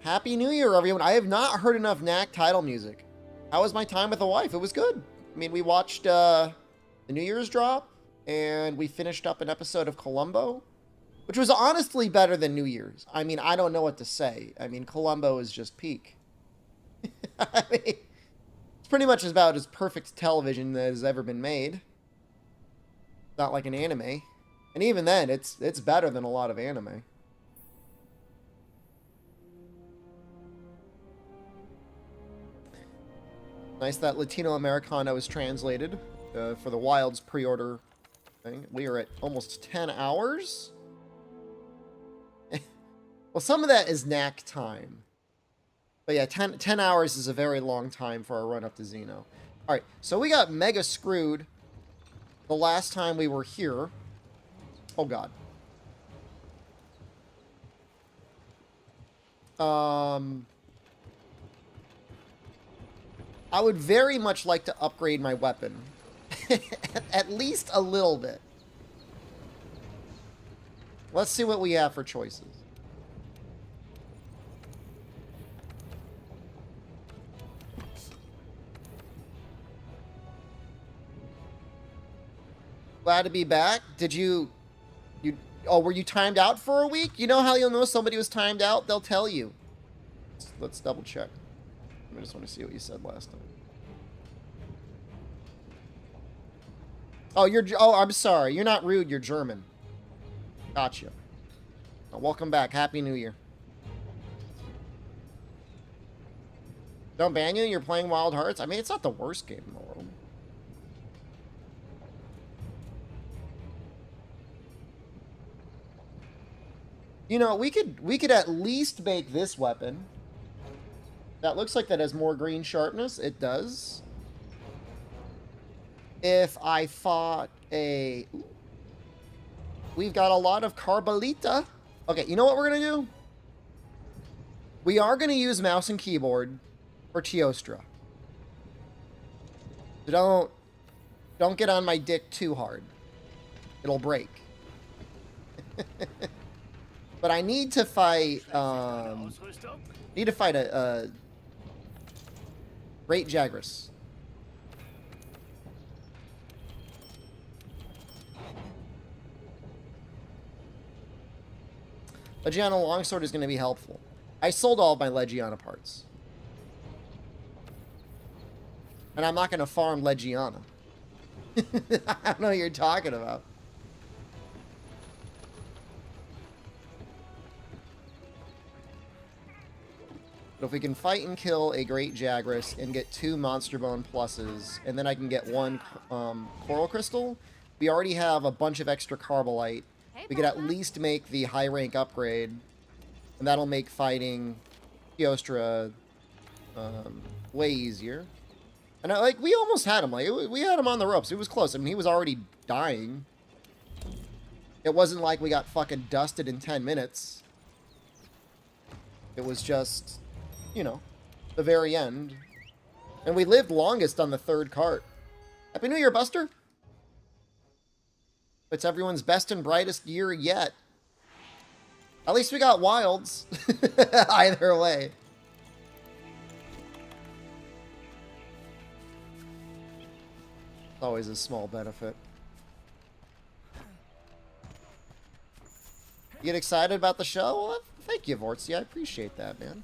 Happy New Year, everyone. I have not heard enough Knack title music. How was my time with the wife? It was good. I mean, we watched the New Year's drop, and we finished up an episode of Columbo, which was honestly better than New Year's. I mean, I don't know what to say. I mean, Columbo is just peak. I mean, it's pretty much about as perfect television that has ever been made. Not like an anime. And even then, it's better than a lot of anime. Nice that Latino Americana was translated for the Wilds pre-order thing. We are at almost 10 hours. Well, some of that is knack time. But yeah, 10 hours is a very long time for our run up to Zeno. Alright, so we got mega screwed the last time we were here. Oh god. I would very much like to upgrade my weapon. At least a little bit. Let's see what we have for choices. Glad to be back. Did you... Oh, were you timed out for a week? You know how you'll know somebody was timed out? They'll tell you. Let's double check. I just want to see what you said last time. Oh, I'm sorry. You're not rude. You're German. Gotcha. Well, welcome back. Happy New Year. Don't ban you. You're playing Wild Hearts. I mean, it's not the worst game in the world. You know, we could at least make this weapon. That looks like that has more green sharpness. It does. If I fought a... We've got a lot of Carbolita. Okay, you know what we're going to do? We are going to use mouse and keyboard for Teostra. So don't get on my dick too hard. It'll break. But I need to fight... a Great Jagras. Legiana Longsword is going to be helpful. I sold all of my Legiana parts. And I'm not going to farm Legiana. I don't know what you're talking about. But if we can fight and kill a Great Jagras and get 2 Monster Bone pluses, and then I can get 1 Coral Crystal, we already have a bunch of extra Carbolite. We could at least make the high rank upgrade, and that'll make fighting Teostra way easier. And we almost had him. We had him on the ropes. It was close. I mean, he was already dying. It wasn't like we got fucking dusted in 10 minutes. It was just, you know, the very end. And we lived longest on the 3rd cart. Happy New Year, Buster! It's everyone's best and brightest year yet. At least we got Wilds. Either way. Always a small benefit. You get excited about the show? Well, thank you, Vortsy. I appreciate that, man.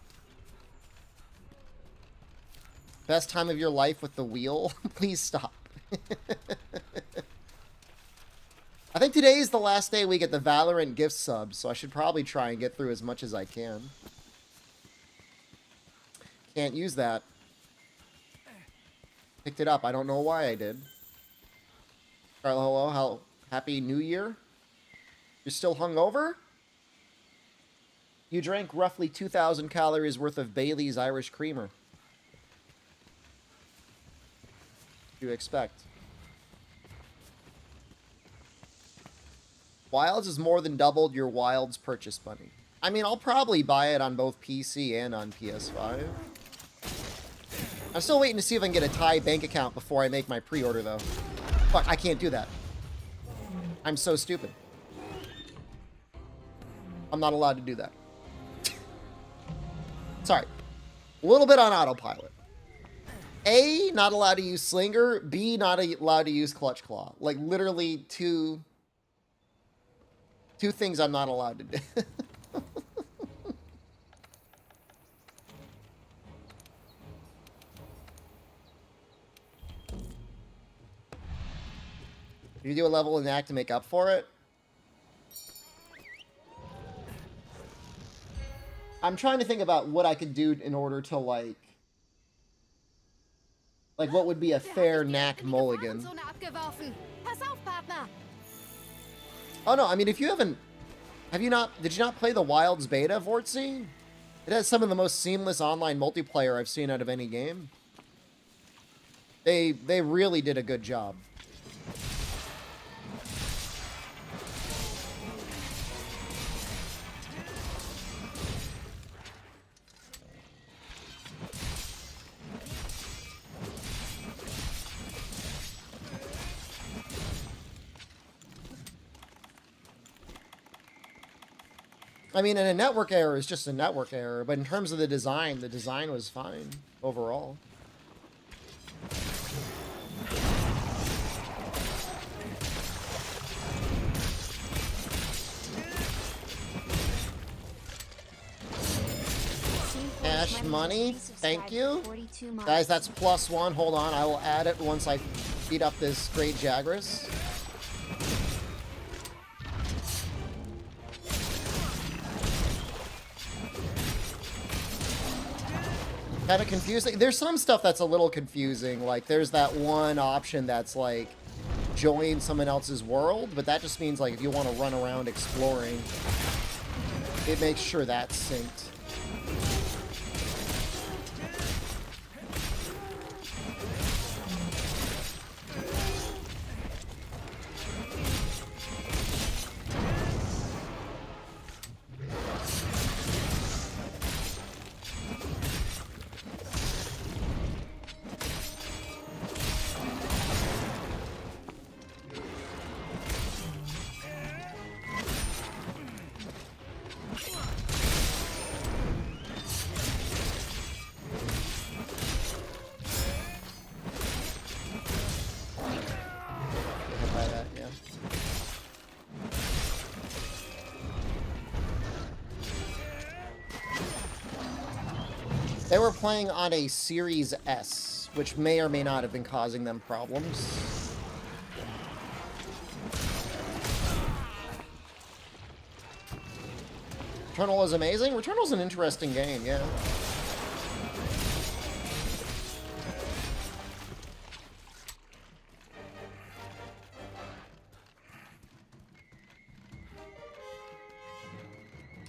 Best time of your life with the wheel? Please stop. I think today is the last day we get the Valorant gift subs, so I should probably try and get through as much as I can. Can't use that. Picked it up. I don't know why I did. Carlo, hello. Happy New Year. You're still hungover? You drank roughly 2,000 calories worth of Bailey's Irish Creamer. What do you expect? Wilds has more than doubled your Wilds purchase money. I mean, I'll probably buy it on both PC and on PS5. I'm still waiting to see if I can get a Thai bank account before I make my pre-order, though. Fuck, I can't do that. I'm so stupid. I'm not allowed to do that. Sorry. A little bit on autopilot. A, not allowed to use Slinger. B, not allowed to use Clutch Claw. Like, literally two things I'm not allowed to do. You do a level in the act to make up for it? I'm trying to think about what I could do in order to, like what would be a fair knack mulligan. Oh no, I mean, if you haven't... did you not play the Wilds beta, Vortzy? It has some of the most seamless online multiplayer I've seen out of any game. They really did a good job. I mean, and a network error is just a network error, but in terms of the design was fine overall. Cash money, thank you. Guys, that's +1. Hold on, I will add it once I beat up this great Jagras. Kind of confusing. There's some stuff that's a little confusing. Like, there's that one option that's like join someone else's world, but that just means like if you want to run around exploring, it makes sure that's synced. They were playing on a Series S, which may or may not have been causing them problems. Returnal is amazing. Returnal's an interesting game, yeah.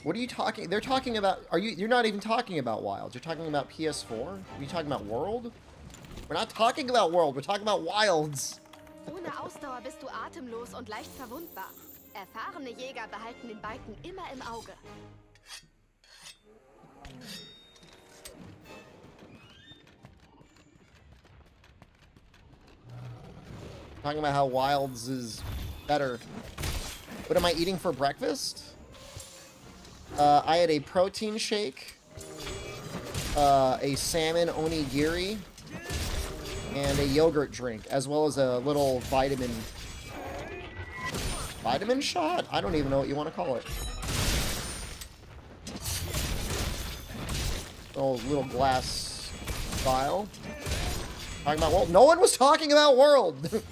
What are you talking? They're talking about. You're not even talking about Wilds. You're talking about PS4. Are you talking about World? We're not talking about World. We're talking about Wilds. Ohne Ausdauer bist du atemlos und leicht verwundbar. Erfahrene Jäger behalten den Balken immer im Auge. Talking about how Wilds is better. What am I eating for breakfast? I had a protein shake, a salmon onigiri, and a yogurt drink, as well as a little vitamin shot? I don't even know what you want to call it. Oh, little glass vial. Talking about World. No one was talking about World!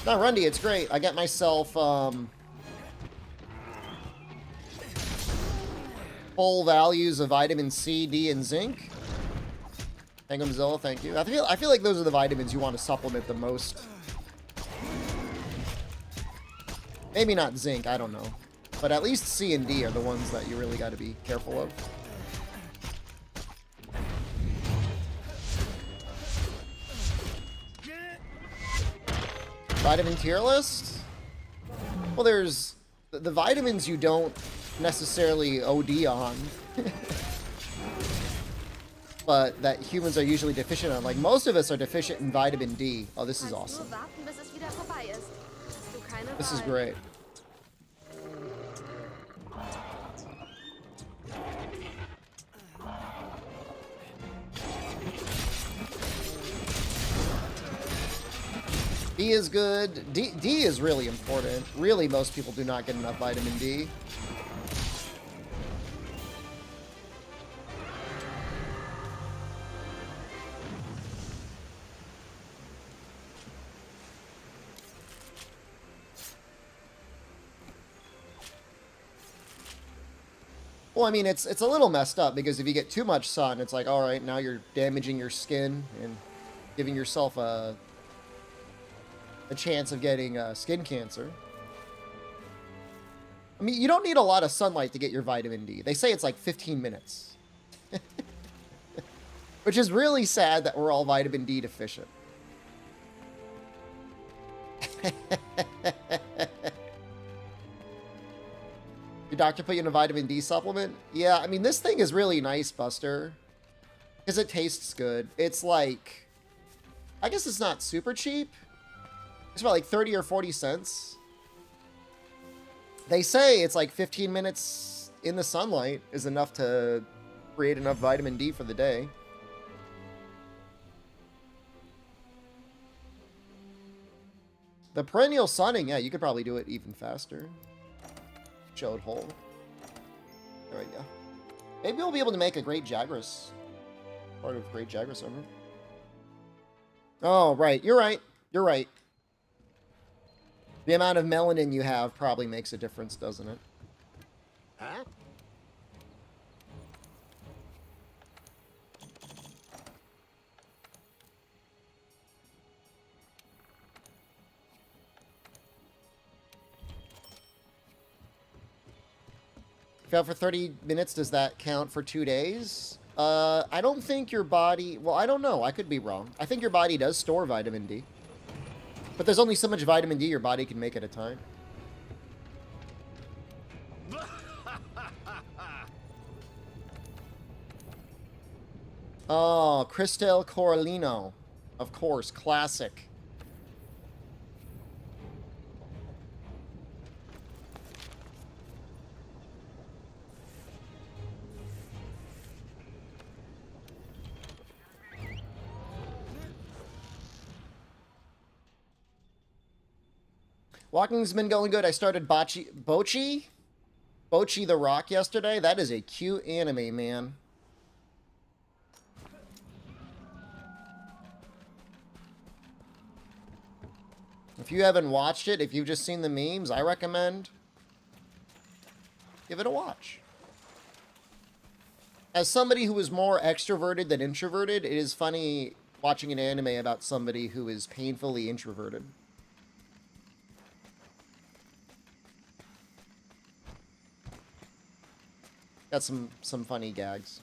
No, Rundy, it's great. I got myself full values of vitamin C, D, and zinc. Thank you, Mozilla. Thank you. I feel like those are the vitamins you want to supplement the most. Maybe not zinc, I don't know. But at least C and D are the ones that you really got to be careful of. Vitamin tier list? Well, there's the vitamins you don't necessarily OD on. But that humans are usually deficient on. Like, most of us are deficient in vitamin D. Oh, this is awesome. keine This is Wahl. great. D is good. D is really important. Really, most people do not get enough vitamin D. Well, I mean, it's a little messed up because if you get too much sun, it's like, all right, now you're damaging your skin and giving yourself a chance of getting skin cancer. I mean, you don't need a lot of sunlight to get your vitamin D. They say it's like 15 minutes. Which is really sad that we're all vitamin D deficient. Your doctor put you in a vitamin D supplement? Yeah, I mean, this thing is really nice, Buster. Because it tastes good. It's like... I guess it's not super cheap. It's about like 30 or 40 cents. They say it's like 15 minutes in the sunlight is enough to create enough vitamin D for the day. The perennial sunning, yeah, you could probably do it even faster. Showed hole. There we go. Maybe we'll be able to make a Great Jagras. Part of Great Jagras armor. Oh, right. You're right. You're right. The amount of melanin you have probably makes a difference, doesn't it? Huh? If you out for 30 minutes, does that count for 2 days? I don't think your body... Well, I don't know. I could be wrong. I think your body does store vitamin D. But there's only so much vitamin D your body can make at a time. Oh, Cristal Coralino. Of course, classic. Walking's been going good. I started Bochi the Rock yesterday. That is a cute anime, man. If you haven't watched it, if you've just seen the memes, I recommend give it a watch. As somebody who is more extroverted than introverted, it is funny watching an anime about somebody who is painfully introverted. Got some funny gags.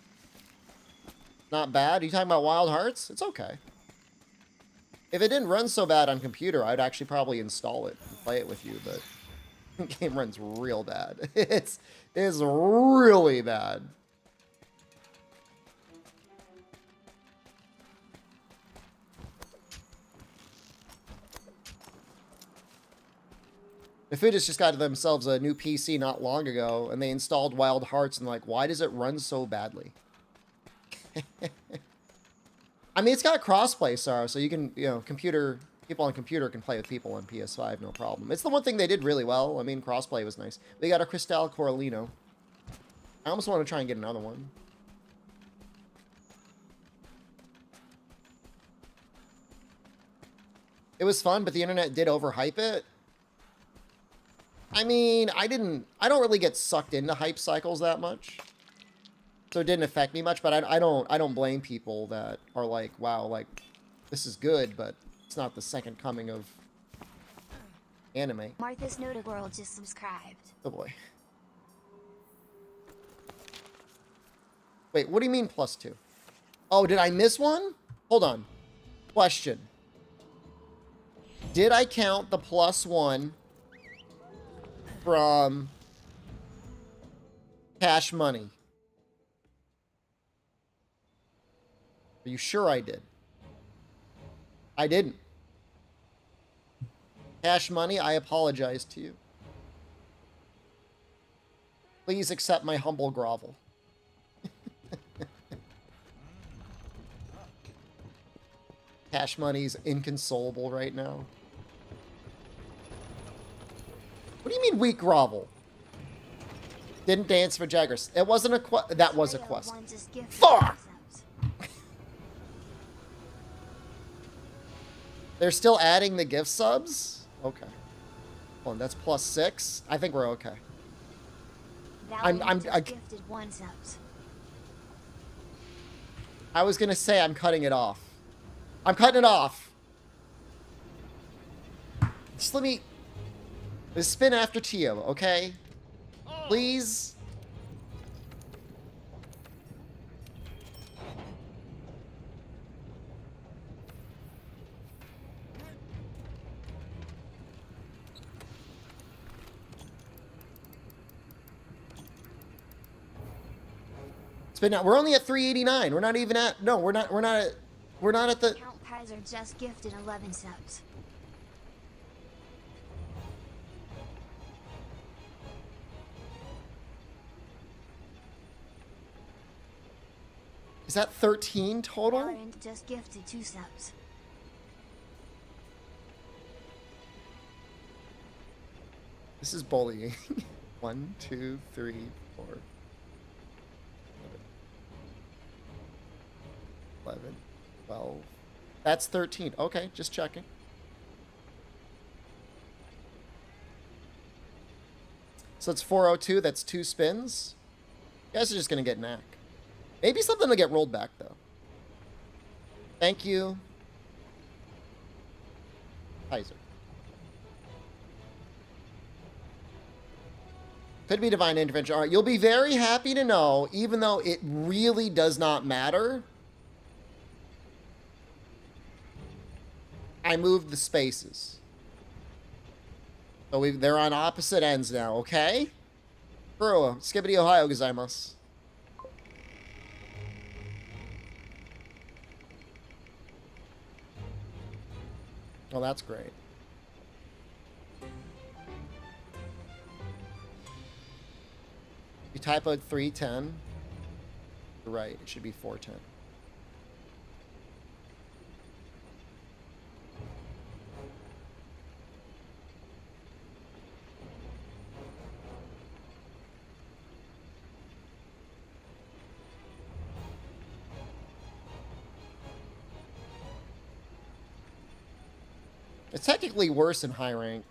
Not bad. Are you talking about Wild Hearts? It's okay. If it didn't run so bad on computer, I'd actually probably install it and play it with you, but the game runs real bad. It's really bad. The Foodies just got themselves a new PC not long ago, and they installed Wild Hearts, and like, why does it run so badly? I mean, it's got crossplay, Sarah, so you can, you know, people on computer can play with people on PS5, no problem. It's the one thing they did really well. I mean, crossplay was nice. We got a Cristal Coralino. I almost want to try and get another one. It was fun, but the internet did overhype it. I mean, I don't really get sucked into hype cycles that much. So it didn't affect me much, but I don't blame people that are like, wow, like, this is good, but it's not the second coming of anime. Martha's Noted World just subscribed. Oh boy. Wait, what do you mean +2? Oh, did I miss one? Hold on. Question. Did I count the +1 from Cash Money? Are you sure I did? I didn't. Cash Money, I apologize to you. Please accept my humble grovel. Cash Money's inconsolable right now. What do you mean weak grovel? Didn't dance for Jaggers. It wasn't a quest. That was a quest. Fuck! They're still adding the gift subs? Okay. Hold on, that's +6. I think we're okay. I was gonna say I'm cutting it off. I'm cutting it off. Just let me spin after Tio, okay? Please. Spin out. We're only at 389. We're not even at. No, we're not at the. Count Kaiser just gifted 11 subs. Is that 13 total? Valorant just gifted 2 subs. This is bullying. 1, 2, 3, 4. 11, 12. That's 13. Okay, just checking. So it's 402. That's 2 spins. You guys are just going to get knack. Maybe something to get rolled back, though. Thank you. Kaiser. Could be divine intervention. All right, you'll be very happy to know, even though it really does not matter, I moved the spaces. So they're on opposite ends now, okay? Kuro, skibbity ohio gozaimasu. Well, that's great. You typoed 310. You're right, it should be 410. It's technically worse in high rank.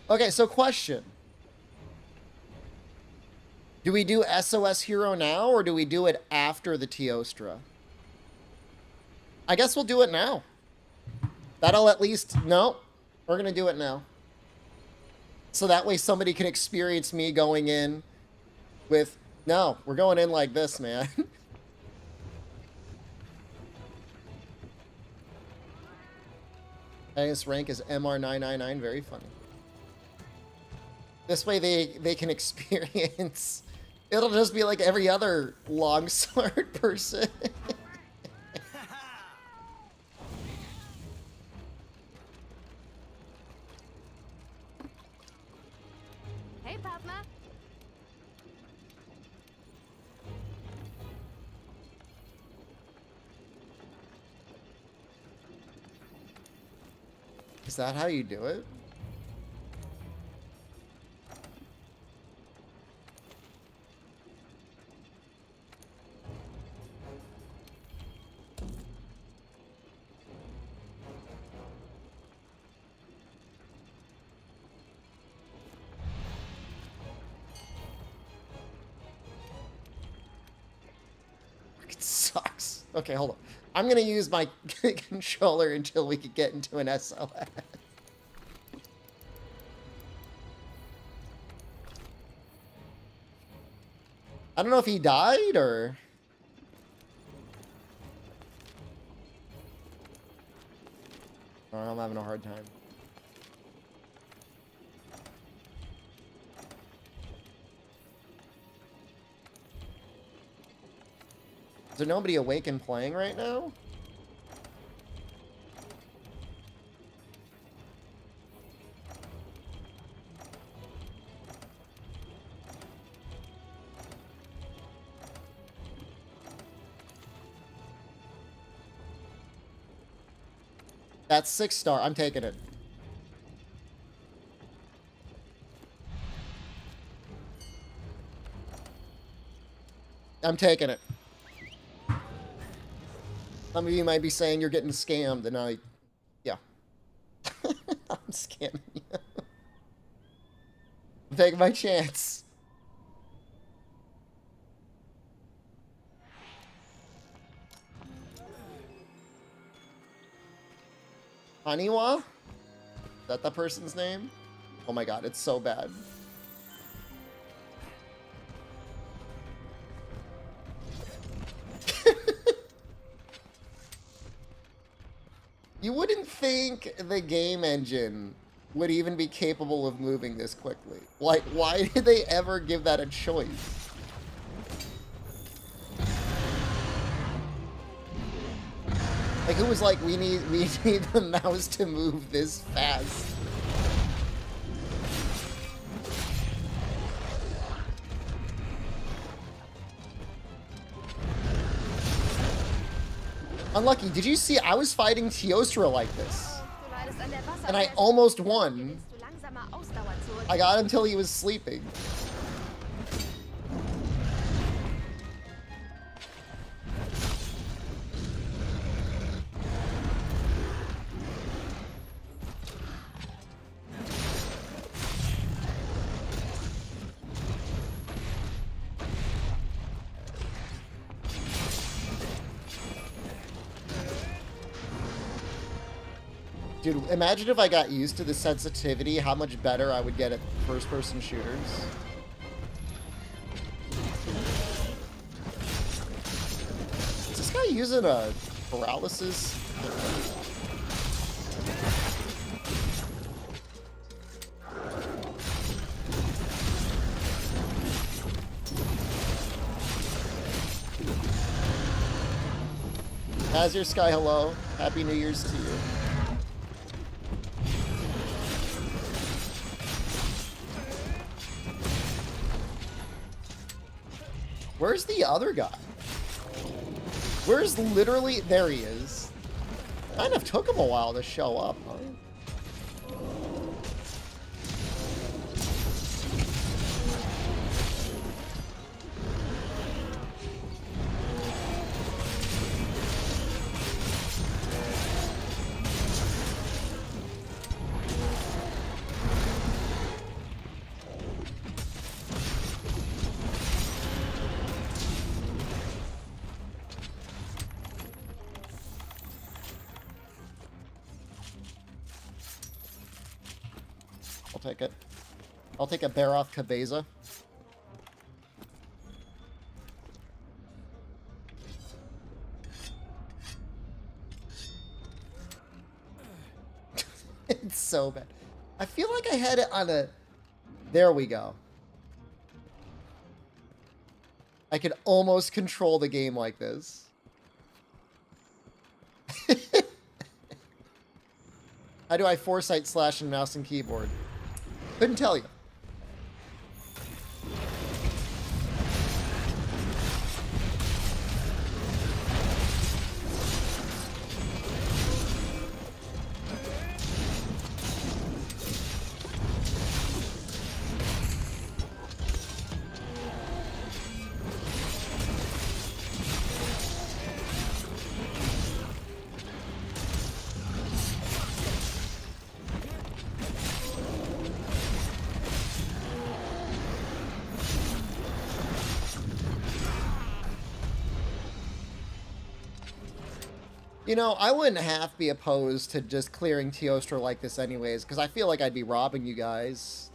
Okay, so question. Do we do SOS Hero now, or do we do it after the Teostra? I guess we'll do it now. That'll at least... No, we're going to do it now. So that way somebody can experience me going in with... No, we're going in like this, man. Highest rank is MR999. Very funny. This way they can experience... It'll just be like every other longsword person. Hey, partner. Is that how you do it? It sucks. Okay, hold on. I'm gonna use my controller until we can get into an SLS. I don't know if he died or... Oh, I'm having a hard time. Is there nobody awake and playing right now? That's 6-star. I'm taking it. I'm taking it. Some of you might be saying you're getting scammed, and yeah. I'm scamming you. I'm taking my chance. Haniwa? Is that the person's name? Oh my god, it's so bad. You wouldn't think the game engine would even be capable of moving this quickly. Like, why did they ever give that a choice? Like, who was like, we need the mouse to move this fast? Unlucky. Did you see? I was fighting Teostra like this. And I almost won. I got him till he was sleeping. Dude, imagine if I got used to the sensitivity, how much better I would get at first-person shooters. Is this guy using a paralysis? Azure Sky, hello. Happy New Year's to you. Where's the other guy? Where's literally... There he is. Kind of took him a while to show up, huh? Take it. I'll take a Baroth Cabeza. It's so bad. I feel like I had it on a... There we go. I could almost control the game like this. How do I foresight slash and mouse and keyboard? Couldn't tell you. You know, I wouldn't half be opposed to just clearing Teostra like this anyways, because I feel like I'd be robbing you guys.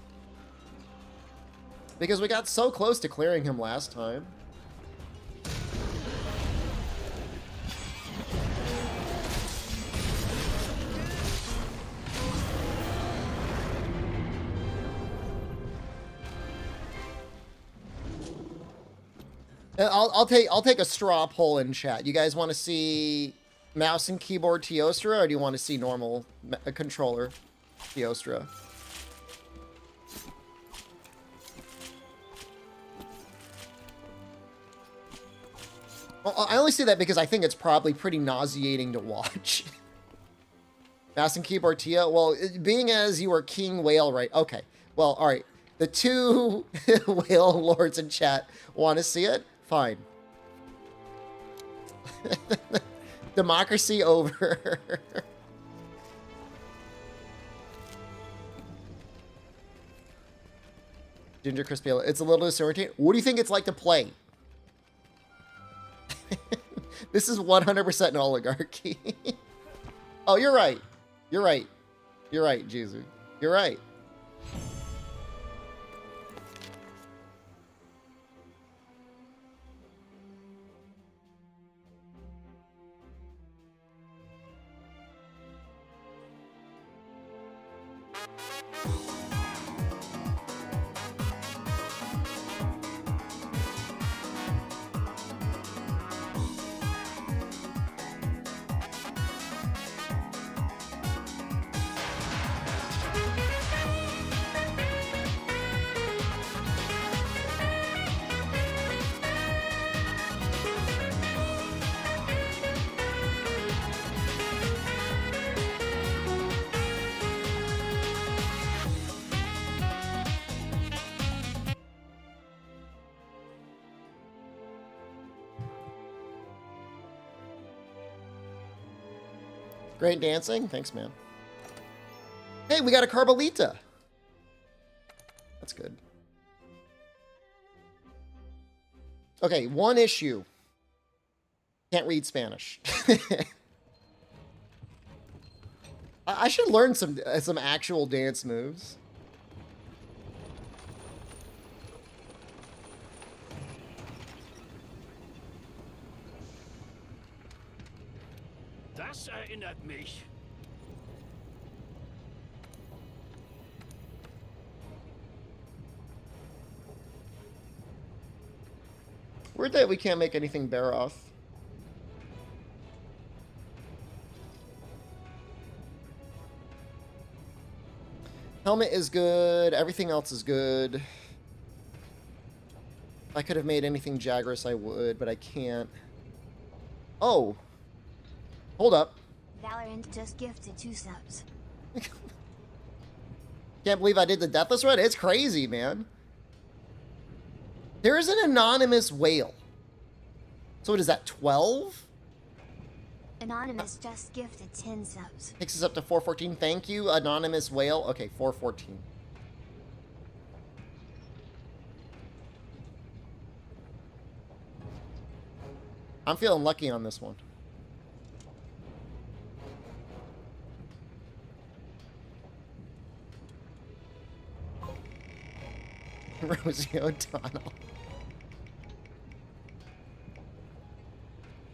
Because we got so close to clearing him last time. I'll take a straw poll in chat. You guys want to see mouse and keyboard Teostra, or do you want to see normal controller Teostra? Well, I only say that because I think it's probably pretty nauseating to watch. Mouse and keyboard Tia. Well, being as you are King Whale, right? Okay. Well, all right. The two whale lords in chat want to see it? Fine. Democracy over. Ginger Crispy. It's a little disorienting. What do you think it's like to play? This is 100% an oligarchy. Oh, you're right. You're right. You're right, Jesus. You're right. Great dancing. Thanks, man. Hey, we got a Carbolita. That's good. Okay, one issue. Can't read Spanish. I should learn some actual dance moves. Das erinnert mich. Weird that we can't make anything bear off. Helmet is good. Everything else is good. If I could have made anything Jagras, I would, but I can't. Oh. Hold up. Valorant just gifted 2 subs. Can't believe I did the Deathless Run. It's crazy, man. There is an anonymous whale. So what is that, 12? Anonymous just gifted 10 subs. Takes us up to 414. Thank you, anonymous whale. Okay, 414. I'm feeling lucky on this one. Rosie O'Donnell.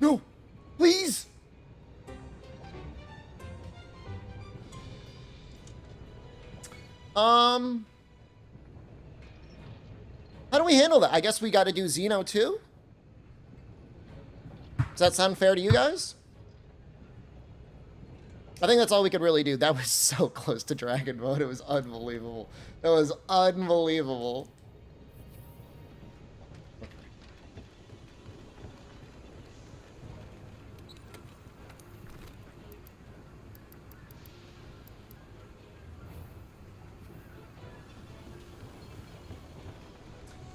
No! Please! How do we handle that? I guess we got to do Zeno too? Does that sound fair to you guys? I think that's all we could really do. That was so close to Dragon Mode. It was unbelievable. That was unbelievable.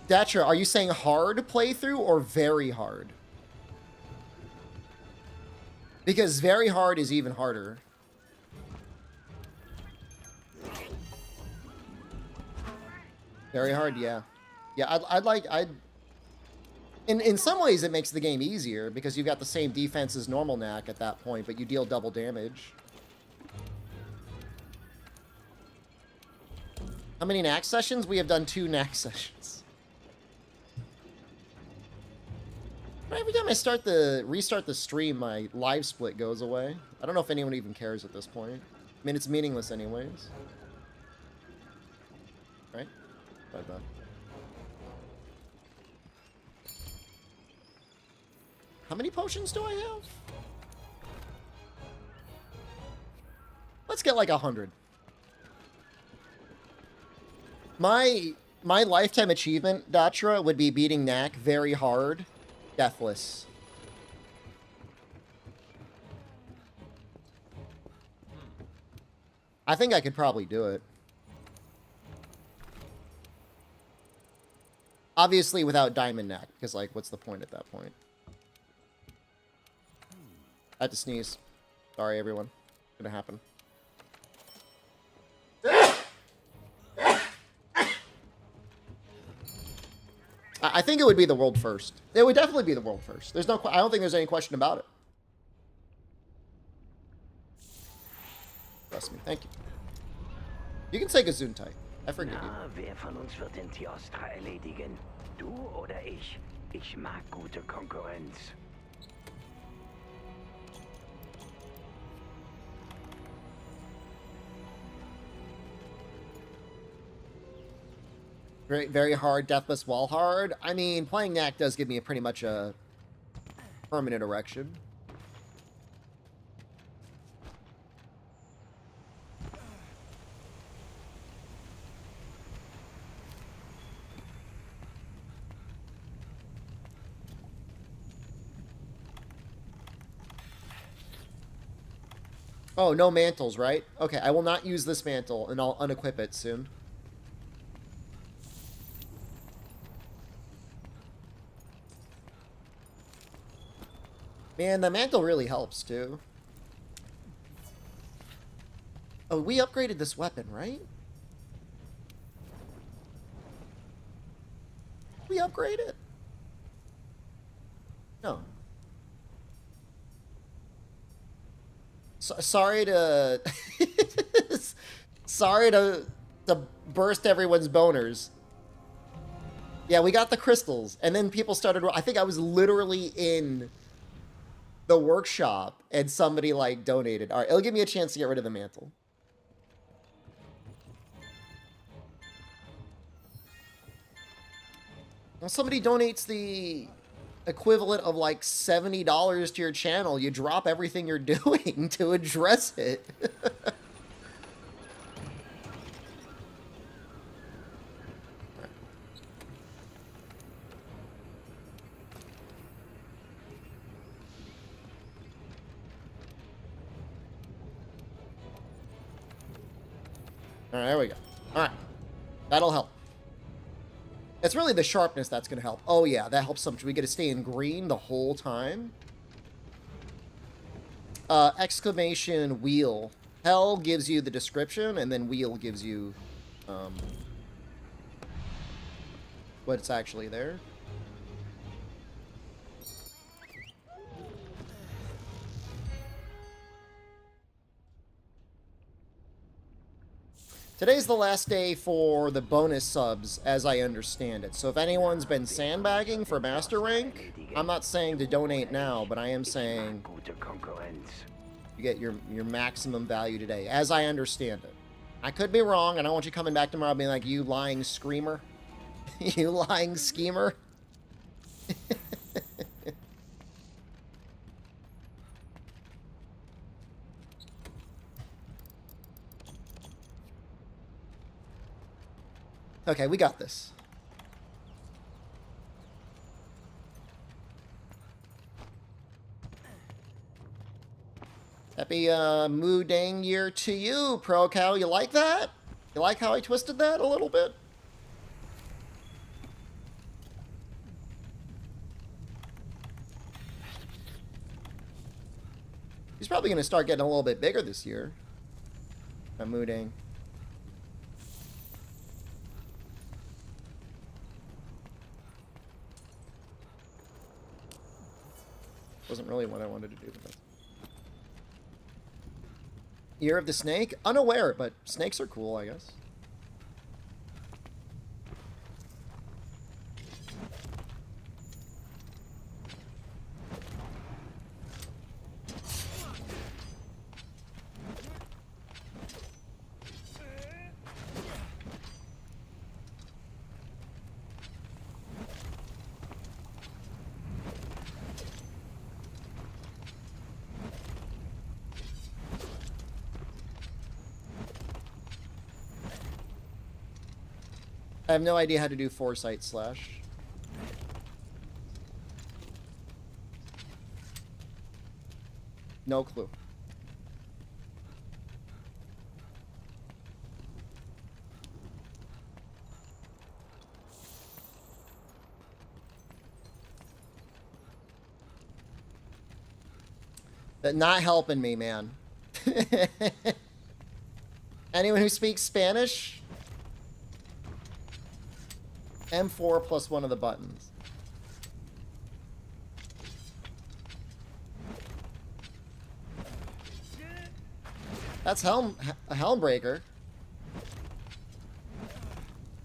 Datcher, are you saying hard playthrough or very hard? Because very hard is even harder. Very hard, yeah. Yeah, in some ways it makes the game easier because you've got the same defense as normal knack at that point, but you deal double damage. How many knack sessions? We have done 2 knack sessions. Every time I restart the stream, my live split goes away. I don't know if anyone even cares at this point. I mean, it's meaningless anyways. Right? Bye-bye. How many potions do I have? Let's get like 100. My lifetime achievement, Datra, would be beating Knack very hard, deathless. I think I could probably do it. Obviously without Diamond Knack, because, like, what's the point at that point? I had to sneeze. Sorry, everyone. It's gonna happen. I think it would be the world first. It would definitely be the world first. There's no. I don't think there's any question about it. Trust me. Thank you. You can say Gesundheit. I forgive you. Na, wer von uns wird den Teostra erledigen? Du oder ich? Ich mag gute Konkurrenz. Very, very hard, deathless wall hard. I mean, playing Knack does give me a pretty much a permanent erection. Oh, no mantles, right? Okay, I will not use this mantle, and I'll unequip it soon. Man, the mantle really helps, too. Oh, we upgraded this weapon, right? We upgrade it? No. Sorry to... sorry to burst everyone's boners. Yeah, we got the crystals, and then people started... I think I was literally in the workshop, and somebody, like, donated. All right, it'll give me a chance to get rid of the mantle. When somebody donates the equivalent of, like, $70 to your channel, you drop everything you're doing to address it. All right, there we go. All right. That'll help. It's really the sharpness that's going to help. Oh, yeah, that helps so much. We get to stay in green the whole time. Exclamation wheel. Hell gives you the description, and then wheel gives you what's actually there. Today's the last day for the bonus subs, as I understand it. So if anyone's been sandbagging for Master Rank, I'm not saying to donate now, but I am saying you get your maximum value today, as I understand it. I could be wrong, and I don't want you coming back tomorrow being like, you lying screamer. You lying schemer. Okay, we got this. Happy Moodang year to you, Pro Cow. You like that? You like how I twisted that a little bit? He's probably going to start getting a little bit bigger this year. Moodang. Wasn't really what I wanted to do. But that's... Year of the Snake? Unaware, but snakes are cool, I guess. I have no idea how to do foresight slash. No clue. That not helping me, man. Anyone who speaks Spanish? M4 plus one of the buttons. That's a Helmbreaker.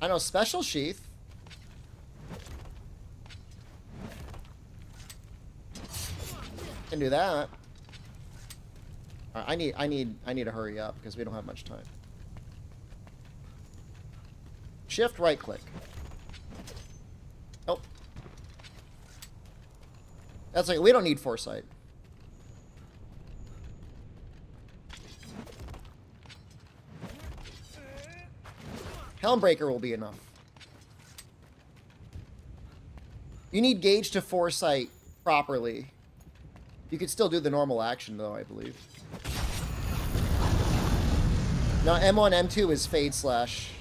I know Special Sheath. Can do that. I need to hurry up because we don't have much time. Shift right click. Oh. That's like, we don't need foresight. Helmbreaker will be enough. You need gauge to foresight properly. You could still do the normal action though, I believe. No, M1, M2 is fade slash.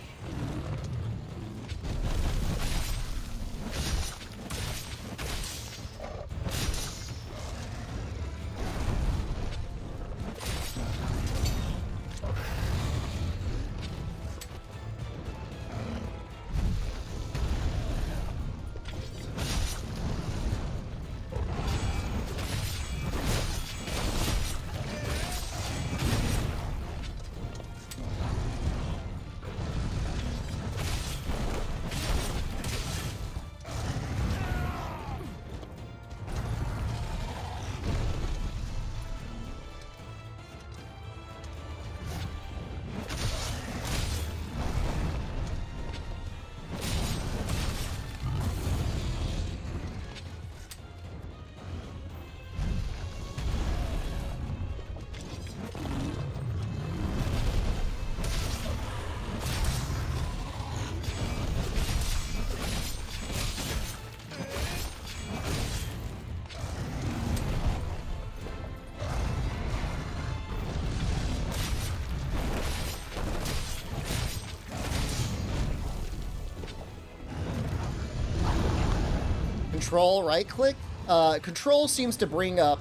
Control right click? Control seems to bring up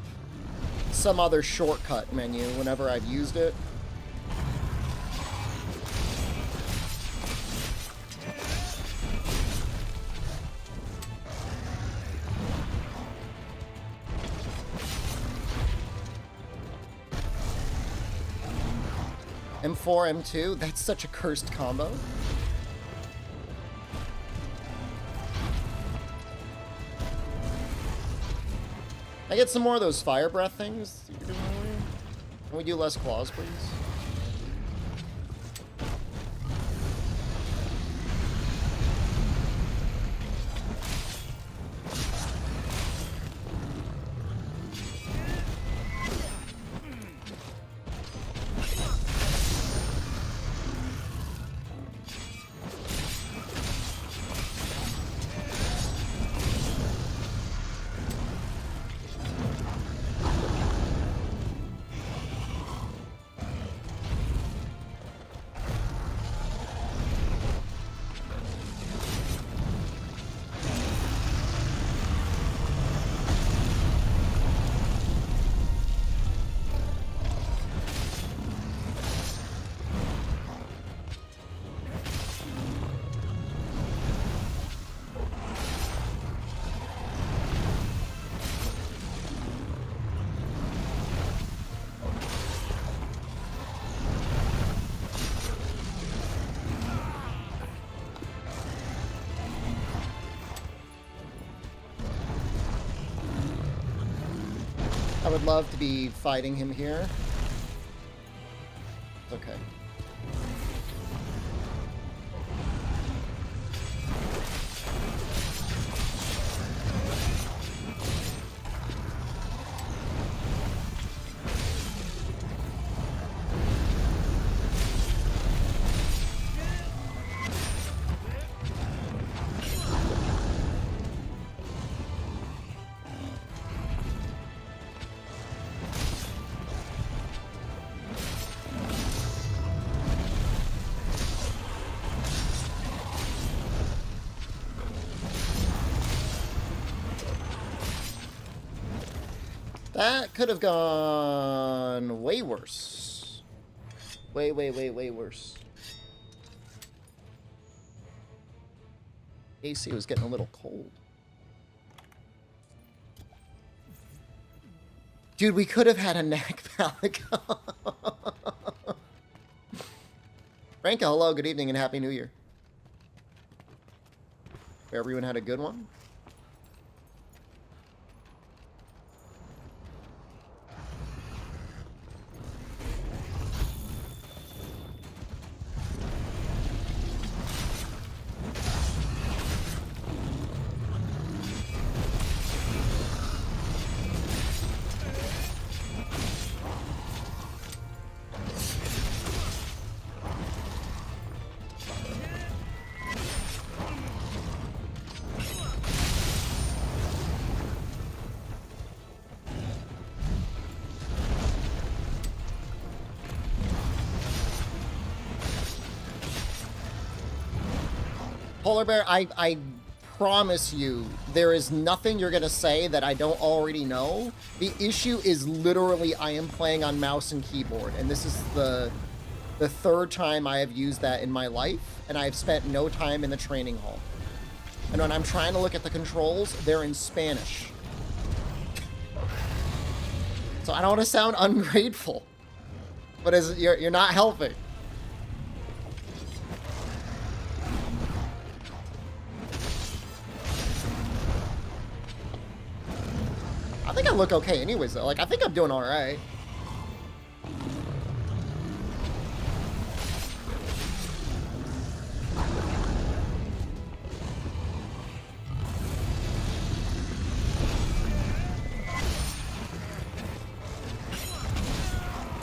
some other shortcut menu whenever I've used it. M4, M2, that's such a cursed combo. Can I get some more of those fire breath things that you're doing earlier? Can we do less claws, please? I would love to be fighting him here. Okay. That could have gone way worse. Way worse. AC was getting a little cold. Dude, we could have had a knack Palico. Franco, hello, good evening, and Happy New Year. Hope everyone had a good one. Polar Bear, I promise you, there is nothing you're going to say that I don't already know. The issue is literally I am playing on mouse and keyboard, and this is the third time I have used that in my life, and I've spent no time in the training hall. And when I'm trying to look at the controls, they're in Spanish. So I don't want to sound ungrateful, but you're not helping. I think I look okay anyways, though. Like, I think I'm doing all right.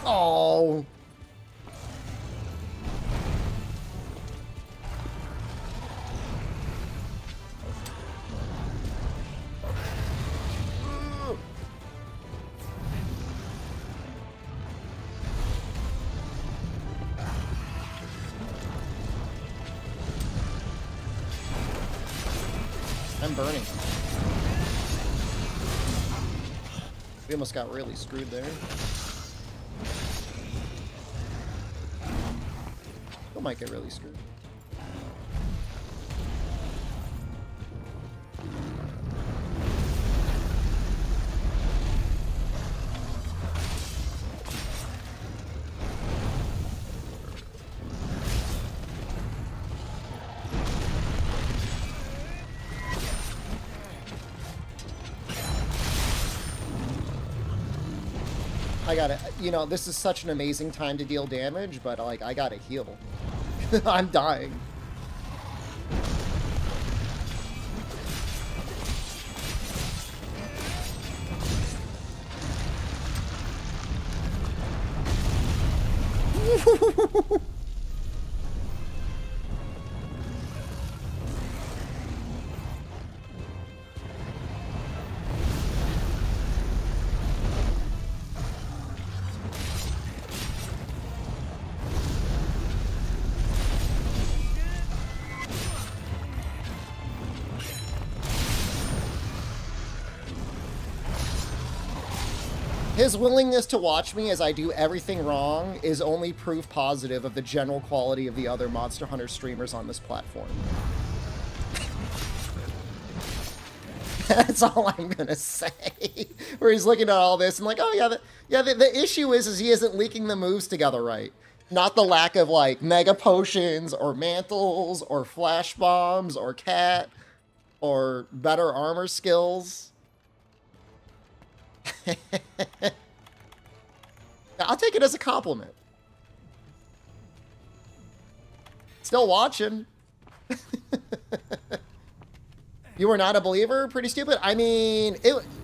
Oh. I'm burning. We almost got really screwed there. We might get really screwed. I gotta, you know, this is such an amazing time to deal damage, but, like, I gotta heal. I'm dying. His willingness to watch me as I do everything wrong is only proof positive of the general quality of the other Monster Hunter streamers on this platform. That's all I'm gonna say. Where he's looking at all this and like, oh yeah, the issue is he isn't leaking the moves together right. Not the lack of like mega potions or mantles or flash bombs or cat or better armor skills. I'll take it as a compliment. Still watching. You were not a believer? Pretty stupid. I mean,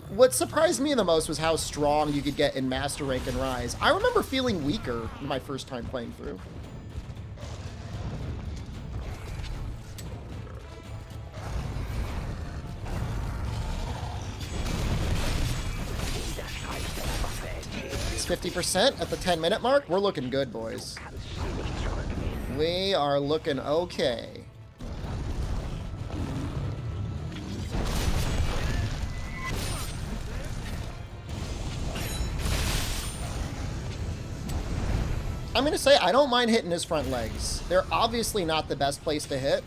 what surprised me the most was how strong you could get in Master Rank and Rise. I remember feeling weaker my first time playing through. It's 50% at the 10-minute mark. We're looking good, boys. We are looking okay. I'm gonna say I don't mind hitting his front legs. They're obviously not the best place to hit.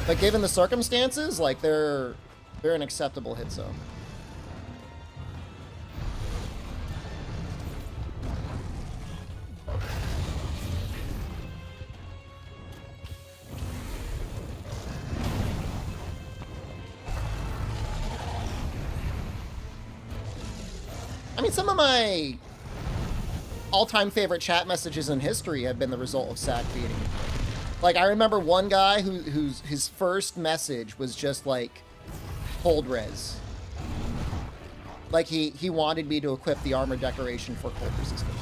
But given the circumstances, like they're an acceptable hit zone. I mean, some of my all-time favorite chat messages in history have been the result of sack feeding. Like, I remember one guy whose his first message was just like, cold res. Like, he wanted me to equip the armor decoration for cold resistance.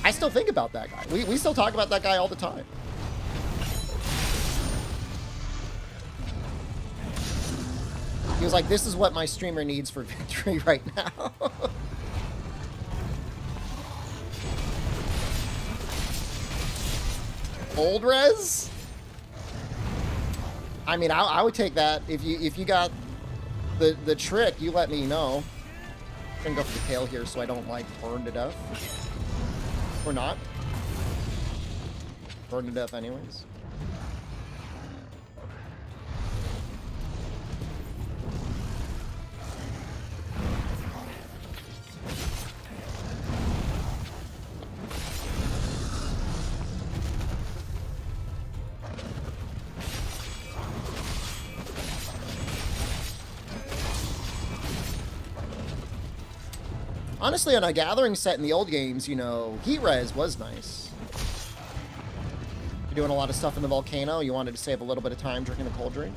I still think about that guy. We still talk about that guy all the time. He was like, this is what my streamer needs for victory right now. Old res? I mean, I would take that. If you got the trick, you let me know. I'm gonna go for the tail here so I don't, like, burn to death. Or not. Burn to death anyways. Honestly, on a gathering set in the old games, you know, heat res was nice. You're doing a lot of stuff in the volcano, you wanted to save a little bit of time drinking a cold drink.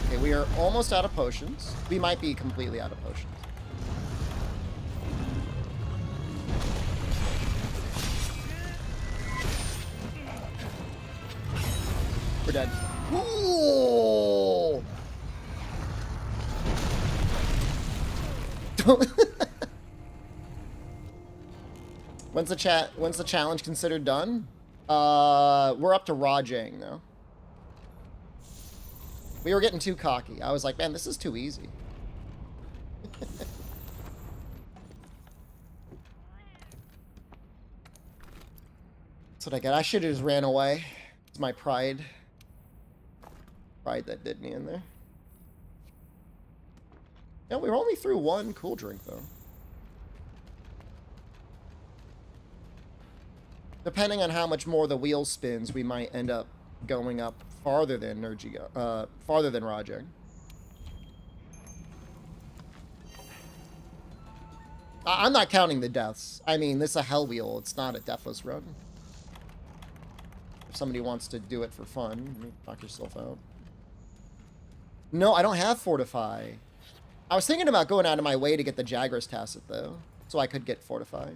Okay, we are almost out of potions. We might be completely out of potions. We're dead. Ooh! When's the challenge considered done? We're up to Rajang now. We were getting too cocky. I was like, man, this is too easy. That's what I got. I should have just ran away. It's my pride. Pride that did me in there. Yeah, we were only through one cool drink, though. Depending on how much more the wheel spins, we might end up going up farther than farther than Rajang. I'm not counting the deaths. I mean, this is a hell wheel. It's not a deathless run. If somebody wants to do it for fun, knock yourself out. No, I don't have Fortify. I was thinking about going out of my way to get the Jagras Tacit, though, so I could get Fortify.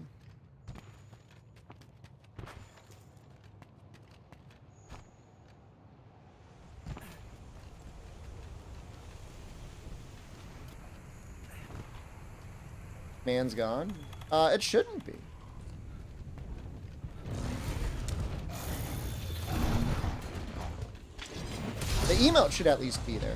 Man's gone. It shouldn't be. The emote should at least be there.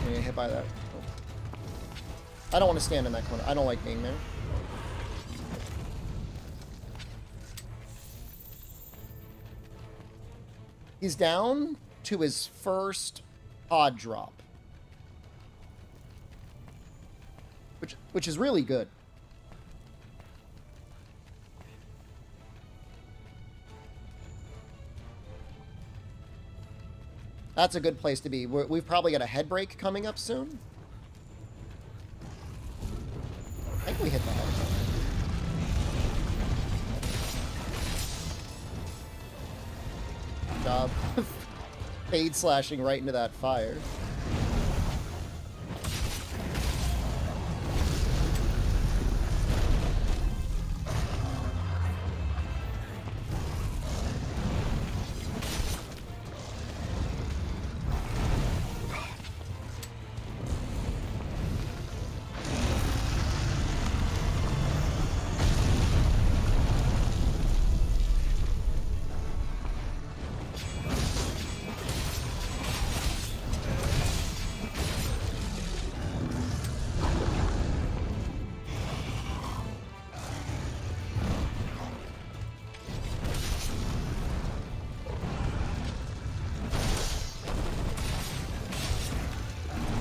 I'm gonna hit by that. Oh. I don't want to stand in that corner. I don't like being there. He's down to his first pod drop. Which is really good. That's a good place to be. We've probably got a head break coming up soon. I think we hit the head. Good job. Fade slashing right into that fire.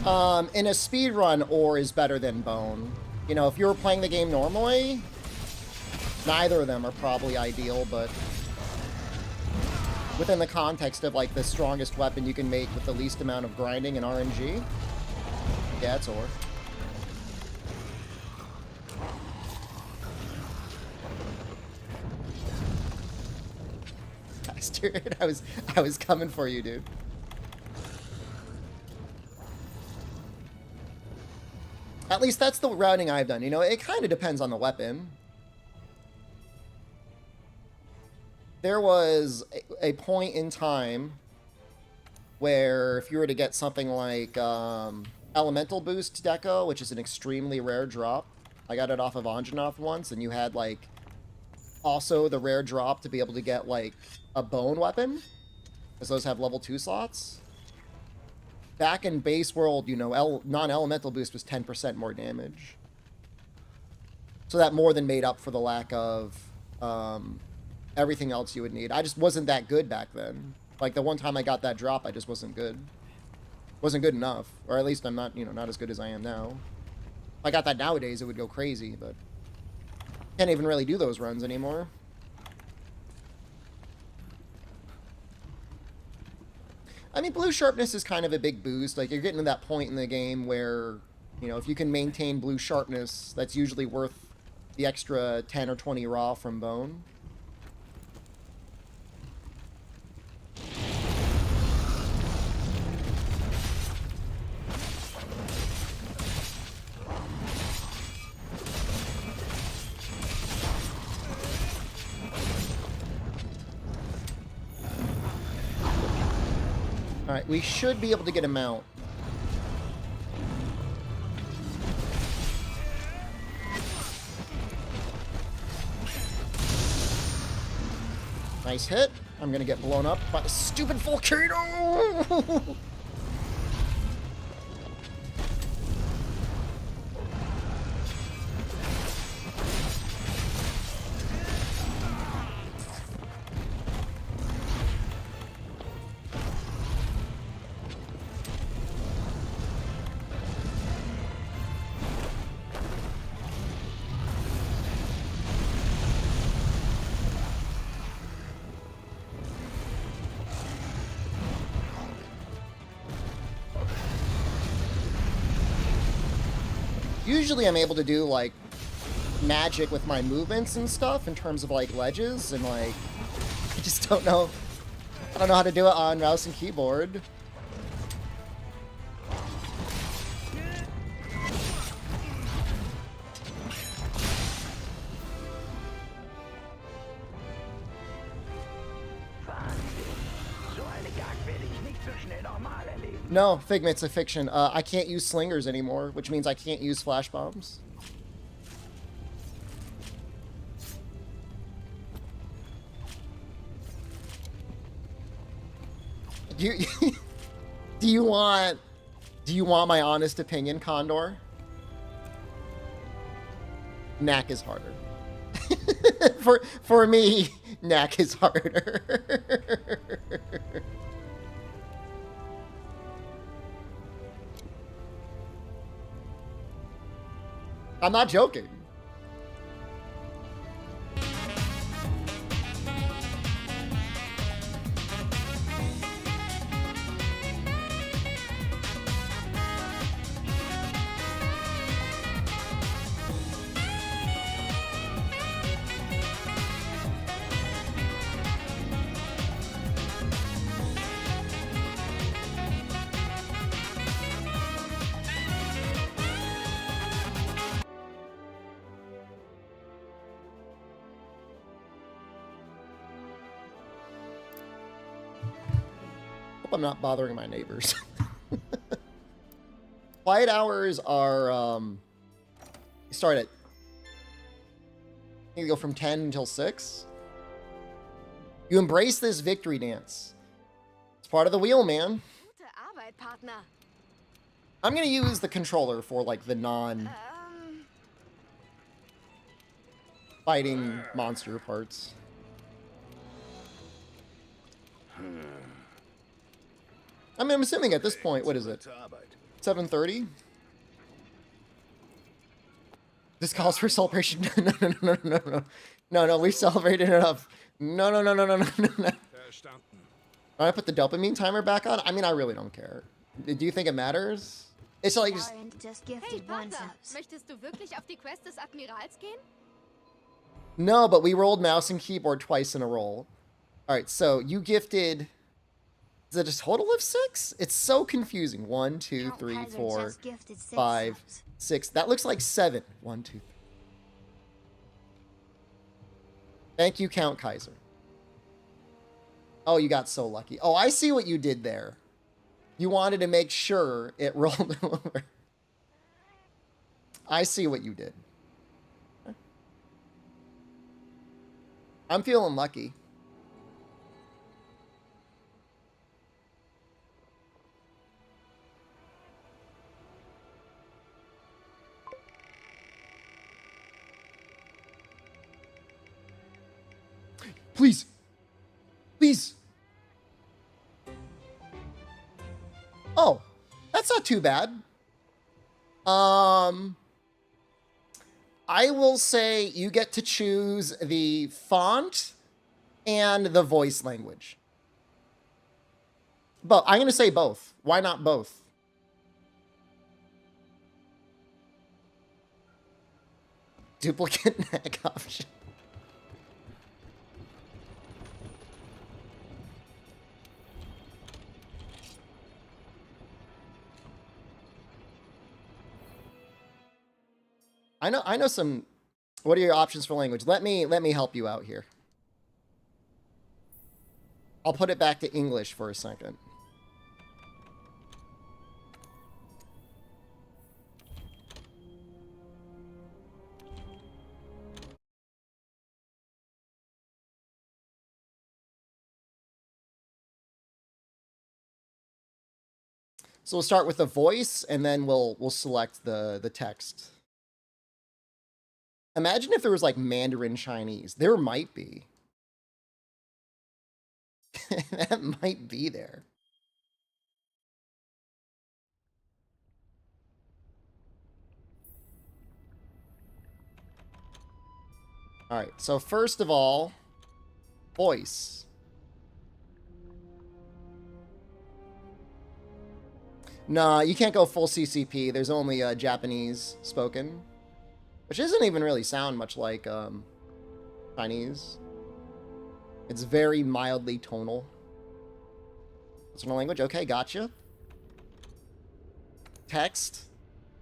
In a speedrun, ore is better than bone. You know, if you were playing the game normally, neither of them are probably ideal, but within the context of, like, the strongest weapon you can make with the least amount of grinding and RNG, yeah, it's ore. Bastard, I was coming for you, dude. At least that's the routing I've done. You know, it kind of depends on the weapon. There was a point in time where if you were to get something like Elemental Boost Deco, which is an extremely rare drop, I got it off of Anjanath once, and you had, like, also the rare drop to be able to get, like, a bone weapon, because those have level 2 slots. Back in base world, you know, non-elemental boost was 10% more damage. So that more than made up for the lack of everything else you would need. I just wasn't that good back then. Like, the one time I got that drop, I just wasn't good. Wasn't good enough. Or at least I'm not, you know, not as good as I am now. If I got that nowadays, it would go crazy, but can't even really do those runs anymore. I mean, blue sharpness is kind of a big boost. Like, you're getting to that point in the game where, you know, if you can maintain blue sharpness, that's usually worth the extra 10 or 20 raw from bone. Alright, we should be able to get a mount. Nice hit. I'm gonna get blown up by the stupid volcano! Usually I'm able to do, like, magic with my movements and stuff in terms of, like, ledges, and, like, I just don't know. I don't know how to do it on mouse and keyboard. No, Figment's a fiction. I can't use slingers anymore, which means I can't use flash bombs. Do you want my honest opinion, Condor? Knack is harder. for me, Knack is harder. I'm not joking. Hope I'm not bothering my neighbors. Quiet hours are, start at, you go from 10 until 6. You embrace this victory dance. It's part of the wheel, man. Gute Arbeit, Partner. I'm gonna use the controller for, like, the non-fighting monster parts. I mean, I'm assuming at this point, what is it? 7:30. This calls for celebration. No, we celebrated enough. No. I put the dopamine timer back on. I mean, I really don't care. Do you think it matters? It's like just... Valorant just Hey, gifted one Partner, subs. möchtest du wirklich auf die Quest des Admirals gehen? No, but we rolled mouse and keyboard twice in a roll. All right, so you gifted... Is it a total of 6? It's so confusing. 1, 2, Count 3, Kaiser 4, just gifted 6 5, subs. 6. That looks like 7. 1, 2, 3. Thank you, Count Kaiser. Oh, you got so lucky. Oh, I see what you did there. You wanted to make sure it rolled over. I see what you did. I'm feeling lucky. Please. Please. Oh, that's not too bad. I will say you get to choose the font and the voice language. But I'm going to say both. Why not both? Duplicate neck option. I know some. What are your options for language? Let me help you out here. I'll put it back to English for a second. So we'll start with the voice, and then we'll select the text. Imagine if there was like Mandarin Chinese. There might be. That might be there. All right. So first of all, voice. Nah, you can't go full CCP. There's only Japanese spoken. Which doesn't even really sound much like Chinese. It's very mildly tonal. What's my language? Okay, gotcha. Text.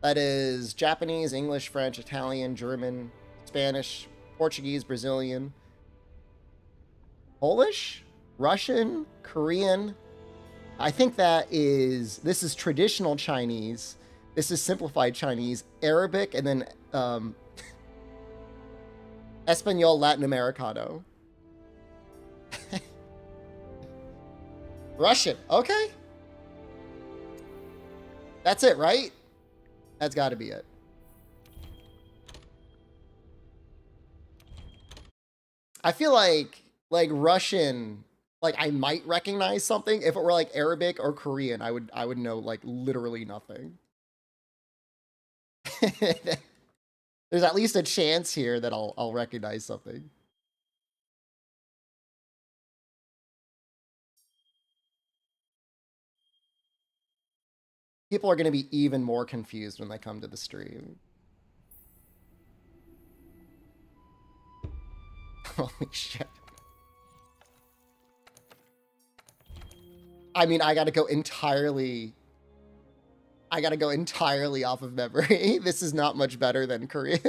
That is Japanese, English, French, Italian, German, Spanish, Portuguese, Brazilian, Polish, Russian, Korean. I think this is traditional Chinese. This is simplified Chinese, Arabic, and then Espanol Latin Americano. Russian, okay. That's it, right? That's got to be it. I feel like Russian, like I might recognize something. If it were like Arabic or Korean, I would know like literally nothing. There's at least a chance here that I'll recognize something. People are going to be even more confused when they come to the stream. Holy shit. I mean, I got to go entirely off of memory. This is not much better than Korean.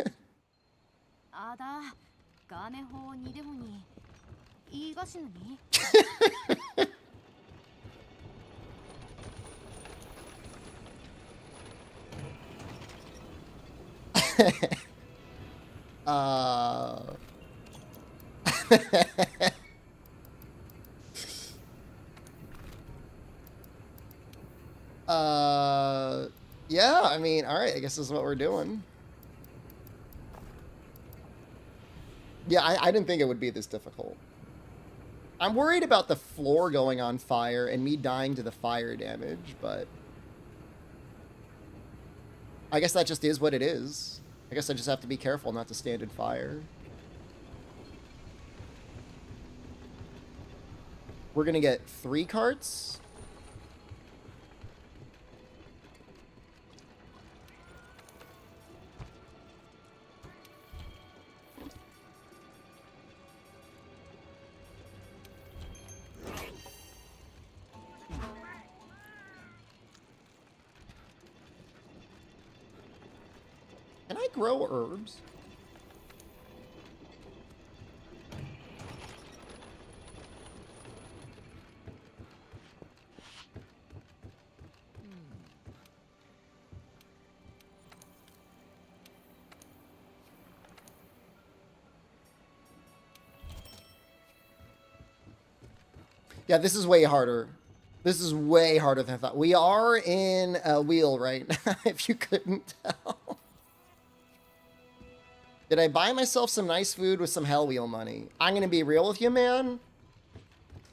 Yeah, I mean, all right, I guess this is what we're doing. Yeah, I didn't think it would be this difficult. I'm worried about the floor going on fire and me dying to the fire damage, but I guess that just is what it is. I guess I just have to be careful not to stand in fire. We're gonna get 3 carts. Can I grow herbs? Yeah, this is way harder. This is way harder than I thought. We are in a wheel right now, if you couldn't tell. Did I buy myself some nice food with some Hell Wheel money? I'm going to be real with you, man.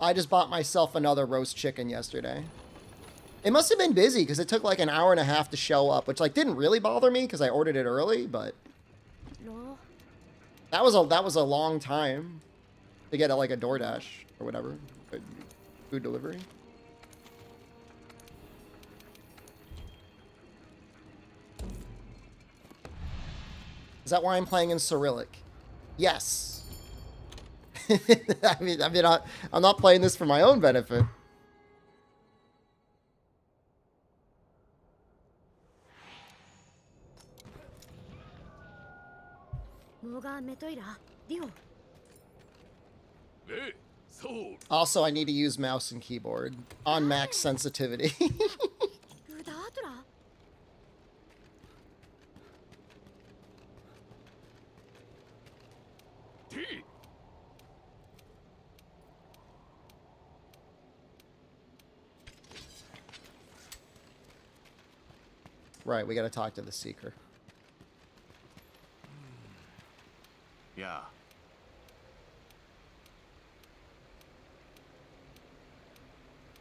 I just bought myself another roast chicken yesterday. It must have been busy because it took like an hour and a half to show up, which like didn't really bother me because I ordered it early, but No. that was a long time to get like a DoorDash or whatever, food delivery. Is that why I'm playing in Cyrillic? Yes. I'm not playing this for my own benefit. Also, I need to use mouse and keyboard on max sensitivity. Right, we gotta talk to the Seeker. Yeah.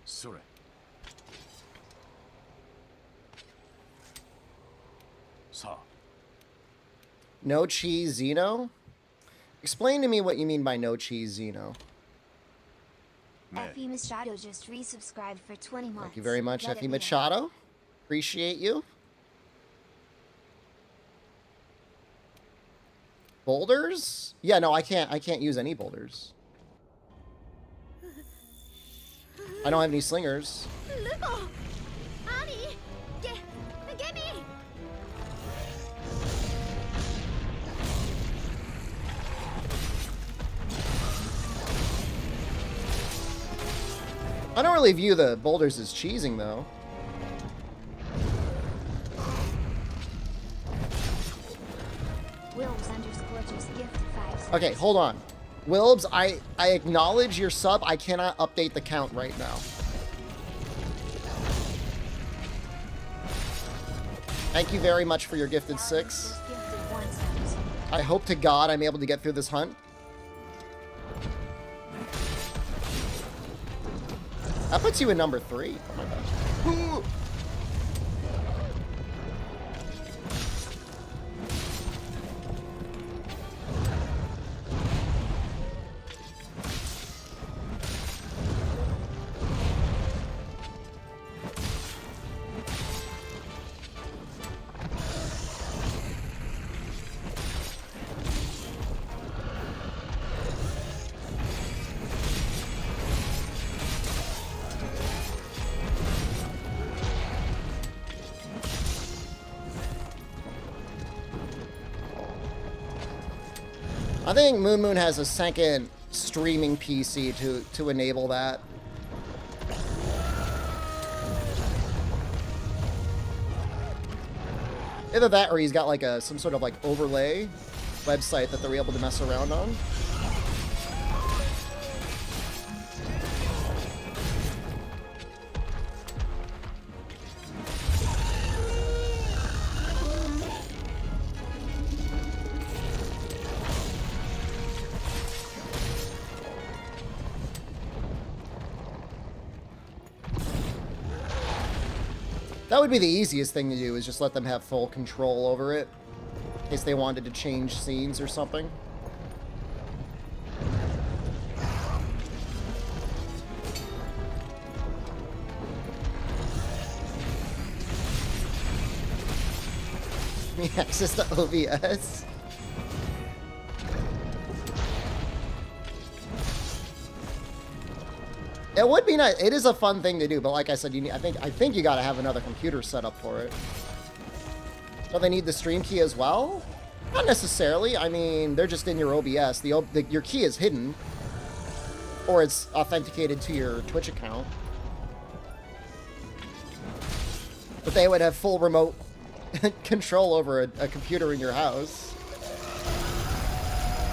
Sure. Sa. No cheese Zeno? Explain to me what you mean by no cheese Zeno. Effie Machado just resubscribed for 20 months. Thank you very much, Let it Effie be Machado. Appreciate you. Boulders? Yeah, no, I can't use any boulders. I don't have any slingers. Lupo! Annie! Get me! I don't really view the boulders as cheesing, though. Wilbs _ just gifted 5 cents. Okay, hold on. Wilbs, I acknowledge your sub. I cannot update the count right now. Thank you very much for your gifted 6. Just gifted 1 cent. I hope to God I'm able to get through this hunt. That puts you in number 3. Oh my gosh. I think Moon Moon has a second streaming PC to enable that. Either that or he's got like some sort of like overlay website that they're able to mess around on. That would be the easiest thing to do, is just let them have full control over it. In case they wanted to change scenes or something. Access to OBS. It would be nice. It is a fun thing to do, but like I said, you need, I think you got to have another computer set up for it. Do they need the stream key as well? Not necessarily. I mean, they're just in your OBS. Your key is hidden, or it's authenticated to your Twitch account. But they would have full remote control over a computer in your house,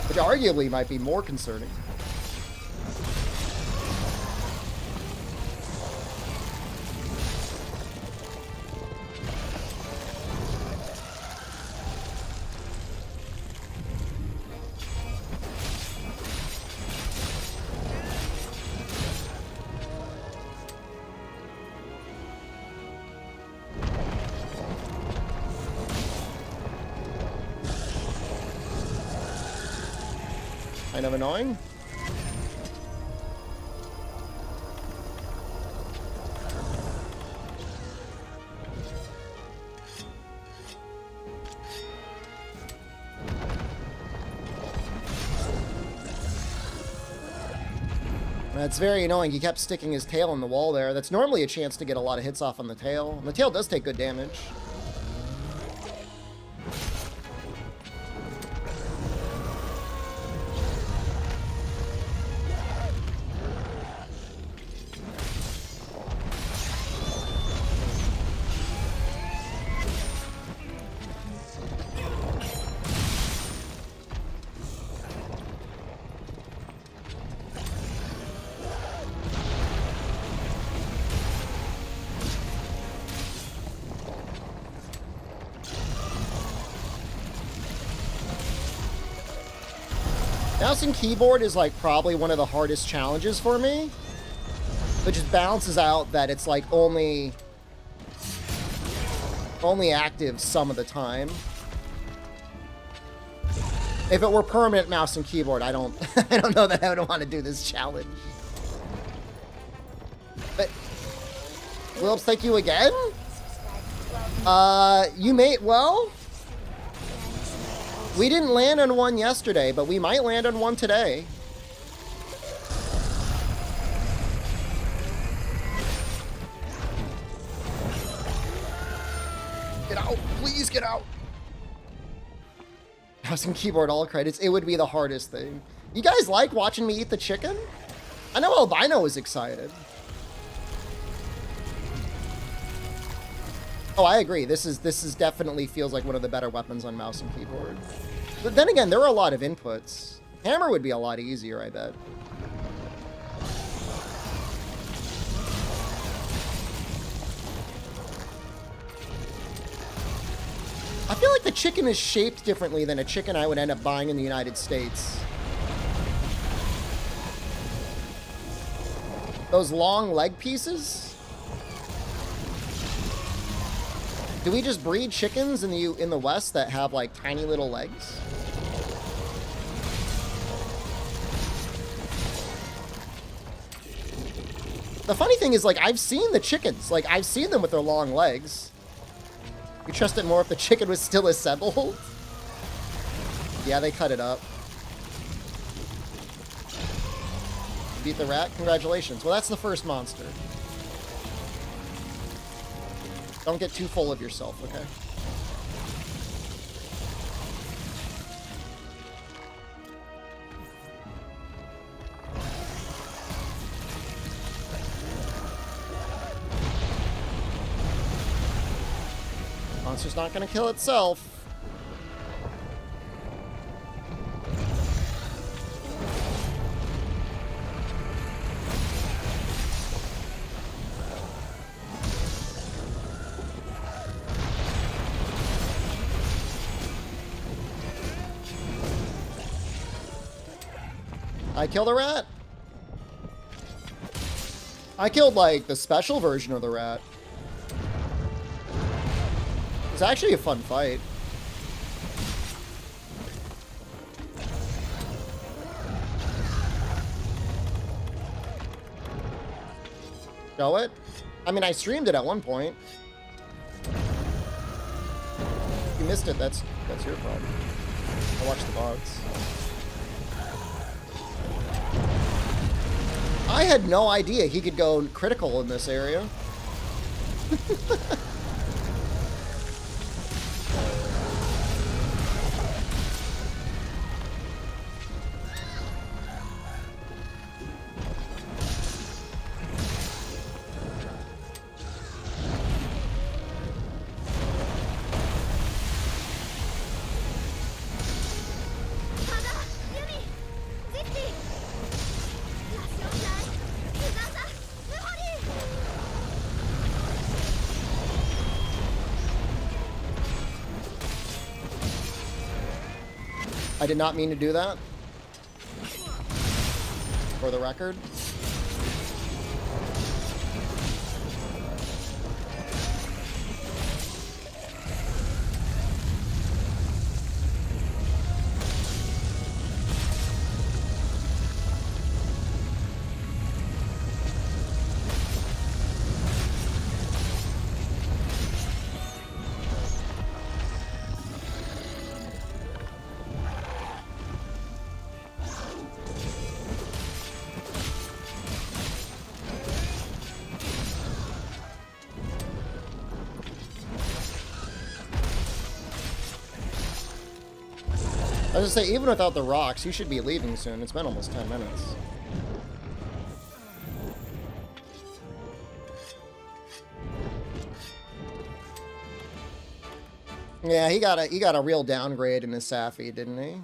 which arguably might be more concerning. Kind of annoying. That's very annoying. He kept sticking his tail in the wall there. That's normally a chance to get a lot of hits off on the tail. And the tail does take good damage. Mouse and keyboard is like probably one of the hardest challenges for me. It just balances out that it's like only active some of the time. If it were permanent mouse and keyboard, I don't I don't know that I would want to do this challenge. But Wilps, thank you again. You may, well, we didn't land on one yesterday, but we might land on one today. Get out, please get out. Mouse and keyboard, all credits. It would be the hardest thing. You guys like watching me eat the chicken? I know Albino is excited. Oh, I agree. This is definitely feels like one of the better weapons on mouse and keyboard. But then again, there are a lot of inputs. Hammer would be a lot easier, I bet. I feel like the chicken is shaped differently than a chicken I would end up buying in the United States. Those long leg pieces? Do we just breed chickens in the West that have like tiny little legs? The funny thing is, like, I've seen the chickens. Like, I've seen them with their long legs. You trust it more if the chicken was still assembled? Yeah, they cut it up. Beat the rat? Congratulations. Well, that's the first monster. Don't get too full of yourself, okay? Monster's not gonna kill itself. I killed a rat. I killed, like, the special version of the rat. It's actually a fun fight. Show it? I mean, I streamed it at one point. If you missed it, that's your problem. I watched the VODs. I had no idea he could go critical in this area. I did not mean to do that. For the record. I was gonna say, even without the rocks, you should be leaving soon. It's been almost 10 minutes. Yeah, he got a real downgrade in his Safi, didn't he?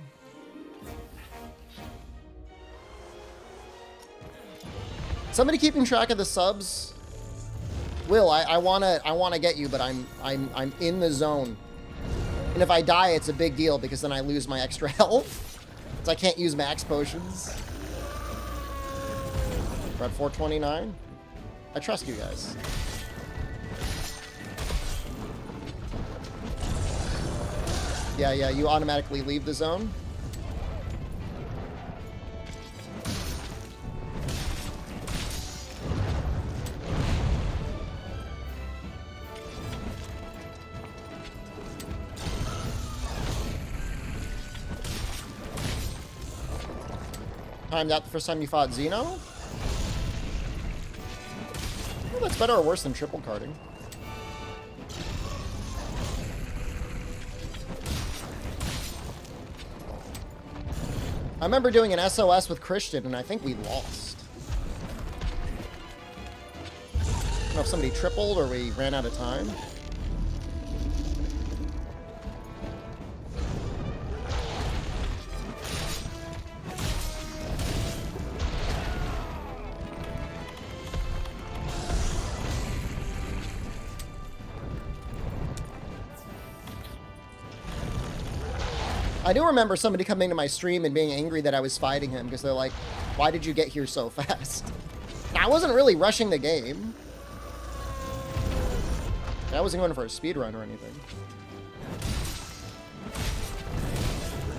Somebody keeping track of the subs? Will, I wanna get you, but I'm in the zone. And if I die, it's a big deal because then I lose my extra health. So I can't use max potions. We're at 429. I trust you guys. Yeah, you automatically leave the zone. Timed out the first time you fought Zeno? Well, that's better or worse than triple carding. I remember doing an SOS with Christian, and I think we lost. I don't know if somebody tripled or we ran out of time. I do remember somebody coming to my stream and being angry that I was fighting him because they're like, why did you get here so fast? I wasn't really rushing the game. I wasn't going for a speedrun or anything.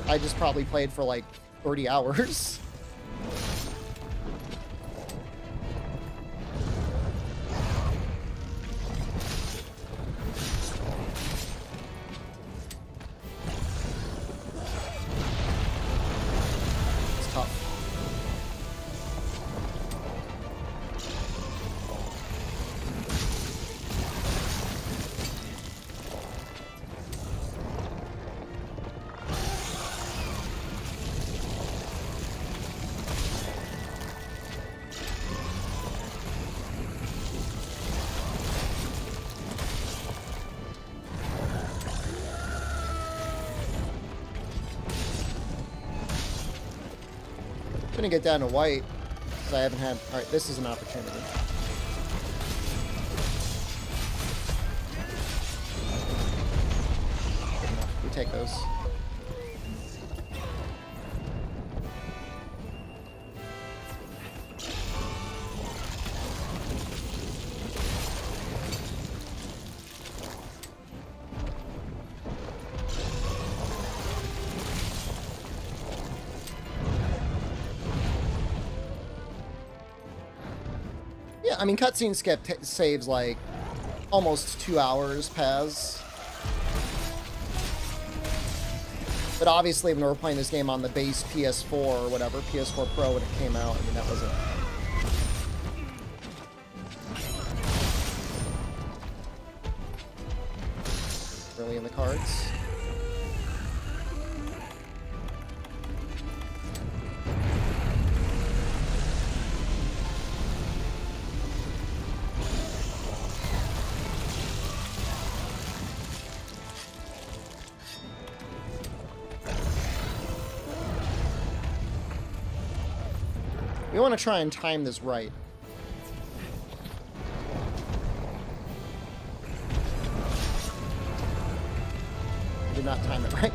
I just probably played for like 30 hours. Gonna get down to white because I haven't had. All right, this is an opportunity. We take those. I mean, cutscene skip saves like almost 2 hours, Paz. But obviously, when we were playing this game on the base PS4 or whatever, PS4 Pro when it came out, I mean, that wasn't... really in the cards. We want to try and time this right. Did not time it right.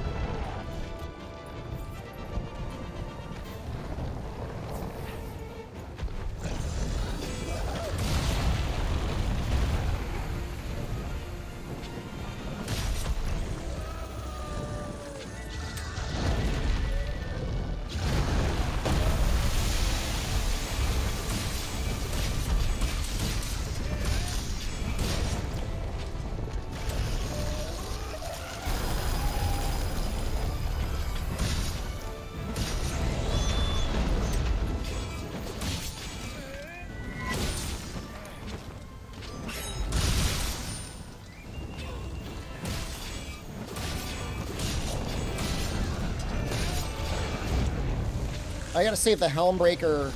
I gotta save the Helmbreaker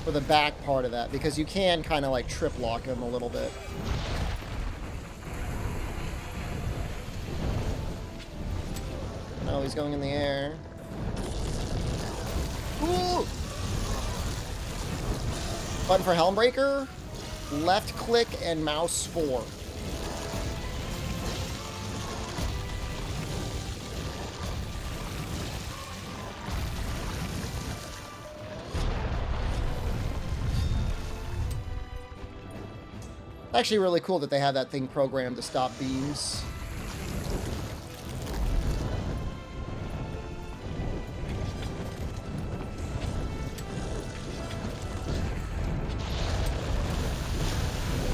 for the back part of that, because you can kind of like trip lock him a little bit. No, he's going in the air. Ooh! Button for Helmbreaker, left click and mouse 4. Actually really cool that they have that thing programmed to stop beams.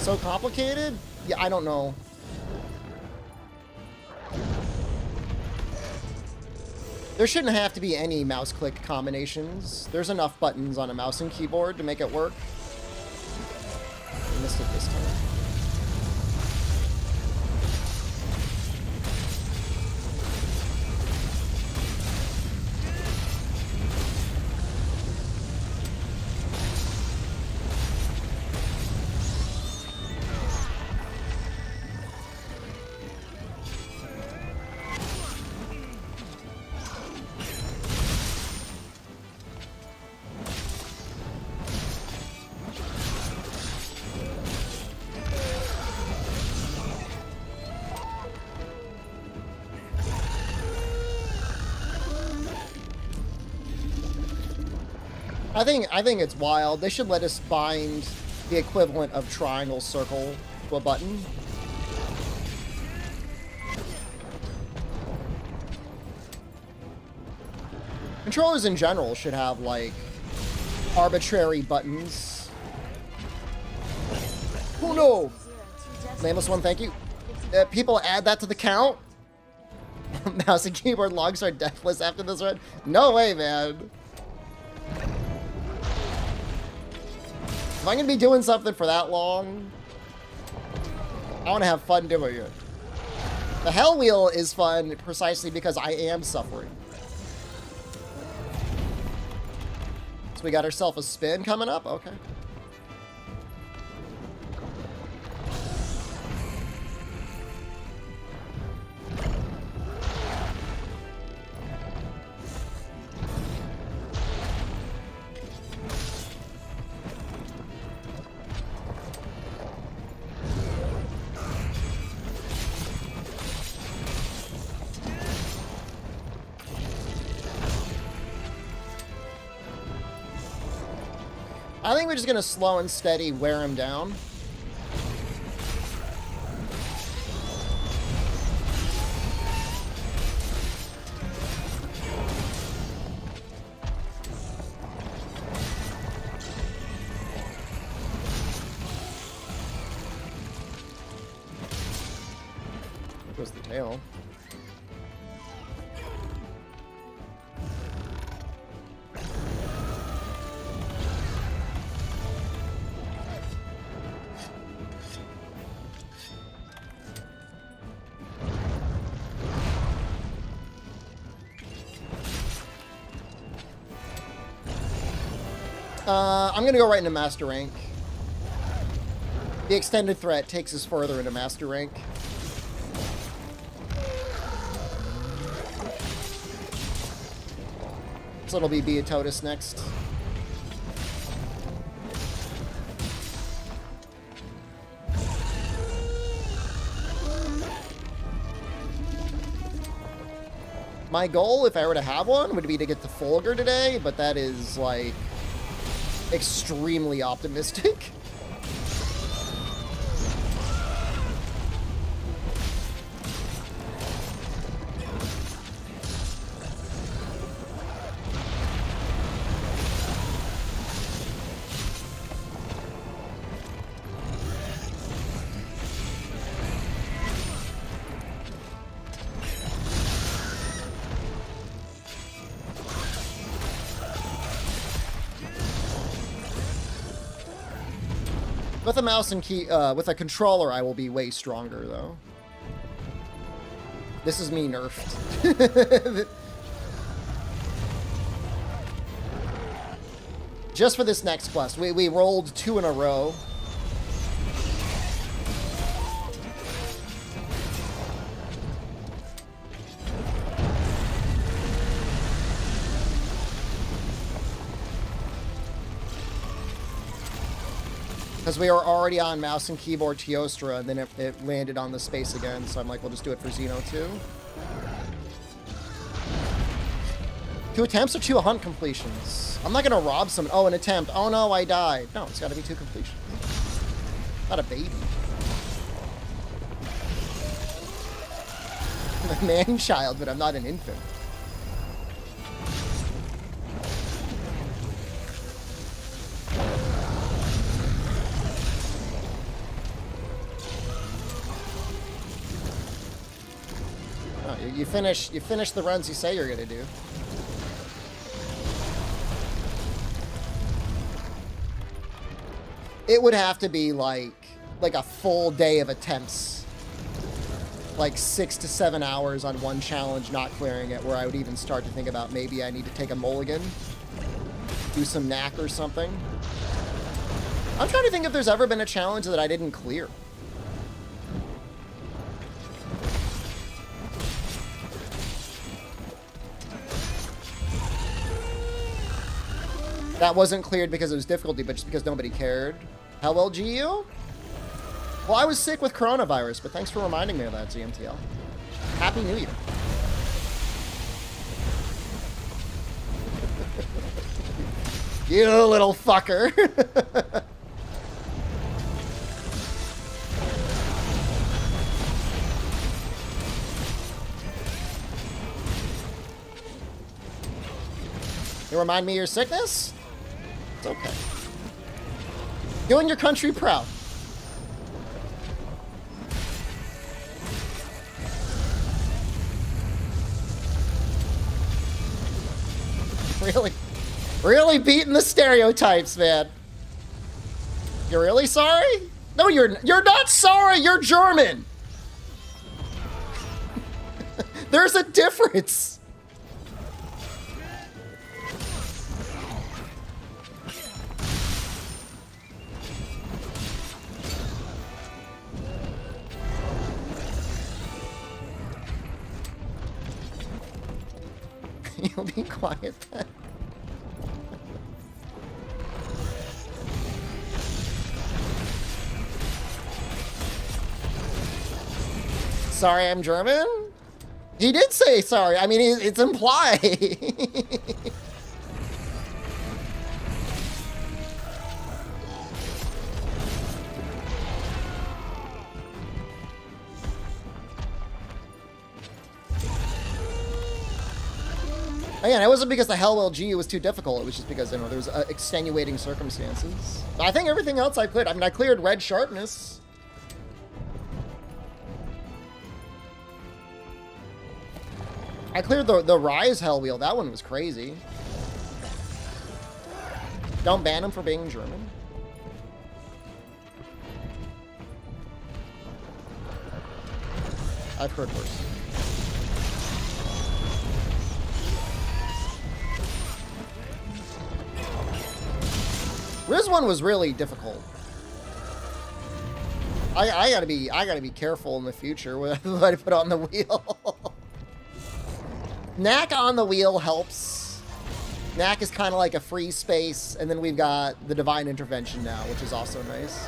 So complicated? Yeah, I don't know. There shouldn't have to be any mouse click combinations. There's enough buttons on a mouse and keyboard to make it work. I missed it this time. I think it's wild. They should let us bind the equivalent of triangle circle to a button. Controllers in general should have like arbitrary buttons. Oh no! Nameless one, thank you. People add that to the count? Mouse and keyboard logs are deathless after this run? No way, man. If I'm going to be doing something for that long, I want to have fun doing it. The Hell Wheel is fun precisely because I am suffering. So we got ourselves a spin coming up? Okay. I think we're just gonna slow and steady wear him down. goes the tail. I'm gonna go right into Master Rank. The extended threat takes us further into Master Rank. So it'll be Beatotus next. My goal, if I were to have one, would be to get to Fulgur today, but that is, like, extremely optimistic. With a mouse and key, with a controller, I will be way stronger, though. This is me nerfed. Just for this next quest, we rolled 2 in a row. Because we were already on mouse and keyboard Teostra, and then it landed on the space again, so I'm like, we'll just do it for Zeno too. 2 attempts or 2 hunt completions? I'm not gonna rob someone. Oh, an attempt. Oh no, I died. No, it's gotta be 2 completions. Not a baby. I'm a man-child, but I'm not an infant. You finish the runs you say you're gonna do. It would have to be like a full day of attempts. Like 6 to 7 hours on one challenge, not clearing it, where I would even start to think about maybe I need to take a mulligan. Do some knack or something. I'm trying to think if there's ever been a challenge that I didn't clear. That wasn't cleared because it was difficulty, but just because nobody cared. How well, GU? Well, I was sick with coronavirus, but thanks for reminding me of that, ZMTL. Happy New Year. You little fucker. You remind me of your sickness? It's okay. Doing your country proud. Really beating the stereotypes, man. You're really sorry? No, you're not sorry. You're German. There's a difference. You'll be quiet then. Sorry, I'm German? He did say sorry. I mean, it's implied. Again, it wasn't because the Hellwell GU was too difficult. It was just because, you know, there was extenuating circumstances. But I think everything else I cleared. I mean, I cleared red sharpness. I cleared the Rise Hell Wheel. That one was crazy. Don't ban him for being German. I've heard worse. Riz one was really difficult. I gotta be careful in the future with what I put on the wheel. Knack on the wheel helps. Knack is kind of like a free space, and then we've got the Divine Intervention now, which is also nice.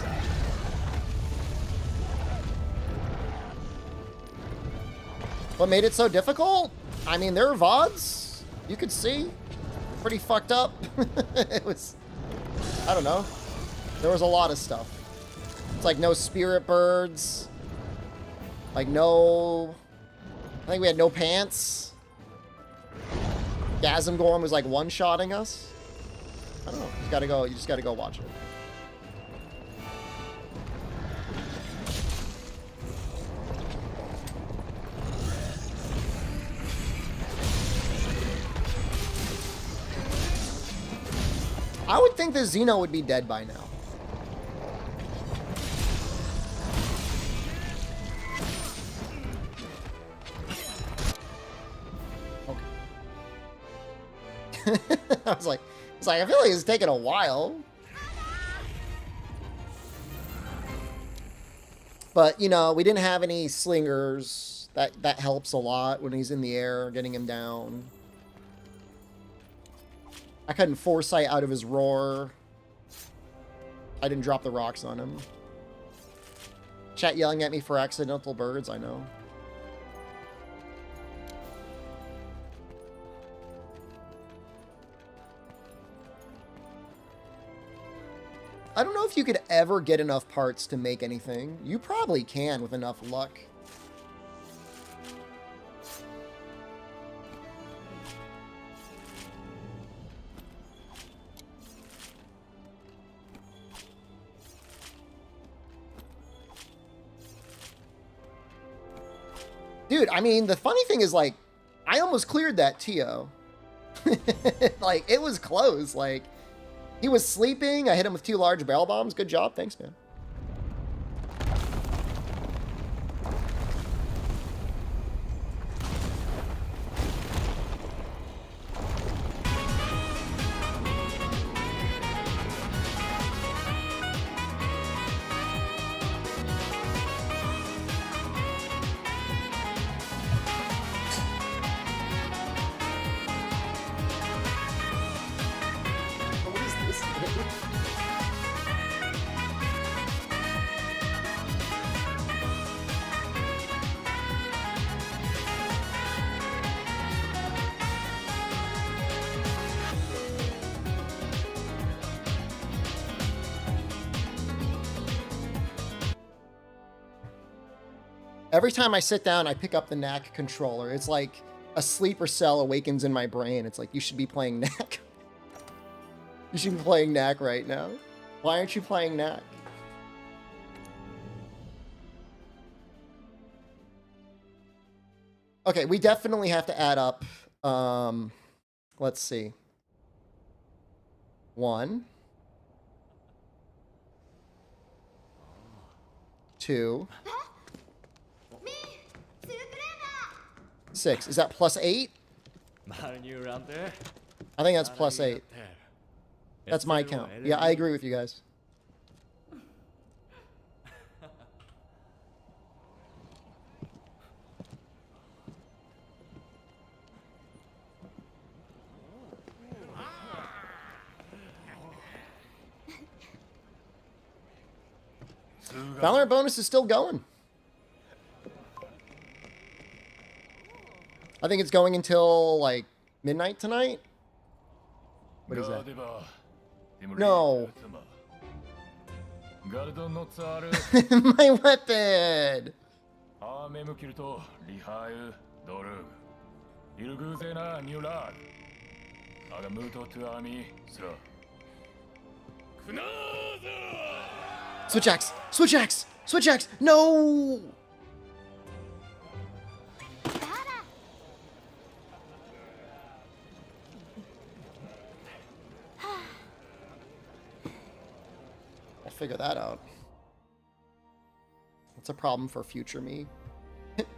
What made it so difficult? I mean, there are VODs. You could see. Pretty fucked up. It was... I don't know. There was a lot of stuff. It's like no spirit birds. Like no... I think we had no pants. Gasmgorm was like one-shotting us. I don't know. You just gotta go watch it. I would think that Zeno would be dead by now. Okay. I was like, I feel like it's taking a while. But, you know, we didn't have any slingers. That helps a lot when he's in the air, getting him down. I couldn't foresight out of his roar. I didn't drop the rocks on him. Chat yelling at me for accidental birds, I know. I don't know if you could ever get enough parts to make anything. You probably can with enough luck. Dude, I mean, the funny thing is, like, I almost cleared that Teo. Like, it was close. Like, he was sleeping. I hit him with 2 large barrel bombs. Good job. Thanks, man. Every time I sit down, I pick up the Knack controller. It's like a sleeper cell awakens in my brain. It's like, you should be playing Knack. You should be playing Knack right now. Why aren't you playing Knack? Okay, we definitely have to add up. Let's see. 1, 2, 6. Is that plus 8? I think that's plus 8. That's my count. Yeah, I agree with you guys. Valorant bonus is still going. I think it's going until, like, midnight tonight? What is that? No. My weapon! Switch axe! Switch axe! Switch axe! No! figure that out. That's a problem for future me.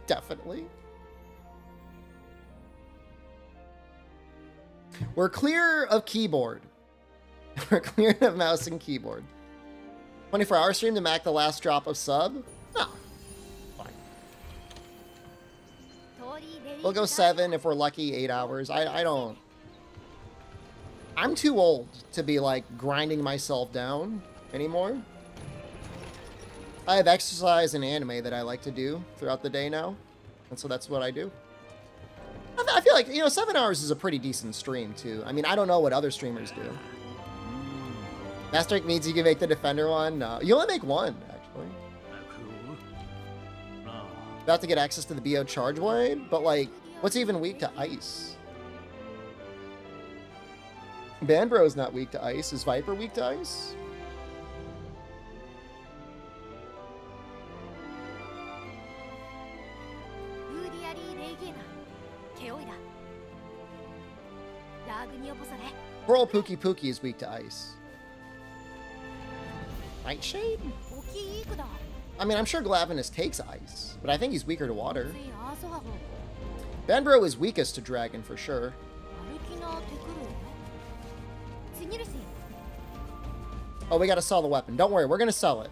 Definitely. We're clear of keyboard. We're clear of mouse and keyboard. 24-hour stream to mac the last drop of sub? No. Fine. We'll go 7 if we're lucky, 8 hours. I don't... I'm too old to be, like, grinding myself down anymore. I have exercise and anime that I like to do throughout the day now. And so that's what I do. I feel like, you know, 7 hours is a pretty decent stream, too. I mean, I don't know what other streamers do. Master means you can make the Defender one? No. You only make one, actually. About to get access to the BO Charge Blade, but, like, what's even weak to ice? Banbro's not weak to ice. Is Viper weak to ice? Pearl Pookie Pookie is weak to ice. Nightshade? I mean, I'm sure Glavenus takes ice, but I think he's weaker to water. Banbro is weakest to dragon for sure. Oh, we gotta sell the weapon. Don't worry, we're gonna sell it.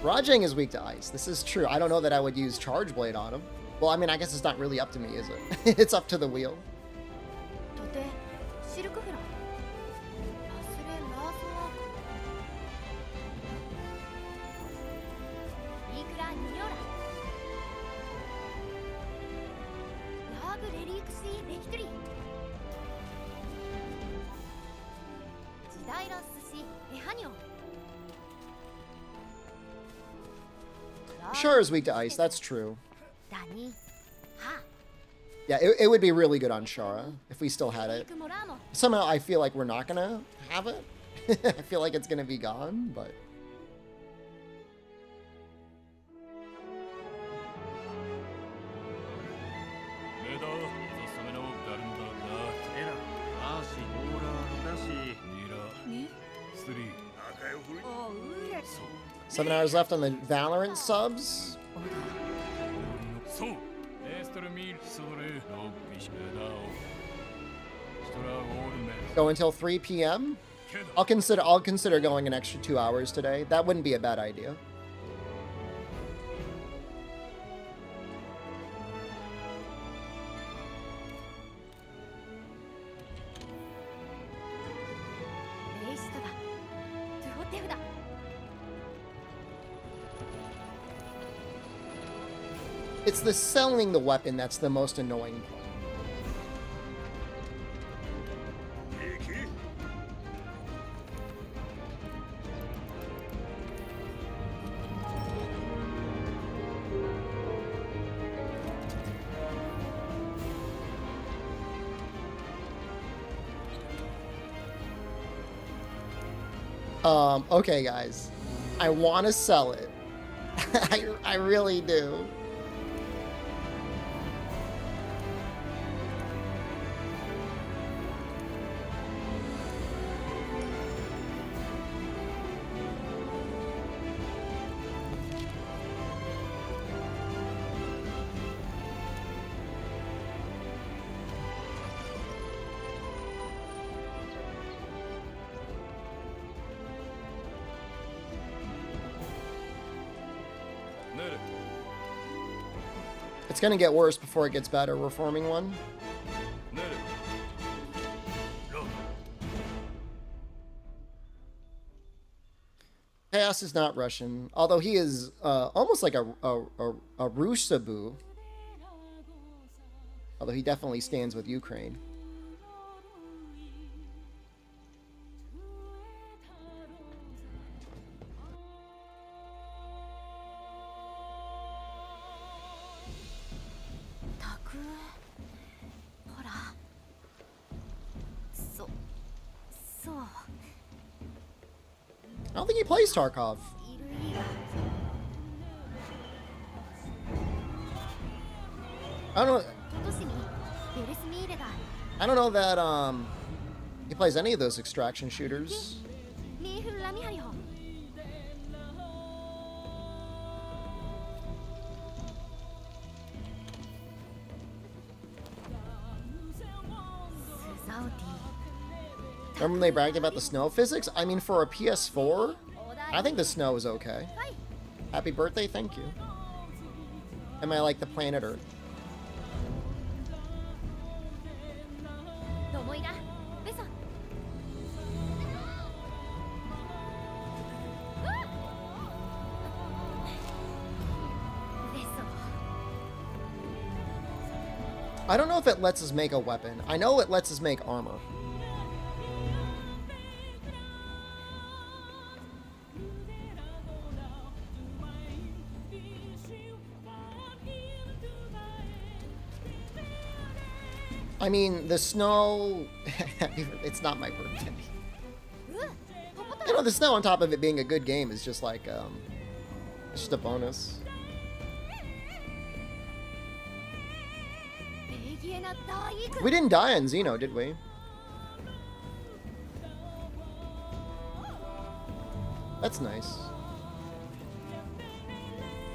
Rajang is weak to ice. This is true. I don't know that I would use Charge Blade on him. Well, I mean, I guess it's not really up to me, is it? It's up to the wheel. Sure is weak to ice, that's true. Yeah, it would be really good on Shara if we still had it. Somehow I feel like we're not gonna have it. I feel like it's gonna be gone, but... Seven hours left on the Valorant subs. Go until 3 p.m. I'll consider going an extra 2 hours today. That wouldn't be a bad idea. It's the selling the weapon that's the most annoying part. Okay, guys. I want to sell it. I really do. It's gonna get worse before it gets better. We're forming one. Chaos is not Russian, although he is almost like a Rusabu. Although he definitely stands with Ukraine. I don't think he plays Tarkov. I don't know. 都市にベルスミーレが I don't know that he plays any of those extraction shooters. ミーフルラミハリホ Remember when they bragged about the snow physics? I mean, for a PS4, I think the snow is okay. Happy birthday, thank you. Am I like the planet Earth? どうもいらベソ I don't know if it lets us make a weapon. I know it lets us make armor. I mean, the snow... it's not my birthday. You know, the snow on top of it being a good game is just like, it's just a bonus. We didn't die on Zeno, did we? That's nice.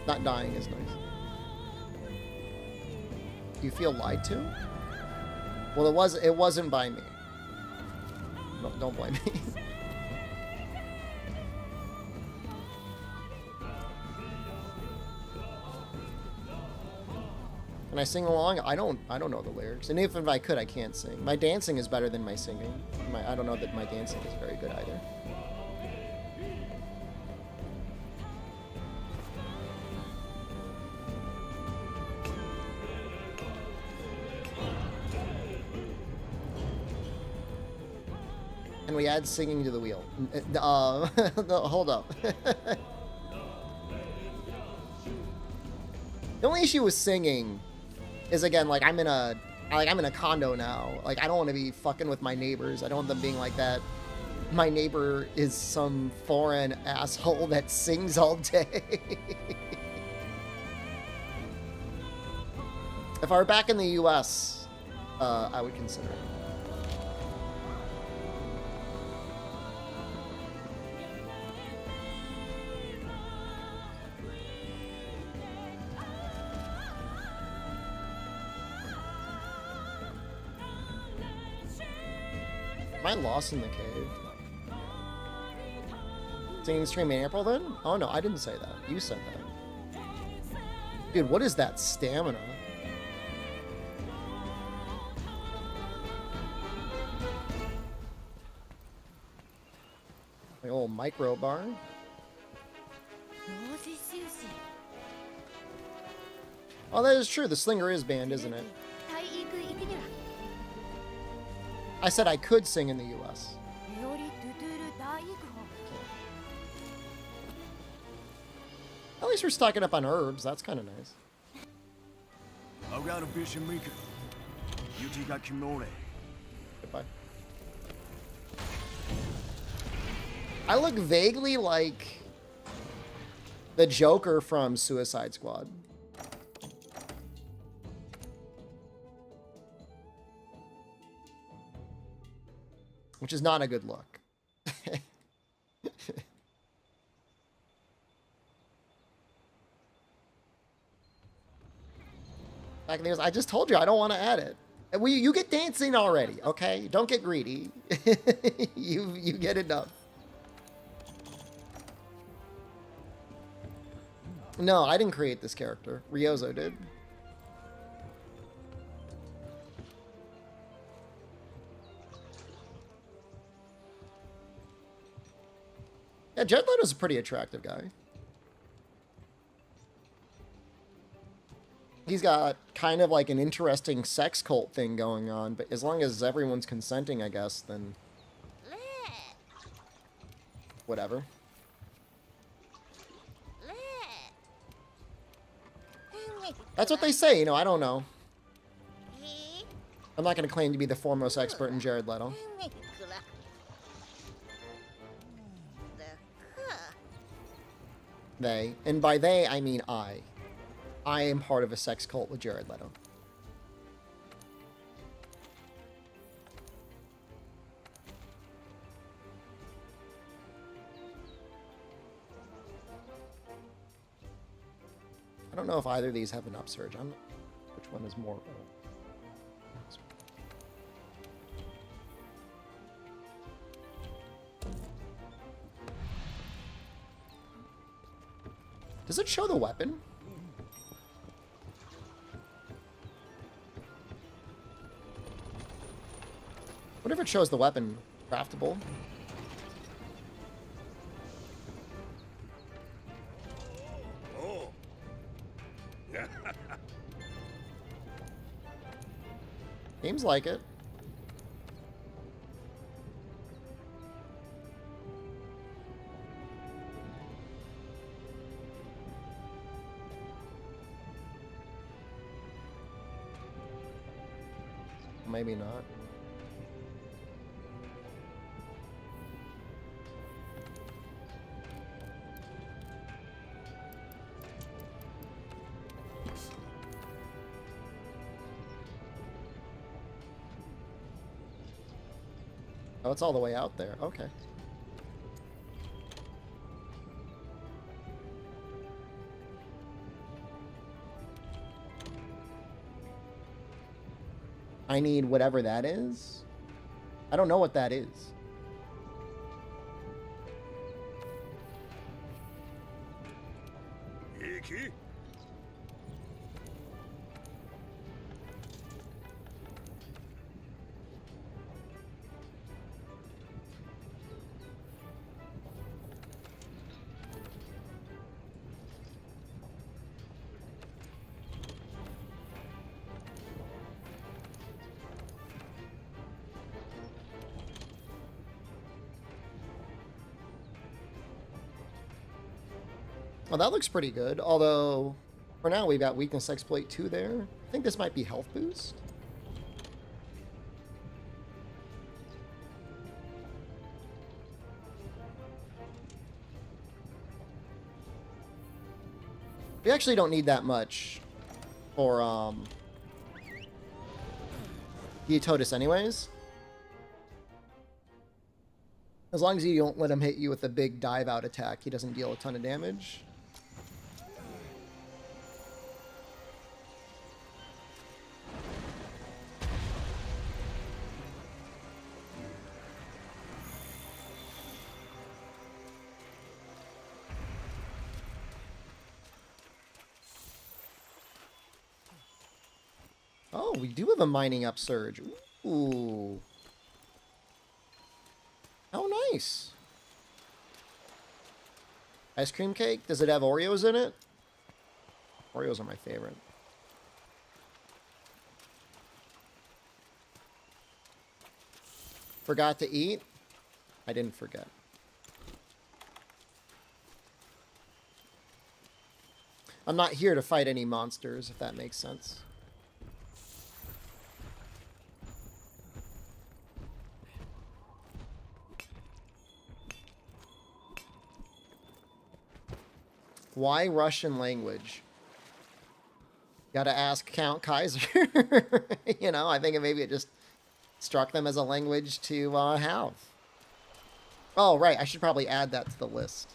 Not dying is nice. You feel lied to? Well, it wasn't by me. No, don't blame me. Can I sing along? I don't know the lyrics. And even if I could, I can't sing. My dancing is better than my singing. I don't know that my dancing is very good either. And we add singing to the wheel. No, hold up. The only issue with singing is, again, like I'm in a condo now. Like, I don't want to be fucking with my neighbors. I don't want them being like that. My neighbor is some foreign asshole that sings all day. If I were back in the US, I would consider it. Am I lost in the cave? Singing stream in April then? Oh no, I didn't say that. You said that. Dude, what is that stamina? My old micro bar. Oh, that is true. The slinger is banned, isn't it? I said I could sing in the US. At least we're stocking up on herbs. That's kind of nice. Goodbye. I look vaguely like the Joker from Suicide Squad. Which is not a good look. Back in the years, I just told you I don't want to add it. You get dancing already, okay? Don't get greedy. you get enough. No, I didn't create this character. Ryozo did. Yeah, Jared Leto's a pretty attractive guy. He's got kind of like an interesting sex cult thing going on, but as long as everyone's consenting, I guess, then whatever. That's what they say, you know, I don't know. I'm not going to claim to be the foremost expert in Jared Leto. They, and by they, I mean I. I am part of a sex cult with Jared Leto. I don't know if either of these have an upsurge. I'm not which one is more. Does it show the weapon? What if it shows the weapon craftable? Oh. Games like it. Maybe not. Oh, it's all the way out there. Okay. I need whatever that is. I don't know what that is. Iki? Well, that looks pretty good. Although, for now, we've got weakness exploit 2 there. I think this might be health boost. We actually don't need that much for Dietary anyways. As long as you don't let him hit you with a big dive out attack, he doesn't deal a ton of damage. Oh, we do have a mining upsurge. Ooh. How nice. Ice cream cake? Does it have Oreos in it? Oreos are my favorite. Forgot to eat? I didn't forget. I'm not here to fight any monsters, if that makes sense. Why Russian language? Gotta ask Count Kaiser. You know, I think maybe it just struck them as a language to have. Oh, right. I should probably add that to the list.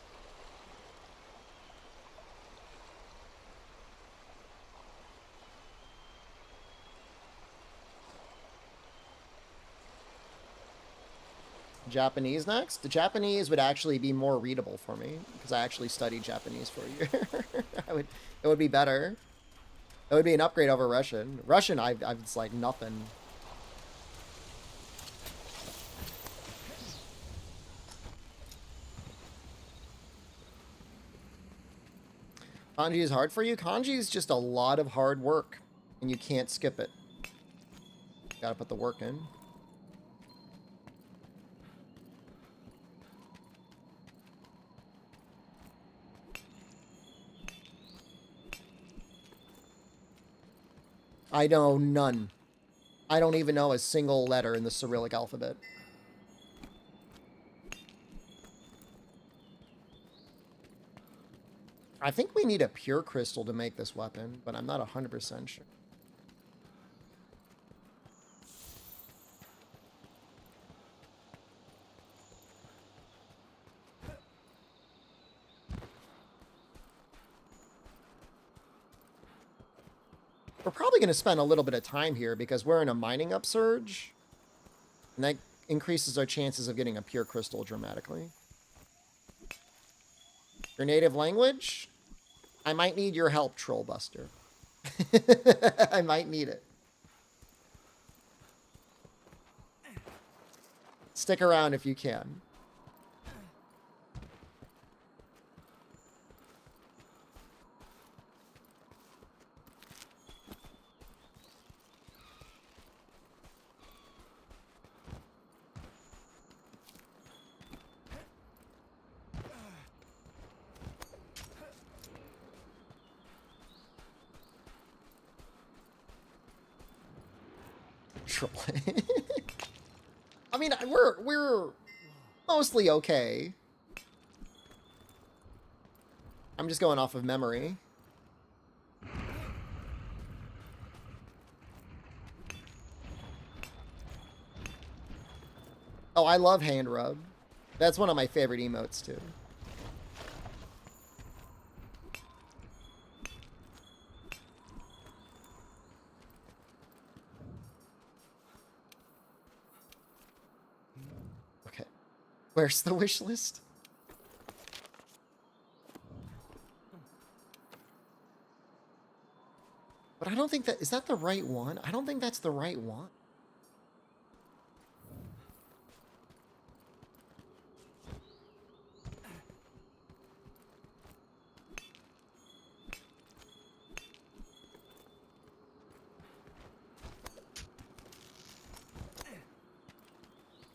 Japanese next? The Japanese would actually be more readable for me because I actually studied Japanese for a year. It would be better. It would be an upgrade over Russian. Russian, it's like nothing. Kanji is hard for you? Kanji is just a lot of hard work, and you can't skip it. Gotta put the work in. I know none. I don't even know a single letter in the Cyrillic alphabet. I think we need a pure crystal to make this weapon, but I'm not 100% sure. We're probably going to spend a little bit of time here because we're in a mining upsurge. And that increases our chances of getting a pure crystal dramatically. Your native language? I might need your help, Trollbuster. I might need it. Stick around if you can. I mean, we're mostly okay. I'm just going off of memory. Oh, I love hand rub. That's one of my favorite emotes too. Okay. Where's the wish list? But I don't think that... Is that the right one? I don't think that's the right one.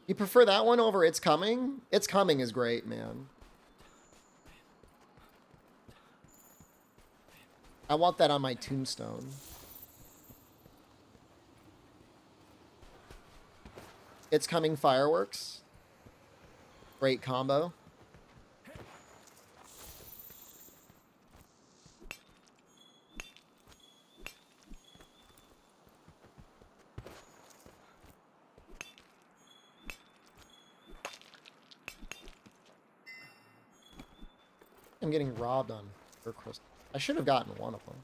You prefer that one over It's Coming? It's Coming is great, man. I want that on my tombstone. It's Coming fireworks. Great combo. I'm getting robbed on for crystal. I should have gotten one of them.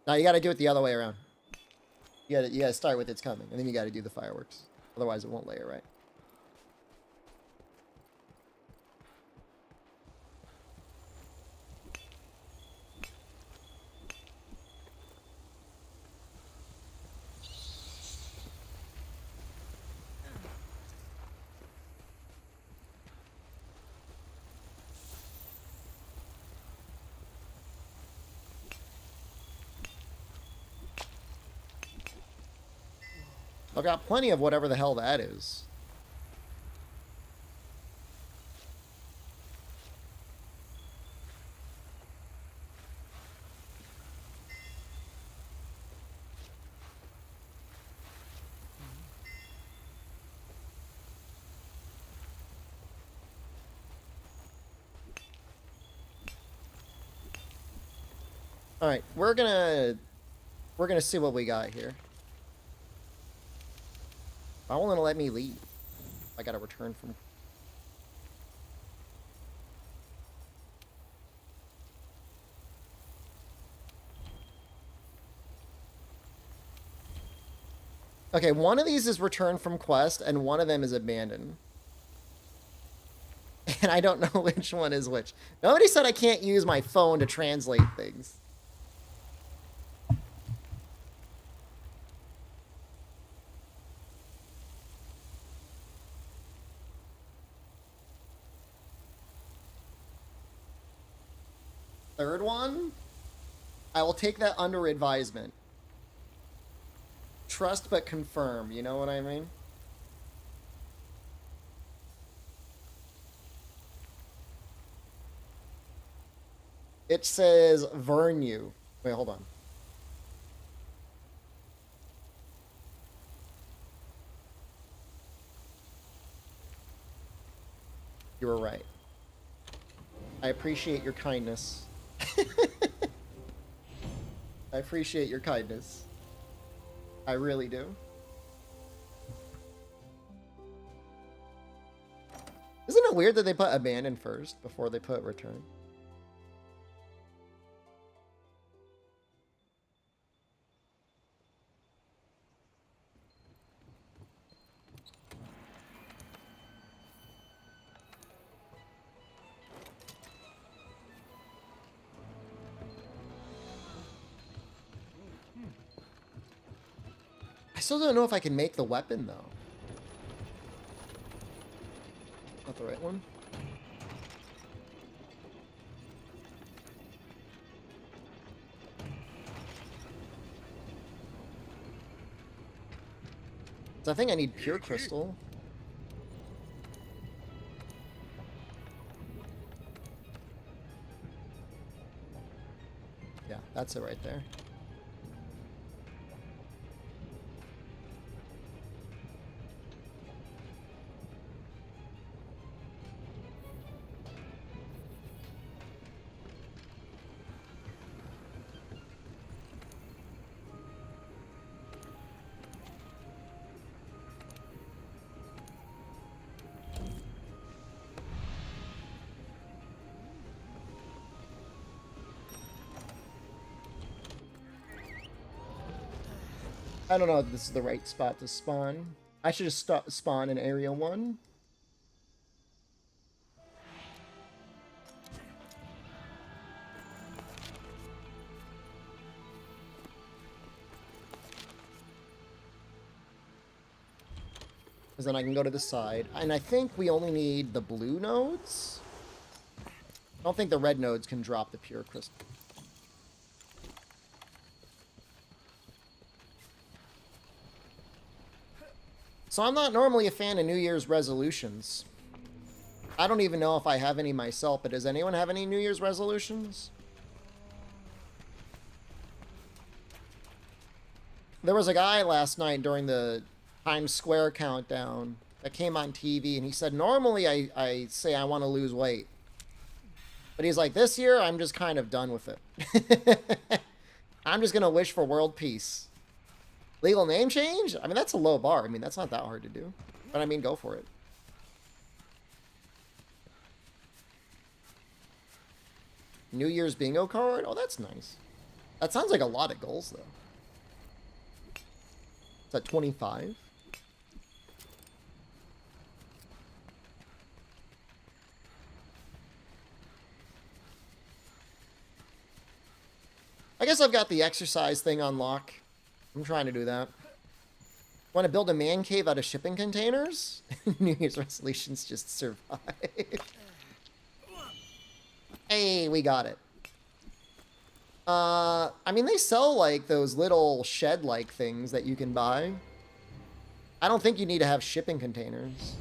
Now you got to do it the other way around. You got to start with It's Coming, and then you got to do the fireworks. Otherwise, it won't lay it right. I've got plenty of whatever the hell that is. All right, we're gonna see what we got here. I won't let me leave. I gotta return from... Okay, one of these is return from quest, and one of them is abandoned. And I don't know which one is which. Nobody said I can't use my phone to translate things. Third one, I will take that under advisement. Trust but confirm, you know what I mean? It says Vernu. Wait, hold on. You were right. I appreciate your kindness. I appreciate your kindness. I really do. Isn't it weird that they put abandon first before they put return? still don't know if I can make the weapon, though. Not the right one. So I think I need pure crystal. Yeah, that's it right there. I don't know if this is the right spot to spawn. I should just spawn in Area 1. Because then I can go to the side. And I think we only need the blue nodes. I don't think the red nodes can drop the pure crystal. So I'm not normally a fan of New Year's resolutions. I don't even know if I have any myself, but does anyone have any New Year's resolutions? There was a guy last night during the Times Square countdown that came on TV, and he said, normally I say I want to lose weight. But he's like, this year, I'm just kind of done with it. I'm just going to wish for world peace. Legal name change? I mean, that's a low bar. I mean, that's not that hard to do. But I mean, go for it. New Year's bingo card? Oh, that's nice. That sounds like a lot of goals, though. Is that 25? I guess I've got the exercise thing on lock. I'm trying to do that. Want to build a man cave out of shipping containers? New Year's resolutions just survive. Hey, we got it. I mean, they sell like those little shed-like things that you can buy. I don't think you need to have shipping containers.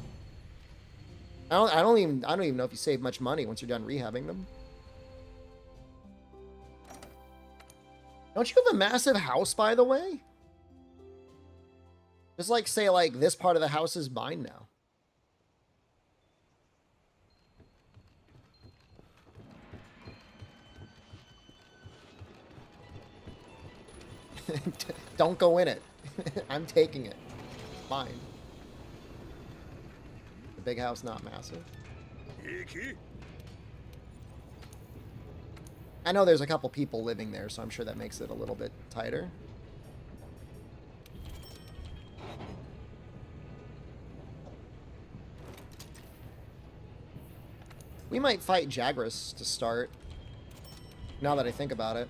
I don't even know if you save much money once you're done rehabbing them. Don't you have a massive house, by the way? Just like say like this part of the house is mine now. Don't go in it. I'm taking it. Mine. The big house, not massive. I know there's a couple people living there, so I'm sure that makes it a little bit tighter. We might fight Jagras to start, now that I think about it.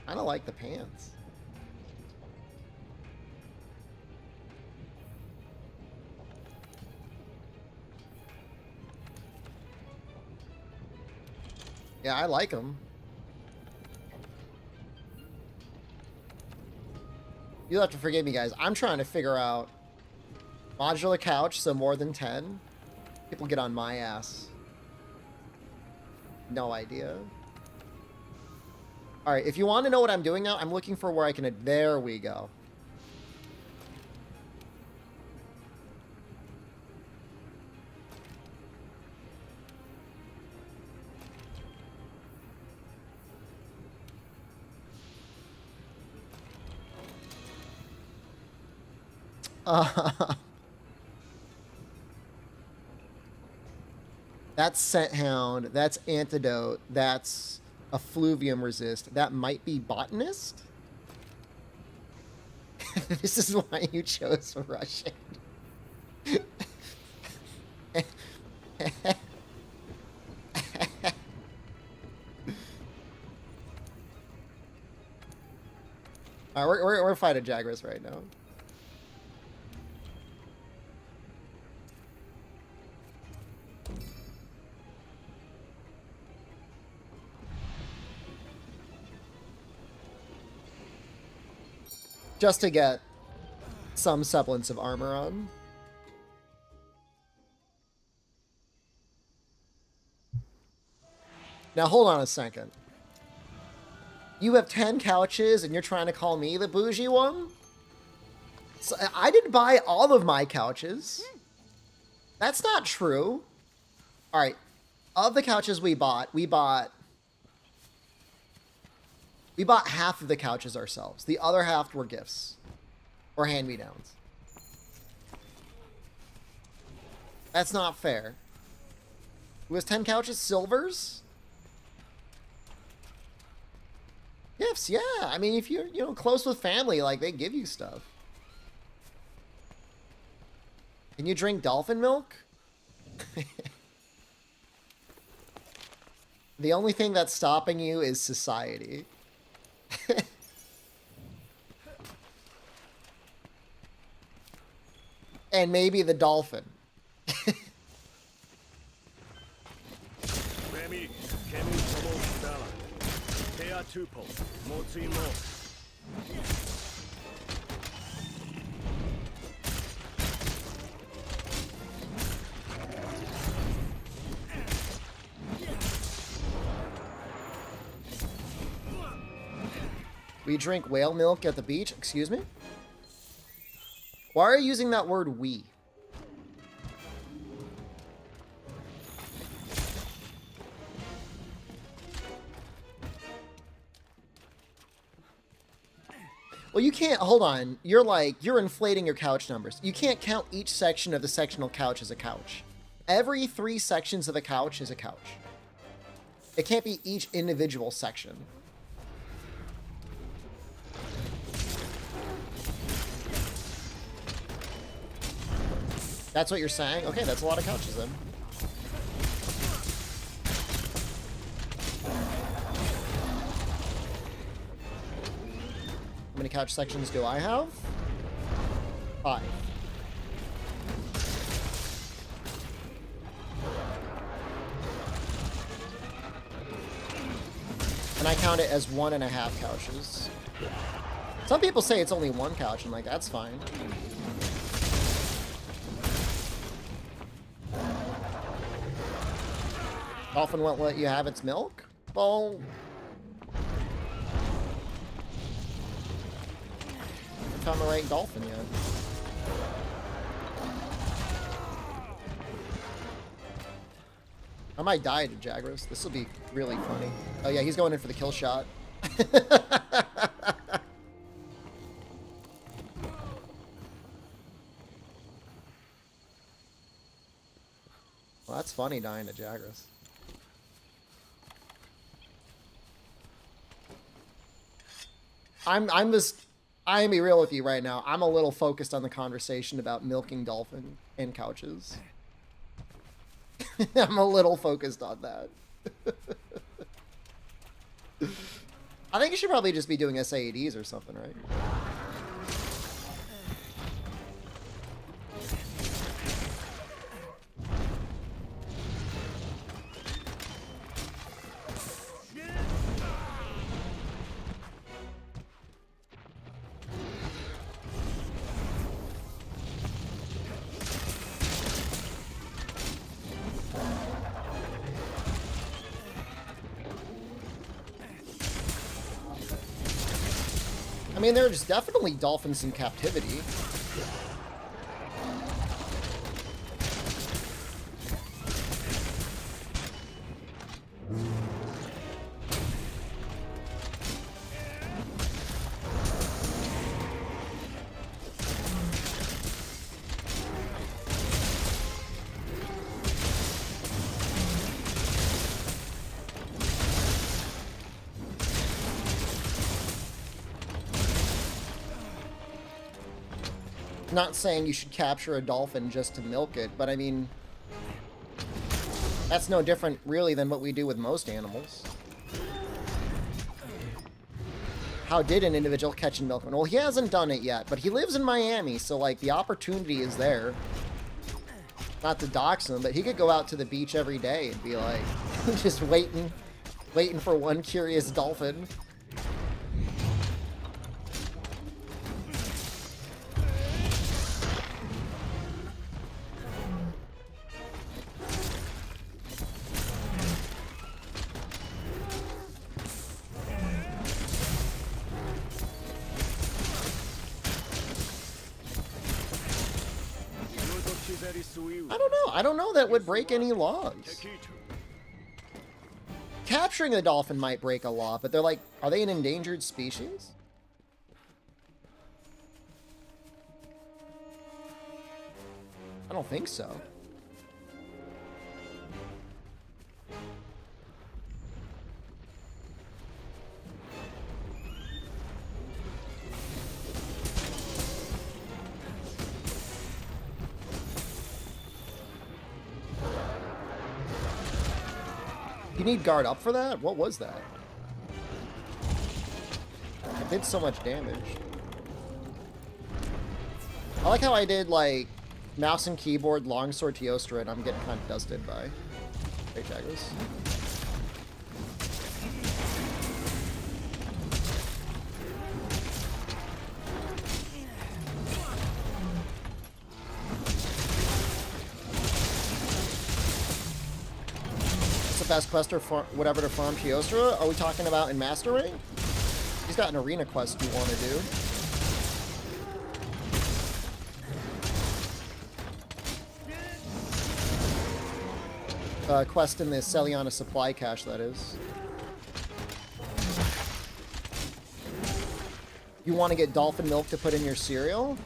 I don't like the pants. Yeah, I like them. You'll have to forgive me, guys. I'm trying to figure out modular couch, so more than 10. People get on my ass. No idea. Alright, if you want to know what I'm doing now, I'm looking for where I can... There we go. That's Scent Hound. That's Antidote. That's Effluvium Resist. That might be Botanist? This is why you chose Russian. Alright, we're fighting Jagras right now. Just to get some semblance of armor on. Now hold on a second. You have 10 couches and you're trying to call me the bougie one? So I didn't buy all of my couches. That's not true. Alright. Of the couches we bought half of the couches ourselves. The other half were gifts. Or hand-me-downs. That's not fair. It was 10 couches silvers? Gifts, yeah. I mean, if you're, close with family, like, they give you stuff. Can you drink dolphin milk? The only thing that's stopping you is society. And maybe the dolphin. We drink whale milk at the beach? Excuse me? Why are you using that word we? Well, you can't, hold on. You're inflating your couch numbers. You can't count each section of the sectional couch as a couch. Every 3 sections of a couch is a couch. It can't be each individual section. That's what you're saying? Okay, that's a lot of couches then. How many couch sections do I have? 5. And I count it as 1.5 couches. Some people say it's only 1 couch, and like, that's fine. Dolphin won't let you have its milk? Well... I haven't found the right dolphin yet. I might die to Jagras. This will be really funny. Oh yeah, he's going in for the kill shot. Well, that's funny, dying to Jagras. I'm gonna be real with you right now. I'm a little focused on the conversation about milking dolphin and couches. I'm a little focused on that. I think you should probably just be doing SAEDs or something, right? I mean, there's definitely dolphins in captivity. Not saying you should capture a dolphin just to milk it, but I mean, that's no different really than what we do with most animals. how did an individual catch and milk one? Well, he hasn't done it yet, but he lives in Miami, so, like, the opportunity is there. Not to dox him, but he could go out to the beach every day and be like, just waiting for one curious dolphin. I don't know that would break any laws. Capturing a dolphin might break a law, but they're like, are they an endangered species? I don't think so. You need guard up for that? What was that? It did so much damage. I like how I did, like, mouse and keyboard, longsword, Teostra, and I'm getting kind of dusted by Great Jaggers. Best quest or whatever to farm Teostra? Are we talking about in Master Ring? He's got an arena quest you want to do. Quest in the Celiana supply cache, that is. You want to get dolphin milk to put in your cereal?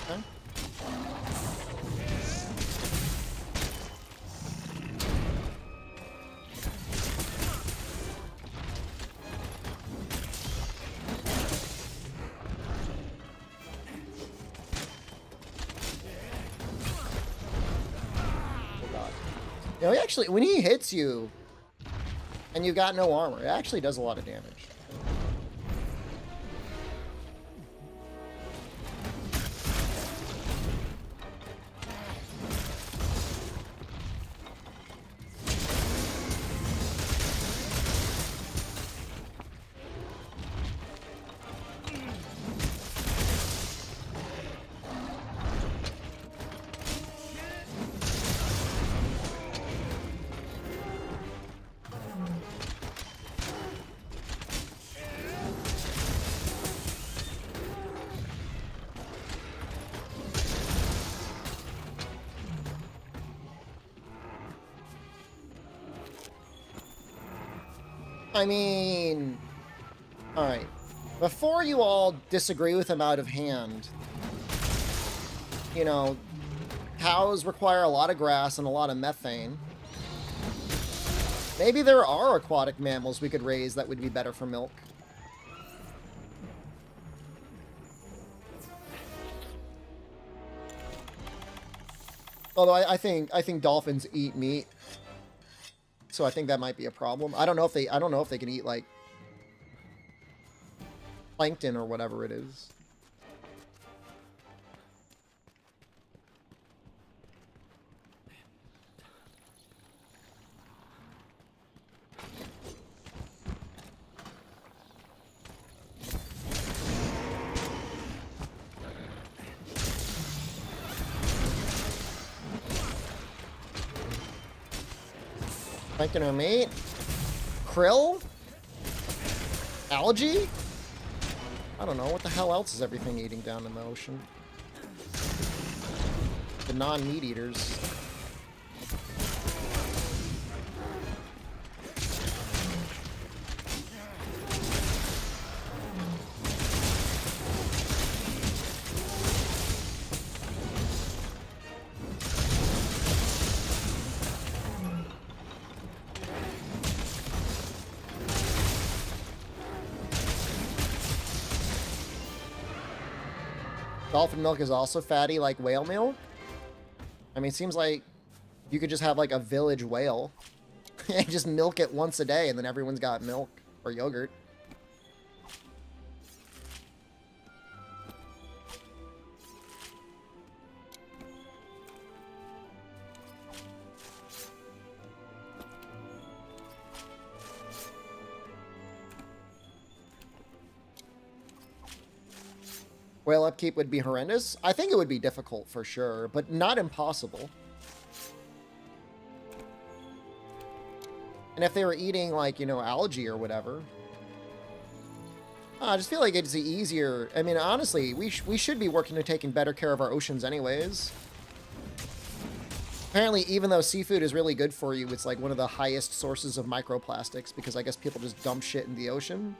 Okay. You know, he actually, when he hits you, and you've got no armor, it actually does a lot of damage. I mean, alright. Before you all disagree with him out of hand, you know, cows require a lot of grass and a lot of methane. Maybe there are aquatic mammals we could raise that would be better for milk. Although I think dolphins eat meat. So I think that might be a problem. I don't know if they can eat, like, plankton or whatever it is. Plankton or meat? Krill? Algae? I don't know. What the hell else is everything eating down in the ocean? The non-meat eaters. Dolphin milk is also fatty like whale milk. I mean, it seems like you could just have like a village whale. Just milk it once a day, and then everyone's got milk or yogurt. Whale upkeep would be horrendous. I think it would be difficult for sure, but not impossible. And if they were eating, like, you know, algae or whatever. I just feel like it's easier. I mean, honestly, we should be working to taking better care of our oceans anyways. Apparently, even though seafood is really good for you, it's like one of the highest sources of microplastics because I guess people just dump shit in the ocean.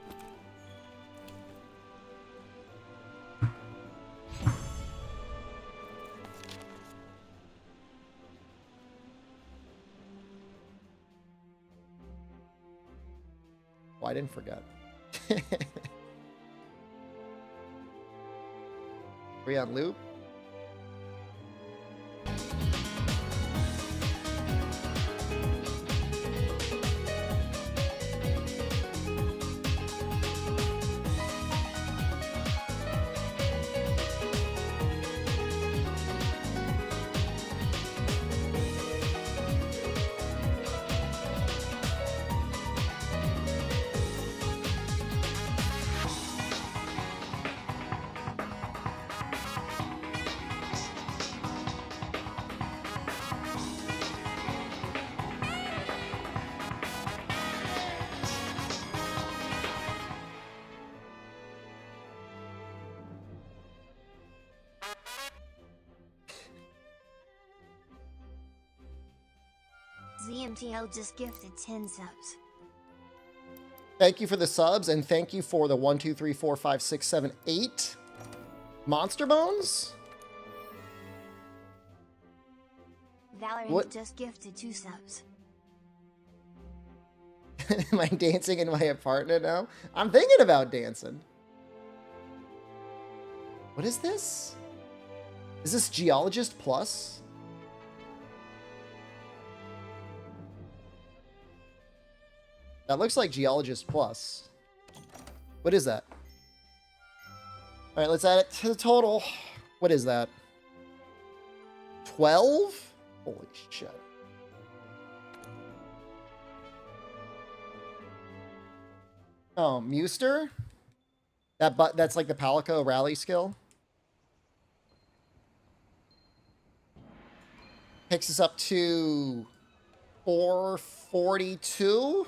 Oh, I didn't forget. Are we on loop? ZMTL just gifted 10 subs. Thank you for the subs, and thank you for the 1, 2, 3, 4, 5, 6, 7, 8 monster bones. Valorant What? just gifted 2 subs. Am I dancing in my apartment now? I'm thinking about dancing. What is this? Is this Geologist Plus? That looks like Geologist Plus. What is that? All right, let's add it to the total. What is that? 12? Holy shit. Oh, Muster? That's like the Palico rally skill. Takes us up to 442.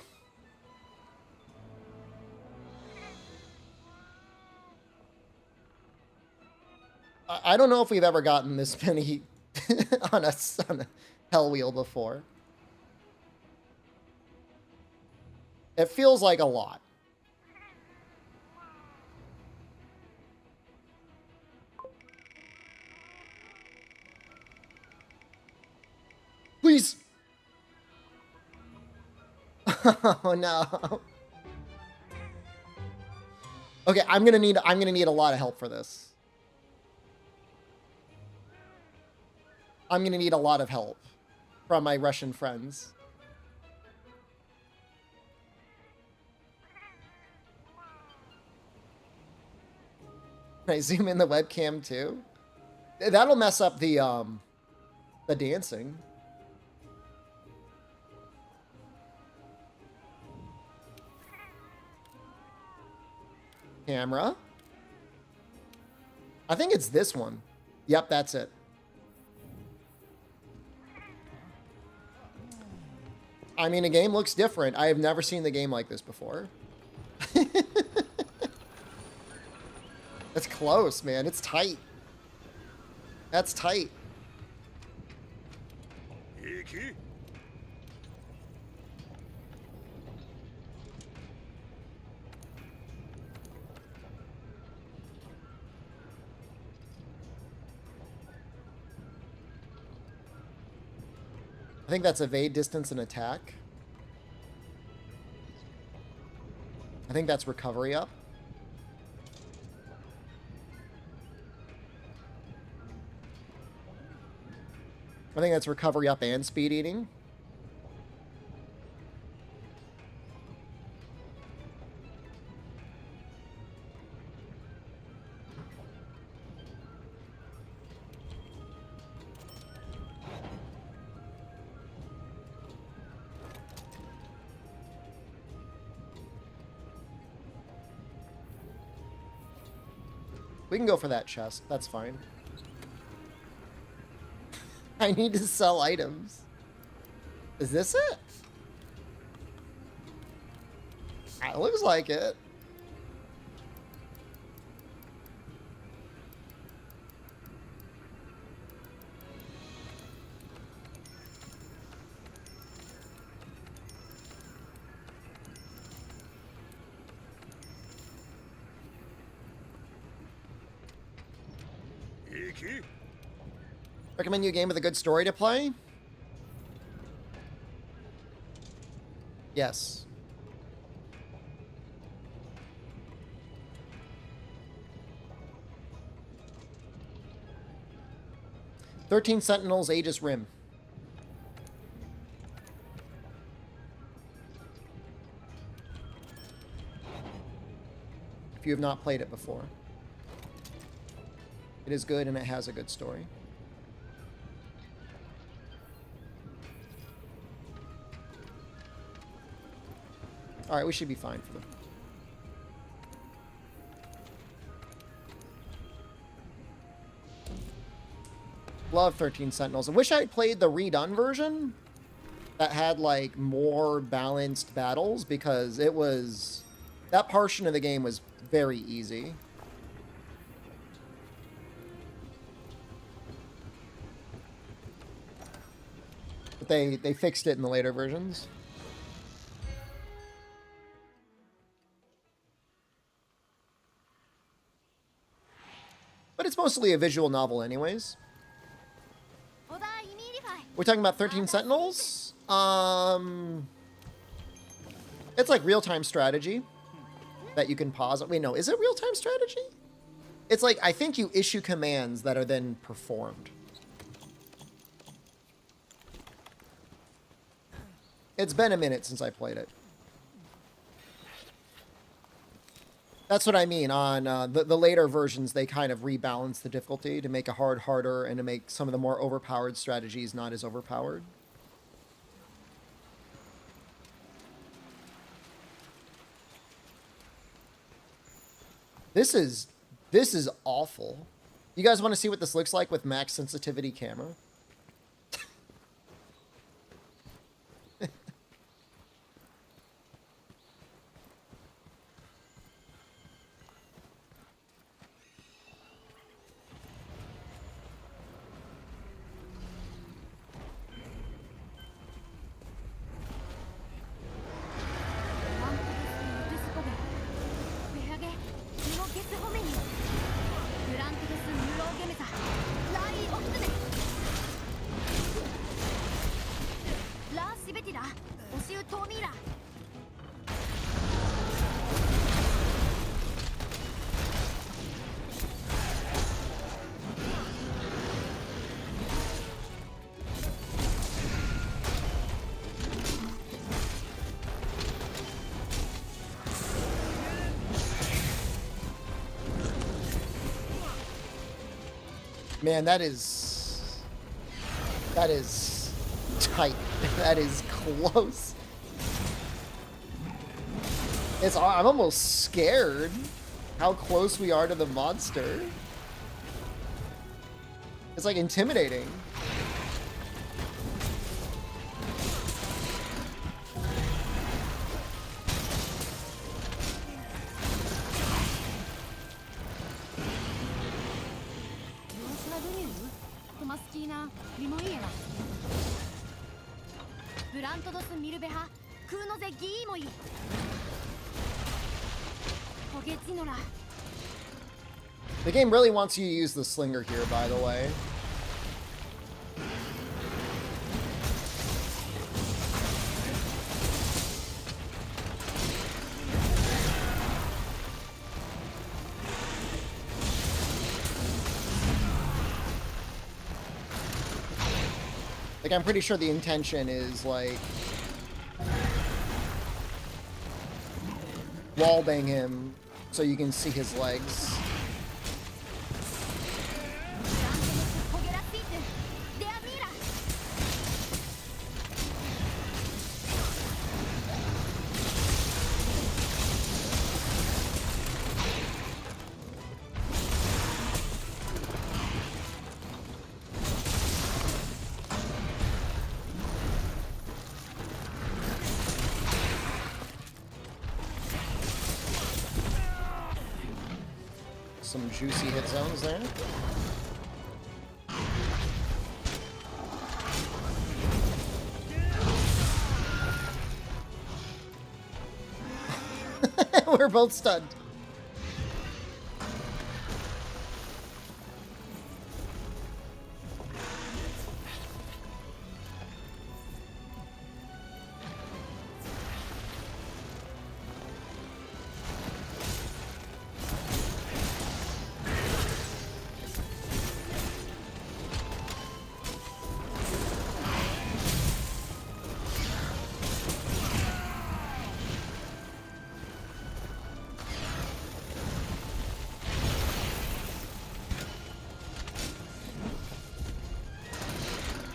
I don't know if we've ever gotten this many on a hell wheel before. It feels like a lot. Please. Oh no. Okay, I'm gonna need a lot of help for this. I'm gonna need a lot of help from my Russian friends. Can I zoom in the webcam too? That'll mess up the dancing. Camera. I think it's this one. Yep, that's it. I mean, the game looks different. I have never seen the game like this before. That's close, man. It's tight. That's tight. Iki? I think that's evade, distance, and attack. I think that's recovery up. I think that's recovery up and speed eating. We can go for that chest. That's fine. I need to sell items. Is this it? It looks like it. Iki? Recommend you a game with a good story to play? Yes. "13 Sentinels, Aegis Rim." If you have not played it before. It is good and it has a good story. Alright, we should be fine for them. Love 13 Sentinels. I wish I had played the redone version that had like more balanced battles, because it was... that portion of the game was very easy. But they fixed it in the later versions. But it's mostly a visual novel anyways. We're talking about 13 Sentinels? It's like real-time strategy that you can pause. Wait, no, is it real-time strategy? It's like, I think you issue commands that are then performed. It's been a minute since I played it. That's what I mean. On the later versions, they kind of rebalance the difficulty to make a hard harder and to make some of the more overpowered strategies not as overpowered. This is awful. You guys want to see what this looks like with max sensitivity camera? Man, that is tight. That is close. I'm almost scared how close we are to the monster. It's like intimidating. The game really wants you to use the slinger here, by the way. Like, I'm pretty sure the intention is, like, wallbang him so you can see his legs. some juicy hit zones there. We're both stunned.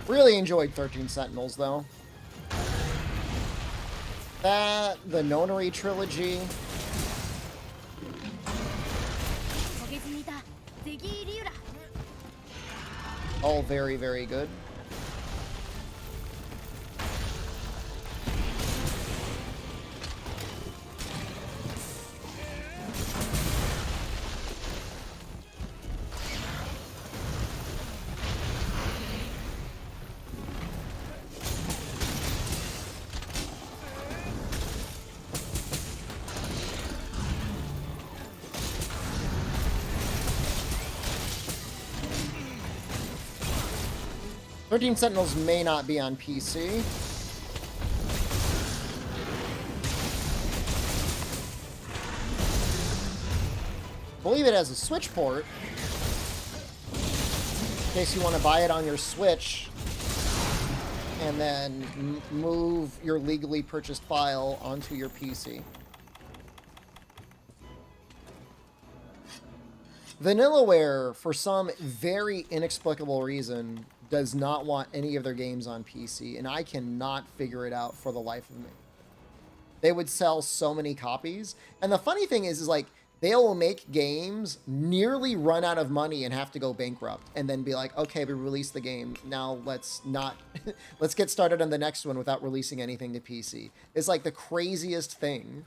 Really enjoyed 13 Sentinels, though. That, the Nonary trilogy. All very, very good. Thirteen Sentinels may not be on PC. I believe it has a Switch port. In case you want to buy it on your Switch and then move your legally purchased file onto your PC. Vanillaware, for some very inexplicable reason, does not want any of their games on PC, and I cannot figure it out for the life of me. They would sell so many copies, and the funny thing is like, they'll make games, nearly run out of money and have to go bankrupt, and then be like, okay, we released the game, now let's not, let's get started on the next one without releasing anything to PC. It's like the craziest thing.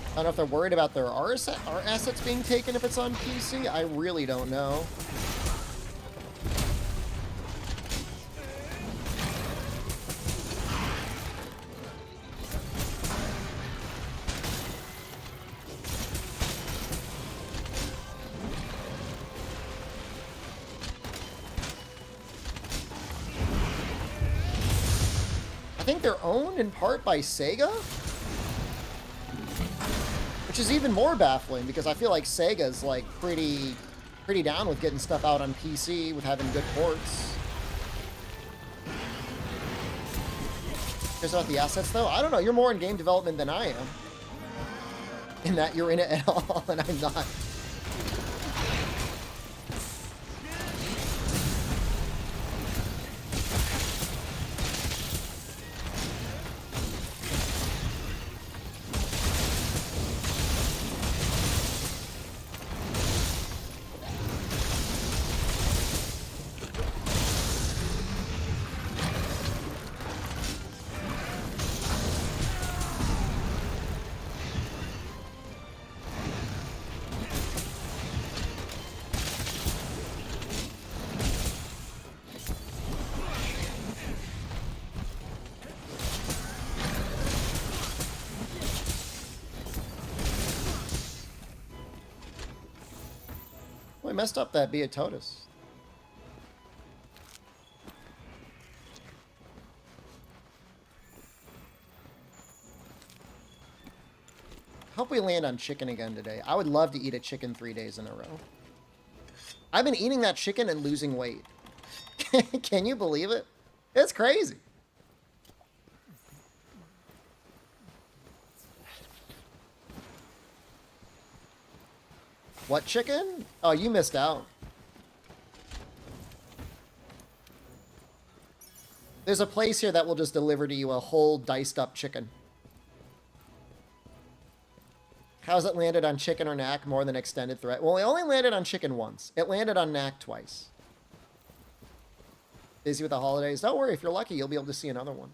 I don't know if they're worried about their our assets being taken if it's on PC. I really don't know. I think they're owned in part by Sega? Which is even more baffling because I feel like Sega's like pretty down with getting stuff out on PC, with having good ports. Cares about the assets though? I don't know, you're more in game development than I am. In that you're in it at all and I'm not. Well, I messed up that Beatotus. Hope we land on chicken again today. I would love to eat a chicken 3 days in a row. I've been eating that chicken and losing weight. Can you believe it? It's crazy. What chicken? Oh, you missed out. There's a place here that will just deliver to you a whole diced up chicken. How's it landed on chicken or knack more than extended threat? Well, it only landed on chicken once. It landed on knack twice. Busy with the holidays? Don't worry, if you're lucky, you'll be able to see another one.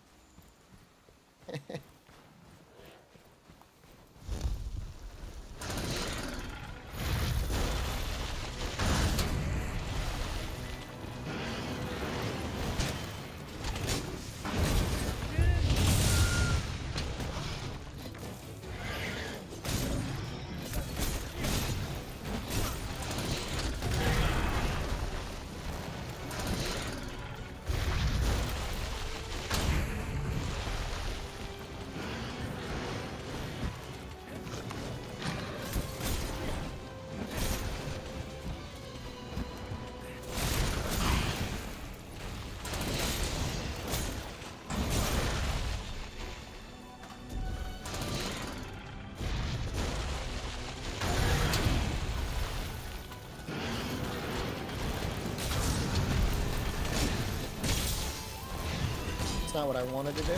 It's not what I wanted to do.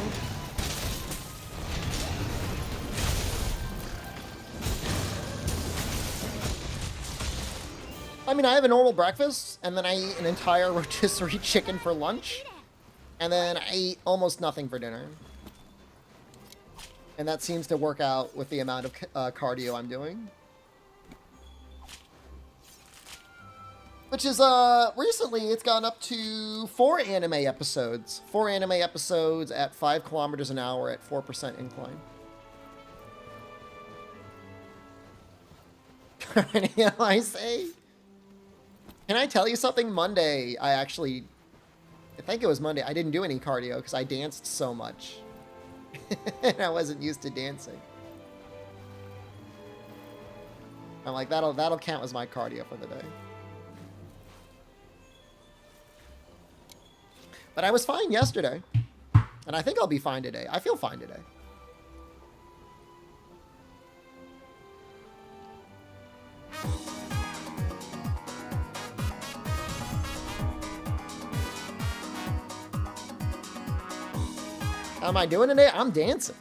I mean, I have a normal breakfast, and then I eat an entire rotisserie chicken for lunch, and then I eat almost nothing for dinner. And that seems to work out with the amount of cardio I'm doing. Which is, recently it's gone up to 4 anime episodes. 4 anime episodes at 5 kilometers an hour at 4% incline. Cardio, I say? Can I tell you something? Monday, I think it was Monday, I didn't do any cardio because I danced so much. And I wasn't used to dancing. I'm like, that'll count as my cardio for the day. But I was fine yesterday, and I think I'll be fine today. I feel fine today. How am I doing today? I'm dancing.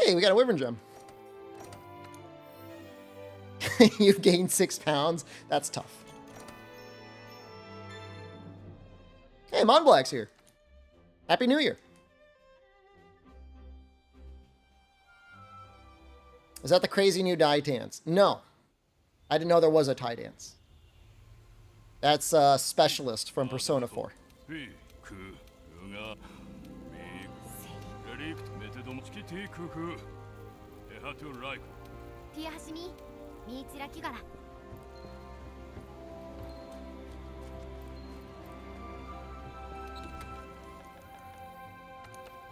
Hey, we got a wyvern gem. You've gained 6 pounds. That's tough. Hey, Monblack's here. Happy New Year. Is that the crazy new Thai dance? No. I didn't know there was a Thai dance. That's a specialist from Persona 4.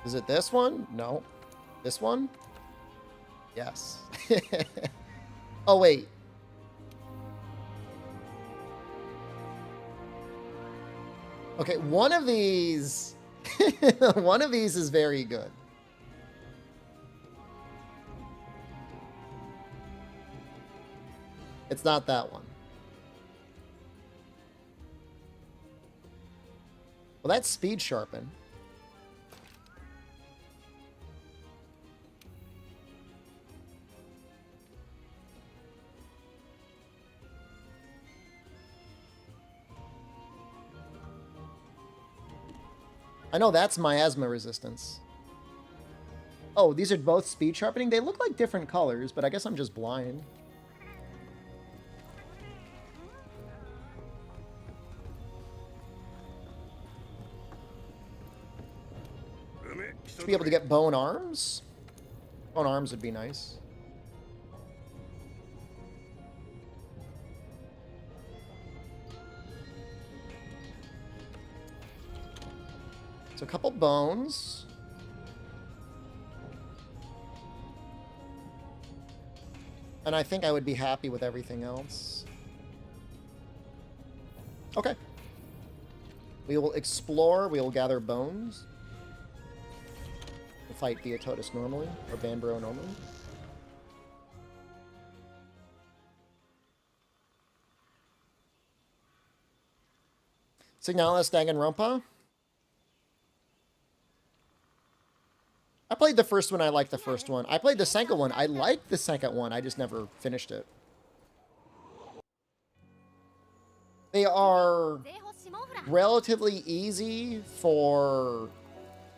Is it this one? No. This one? Yes. Oh, wait. Okay, one of these... one of these is very good. It's not that one. Well, that's speed sharpen. I know that's miasma resistance. Oh, these are both speed sharpening? They look like different colors, but I guess I'm just blind. To be able to get bone arms? Bone arms would be nice. So a couple bones. And I think I would be happy with everything else. Okay. We will explore. We will gather bones. We'll fight Dietary normally, or Banbro normally. Signalis Danganronpa. I played the first one. I liked the first one. I played the second one. I liked the second one. I just never finished it. They are relatively easy for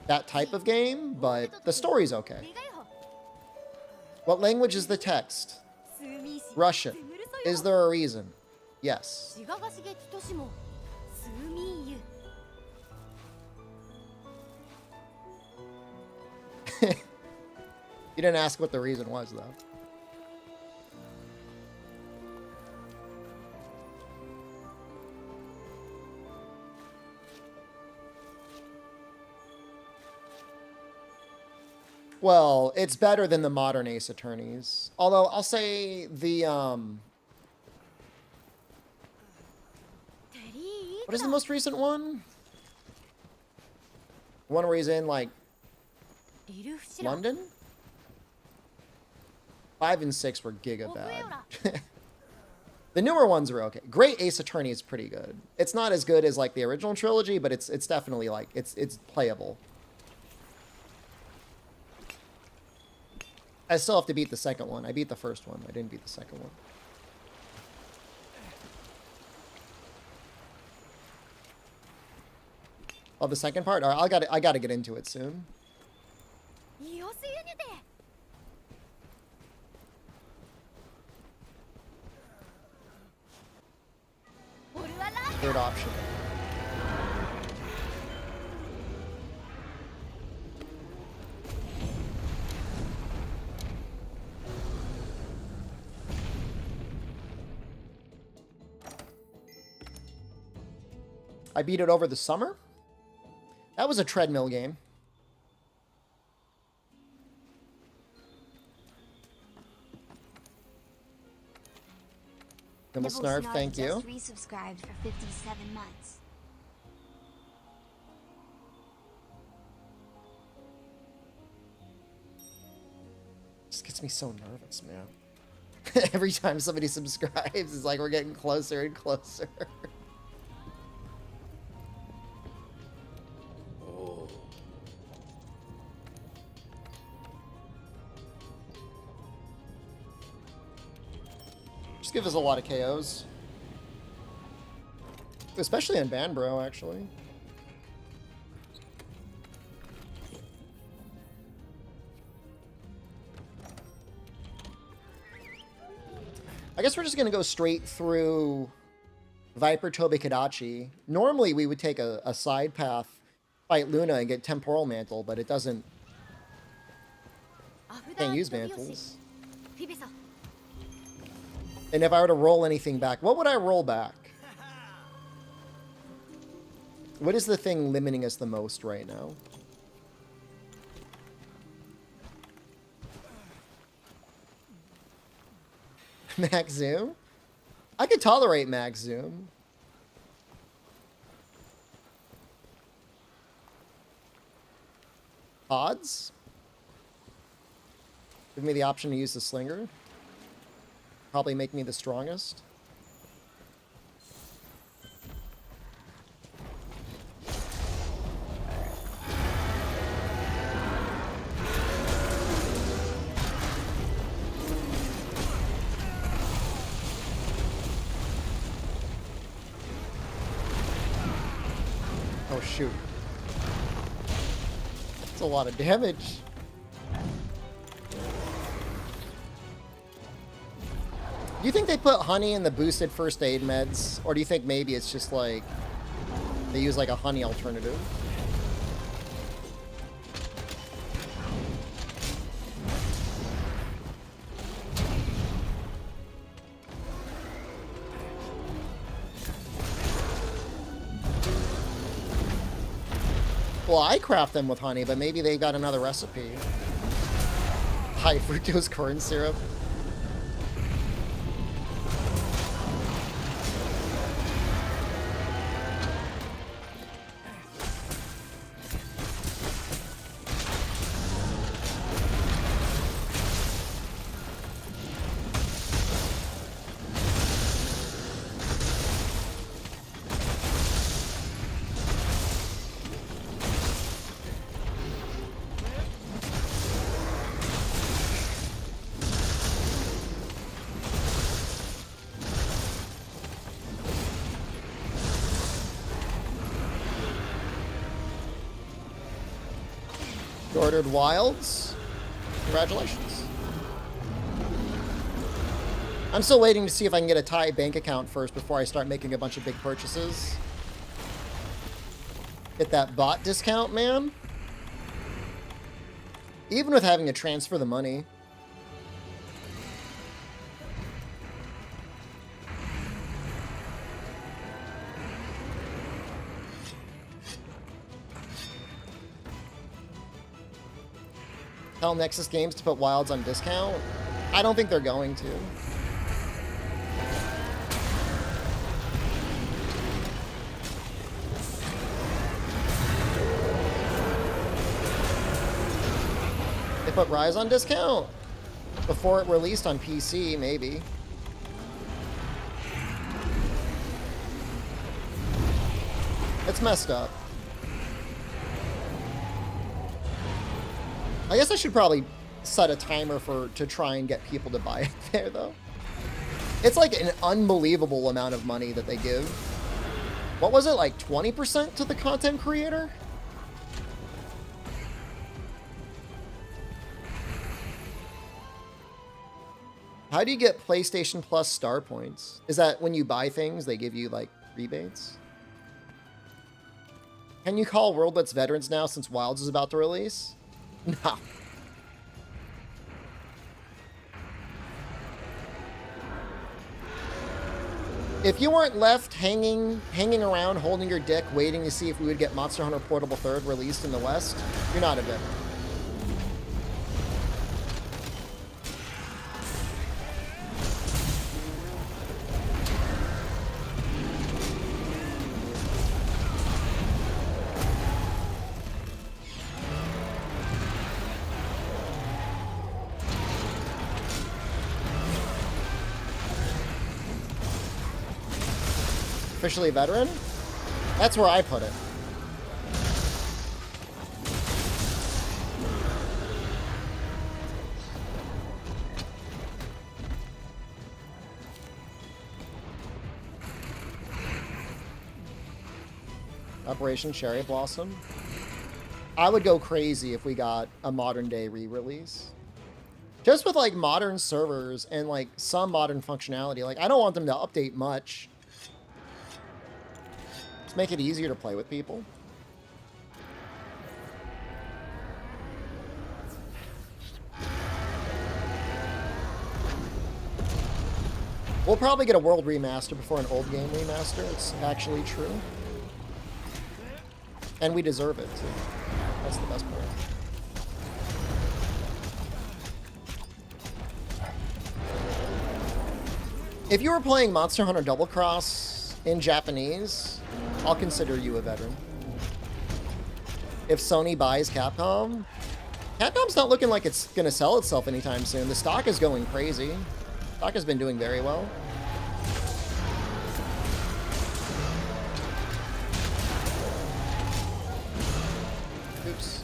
that type of game, but the story's okay. What language is the text? Russian. Is there a reason? Yes. You didn't ask what the reason was, though. Well, it's better than the modern Ace Attorneys. Although, I'll say the, what is the most recent one? One where he's in, like, London? 5 and 6 were giga bad. The newer ones are okay. Great Ace Attorney is pretty good. It's not as good as, like, the original trilogy, but it's definitely, like, it's playable. I still have to beat the second one. I beat the first one. I didn't beat the second one. Oh, the second part? All right, I gotta get into it soon. Third option. I beat it over the summer. That was a treadmill game. Nimble Snarf, thank you. Just resubscribed for 57 months. This gets me so nervous, man. Every time somebody subscribes, it's like we're getting closer and closer. Just give us a lot of KOs. Especially on Banbro, actually. I guess we're just going to go straight through Viper Tobikadachi. Normally, we would take a side path, fight Luna, and get Temporal Mantle, but it doesn't... Can't use Mantles. And if I were to roll anything back, what would I roll back? What is the thing limiting us the most right now? Max Zoom? I could tolerate Max Zoom. Odds? Give me the option to use the Slinger. Probably make me the strongest. Oh, shoot. That's a lot of damage. Do you think they put honey in the boosted first aid meds? Or do you think maybe it's just like they use like a honey alternative? Well, I craft them with honey, but maybe they got another recipe. High fructose corn syrup. You ordered wilds? Congratulations. I'm still waiting to see if I can get a Thai bank account first before I start making a bunch of big purchases. Get that bot discount, man. Even with having to transfer the money. Tell Nexus Games to put wilds on discount? I don't think they're going to. They put Rise on discount? Before it released on PC, maybe. It's messed up. I guess I should probably set a timer to try and get people to buy it there, though. It's like an unbelievable amount of money that they give. What was it, like 20% to the content creator? How do you get PlayStation Plus star points? Is that when you buy things, they give you, like, rebates? Can you call Worldlet's veterans now since Wilds is about to release? No. If you weren't left hanging around holding your dick waiting to see if we would get Monster Hunter Portable 3rd released in the West, you're not a veteran. Officially a veteran? That's where I put it. Operation Cherry Blossom. I would go crazy if we got a modern day re-release. Just with like modern servers and like some modern functionality. Like I don't want them to update much. Let's make it easier to play with people. We'll probably get a world remaster before an old game remaster. It's actually true. And we deserve it, too. That's the best part. If you were playing Monster Hunter Double Cross in Japanese, I'll consider you a veteran. If Sony buys Capcom, Capcom's not looking like it's going to sell itself anytime soon. The stock is going crazy. Stock has been doing very well. Oops.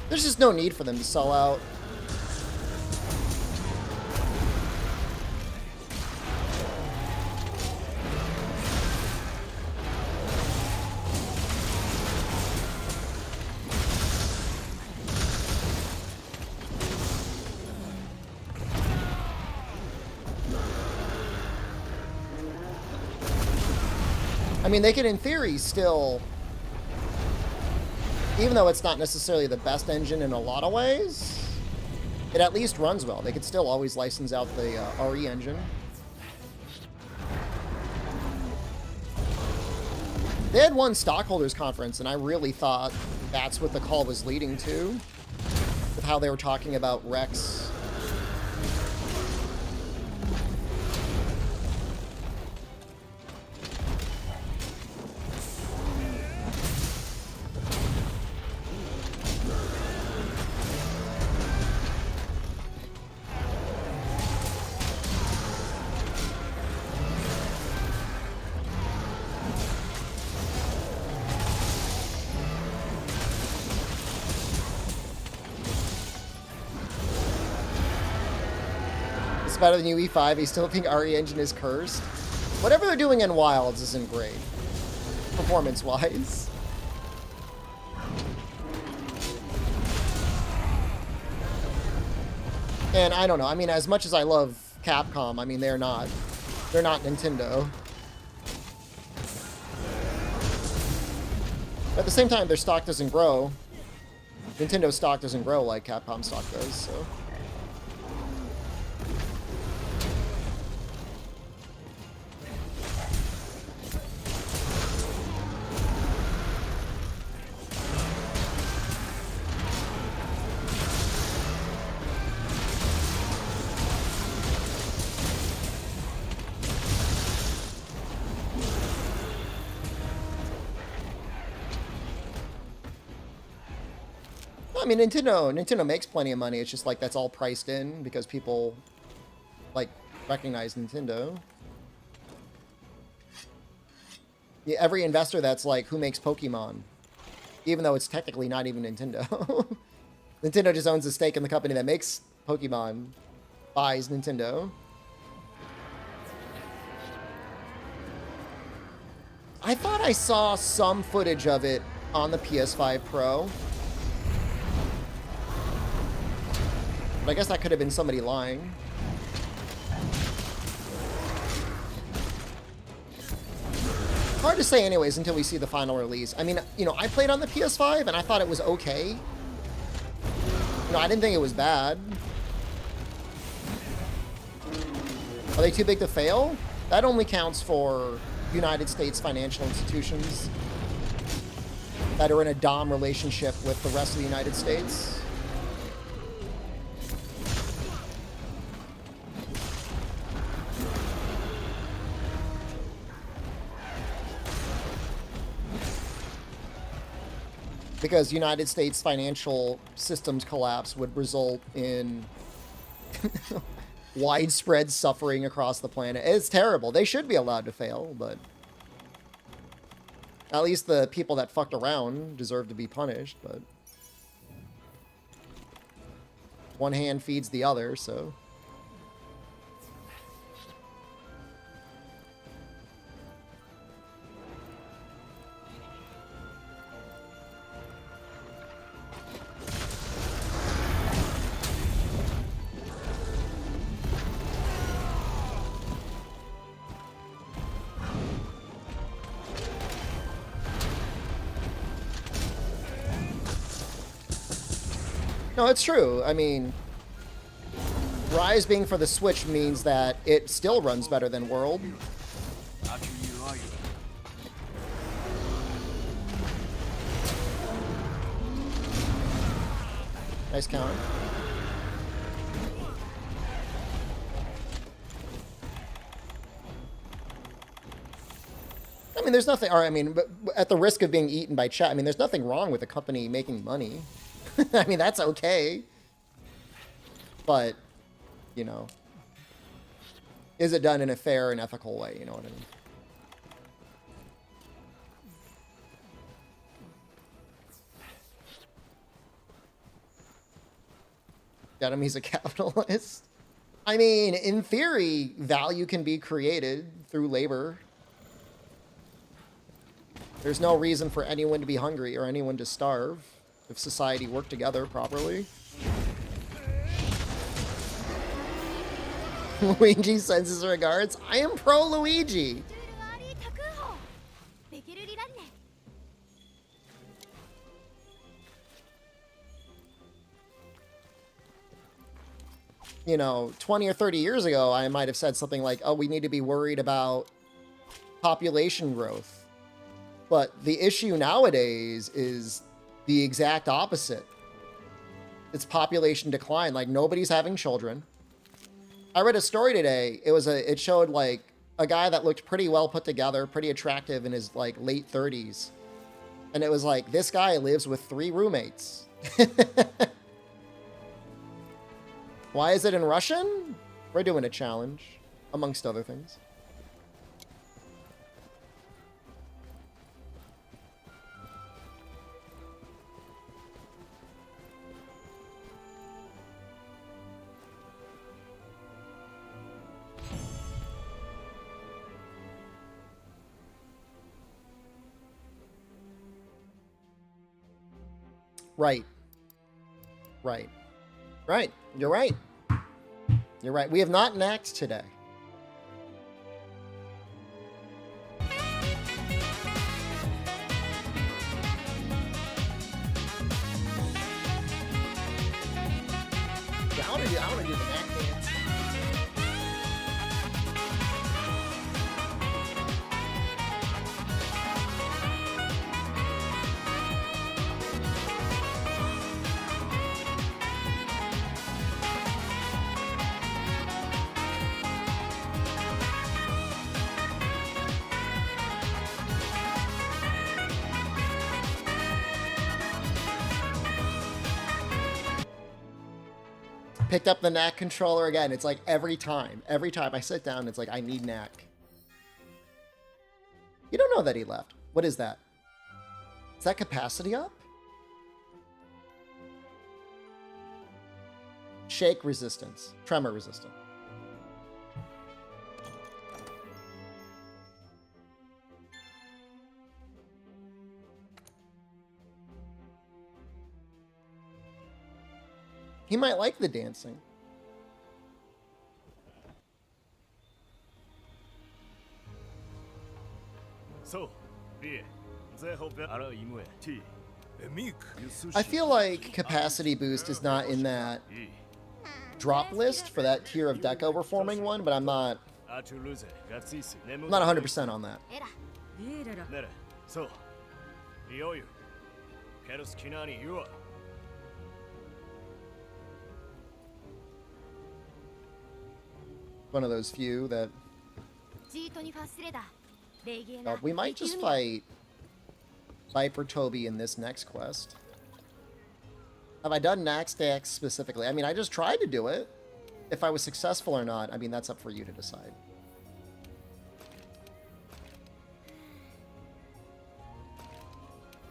There's just no need for them to sell out. I mean, they could, in theory, still... Even though it's not necessarily the best engine in a lot of ways, it at least runs well. They could still always license out the RE engine. They had one stockholders conference, and I really thought that's what the call was leading to, with how they were talking about Rex. Better than UE5. I still think RE engine is cursed. Whatever they're doing in Wilds isn't great, performance-wise. And I don't know. I mean, as much as I love Capcom, I mean, they're not Nintendo. But at the same time, their stock doesn't grow. Nintendo's stock doesn't grow like Capcom stock does, so. I mean, Nintendo makes plenty of money. It's just like that's all priced in because people like recognize Nintendo. Yeah, every investor that's like, who makes Pokemon, even though it's technically not even Nintendo. Nintendo just owns a stake in the company that makes Pokemon, buys Nintendo. I thought I saw some footage of it on the PS5 Pro. But I guess that could have been somebody lying. Hard to say anyways until we see the final release. I mean, you know, I played on the PS5 and I thought it was okay. You know, I didn't think it was bad. Are they too big to fail? That only counts for United States financial institutions that are in a DOM relationship with the rest of the United States. Because United States financial systems collapse would result in widespread suffering across the planet. It's terrible. They should be allowed to fail, but at least the people that fucked around deserve to be punished, but one hand feeds the other, so. No, it's true. I mean, Rise being for the Switch means that it still runs better than World. Nice count. I mean, there's nothing, or I mean, but at the risk of being eaten by chat, I mean, there's nothing wrong with a company making money. I mean, that's okay. But, you know, is it done in a fair and ethical way? You know what I mean? Get him, he's a capitalist. I mean, in theory, value can be created through labor. There's no reason for anyone to be hungry or anyone to starve if society worked together properly. Luigi sends his regards. I am pro Luigi. you know, 20 or 30 years ago, I might have said something like, oh, we need to be worried about population growth. But the issue nowadays is the exact opposite. It's population decline. Like, nobody's having children. I read a story today. It showed like a guy that looked pretty well put together, pretty attractive in his like late 30s. And it was like, this guy lives with 3 roommates. Why is it in Russian? We're doing a challenge, amongst other things. Right. Right. Right. You're right. You're right. We have not knacked today. Yeah, I want to do the knack dance. Picked up the knack controller again. It's like every time I sit down, it's like, I need knack. You don't know that he left. What is that? Is that capacity up? Shake resistance. Tremor resistance. He might like the dancing. I feel like capacity boost is not in that drop list for that tier of deco we're forming one, but I'm not 100% on that. One of those few that we might just fight Viper Toby in this next quest. Have I done Knack Stacks specifically? I mean, I just tried to do it. If I was successful or not, I mean, that's up for you to decide.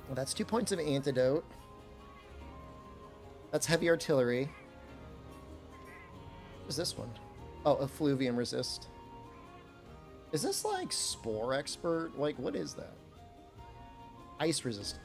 Well, that's 2 points of antidote. That's heavy artillery. What is this one? Oh, effluvium resist. Is this like spore expert? Like, what is that? Ice resistance.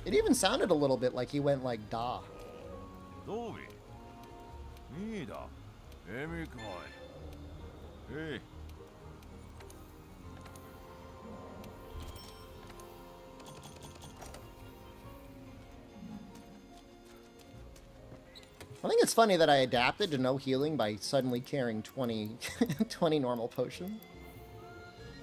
It even sounded a little bit like he went like da. Hey. I think it's funny that I adapted to no healing by suddenly carrying 20 normal potions.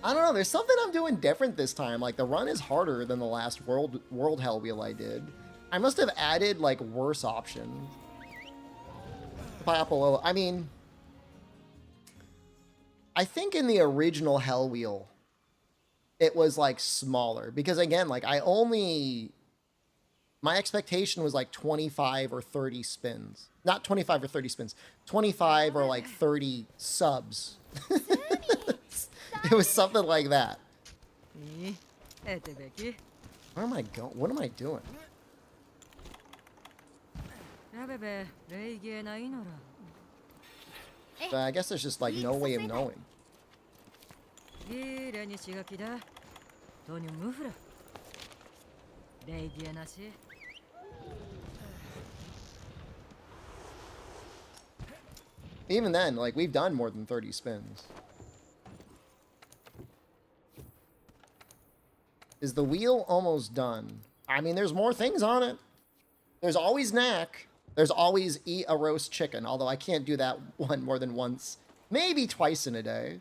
I don't know, there's something I'm doing different this time. Like, the run is harder than the last world Hell Wheel I did. I must have added, like, worse options. Pineapple, I mean, I think in the original Hell Wheel, it was, like, smaller. Because, again, like, my expectation was, like, 25 or 30 spins. Not 25 or 30 spins. 25 or, like, 30 subs. It was something like that. Where am I going? What am I doing? But I guess there's just like no way of knowing. Even then, like, we've done more than 30 spins. Is the wheel almost done? I mean, there's more things on it. There's always knack. There's always eat a roast chicken, although I can't do that one more than once. Maybe twice in a day.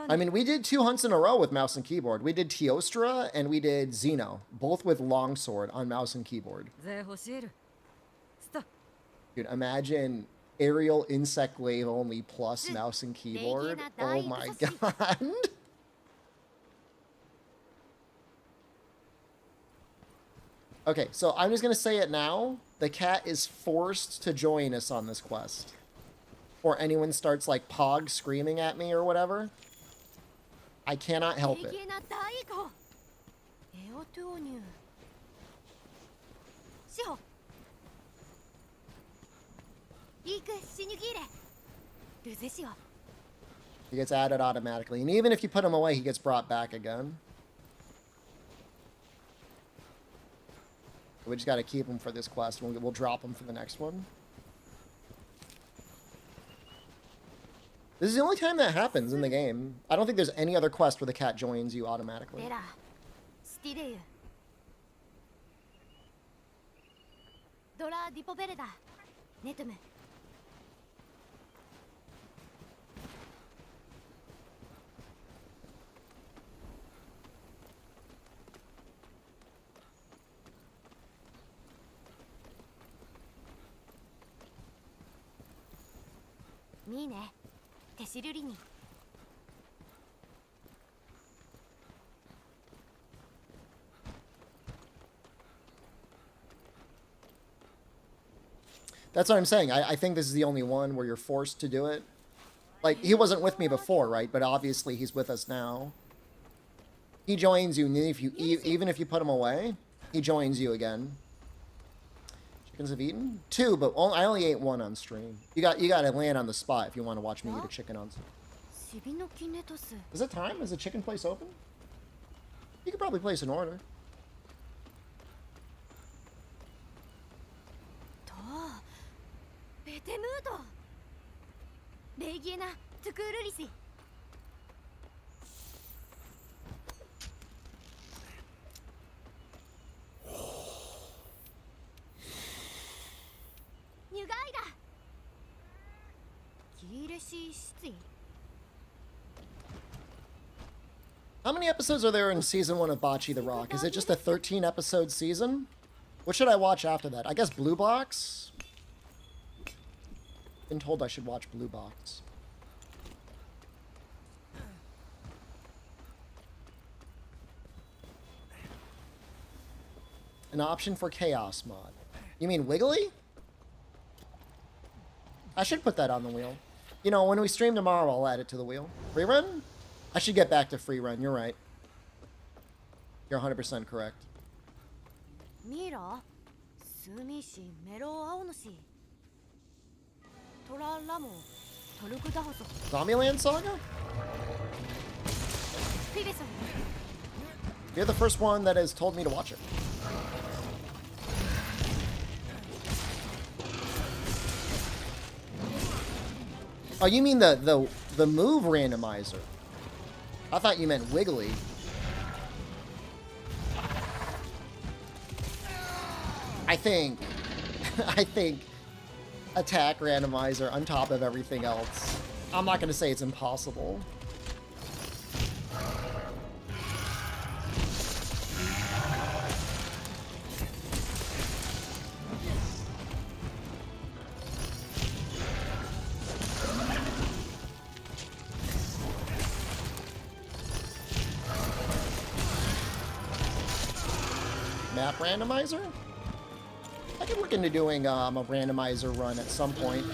I mean, we did 2 hunts in a row with mouse and keyboard. We did Teostra and we did Zeno, both with longsword on mouse and keyboard. Dude, imagine aerial insect glaive only plus mouse and keyboard. Oh my god. Okay, so I'm just going to say it now. The cat is forced to join us on this quest. Or anyone starts like pog screaming at me or whatever. I cannot help it. He gets added automatically. And even if you put him away, he gets brought back again. We just got to keep him for this quest. We'll drop him for the next one. This is the only time that happens in the game. I don't think there's any other quest where the cat joins you automatically. That's what I'm saying. I think this is the only one where you're forced to do it. Like, he wasn't with me before, right? But obviously he's with us now. He joins you, and if you even if you put him away, he joins you again. Chickens have eaten? 2, but I only ate 1 on stream. You got to land on the spot if you want to watch me eat a chicken on stream. Is it time? Is the chicken place open? You could probably place an order. How many episodes are there in season 1 of Bocce the Rock? Is it just a 13-episode season? What should I watch after that? I guess Blue Box? Been told I should watch Blue Box. An option for Chaos mod. You mean Wiggly? I should put that on the wheel. You know, when we stream tomorrow, I'll add it to the wheel. Free run? I should get back to free run. You're right. You're 100% correct. Zombieland Saga? You're the first one that has told me to watch it. Oh, you mean the move randomizer? I thought you meant Wiggly. I think attack randomizer on top of everything else. I'm not gonna say it's impossible. Map randomizer? I could look into doing a randomizer run at some point.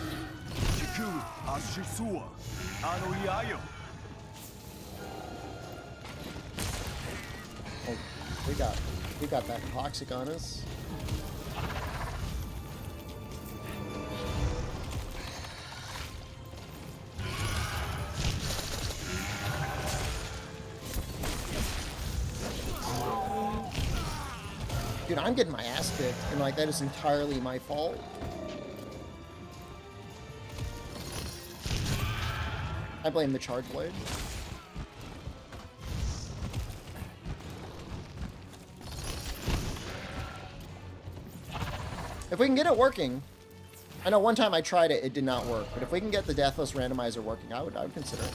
we got that toxic on us. Dude, I'm getting my ass kicked, and like that is entirely my fault. I blame the charge blade. If we can get it working, I know one time I tried it, it did not work, but if we can get the Deathless Randomizer working, I would consider it.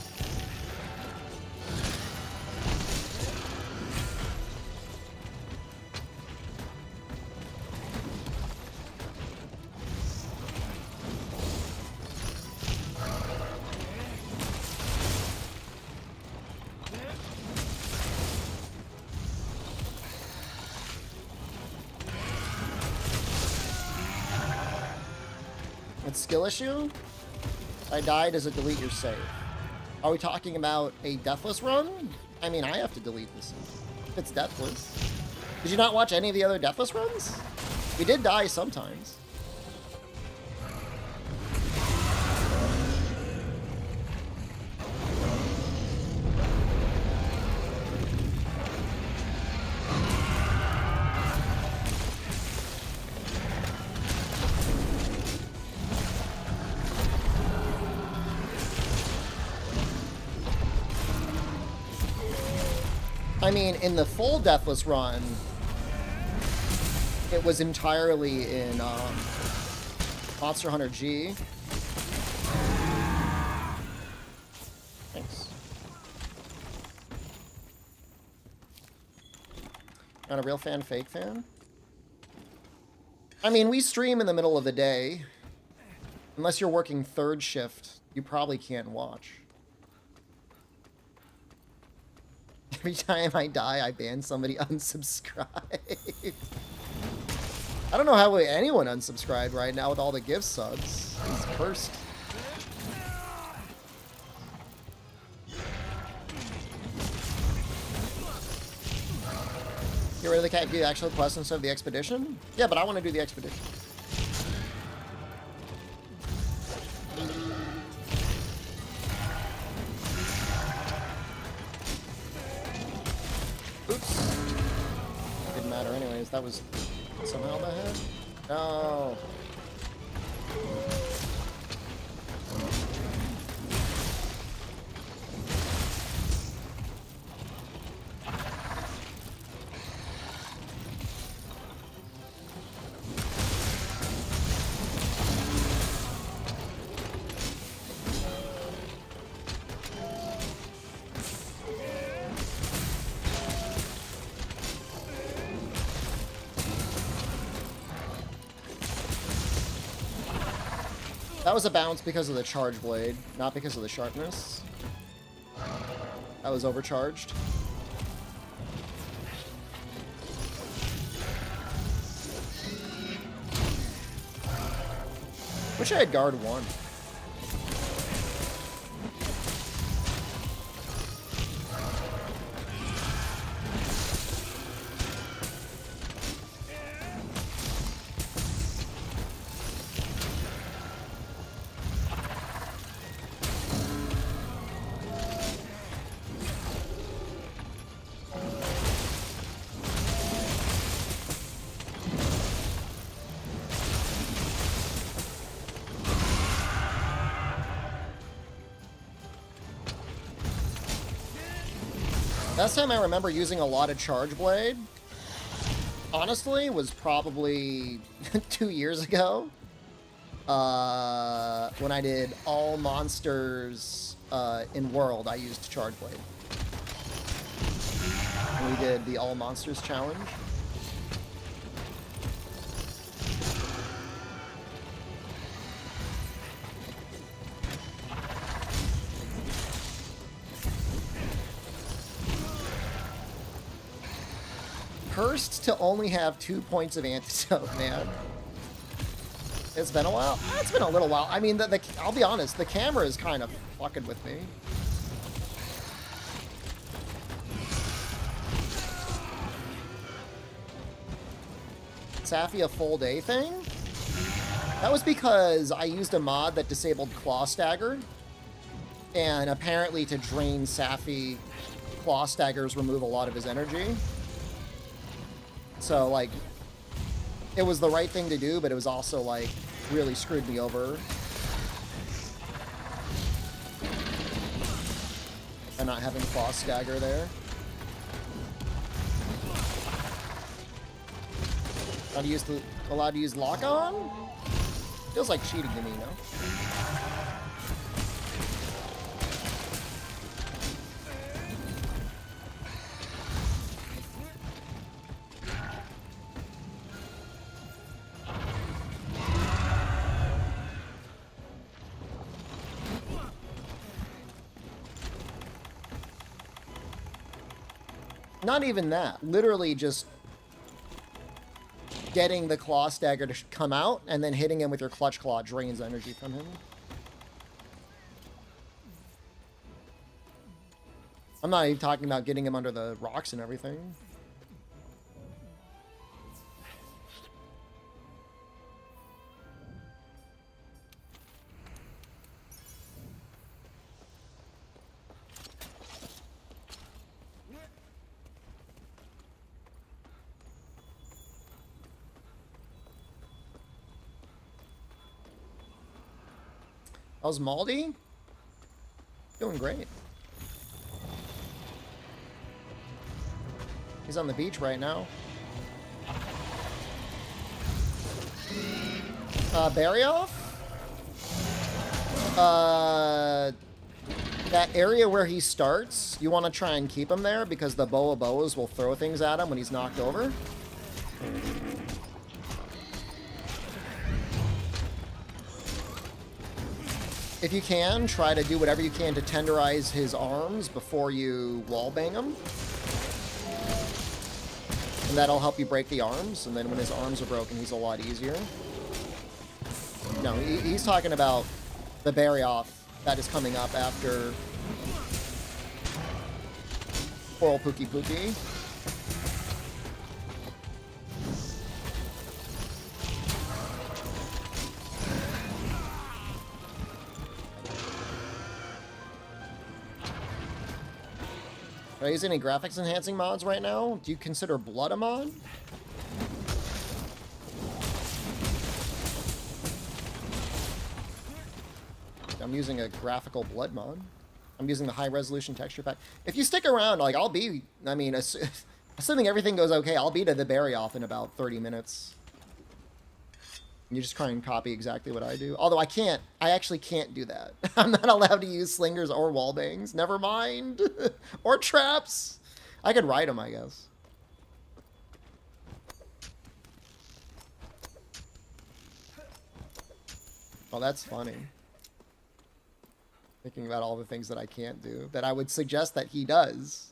Skill issue? I died, does it delete your save? Are we talking about a deathless run? I mean, I have to delete this if it's deathless. Did you not watch any of the other deathless runs? We did die sometimes. I mean, in the full Deathless run, it was entirely in Monster Hunter G. Thanks. Not a real fan, fake fan? I mean, we stream in the middle of the day. Unless you're working third shift, you probably can't watch. Every time I die, I ban somebody unsubscribe. I don't know how anyone unsubscribed right now with all the gift subs. It's cursed. Get rid of the cat, do the actual quest instead of the expedition? Yeah, but I want to do the expedition. Oops. Didn't matter anyways. That was somehow bad. No. That was a bounce because of the charge blade, not because of the sharpness. I was overcharged. Wish I had guard 1. Last time I remember using a lot of Charge Blade, honestly, was probably 2 years ago. When I did all monsters in World, I used Charge Blade. And we did the All Monsters Challenge. Cursed to only have 2 points of antidote, man. It's been a while. It's been a little while. I mean, I'll be honest, the camera is kind of fucking with me. Safi a full day thing, that was because I used a mod that disabled Claw Stagger. And apparently to drain Safi, Claw Staggers remove a lot of his energy. So, like, it was the right thing to do, but it was also, like, really screwed me over. And not having Claw Stagger there. Allowed to use Lock On? Feels like cheating to me, no? Not even that. Literally just getting the Claw Stagger to come out and then hitting him with your Clutch Claw drains energy from him. I'm not even talking about getting him under the rocks and everything. How's Maldy? Doing great. He's on the beach right now. Barrioff? That area where he starts, you want to try and keep him there because the Boa Boas will throw things at him when he's knocked over. If you can, try to do whatever you can to tenderize his arms before you wallbang him. And that'll help you break the arms, and then when his arms are broken, he's a lot easier. No, he's talking about the Barrioff that is coming up after Coral Pookie Pookie. Are you using any graphics enhancing mods right now? Do you consider Blood a mod? I'm using a graphical Blood mod. I'm using the high resolution texture pack. If you stick around, like, I'll be, I mean, assuming everything goes okay, I'll be to the Barrioff in about 30 minutes. You just try and copy exactly what I do. Although I actually can't do that. I'm not allowed to use slingers or wallbangs. Never mind. Or traps. I could ride them, I guess. Oh, that's funny. Thinking about all the things that I can't do, that I would suggest that he does.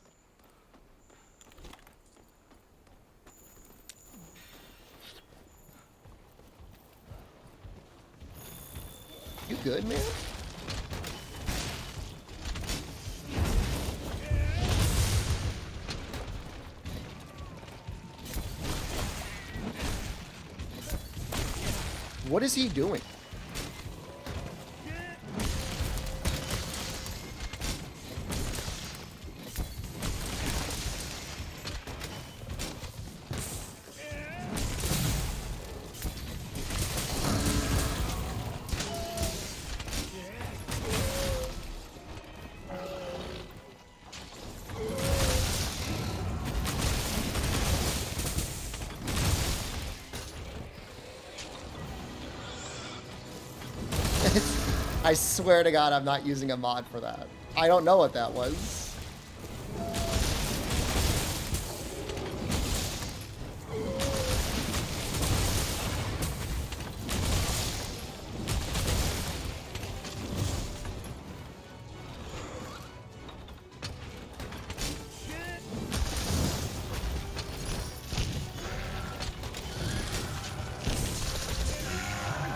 You good, man? What is he doing? I swear to God, I'm not using a mod for that. I don't know what that was.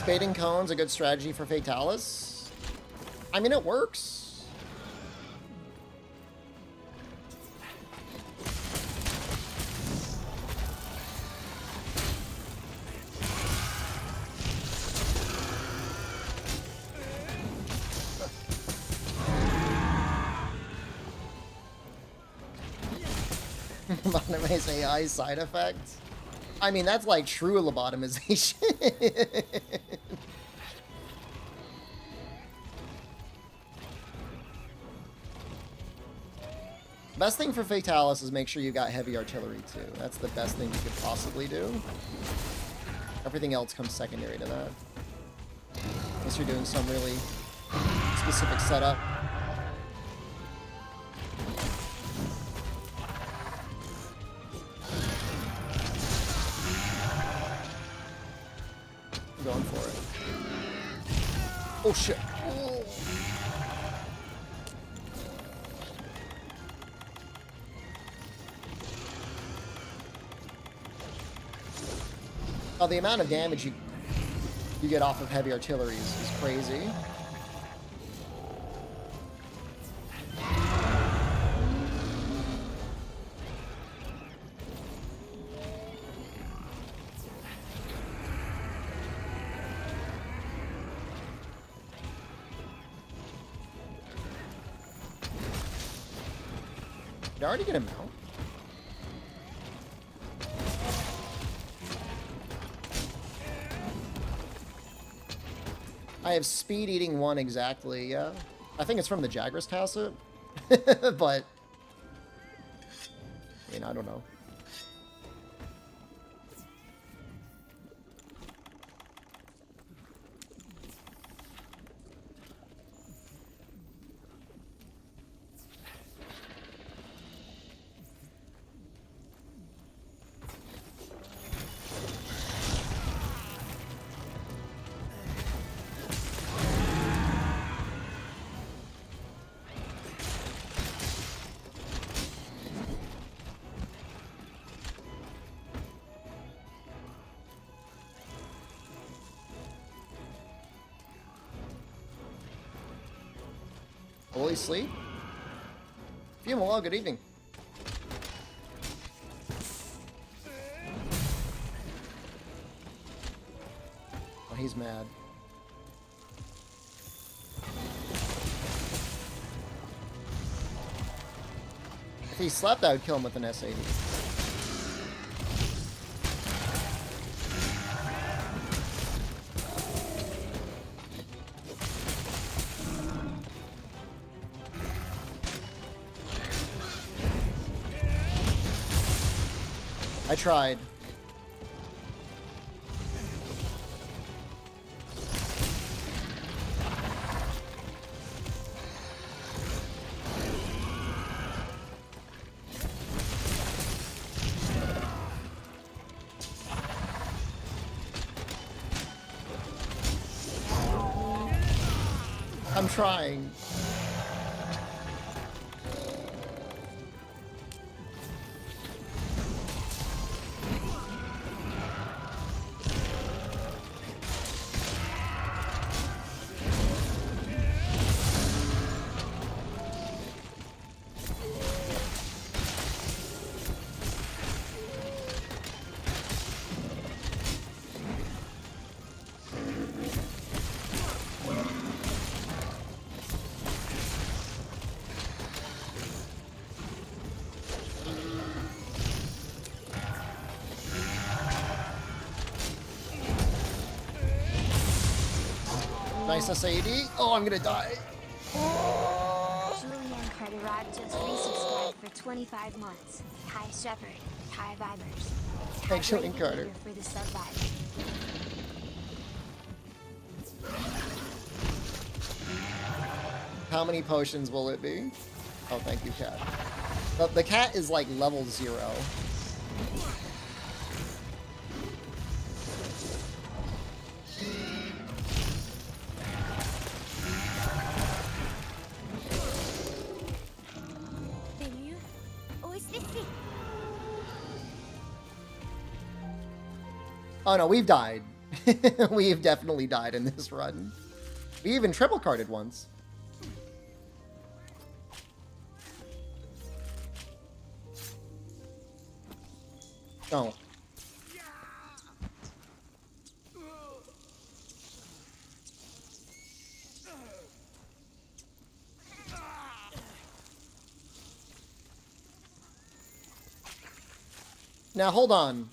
Baiting cone's a good strategy for Fatalis. I mean, it works. Lobotomize AI side effects. I mean, that's like true lobotomization. Best thing for Fatalis is make sure you got heavy artillery too. That's the best thing you could possibly do. Everything else comes secondary to that. Unless you're doing some really specific setup. I'm going for it. Oh shit. Oh. Oh, the amount of damage you get off of heavy artillery is crazy. Did I already get a mount? I have speed eating 1 exactly, yeah. I think it's from the Jagras tacit, but I mean, I don't know. Will he sleep? Fumal, good evening. Oh, he's mad. If he slept, I would kill him with an S80. I tried. I'm trying. Nice S80. Oh, I'm gonna die. Julianne Carterod just resubscribed for 25 months. Hi Shepard. Hi Vibers. Thanks, Julianne Carter. For the sub vibe. How many potions will it be? Oh, thank you, cat. The cat is like level 0. Oh no, we've died. We've definitely died in this run. We even triple carded once. Oh. Now, hold on.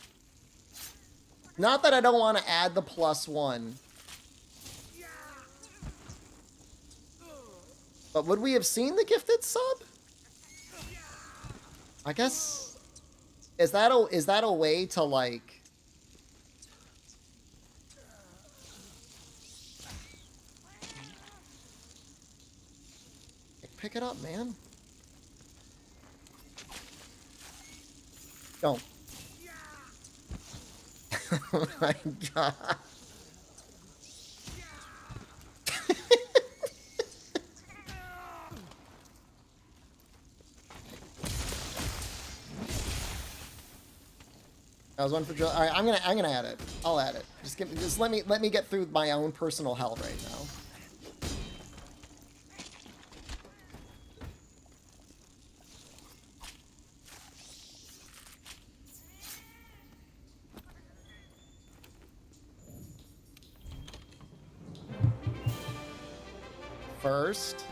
Not that I don't want to add the +1. But would we have seen the gifted sub? I guess... Is that a way to, like... Pick it up, man. Don't. Oh my god. That was one for Jill. All right, I'm gonna add it. I'll add it. Just let me get through my own personal hell right now. First.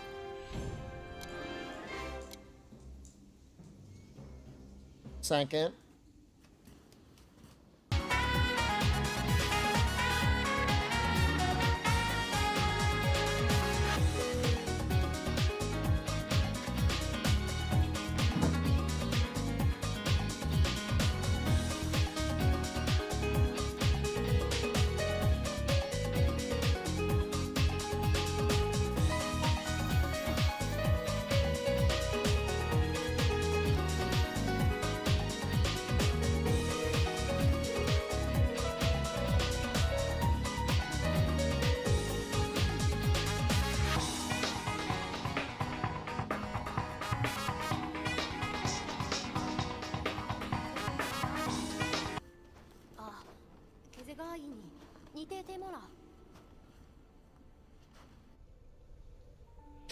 Second.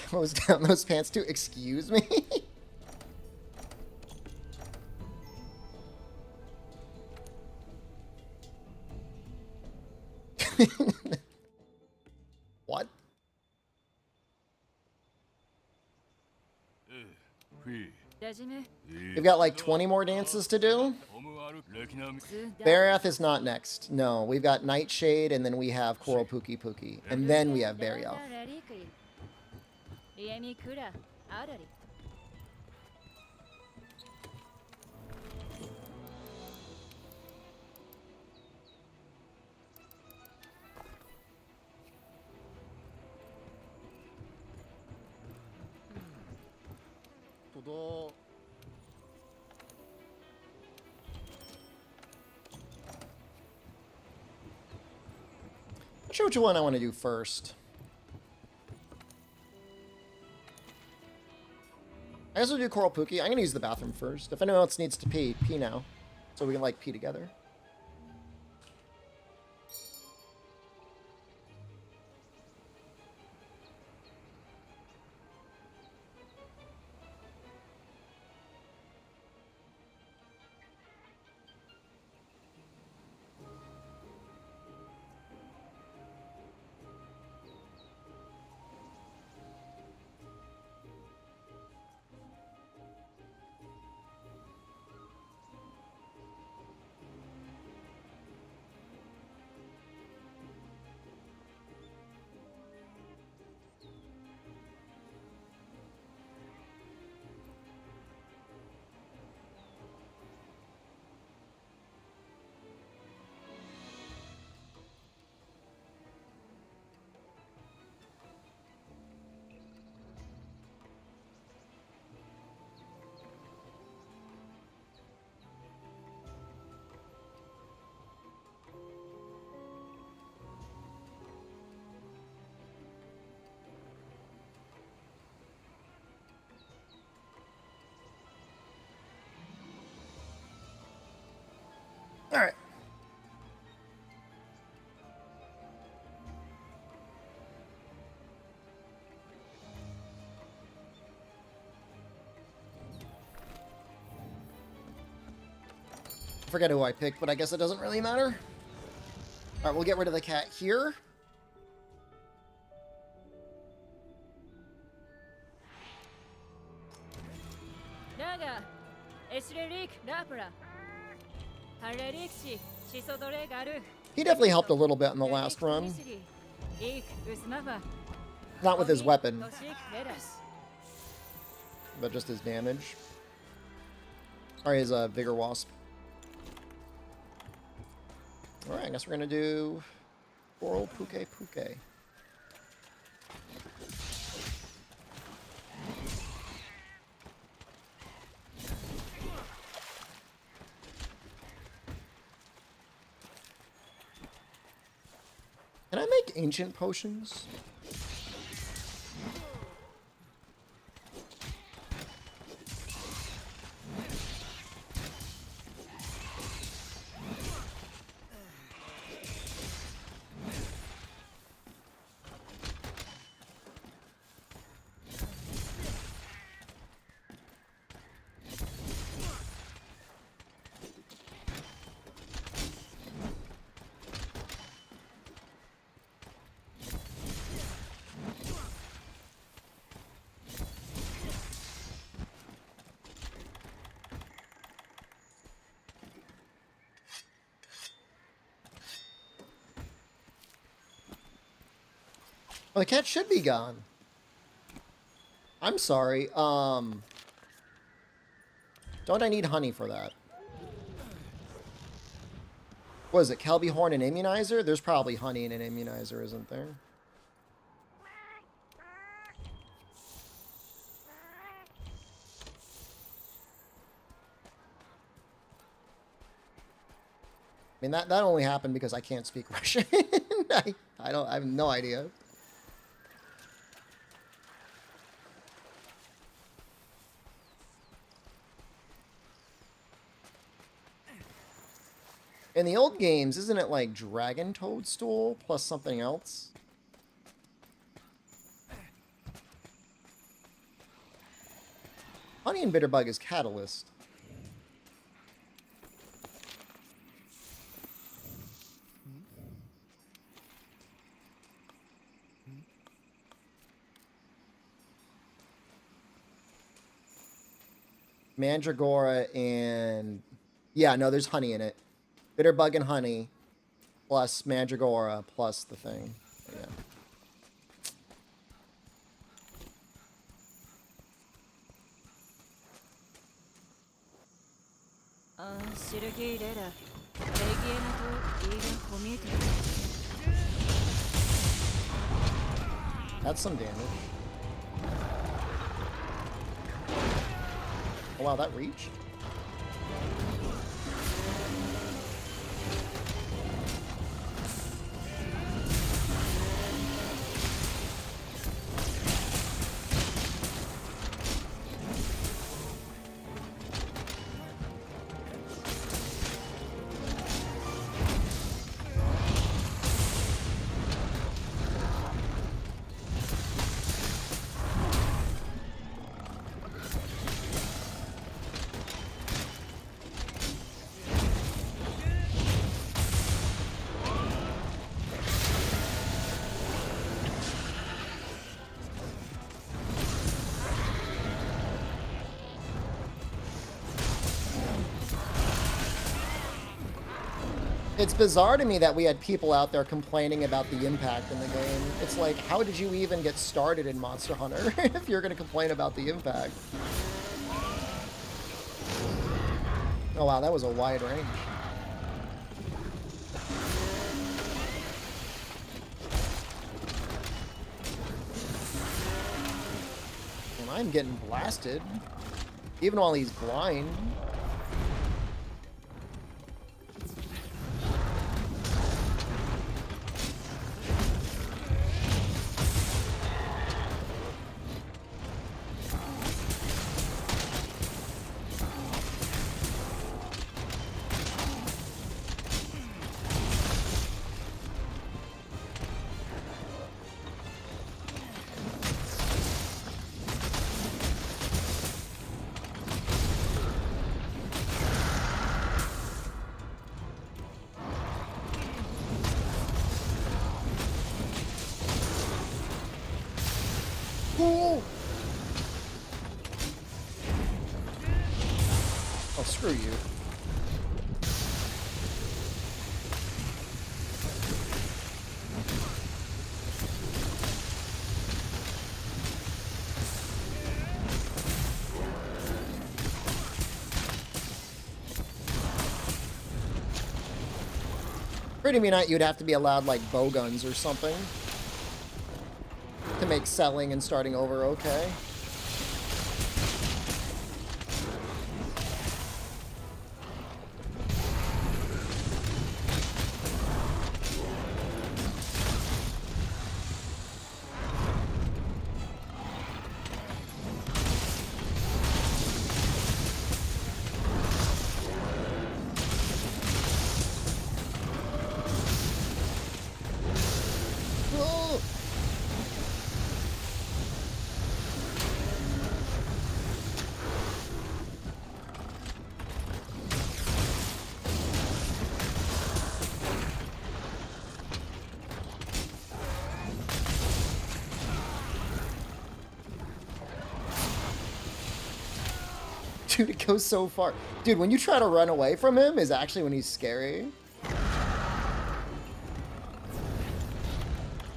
Close down those pants too. Excuse me? What? We've got like 20 more dances to do. Barath is not next. No, we've got Nightshade, and then we have Coral Pookie Pookie, and then we have Barath. Not sure which one I want to do first. I guess we'll do Coral Pookie. I'm going to use the bathroom first. If anyone else needs to pee, pee now. So we can, like, pee together. All right. I forget who I picked, but I guess it doesn't really matter. All right, we'll get rid of the cat here. He definitely helped a little bit in the last run. Not with his weapon, but just his damage. Or his Vigor Wasp. Alright, I guess we're gonna do Coral Puke Puke. Can I make ancient potions? Well, the cat should be gone. I'm sorry. Don't I need honey for that? What is it? Kelby Horn and Immunizer? There's probably honey in an Immunizer, isn't there? I mean, that only happened because I can't speak Russian. I have no idea. In the old games, isn't it like Dragon Toadstool plus something else? Honey and Bitterbug is Catalyst. Mandragora and... Yeah, no, there's honey in it. Bitterbug and honey, plus Mandragora, plus the thing. Yeah. That's some damage. Oh wow, that reached? It's bizarre to me that we had people out there complaining about the impact in the game. It's like, how did you even get started in Monster Hunter if you're going to complain about the impact? Oh wow, that was a wide range. And I'm getting blasted, even while he's blind. Oh, screw you. Pretty mean you'd have to be allowed like bow guns or something to make selling and starting over okay. Dude, it goes so far. Dude, when you try to run away from him is actually when he's scary.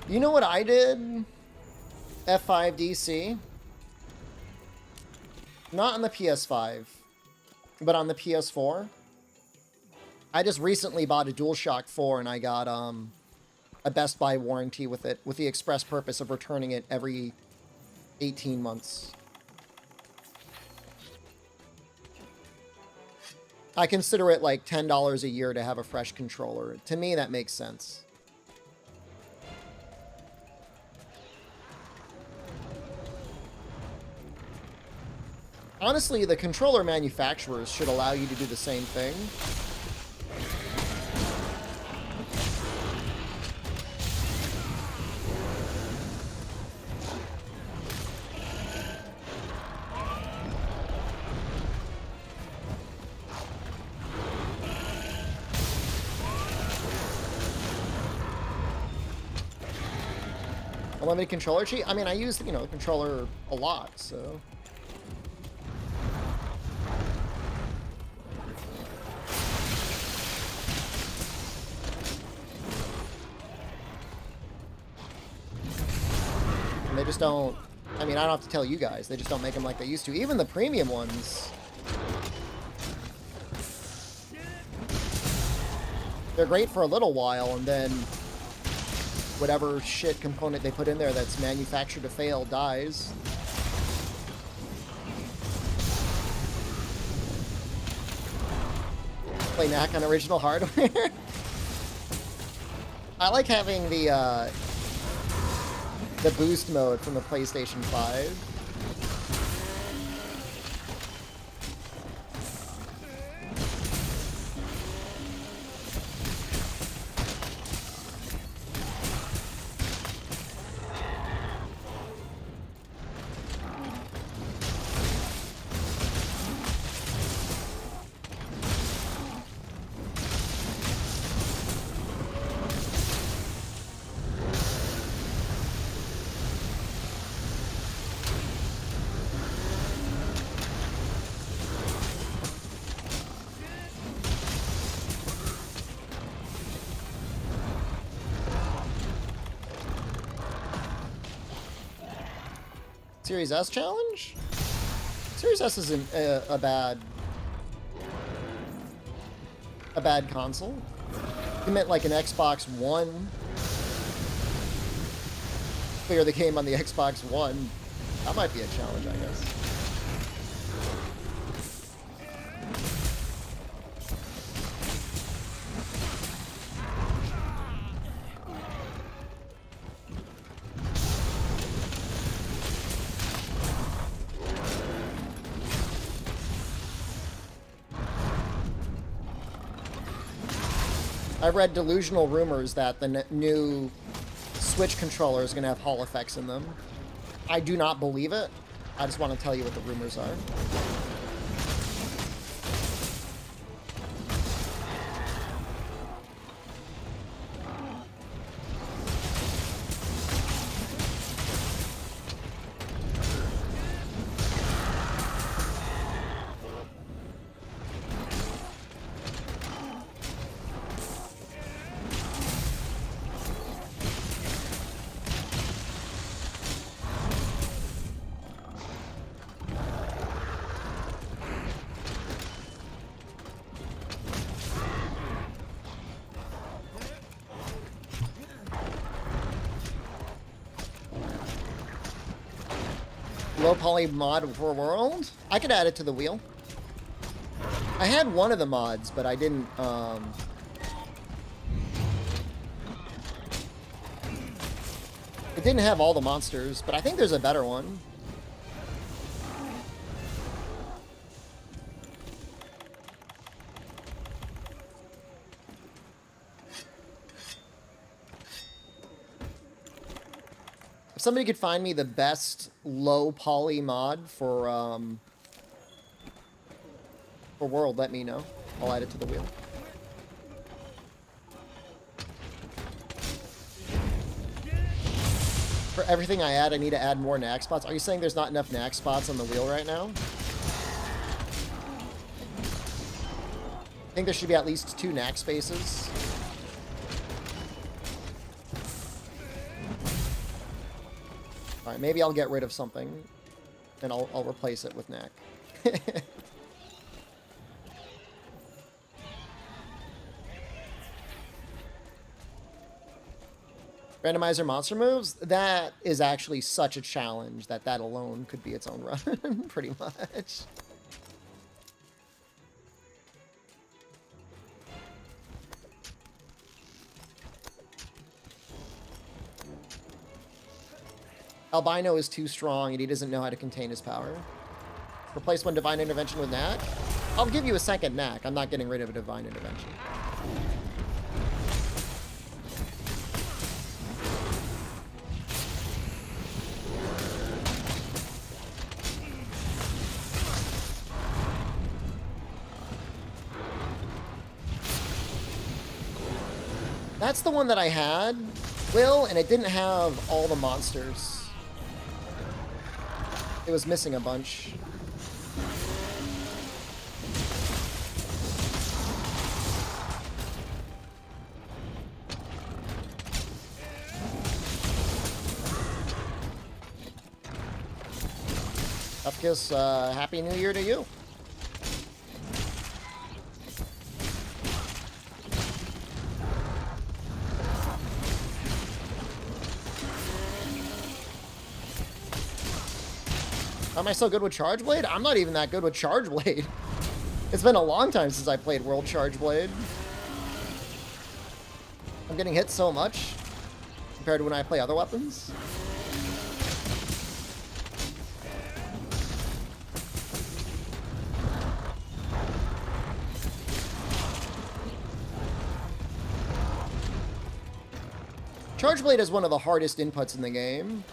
You know what I did? F5 DC. Not on the PS5, but on the PS4. I just recently bought a DualShock 4 and I got a Best Buy warranty with it, with the express purpose of returning it every 18 months. I consider it like $10 a year to have a fresh controller. To me, that makes sense. Honestly, the controller manufacturers should allow you to do the same thing. Unlimited controller cheat? I mean, I use, you know, the controller a lot, so... And they just don't... I mean, I don't have to tell you guys. They just don't make them like they used to. Even the premium ones... They're great for a little while, and then... whatever shit component they put in there that's manufactured to fail dies. Play Knack on original hardware. I like having the boost mode from the PlayStation 5. Series S challenge? Series S isn't a bad console. You meant like an Xbox One. Clear the game on the Xbox One. That might be a challenge, I guess. I've read delusional rumors that the new Switch controller is going to have Hall effects in them. I do not believe it. I just want to tell you what the rumors are. low poly mod for World? I could add it to the wheel. I had one of the mods, but I didn't, it didn't have all the monsters, but I think there's a better one. If somebody could find me the best low poly mod for World, let me know. I'll add it to the wheel. For everything I add, I need to add more knack spots. Are you saying there's not enough knack spots on the wheel right now? I think there should be at least 2 knack spaces. Alright, maybe I'll get rid of something, and I'll replace it with knack. Randomizer monster moves? That is actually such a challenge that alone could be its own run, pretty much. Albino is too strong and he doesn't know how to contain his power. Replace one Divine Intervention with Knack? I'll give you a second Knack. I'm not getting rid of a Divine Intervention. That's the one that I had, Will, and it didn't have all the monsters. It was missing a bunch. Upkiss, Happy New Year to you. Am I so good with Charge Blade? I'm not even that good with Charge Blade. It's been a long time since I played World Charge Blade. I'm getting hit so much compared to when I play other weapons. Charge Blade is one of the hardest inputs in the game.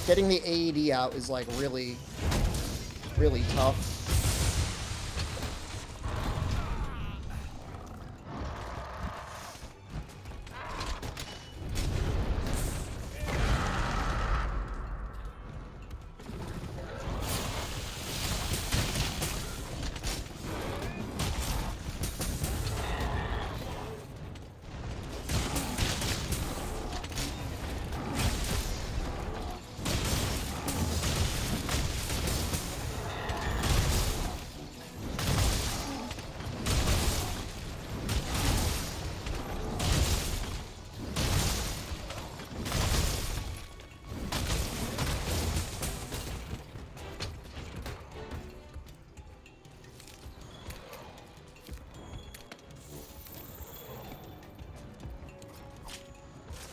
Getting the AED out is like really, really tough.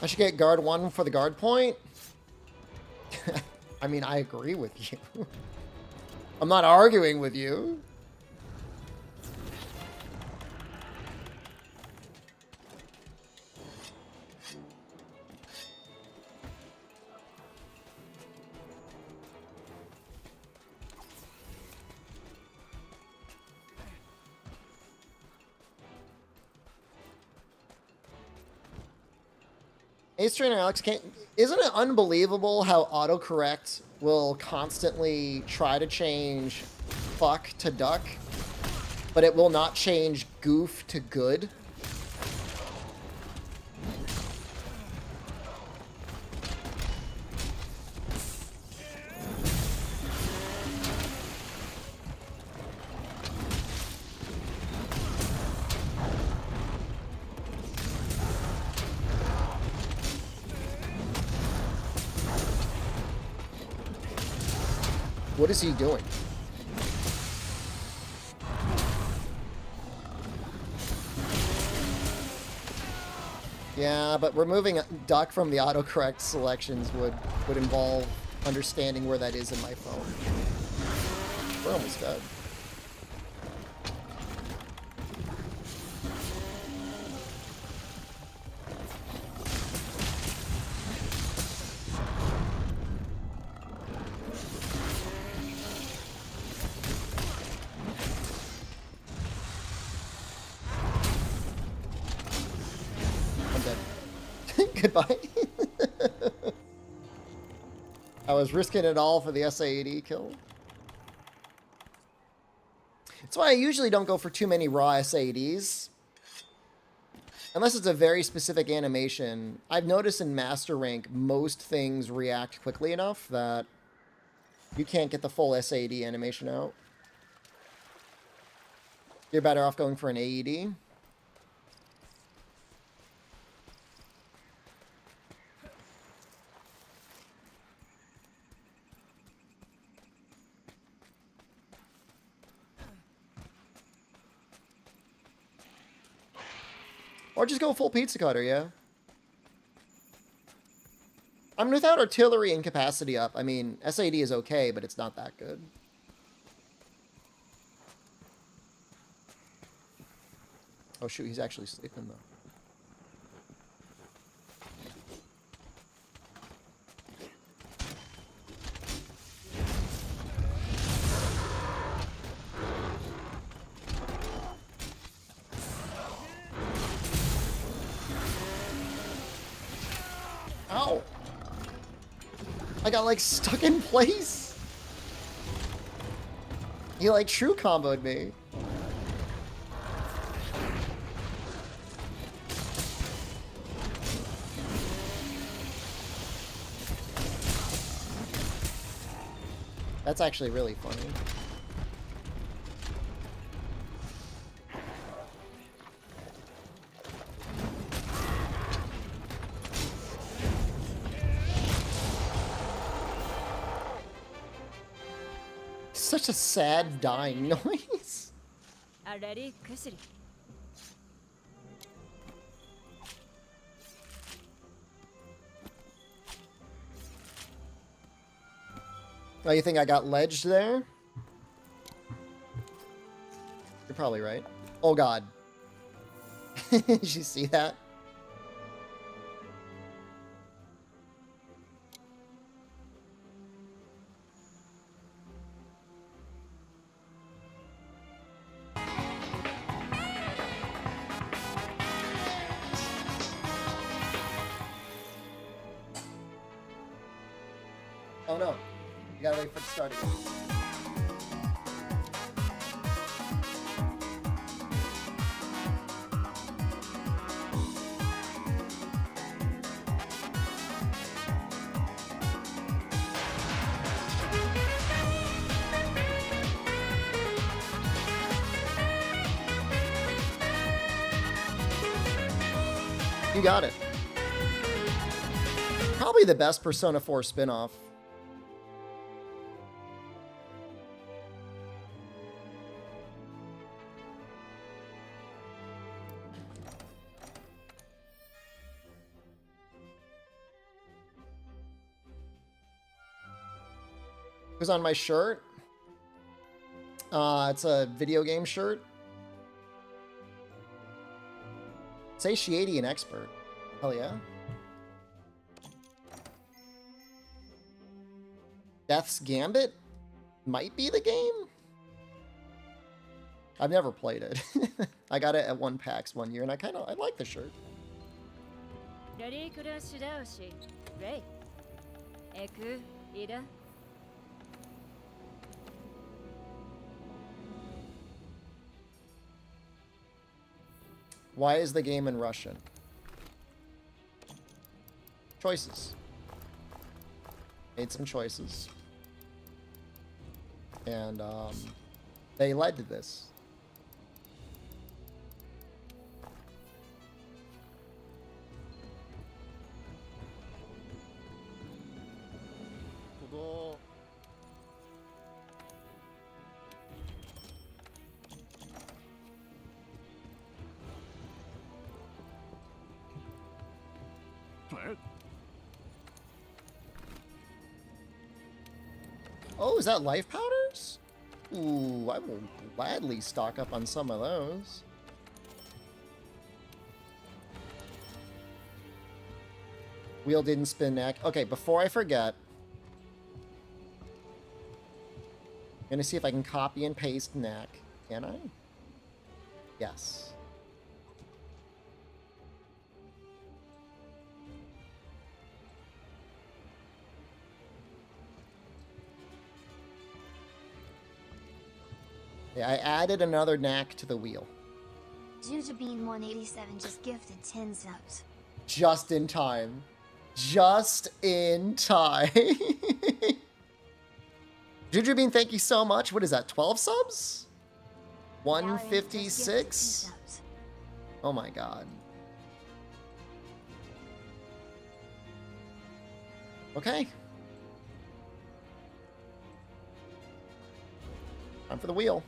I should get guard 1 for the guard point. I mean, I agree with you. I'm not arguing with you. Ace Trainer Alex can't. Isn't it unbelievable how autocorrect will constantly try to change fuck to duck, but it will not change goof to good? What is he doing? Yeah, but removing duck from the autocorrect selections would involve understanding where that is in my phone. We're almost dead. I'm dead. Goodbye. I was risking it all for the SAED kill. That's why I usually don't go for too many raw SAEDs. Unless it's a very specific animation. I've noticed in Master Rank, most things react quickly enough that you can't get the full SAED animation out. You're better off going for an AED. Or just go full pizza cutter, yeah. I mean, without artillery and capacity up, I mean, SAD is okay, but it's not that good. Oh shoot, he's actually sleeping though. Ow! I got like stuck in place. He like true comboed me. That's actually really funny. Such a sad dying noise. Already, Kusuri. Oh, you think I got ledged there? You're probably right. Oh god. Did you see that? Oh no. You gotta wait for it to start again. You got it. Probably the best Persona 4 spin-off. Who's on my shirt? It's a video game shirt. Satiety and expert. Hell yeah. Death's Gambit might be the game. I've never played it. I got it at one PAX one year, and I like the shirt. Ready, Kurashidaushi. Ray. Eku, Ida. Why is the game in Russian? Choices. Made some choices. And they led to this. it. Oh, is that life powders? Ooh, I will gladly stock up on some of those. Wheel didn't spin neck. Okay, before I forget, I'm gonna see if I can copy and paste neck. Can I? Yes. Yeah, I added another knack to the wheel. Jujubeen 187 just gifted 10 subs. Just in time. Just in time. Jujubeen, thank you so much. What is that, 12 subs? 156? Oh my god. Okay. Time for the wheel.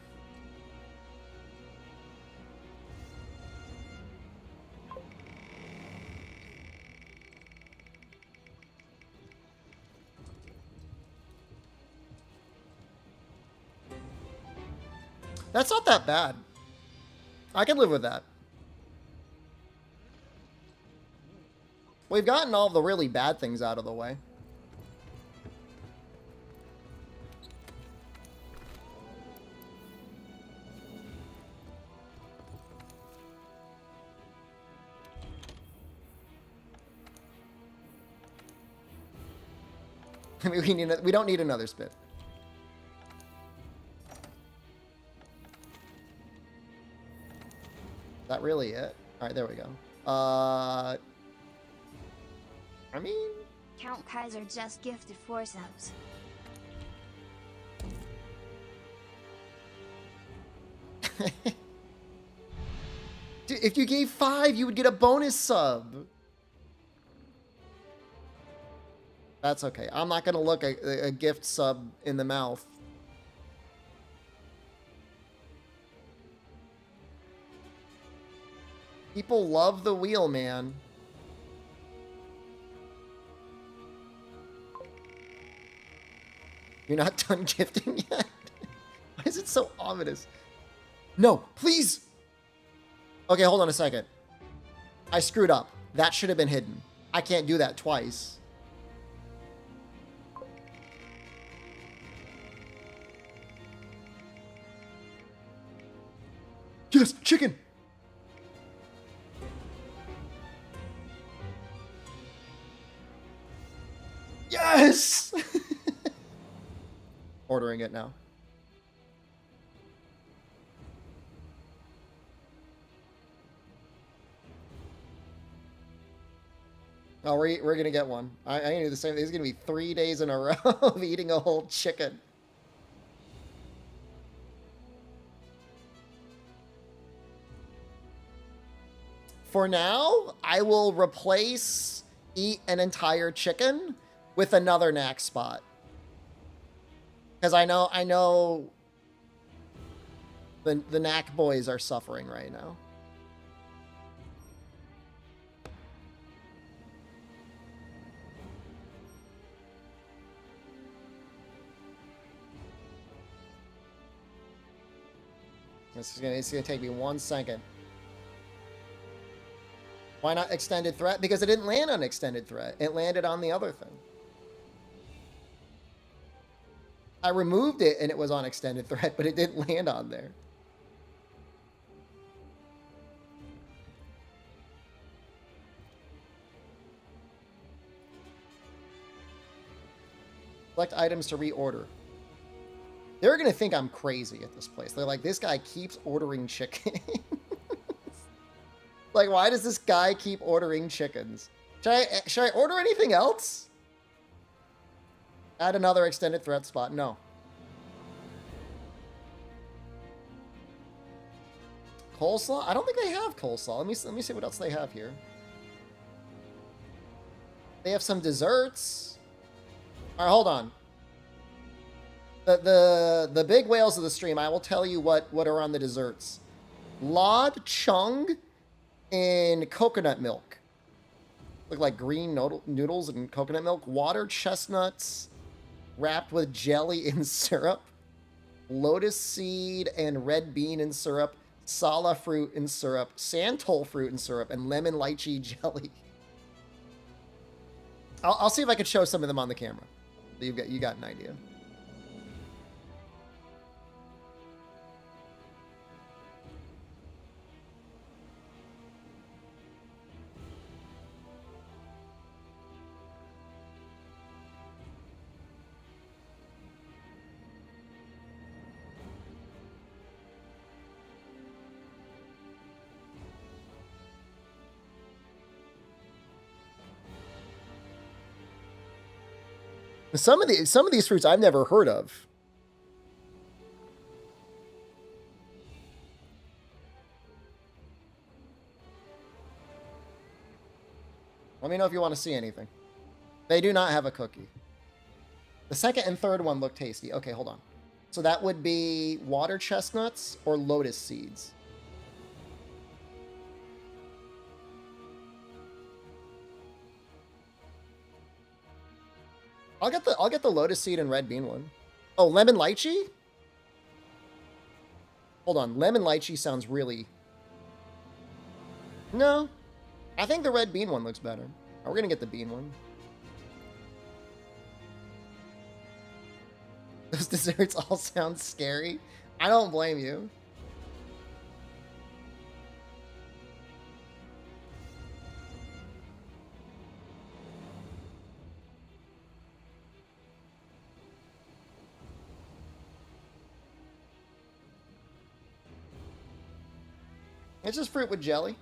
That's not that bad. I can live with that. We've gotten all the really bad things out of the way. I mean, we don't need another spit. Is that really it? All right, there we go. I mean... Count Kaiser just gifted 4 subs. Dude, if you gave 5, you would get a bonus sub. That's okay. I'm not going to look a gift sub in the mouth. People love the wheel, man. You're not done gifting yet? Why is it so ominous? No, please! Okay, hold on a second. I screwed up. That should have been hidden. I can't do that twice. Yes, chicken! Yes! Ordering it now. Oh, we're gonna get one. I'm gonna do the same. This is gonna be 3 days in a row of eating a whole chicken. For now, I will eat an entire chicken with another knack spot. Because I know the knack boys are suffering right now. It's gonna take me 1 second. Why not extended threat? Because it didn't land on extended threat. It landed on the other thing. I removed it and it was on extended threat, but it didn't land on there. Select items to reorder. They're going to think I'm crazy at this place. They're like, this guy keeps ordering chicken. Like, why does this guy keep ordering chickens? Should I order anything else? Add another extended threat spot. No. Coleslaw? I don't think they have coleslaw. Let me see what else they have here. They have some desserts. All right, hold on. The big whales of the stream, I will tell you what are on the desserts. Lod Chung in coconut milk. Look like green noodles and coconut milk. Water chestnuts wrapped with jelly and syrup. Lotus seed and red bean and syrup. Sala fruit and syrup. Santol fruit and syrup. And lemon lychee jelly. I'll see if I can show some of them on the camera. So you got an idea. Some of these fruits I've never heard of. Let me know if you want to see anything. They do not have a cookie. The second and third one look tasty. Okay, hold on. So that would be water chestnuts or lotus seeds. I'll get the lotus seed and red bean one. Oh, lemon lychee? Hold on, lemon lychee sounds really... No. I think the red bean one looks better. We're gonna get the bean one. Those desserts all sound scary. I don't blame you. It's just fruit with jelly.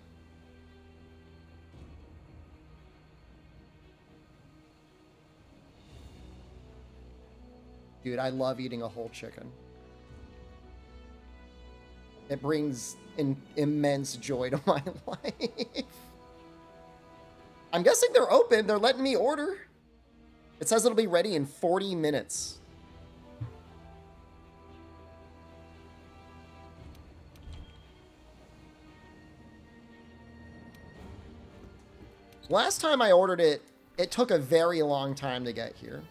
Dude, I love eating a whole chicken. It brings immense joy to my life. I'm guessing they're open. They're letting me order. It says it'll be ready in 40 minutes. Last time I ordered it, it took a very long time to get here.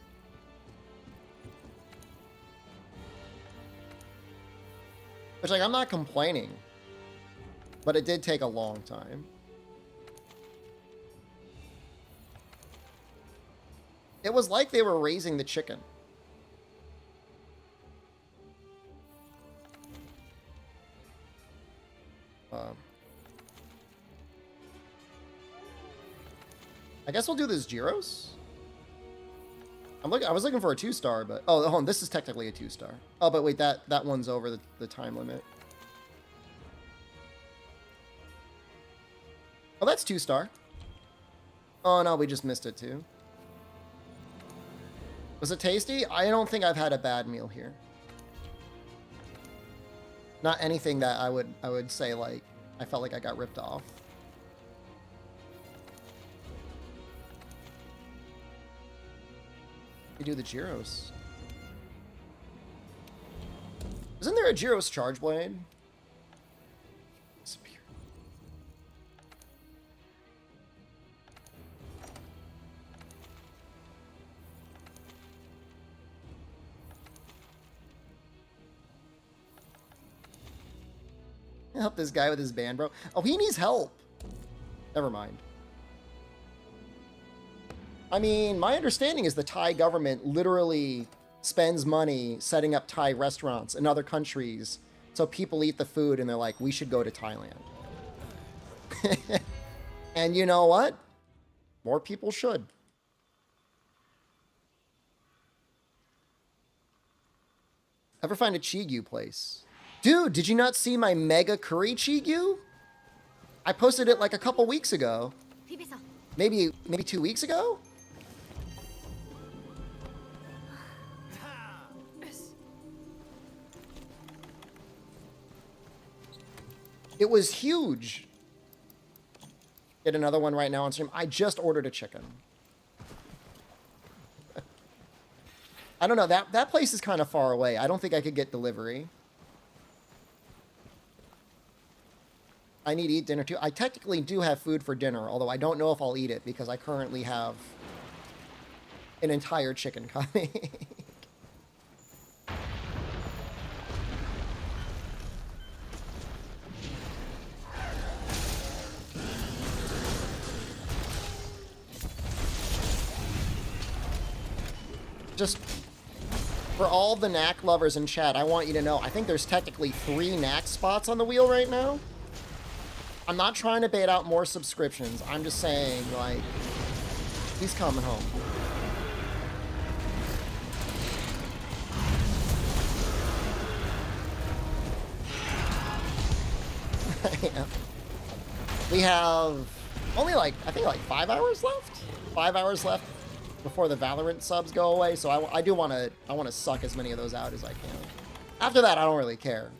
Which, like, I'm not complaining. But it did take a long time. It was like they were raising the chicken. I guess we'll do this gyros. I was looking for a 2-star, but oh, hold on, this is technically a 2-star. Oh, but wait, that one's over the time limit. Oh, that's 2-star. Oh no, we just missed it too. Was it tasty? I don't think I've had a bad meal here. Not anything that I would say like I felt like I got ripped off. We do the gyros. Isn't there a gyros charge blade? Disappear. Help this guy with his band, bro. Oh, he needs help. Never mind. I mean, my understanding is the Thai government literally spends money setting up Thai restaurants in other countries so people eat the food and they're like, we should go to Thailand. And you know what? More people should. Ever find a Chigyu place? Dude, did you not see my mega curry Chigyu? I posted it like a couple weeks ago. Maybe 2 weeks ago? It was huge. Get another one right now on stream. I just ordered a chicken. I don't know. That place is kind of far away. I don't think I could get delivery. I need to eat dinner too. I technically do have food for dinner, although I don't know if I'll eat it because I currently have an entire chicken coming. Just for all the knack lovers in chat, I want you to know, I think there's technically 3 knack spots on the wheel right now. I'm not trying to bait out more subscriptions. I'm just saying, like, he's coming home. Yeah. We have only like, I think like 5 hours left? 5 hours left before the Valorant subs go away, so I do want to suck as many of those out as I can. After that, I don't really care.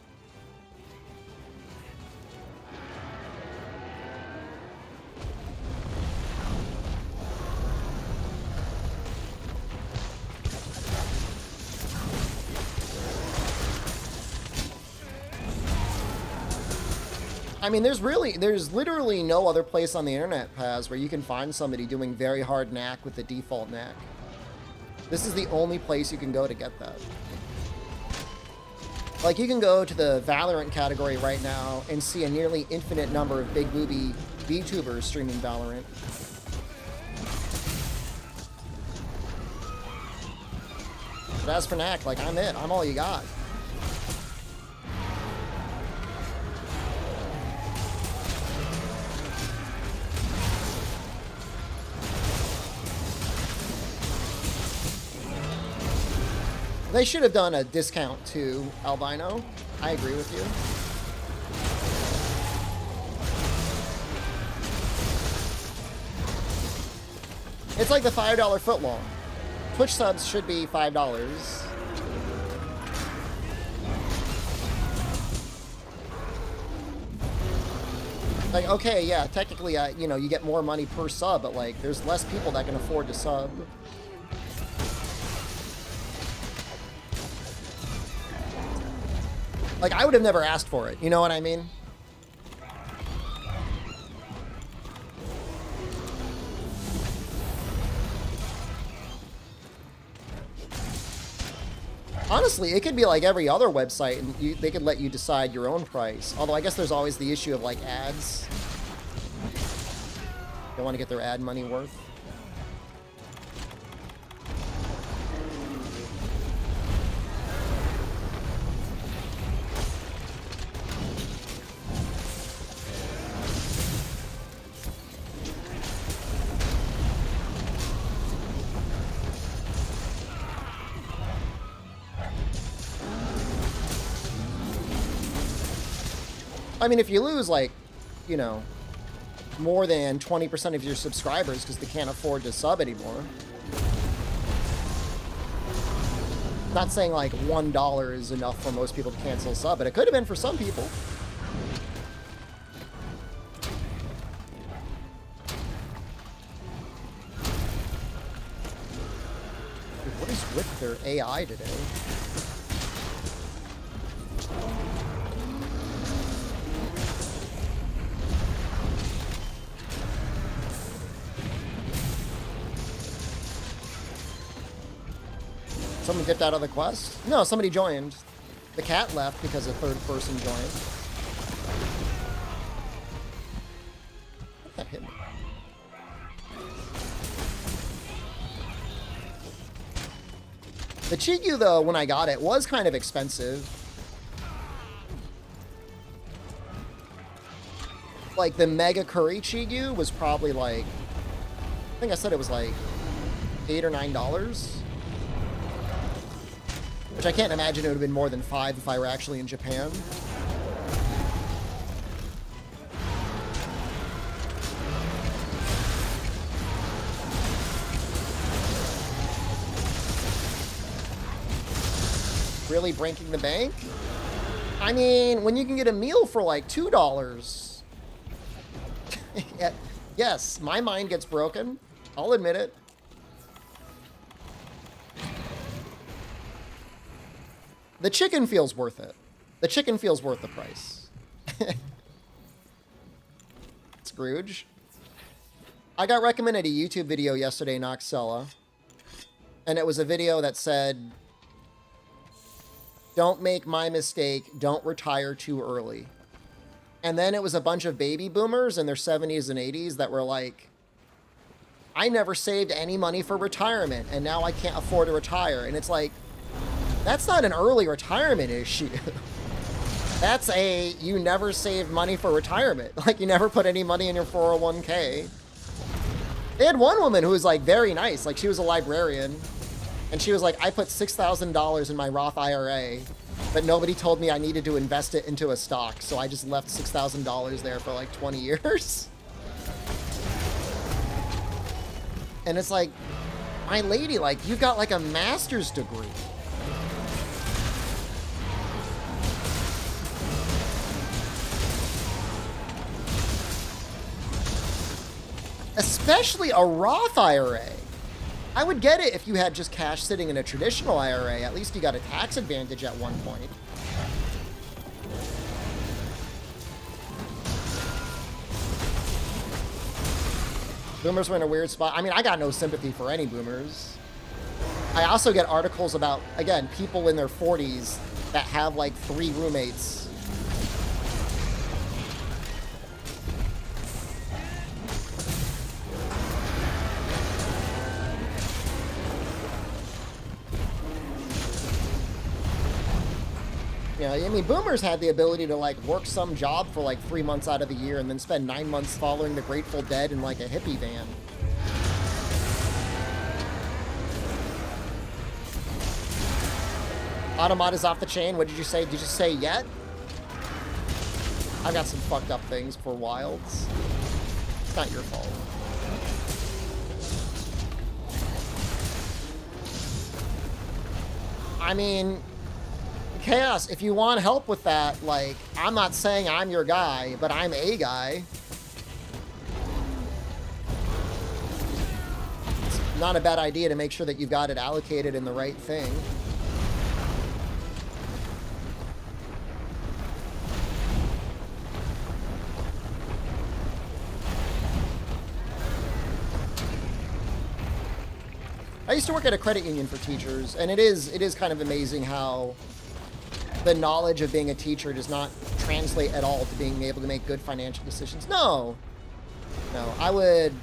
I mean, there's literally no other place on the internet, Paz, where you can find somebody doing very hard knack with the default knack. This is the only place you can go to get that. Like, you can go to the Valorant category right now and see a nearly infinite number of big booby VTubers streaming Valorant. But as for knack, like, I'm it. I'm all you got. They should have done a discount to Albino. I agree with you. It's like the $5 footlong. Twitch subs should be $5. Like, okay, yeah, technically, you know, you get more money per sub, but like, there's less people that can afford to sub. Like, I would have never asked for it, you know what I mean? Honestly, it could be like every other website, and they could let you decide your own price. Although I guess there's always the issue of like ads. They want to get their ad money worth. I mean, if you lose, like, you know, more than 20% of your subscribers because they can't afford to sub anymore. Not saying, like, $1 is enough for most people to cancel a sub, but it could have been for some people. Dude, what is with their AI today? Someone dipped out of the quest? No, somebody joined. The cat left because a third person joined. That hit me. The Chigyu, though, when I got it, was kind of expensive. Like, the Mega Curry Chigyu was probably like... I think I said it was like $8 or $9. Which I can't imagine it would have been more than $5 if I were actually in Japan. Really breaking the bank? I mean, when you can get a meal for like $2. Yes, my mind gets broken. I'll admit it. The chicken feels worth it. The chicken feels worth the price. Scrooge. I got recommended a YouTube video yesterday, Noxella. And it was a video that said, don't make my mistake, don't retire too early. And then it was a bunch of baby boomers in their 70s and 80s that were like, I never saved any money for retirement, and now I can't afford to retire. And it's like, that's not an early retirement issue. That's a, you never saved money for retirement. Like, you never put any money in your 401k. They had one woman who was, like, very nice. Like, she was a librarian. And she was like, I put $6,000 in my Roth IRA, but nobody told me I needed to invest it into a stock. So I just left $6,000 there for, like, 20 years. And it's like, my lady, like, you got, like, a master's degree. Especially a Roth IRA. I would get it if you had just cash sitting in a traditional IRA. At least you got a tax advantage at one point. Boomers were in a weird spot. I mean, I got no sympathy for any boomers. I also get articles about, again, people in their 40s that have like 3 roommates. Yeah, I mean, boomers had the ability to, like, work some job for, like, 3 months out of the year and then spend 9 months following the Grateful Dead in, like, a hippie van. Automat is off the chain. What did you say? Did you say yet? I've got some fucked up things for Wilds. It's not your fault. I mean... Chaos, if you want help with that, like, I'm not saying I'm your guy, but I'm a guy. It's not a bad idea to make sure that you've got it allocated in the right thing. I used to work at a credit union for teachers, and it is kind of amazing how the knowledge of being a teacher does not translate at all to being able to make good financial decisions. No, I would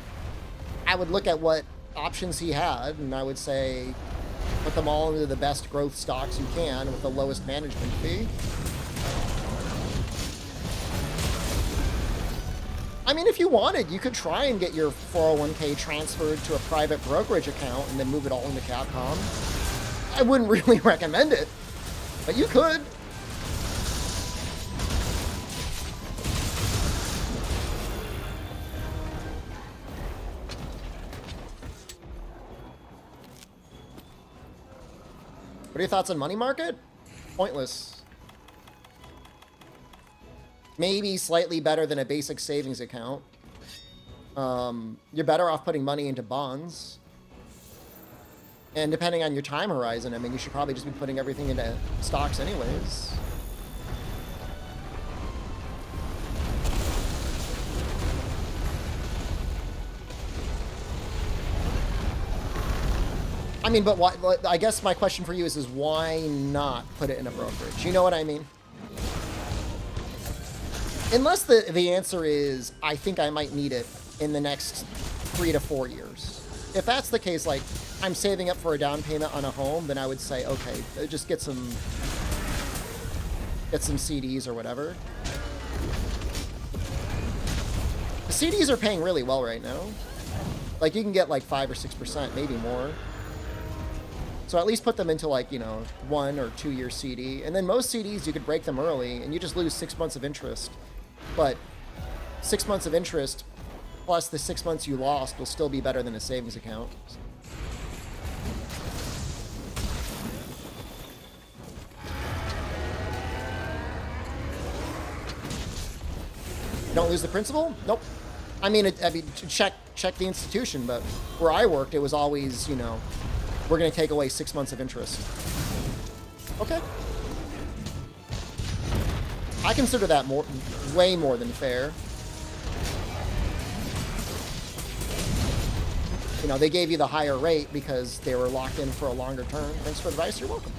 look at what options he had, and I would say, put them all into the best growth stocks you can with the lowest management fee. I mean, if you wanted, you could try and get your 401k transferred to a private brokerage account and then move it all into Capcom. I wouldn't really recommend it, but you could. What are your thoughts on money market? Pointless. Maybe slightly better than a basic savings account. You're better off putting money into bonds. And depending on your time horizon, I mean, you should probably just be putting everything into stocks anyways. I mean, but why, I guess my question for you is why not put it in a brokerage? You know what I mean? Unless the answer is, I think I might need it in the next 3 to 4 years. If that's the case, like, I'm saving up for a down payment on a home, then I would say, okay, just get some CDs or whatever. The CDs are paying really well right now. Like, you can get like 5 or 6%, maybe more. So at least put them into, like, you know, 1 or 2 year CD. And then most CDs, you could break them early and you just lose 6 months of interest. But 6 months of interest plus the 6 months you lost will still be better than a savings account. Don't lose the principal? Nope. I mean, check the institution, but where I worked, it was always, you know, we're going to take away 6 months of interest. Okay. I consider that way more than fair. You know, they gave you the higher rate because they were locked in for a longer term. Thanks for the advice. You're welcome.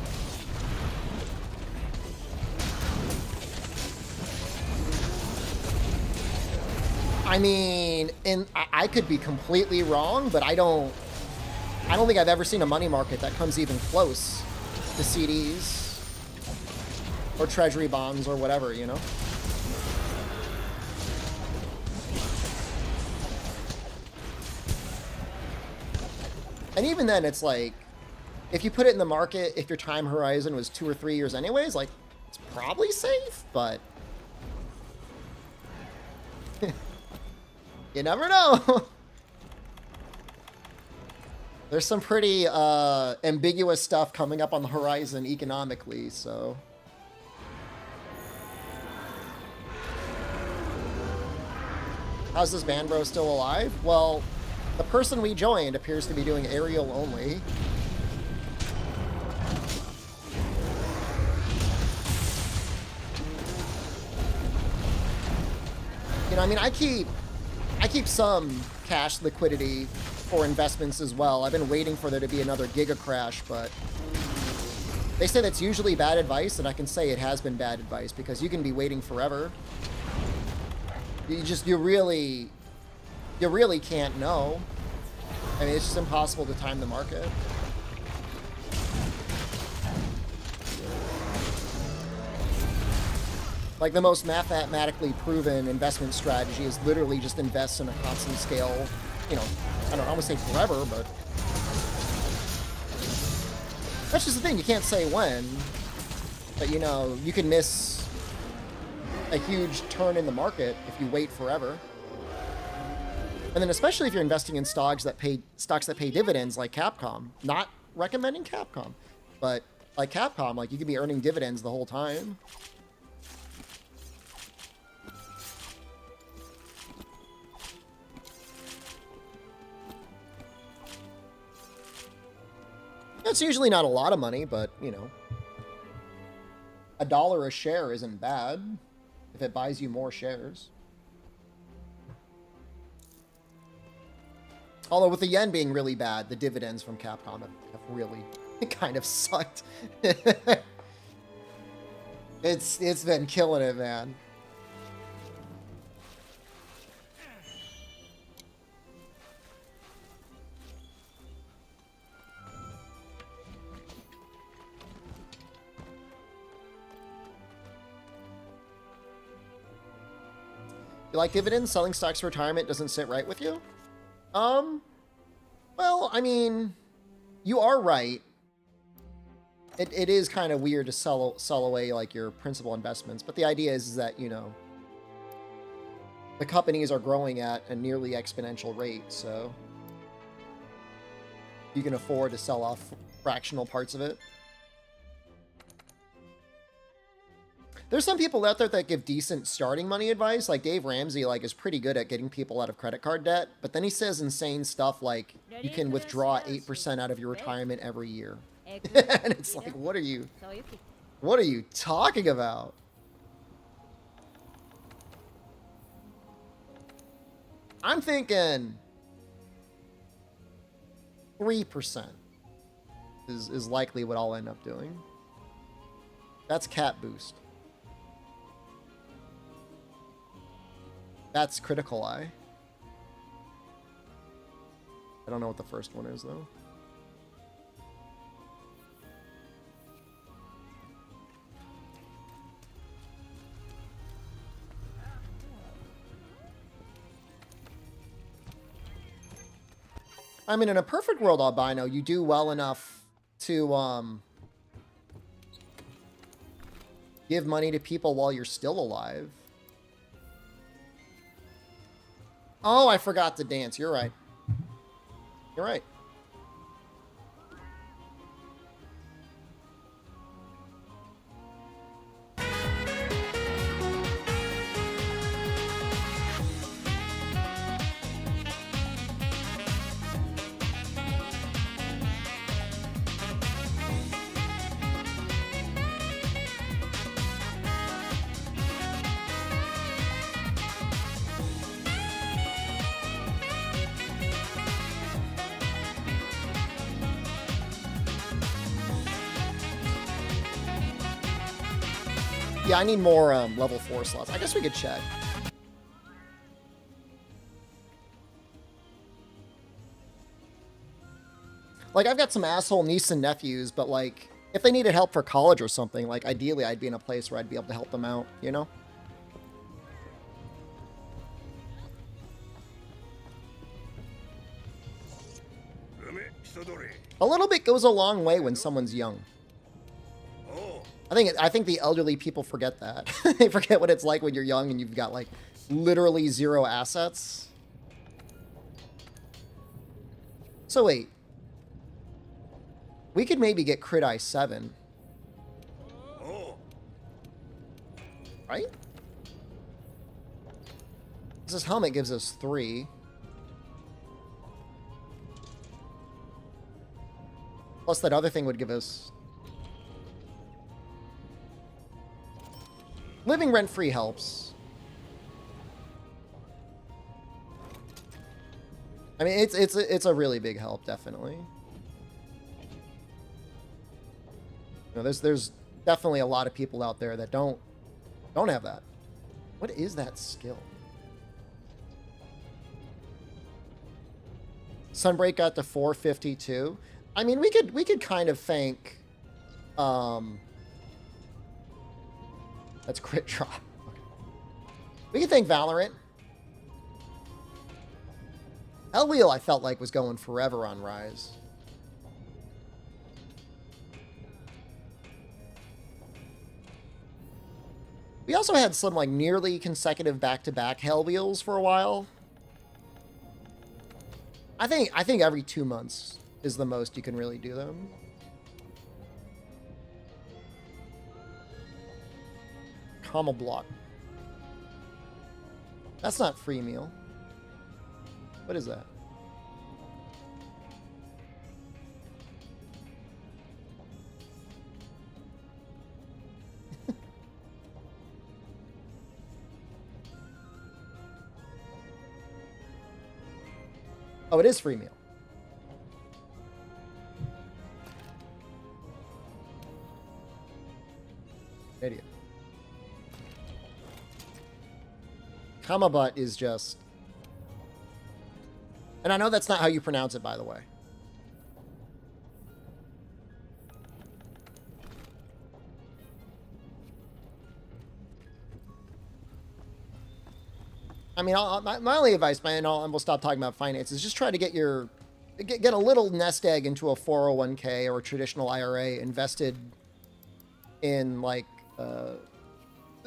I mean, and I could be completely wrong, but I don't think I've ever seen a money market that comes even close to CDs or treasury bonds or whatever, you know? And even then, it's like, if you put it in the market, if your time horizon was 2 or 3 years anyways, like, it's probably safe, but you never know. There's some pretty ambiguous stuff coming up on the horizon economically, so. How's this band bro still alive? Well, the person we joined appears to be doing aerial only. You know, I mean, I keep some cash liquidity for investments as well. I've been waiting for there to be another giga crash, but they say that's usually bad advice, and I can say it has been bad advice because you can be waiting forever. You really can't know. I mean, it's just impossible to time the market. Like, the most mathematically proven investment strategy is literally just invest in a constant scale, you know, I don't want to say forever, but that's just the thing. You can't say when, but, you know, you can miss a huge turn in the market if you wait forever. And then especially if you're investing in stocks that pay dividends like Capcom. Not recommending Capcom, but like Capcom, like, you could be earning dividends the whole time. It's usually not a lot of money, but, you know, $1 a share isn't bad if it buys you more shares. Although with the yen being really bad, the dividends from Capcom have really kind of sucked. It's been killing it, man. You like dividends? Selling stocks for retirement doesn't sit right with you? Well, I mean, you are right. It is kind of weird to sell away, like, your principal investments, but the idea is that, you know, the companies are growing at a nearly exponential rate, so you can afford to sell off fractional parts of it. There's some people out there that give decent starting money advice, like Dave Ramsey, like, is pretty good at getting people out of credit card debt, but then he says insane stuff like you can withdraw 8% out of your retirement every year. And it's like, what are you talking about? I'm thinking 3% is likely what I'll end up doing. That's cat boost. That's critical eye. I don't know what the first one is, though. I mean, in a perfect world, albino, you do well enough to give money to people while you're still alive. Oh, I forgot to dance. You're right. You're right. Yeah, I need more level 4 slots. I guess we could check. Like, I've got some asshole niece and nephews, but, like, if they needed help for college or something, like, ideally I'd be in a place where I'd be able to help them out, you know? A little bit goes a long way when someone's young. I think the elderly people forget that. They forget what it's like when you're young and you've got, like, literally 0 assets. So wait. We could maybe get crit I7. Right? This helmet gives us 3. Plus that other thing would give us... Living rent-free helps. I mean, it's a really big help, definitely. You know, there's definitely a lot of people out there that don't have that. What is that skill? Sunbreak got to 452. I mean, we could kind of thank that's crit drop. Okay. We could thank Valorant. Elwheel, I felt like, was going forever on Rise. We also had some, like, nearly consecutive back-to-back Hell Wheels for a while. I think every 2 months is the most you can really do them. Comma block. That's not free meal. What is that? Oh, it is free meal. Idiot. Comma butt is just... And I know that's not how you pronounce it, by the way. I mean, my only advice, man, and we'll stop talking about finance, is just try to get get a little nest egg into a 401k or a traditional IRA invested in, like,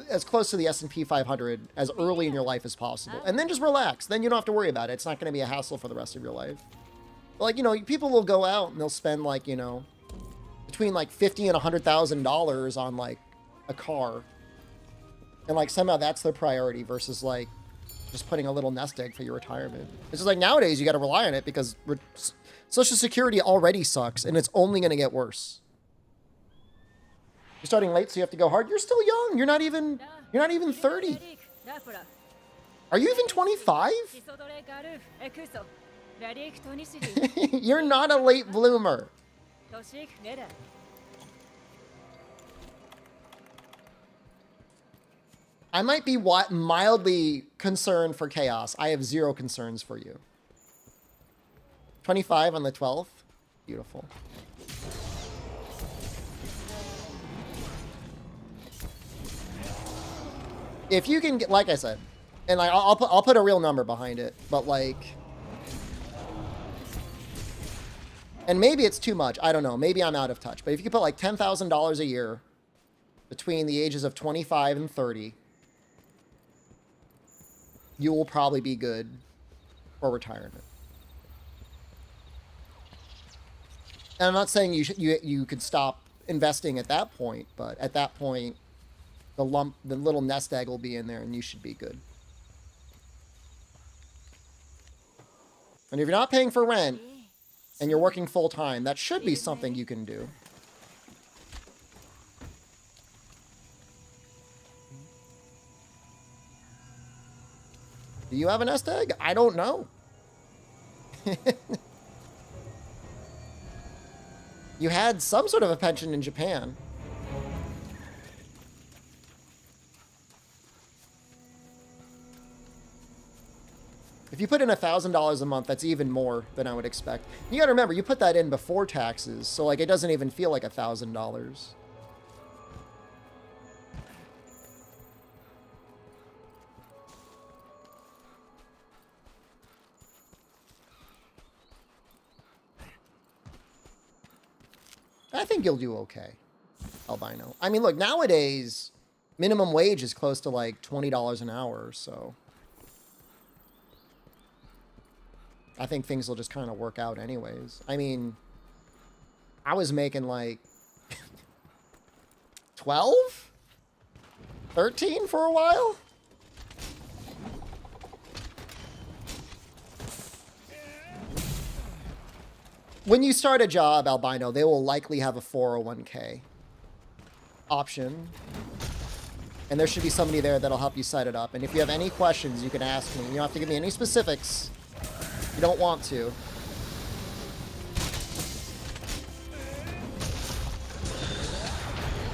as close to the S&P 500 as early in your life as possible. And then just relax. Then you don't have to worry about it. It's not going to be a hassle for the rest of your life. But, like, you know, people will go out and they'll spend, like, you know, between, like, $50,000 and $100,000 on, like, a car. And, like, somehow that's their priority versus, like, just putting a little nest egg for your retirement. It's just like nowadays you got to rely on it because Social Security already sucks and it's only going to get worse. You're starting late, so you have to go hard. You're still young. You're not even 30. Are you even 25? You're not a late bloomer. I might be mildly concerned for Chaos. I have 0 concerns for you. 25 on the 12th. Beautiful. If you can get, like I said, and like I'll put a real number behind it, but like, and maybe it's too much. I don't know. Maybe I'm out of touch. But if you could put like $10,000 a year between the ages of 25 and 30, you will probably be good for retirement. And I'm not saying you could stop investing at that point, but at that point, the little nest egg will be in there, and you should be good. And if you're not paying for rent and you're working full time, that should be something you can do. Do you have a nest egg? I don't know. You had some sort of a pension in Japan. If you put in $1,000 a month, that's even more than I would expect. You gotta remember, you put that in before taxes, so like it doesn't even feel like $1,000. I think you'll do okay, albino. I mean, look, nowadays, minimum wage is close to like $20 an hour, so I think things will just kind of work out anyways. I mean, I was making like 12? 13 for a while? When you start a job, albino, they will likely have a 401k option. And there should be somebody there that'll help you set it up. And if you have any questions, you can ask me. You don't have to give me any specifics. You don't want to.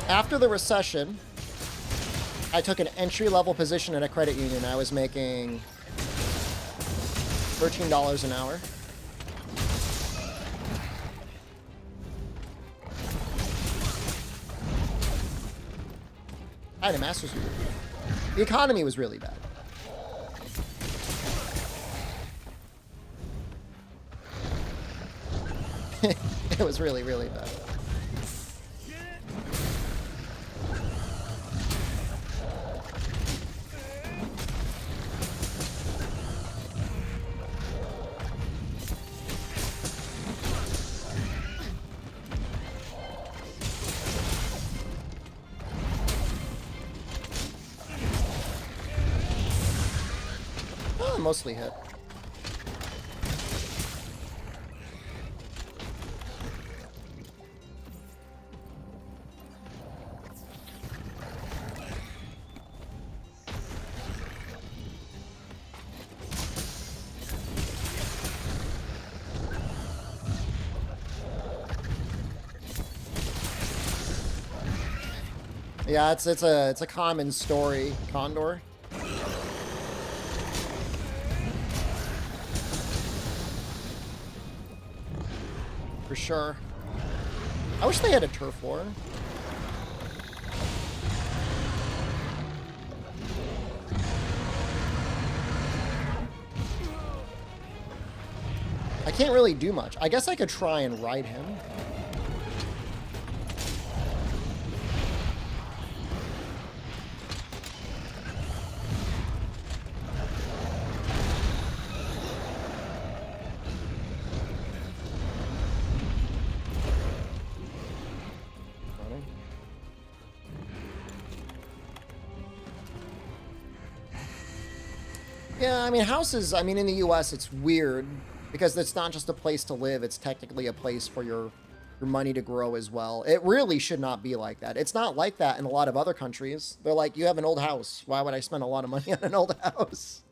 After the recession, I took an entry-level position at a credit union. I was making $13 an hour. I had a master's degree. The economy was really bad. It was really, really bad. Oh, mostly hit. Yeah, it's a common story, Condor. For sure. I wish they had a turf war. I can't really do much. I guess I could try and ride him. Yeah, I mean, houses, I mean, in the US, it's weird because it's not just a place to live. It's technically a place for your money to grow as well. It really should not be like that. It's not like that in a lot of other countries. They're like, you have an old house. Why would I spend a lot of money on an old house?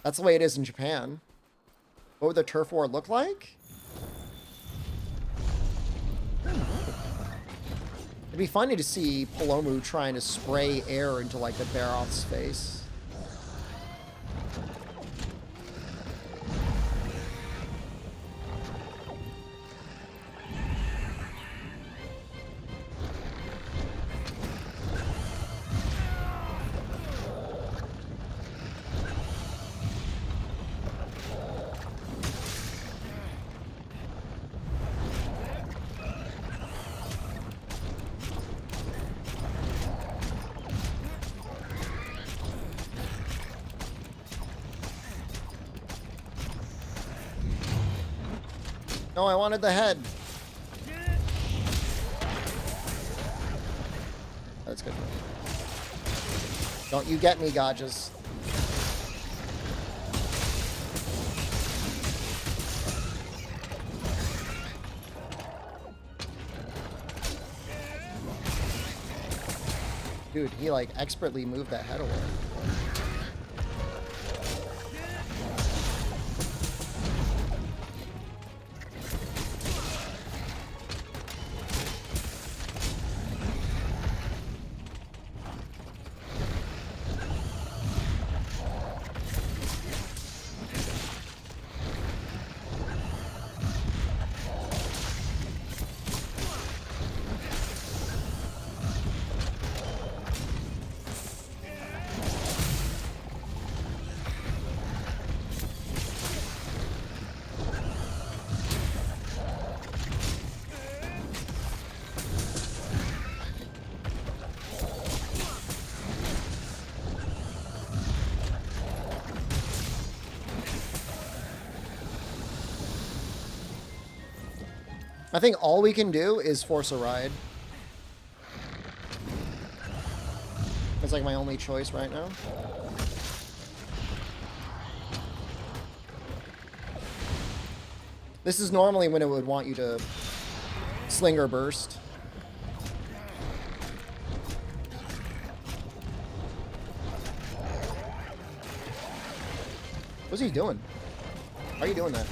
That's the way it is in Japan. What would the turf war look like? It'd be funny to see Palomu trying to spray air into, like, the Baroth's face. No, I wanted the head. That's good. Don't you get me, Gajas. Dude, he like expertly moved that head away. I think all we can do is force a ride. It's like my only choice right now. This is normally when it would want you to sling or burst. What's he doing? Why are you doing that?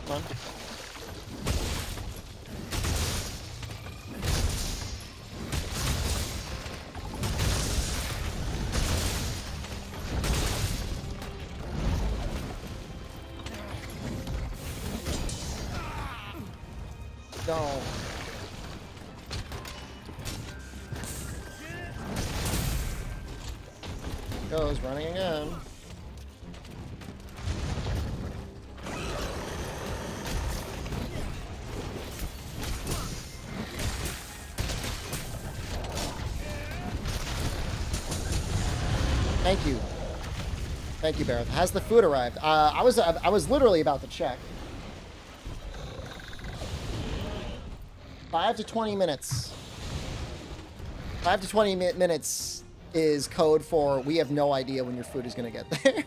Come on. No. Goes running again. Thank you. Thank you, Barrett. Has the food arrived? I was literally about to check. 5 to 20 minutes. 5 to 20 minutes is code for we have no idea when your food is going to get there.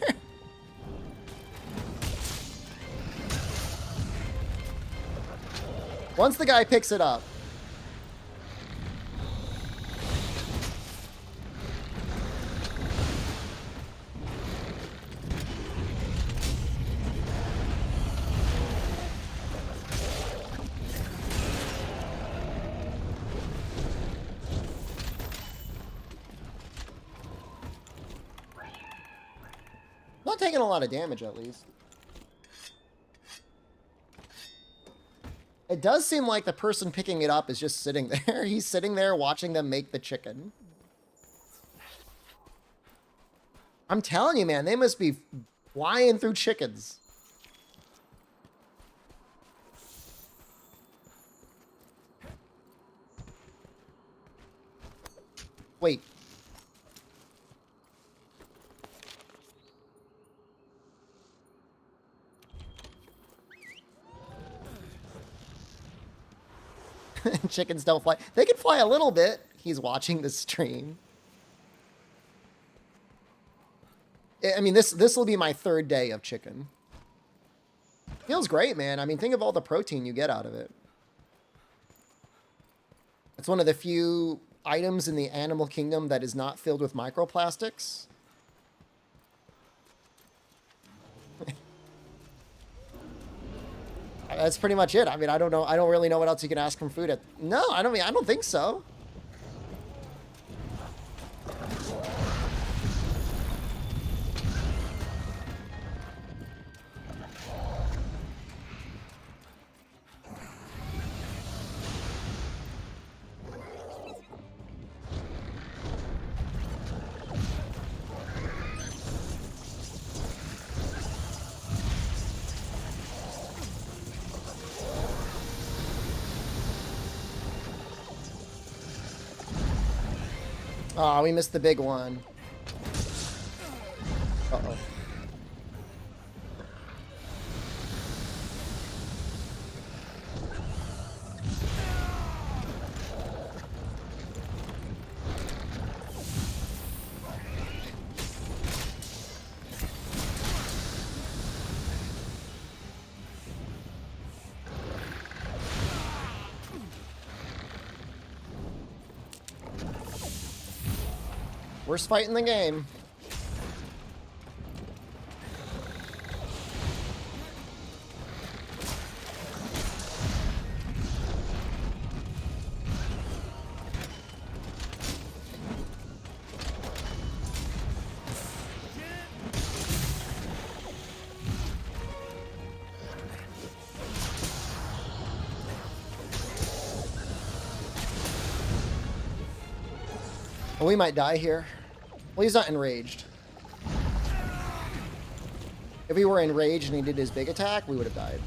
Once the guy picks it up. Not taking a lot of damage, at least. It does seem like the person picking it up is just sitting there. He's sitting there watching them make the chicken. I'm telling you, man, they must be flying through chickens. Wait. Chickens don't fly. They can fly a little bit. He's watching the stream. I mean, this will be my 3rd day of chicken. Feels great, man. I mean, think of all the protein you get out of it. It's one of the few items in the animal kingdom that is not filled with microplastics. That's pretty much it. I mean, I don't know. I don't really know what else you can ask from food. No, I don't think so. Oh, we missed the big one. Uh-oh. Worst fight in the game. We might die here. Well, he's not enraged. If he were enraged and he did his big attack, we would have died.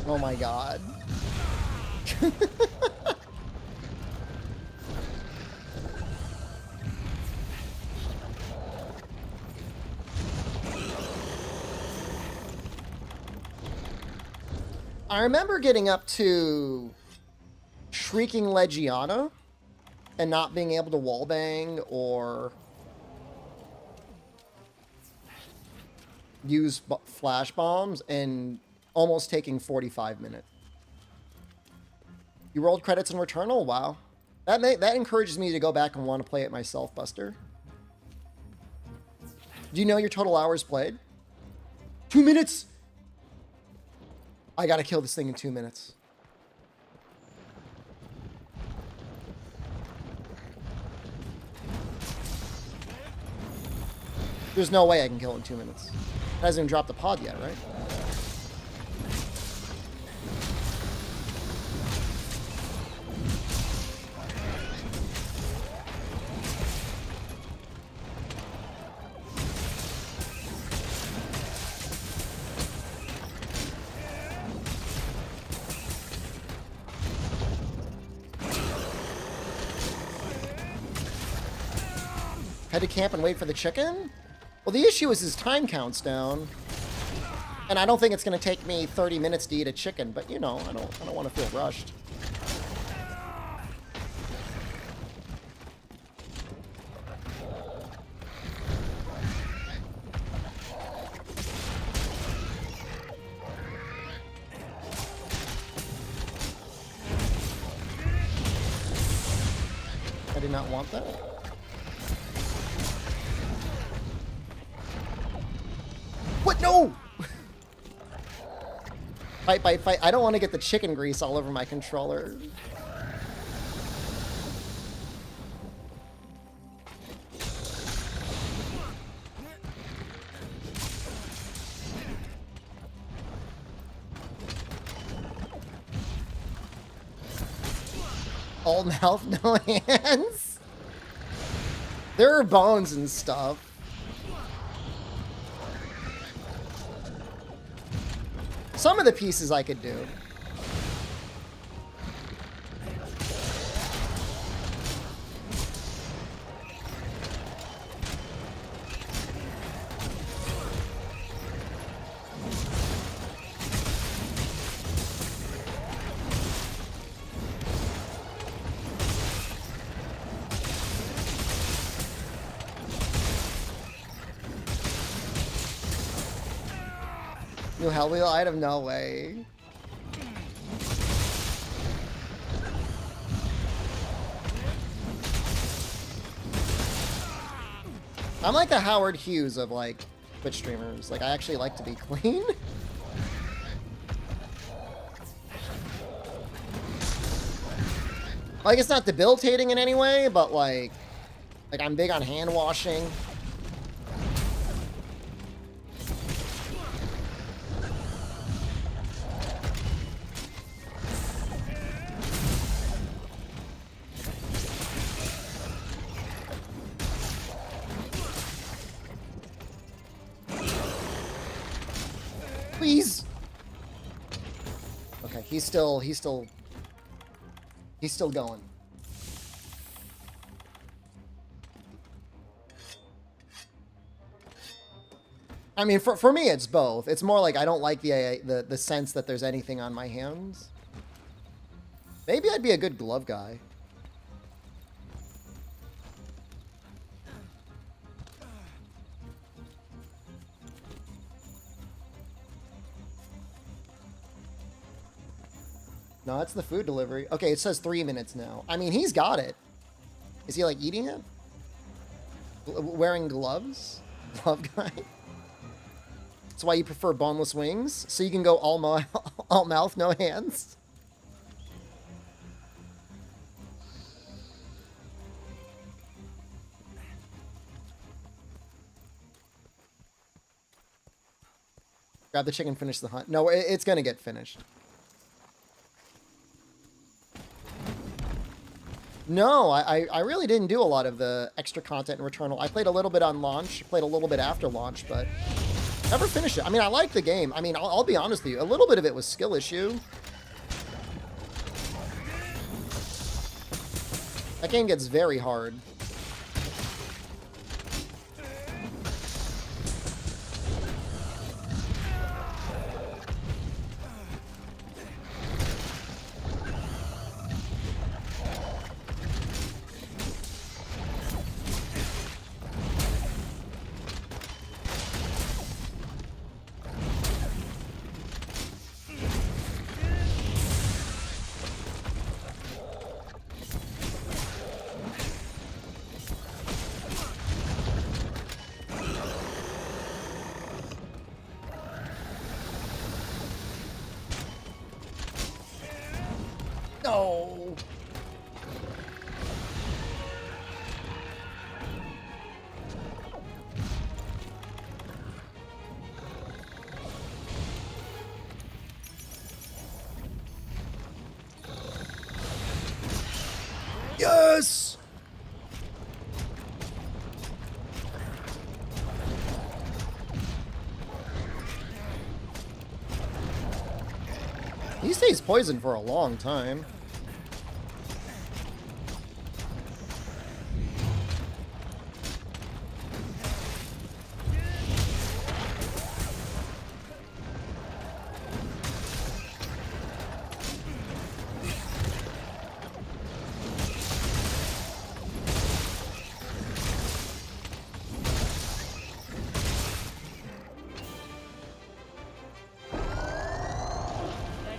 Oh my god. I remember getting up to Shrieking Legiana and not being able to wallbang or use flash bombs and almost taking 45 minutes. You rolled credits in Returnal? Wow. That encourages me to go back and want to play it myself, Buster. Do you know your total hours played? 2 minutes! I gotta kill this thing in 2 minutes. There's no way I can kill it in 2 minutes. It hasn't even dropped the pod yet, right? Head to camp and wait for the chicken? Well, the issue is his time counts down. And I don't think it's going to take me 30 minutes to eat a chicken, but you know, I don't want to feel rushed. I did not want that. What? No! Fight, fight, fight. I don't want to get the chicken grease all over my controller. All mouth, no hands? There are bones and stuff. Some of the pieces I could do. New Hell Wheel item? No way. I'm like the Howard Hughes of like Twitch streamers. Like I actually like to be clean. Like it's not debilitating in any way, but like I'm big on hand washing. Please. Okay, he's still going. I mean, for me, it's both. It's more like I don't like the sense that there's anything on my hands. Maybe I'd be a good glove guy. No, it's the food delivery. Okay, it says 3 minutes now. I mean, he's got it. Is he, like, eating it? Wearing gloves? Glove guy? That's why you prefer boneless wings? So you can go all mouth, no hands? Grab the chicken, finish the hunt. No, it's gonna get finished. No, I really didn't do a lot of the extra content in Returnal. I played a little bit on launch, played a little bit after launch, but Never finish it. I mean, I like the game. I mean, I'll be honest with you. A little bit of it was skill issue. That game gets very hard. No. Yes. He stays poisoned for a long time.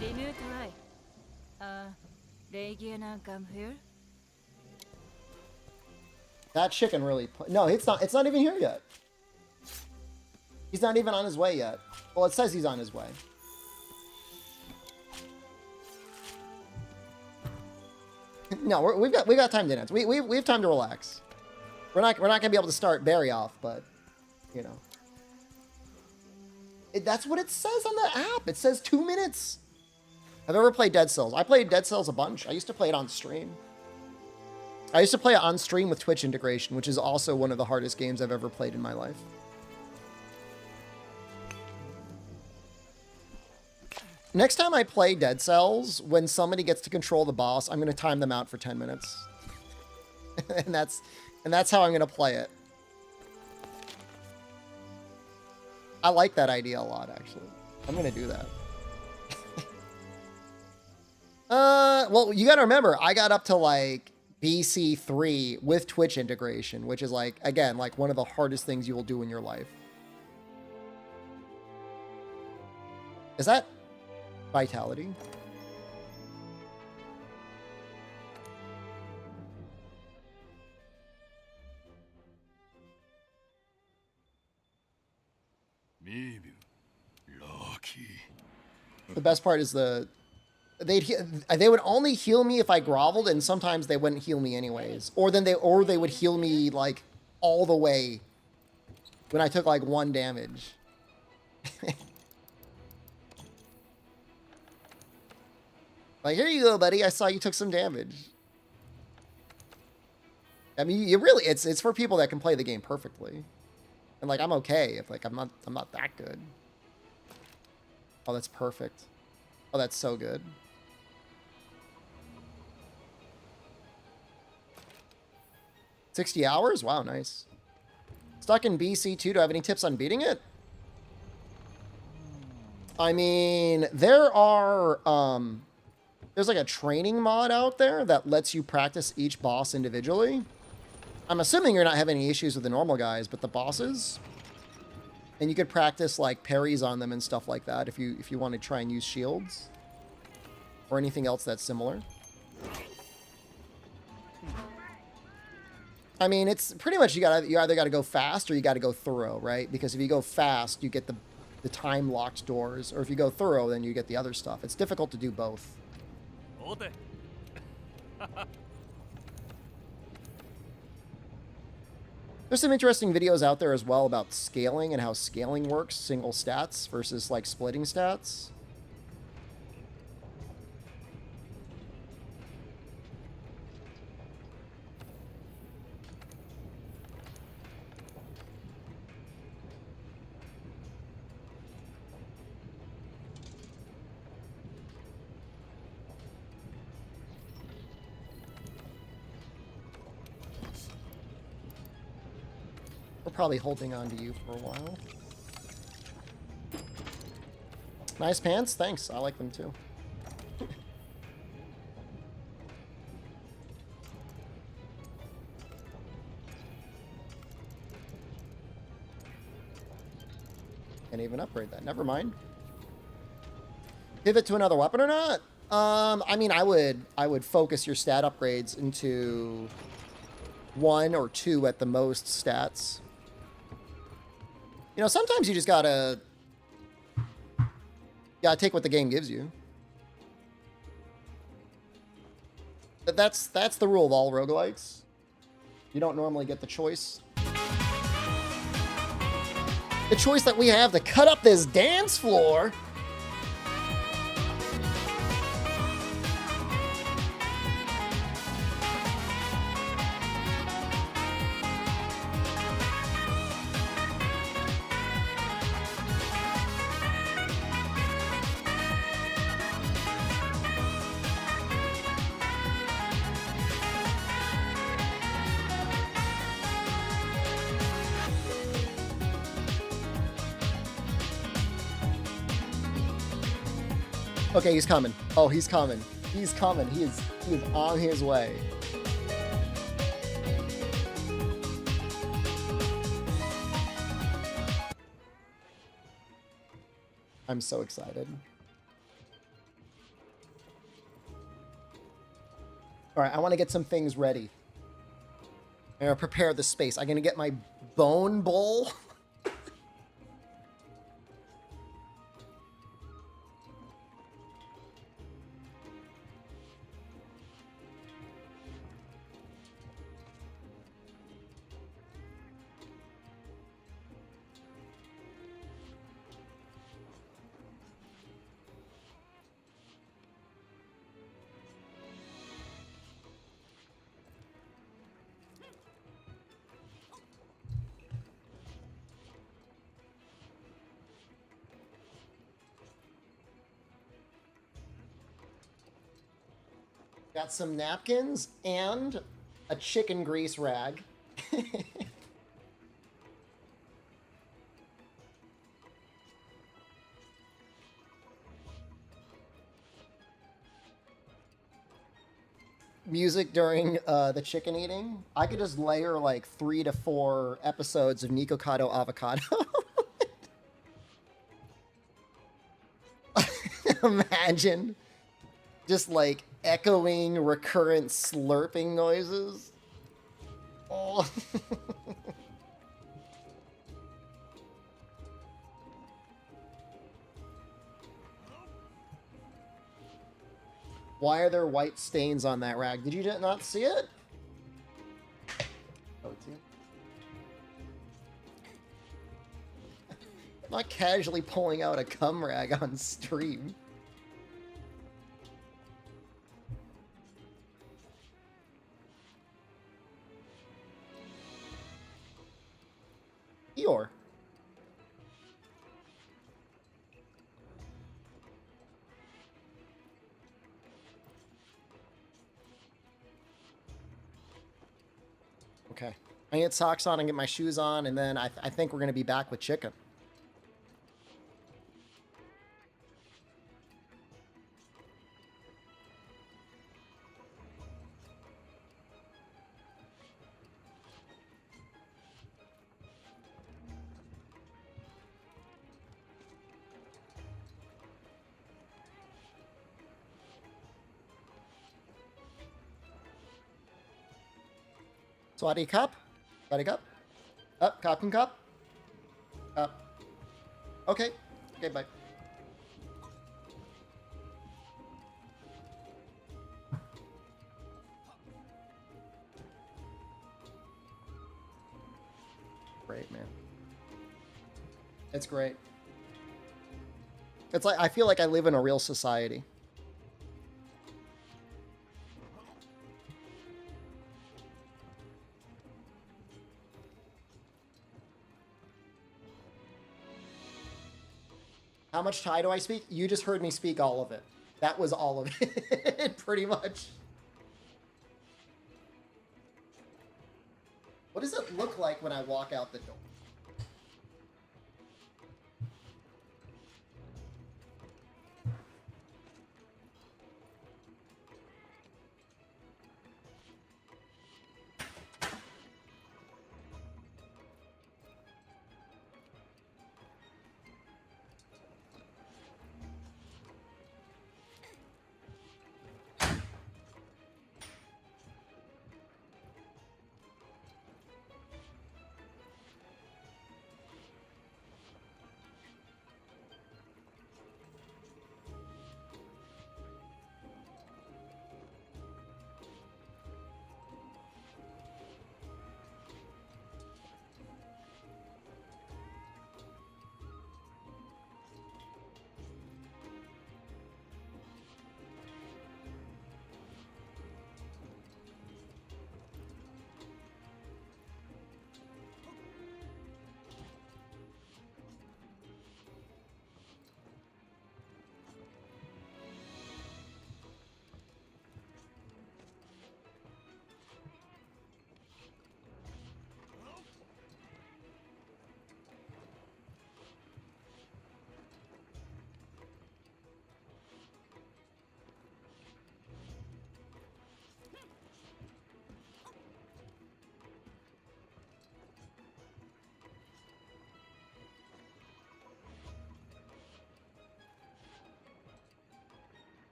Renew try. Region come here. That chicken really... No, it's not. It's not even here yet. He's not even on his way yet. Well, it says he's on his way. No, we got time to dance. We have time to relax. We're not gonna be able to start Barry off, but you know, that's what it says on the app. It says 2 minutes. I've ever played Dead Cells. I played Dead Cells a bunch. I used to play it on stream. I used to play it on stream with Twitch integration, which is also one of the hardest games I've ever played in my life. Next time I play Dead Cells, when somebody gets to control the boss, I'm going to time them out for 10 minutes. and that's how I'm going to play it. I like that idea a lot, actually. I'm going to do that. Well, you got to remember, I got up to like BC3 with Twitch integration, which is like, again, like one of the hardest things you will do in your life. Is that Vitality? The best part is they would only heal me if I groveled, and sometimes they wouldn't heal me anyways. Or they would heal me like all the way when I took like 1 damage. Like, here you go, buddy. I saw you took some damage. I mean, you really, it's for people that can play the game perfectly. And like, I'm okay if like I'm not that good. Oh, that's perfect. Oh, that's so good. $60 hours? Wow, nice. Stuck in BC2. Do I have any tips on beating it? I mean, there are there's like a training mod out there that lets you practice each boss individually. I'm assuming you're not having any issues with the normal guys, but the bosses. And you could practice like parries on them and stuff like that if you want to try and use shields or anything else that's similar. I mean, it's pretty much you either got to go fast or you got to go thorough, right? Because if you go fast, you get the time locked doors, or if you go thorough, then you get the other stuff. It's difficult to do both. There's some interesting videos out there as well about scaling and how scaling works, single stats versus like splitting stats. We're probably holding on to you for a while. Nice pants, thanks. I like them too. Can't even upgrade that. Never mind. Pivot to another weapon or not? I mean, I would focus your stat upgrades into 1 or 2 at the most stats. You know, sometimes you just gotta take what the game gives you. But that's the rule of all roguelikes. You don't normally get the choice. The choice that we have to cut up this dance floor. Okay, he's coming. Oh, he's coming. He's coming. He is on his way. I'm so excited. All right, I want to get some things ready. I'm gonna prepare the space. I'm gonna get my bone bowl. Got some napkins and a chicken grease rag. Music during the chicken eating. I could just layer like 3 to 4 episodes of Nikocado Avocado. Imagine just like echoing, recurrent slurping noises. Oh. Why are there white stains on that rag? Did you not see it? Oh, it's you. I'm not casually pulling out a cum rag on stream. Eeyore. Okay. I get socks on and get my shoes on, and then I think we're going to be back with chicken. Swaddy cup? Swaddy cup? Up, cop and cup? Up. Okay. Okay, bye. Great, man. It's great. It's like, I feel like I live in a real society. How much Thai do I speak? You just heard me speak all of it. That was all of it, pretty much. What does it look like when I walk out the door?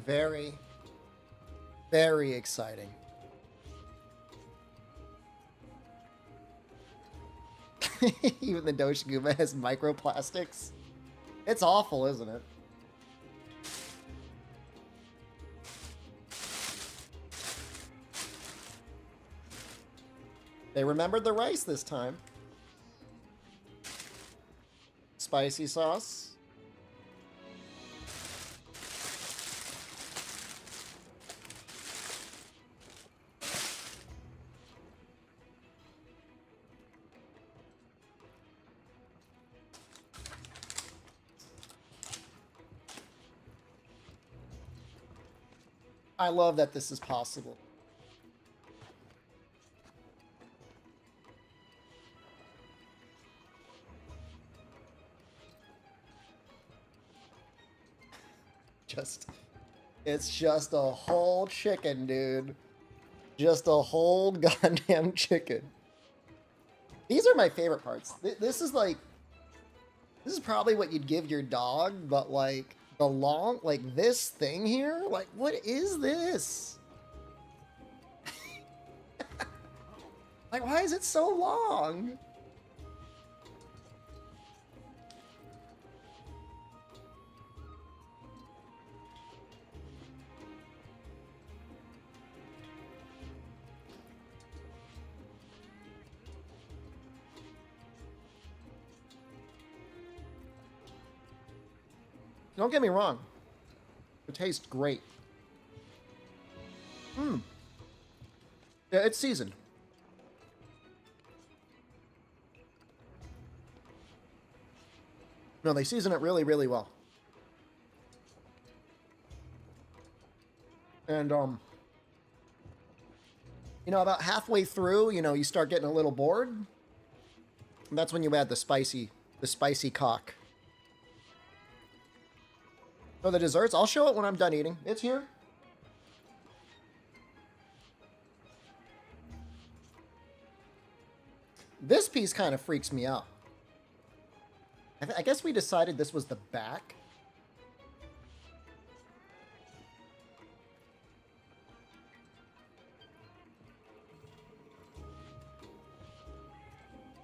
Very, very exciting. Even the Doshiguba has microplastics. It's awful, isn't it? They remembered the rice this time. Spicy sauce. I love that this is possible. It's just a whole chicken, dude. Just a whole goddamn chicken. These are my favorite parts. This is probably what you'd give your dog, but like like this thing here, like what is this? Like, why is it so long? Don't get me wrong. It tastes great. Yeah, it's seasoned. No, they season it really, really well. And, you know, about halfway through, you know, you start getting a little bored. And that's when you add the spicy cock. Oh, the desserts? I'll show it when I'm done eating. It's here. This piece kind of freaks me out. I guess we decided this was the back.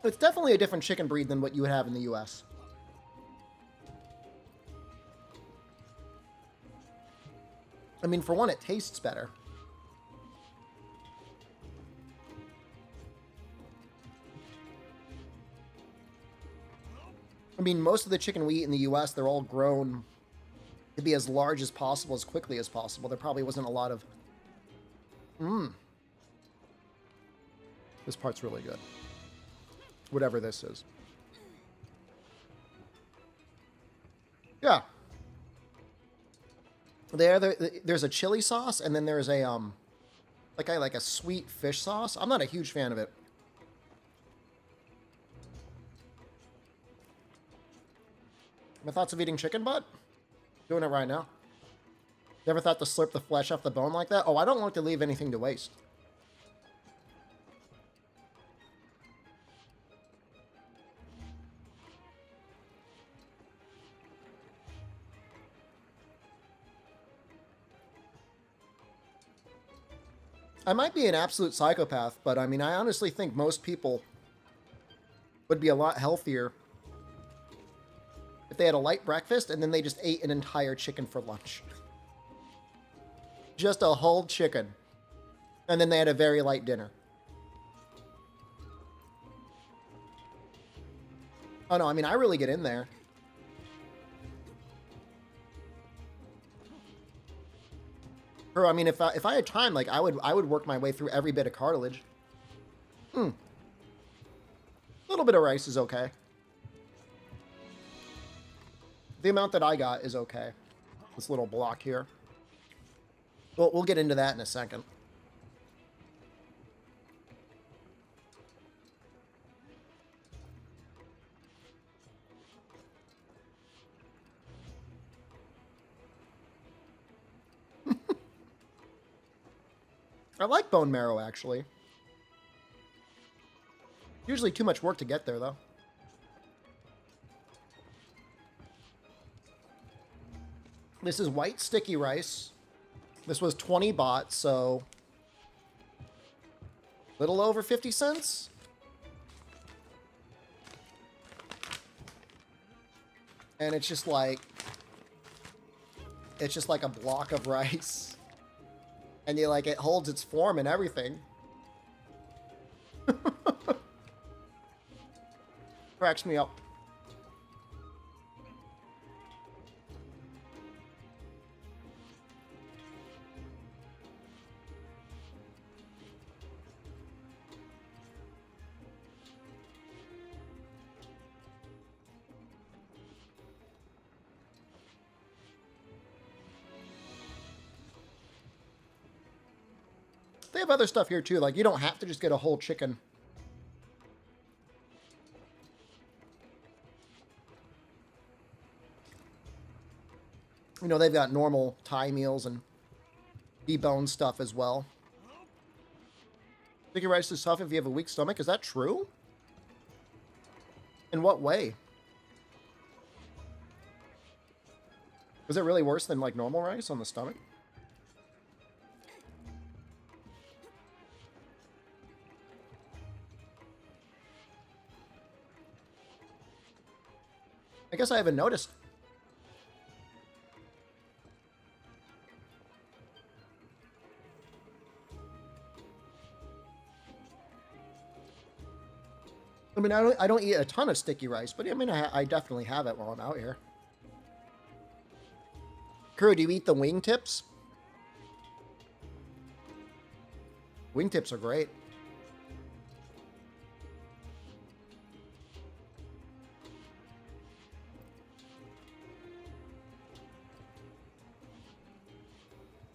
It's definitely a different chicken breed than what you would have in the US. I mean, for one, it tastes better. I mean, most of the chicken we eat in the US, they're all grown to be as large as possible, as quickly as possible. There probably wasn't a lot of... This part's really good. Whatever this is. Yeah. There's a chili sauce, and then there's a like a sweet fish sauce. I'm not a huge fan of it. My thoughts of eating chicken butt? Doing it right now. You ever thought to slurp the flesh off the bone like that? Oh, I don't like to leave anything to waste. I might be an absolute psychopath, but I mean, I honestly think most people would be a lot healthier if they had a light breakfast and then they just ate an entire chicken for lunch. Just a whole chicken. And then they had a very light dinner. Oh no, I mean, I really get in there. Or, I mean, if I had time, like, I would work my way through every bit of cartilage. A little bit of rice is okay. The amount that I got is okay. This little block here. Well, we'll get into that in a second. I like bone marrow, actually. Usually too much work to get there, though. This is white sticky rice. This was 20 baht, so... little over 50 cents? And it's just like... it's just like a block of rice. And you like, it holds its form and everything. Cracks me up. They have other stuff here too. Like, you don't have to just get a whole chicken. You know, they've got normal Thai meals and deboned stuff as well. Sticky rice is tough if you have a weak stomach. Is that true? In what way? Was it really worse than, like, normal rice on the stomach? I guess I haven't noticed. I mean, I don't eat a ton of sticky rice, but I mean, I definitely have it while I'm out here. Crew, do you eat the wingtips? Wingtips are great.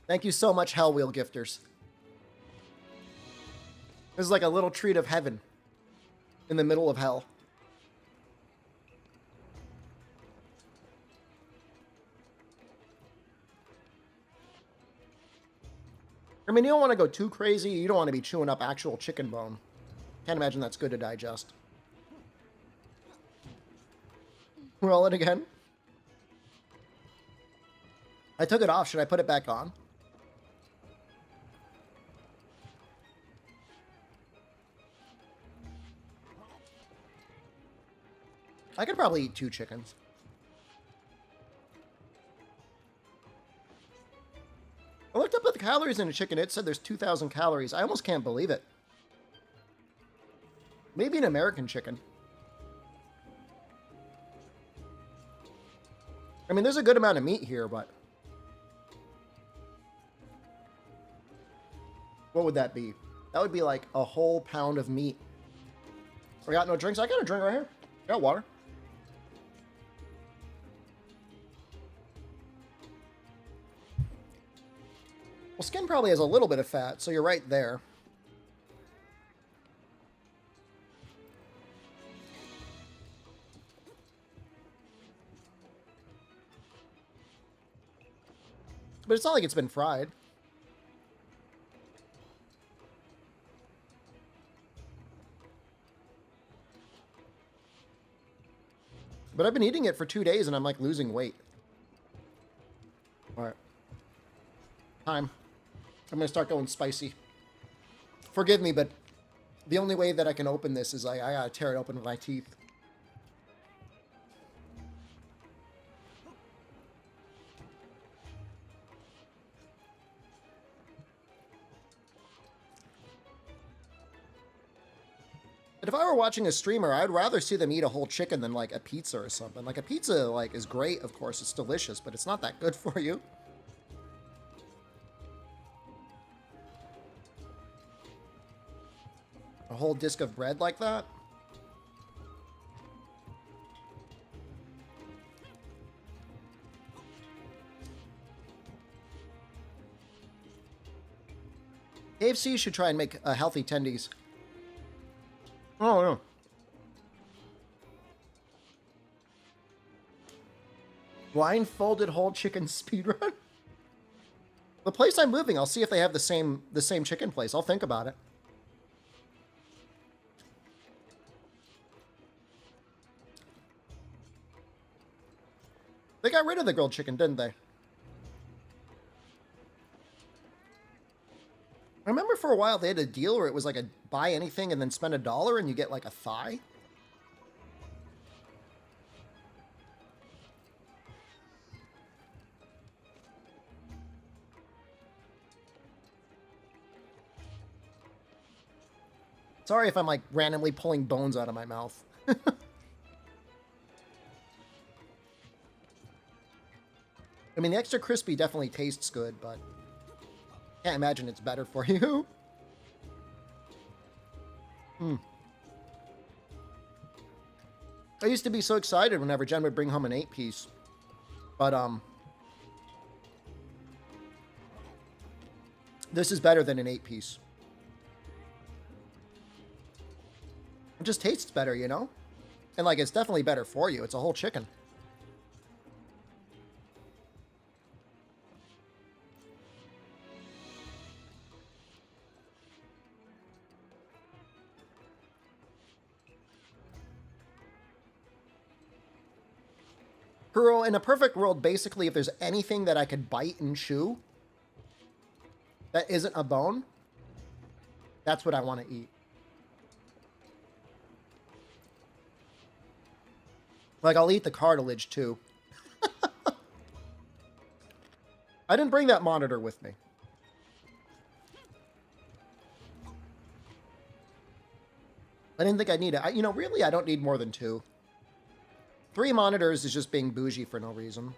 Thank you so much, Hell Wheel gifters. This is like a little treat of heaven in the middle of hell. I mean, you don't want to go too crazy. You don't want to be chewing up actual chicken bone. Can't imagine that's good to digest. Roll it again. I took it off. Should I put it back on? I could probably eat 2 chickens. I looked up at the calories in a chicken. It said there's 2,000 calories. I almost can't believe it. Maybe an American chicken. I mean, there's a good amount of meat here, but... what would that be? That would be like a whole pound of meat. I got no drinks. I got a drink right here. Got water. Well, skin probably has a little bit of fat, so you're right there. But it's not like it's been fried. But I've been eating it for 2 days and I'm like losing weight. All right. Time. I'm going to start going spicy. Forgive me, but the only way that I can open this is I got to tear it open with my teeth. But if I were watching a streamer, I'd rather see them eat a whole chicken than like a pizza or something. Like a pizza like is great, of course, it's delicious, but it's not that good for you. A whole disc of bread like that? KFC should try and make healthy tendies. Oh, no. Blindfolded whole chicken speedrun? The place I'm moving, I'll see if they have the same chicken place. I'll think about it. They got rid of the grilled chicken, didn't they? I remember for a while they had a deal where it was like a buy anything and then spend $1 and you get like a thigh. Sorry if I'm like randomly pulling bones out of my mouth. I mean, the extra crispy definitely tastes good, but can't imagine it's better for you. I used to be so excited whenever Jen would bring home an 8-piece. But, this is better than an 8-piece. It just tastes better, you know? And, like, it's definitely better for you. It's a whole chicken. Kuro, in a perfect world, basically, if there's anything that I could bite and chew that isn't a bone, that's what I want to eat. Like, I'll eat the cartilage, too. I didn't bring that monitor with me. I didn't think I need it. You know, really, I don't need more than 2. 3 monitors is just being bougie for no reason.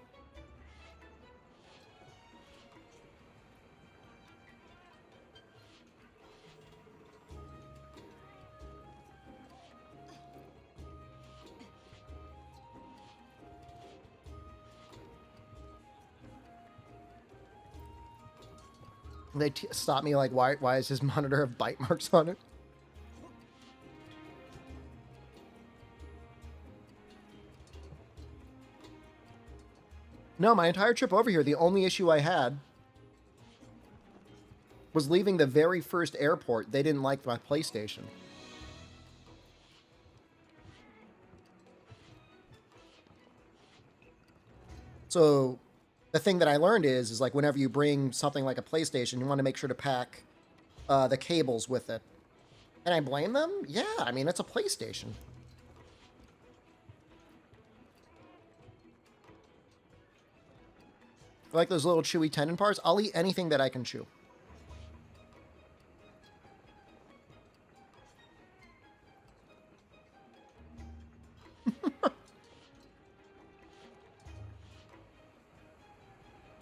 They stop me like, why is his monitor have bite marks on it? No, my entire trip over here, the only issue I had was leaving the very first airport. They didn't like my PlayStation. So the thing that I learned is like whenever you bring something like a PlayStation, you want to make sure to pack the cables with it. Can I blame them? Yeah, I mean, it's a PlayStation. I like those little chewy tendon parts. I'll eat anything that I can chew.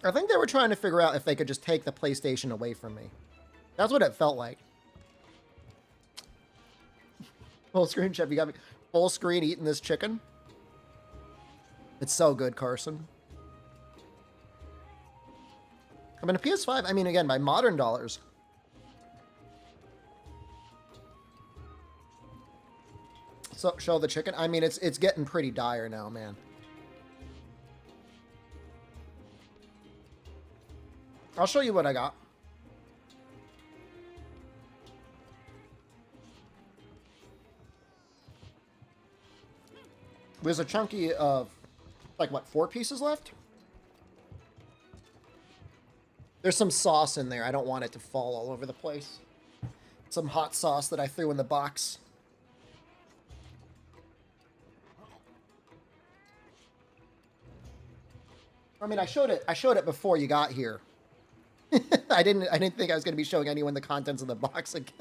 I think they were trying to figure out if they could just take the PlayStation away from me. That's what it felt like. Full screen, Chef. You got me full screen eating this chicken. It's so good, Carson. I mean, a PS5, I mean, again, by modern dollars. So, show the chicken. I mean, it's getting pretty dire now, man. I'll show you what I got. There's a chunky of, like, what, 4 pieces left? There's some sauce in there. I don't want it to fall all over the place. Some hot sauce that I threw in the box. I mean, I showed it before you got here. I didn't think I was going to be showing anyone the contents of the box again.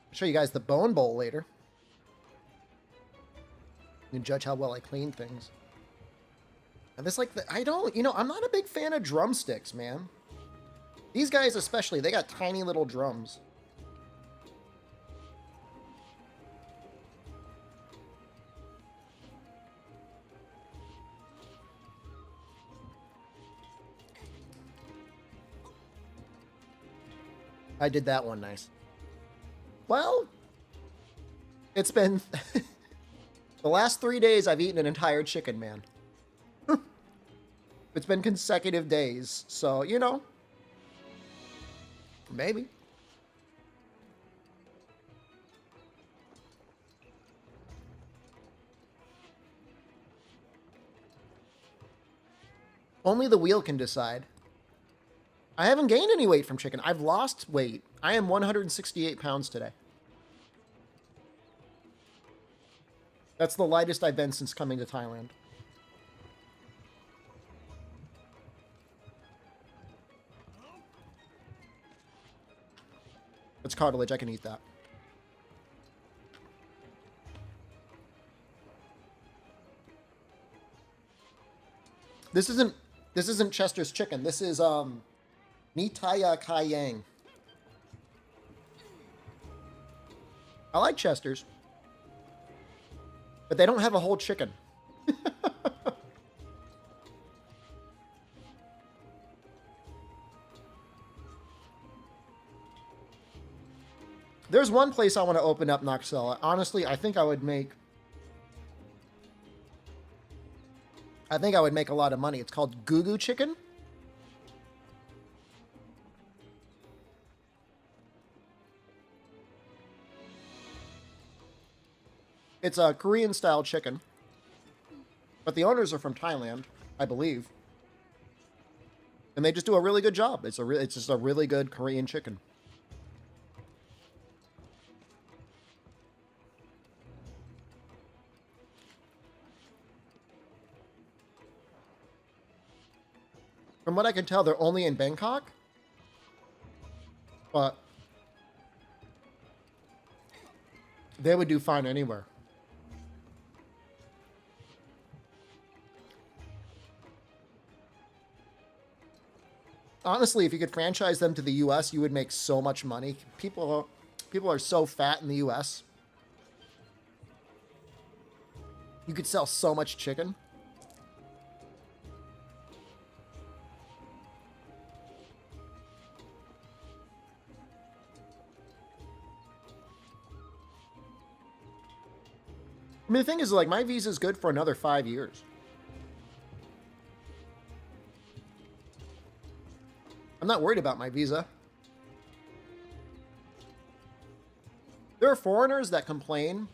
I'll show you guys the bone bowl later. You can judge how well I clean things. And this, like, I'm not a big fan of drumsticks, man. These guys especially, they got tiny little drums. I did that one nice. Well, it's been... the last 3 days I've eaten an entire chicken, man. It's been consecutive days, so, you know. Maybe. Only the wheel can decide. I haven't gained any weight from chicken. I've lost weight. I am 168 pounds today. That's the lightest I've been since coming to Thailand. It's cartilage. I can eat that. This isn't Chester's chicken. This is Nitaya Kaiyang. I like Chester's, but they don't have a whole chicken. There's one place I want to open up, Noxella. Honestly, I think I would make a lot of money. It's called Goo Goo Chicken. It's a Korean-style chicken, but the owners are from Thailand, I believe, and they just do a really good job. It's just a really good Korean chicken. From what I can tell, they're only in Bangkok, but they would do fine anywhere. Honestly, if you could franchise them to the US, you would make so much money. People are so fat in the US. You could sell so much chicken. I mean, the thing is, like, my visa is good for another 5 years. I'm not worried about my visa. There are foreigners that complain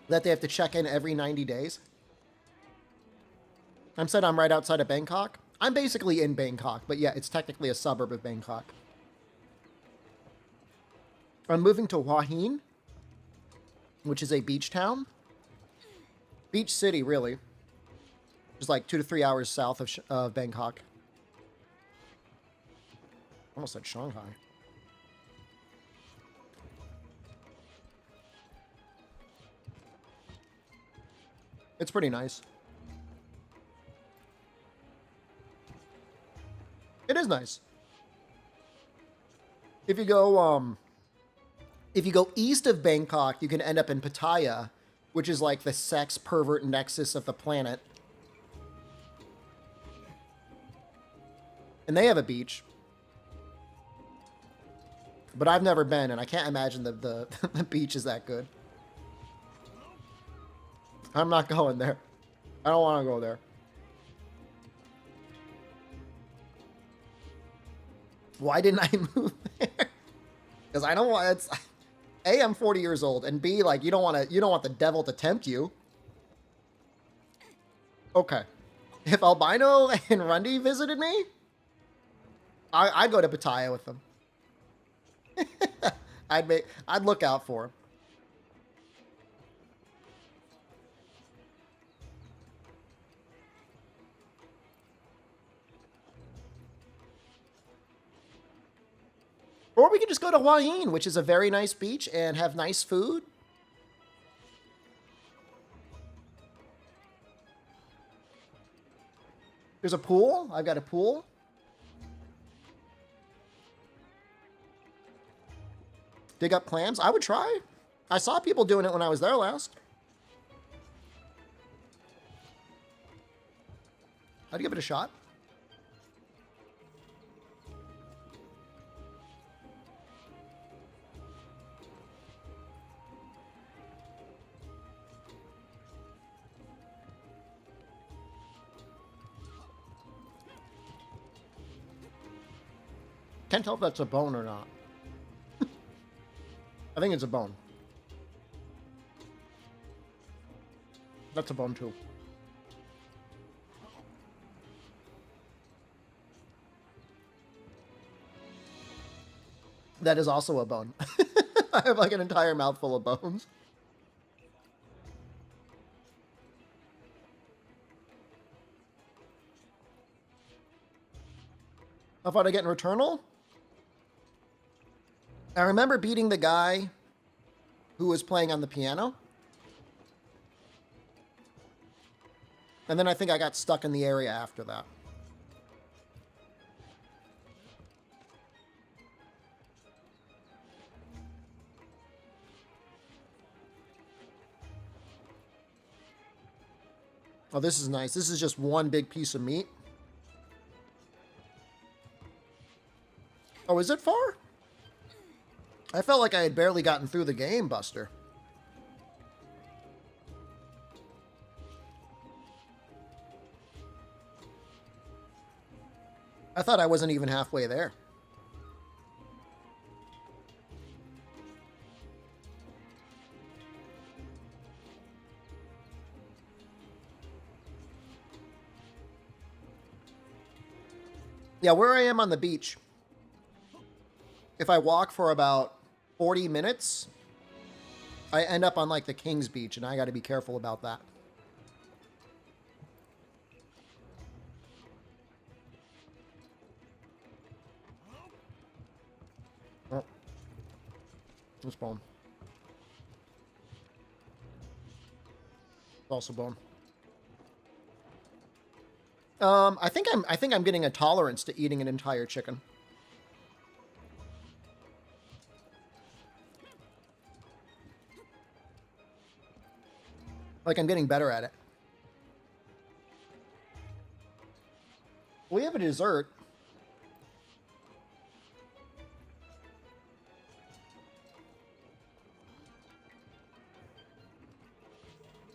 that they have to check in every 90 days. I'm right outside of Bangkok. I'm basically in Bangkok, but yeah, it's technically a suburb of Bangkok. I'm moving to Hua Hin, which is a beach town. Beach city, really. Just like 2 to 3 hours south of Bangkok. Almost said Shanghai. It's pretty nice. It is nice. If you go east of Bangkok, you can end up in Pattaya, which is like the sex pervert nexus of the planet. And they have a beach. But I've never been, and I can't imagine the beach is that good. I'm not going there. I don't want to go there. Why didn't I move there? Because I don't want... It's, A, I'm 40 years old, and B, like, you don't want the devil to tempt you. Okay. If Albino and Rundy visited me, I'd go to Pattaya with them. I'd look out for him. Or we could just go to Hua Hin, which is a very nice beach, and have nice food. There's a pool. I've got a pool. Dig up clams. I would try. I saw people doing it when I was there last. I'd give it a shot. Can't tell if that's a bone or not. I think it's a bone. That's a bone too. That is also a bone. I have like an entire mouthful of bones. How far to get in Returnal? I remember beating the guy who was playing on the piano. And then I think I got stuck in the area after that. Oh, this is nice. This is just one big piece of meat. Oh, is it far? I felt like I had barely gotten through the game, Buster. I thought I wasn't even halfway there. Yeah, where I am on the beach, if I walk for about 40 minutes, I end up on like the King's Beach, and I got to be careful about that. Oh. This bone. Also bone. I think I'm getting a tolerance to eating an entire chicken. Like, I'm getting better at it. We have a dessert.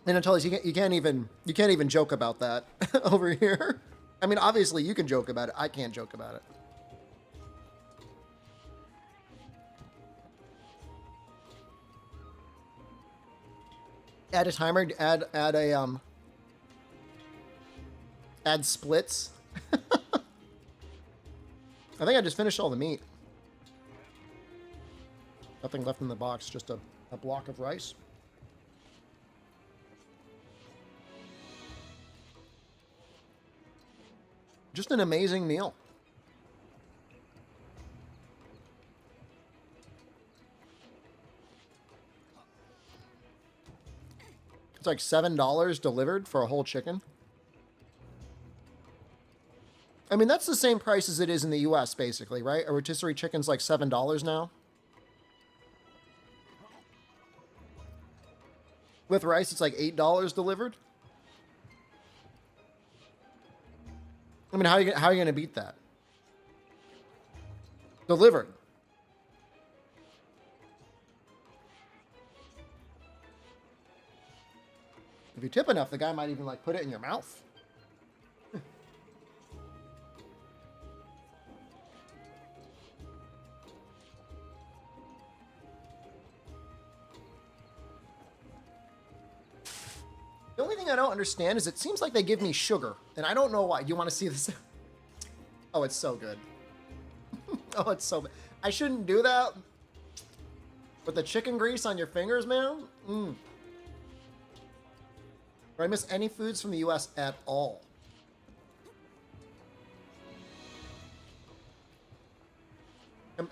And Anatolis, you can't even joke about that over here. I mean, obviously you can joke about it. I can't joke about it. Add a timer. Add splits. I think I just finished all the meat. Nothing left in the box. Just a block of rice. Just an amazing meal. It's like $7 delivered for a whole chicken. I mean, that's the same price as it is in the US, basically, right? A rotisserie chicken's like $7 now. With rice, it's like $8 delivered. I mean, how are you going to beat that? Delivered. If you tip enough, the guy might even like put it in your mouth. The only thing I don't understand is it seems like they give me sugar, and I don't know why. Do you want to see this? Oh, it's so good. Oh, it's so... I shouldn't do that. With the chicken grease on your fingers, man? Do I miss any foods from the US at all?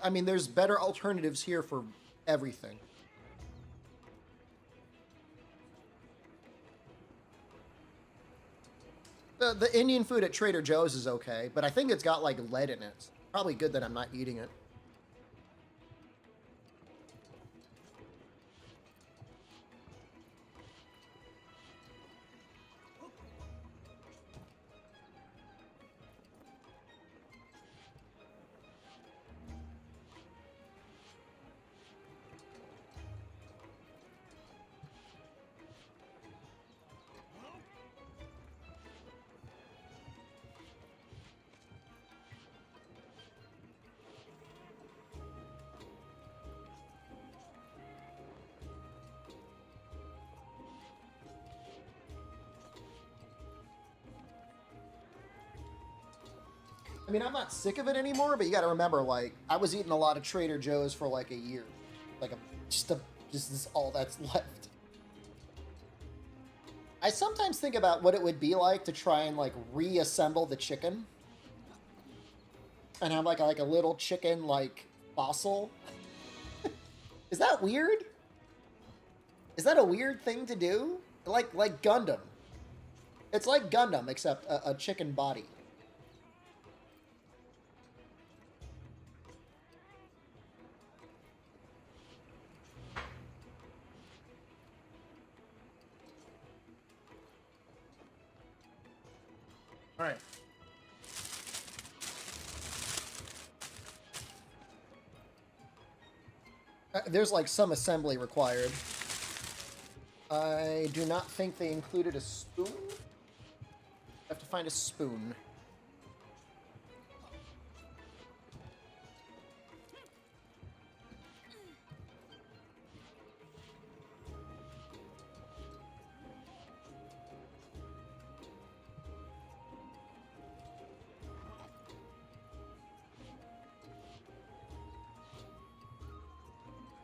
I mean, there's better alternatives here for everything. The Indian food at Trader Joe's is okay, but I think it's got like lead in it. Probably good that I'm not eating it. I mean, I'm not sick of it anymore, but you got to remember, like, I was eating a lot of Trader Joe's for like a year, like just this all that's left. I sometimes think about what it would be like to try and like reassemble the chicken, and have like a little chicken like fossil Is that weird? Is that a weird thing to do? Like Gundam. It's like Gundam, except a chicken body. All right. There's like some assembly required. I do not think they included a spoon. I have to find a spoon.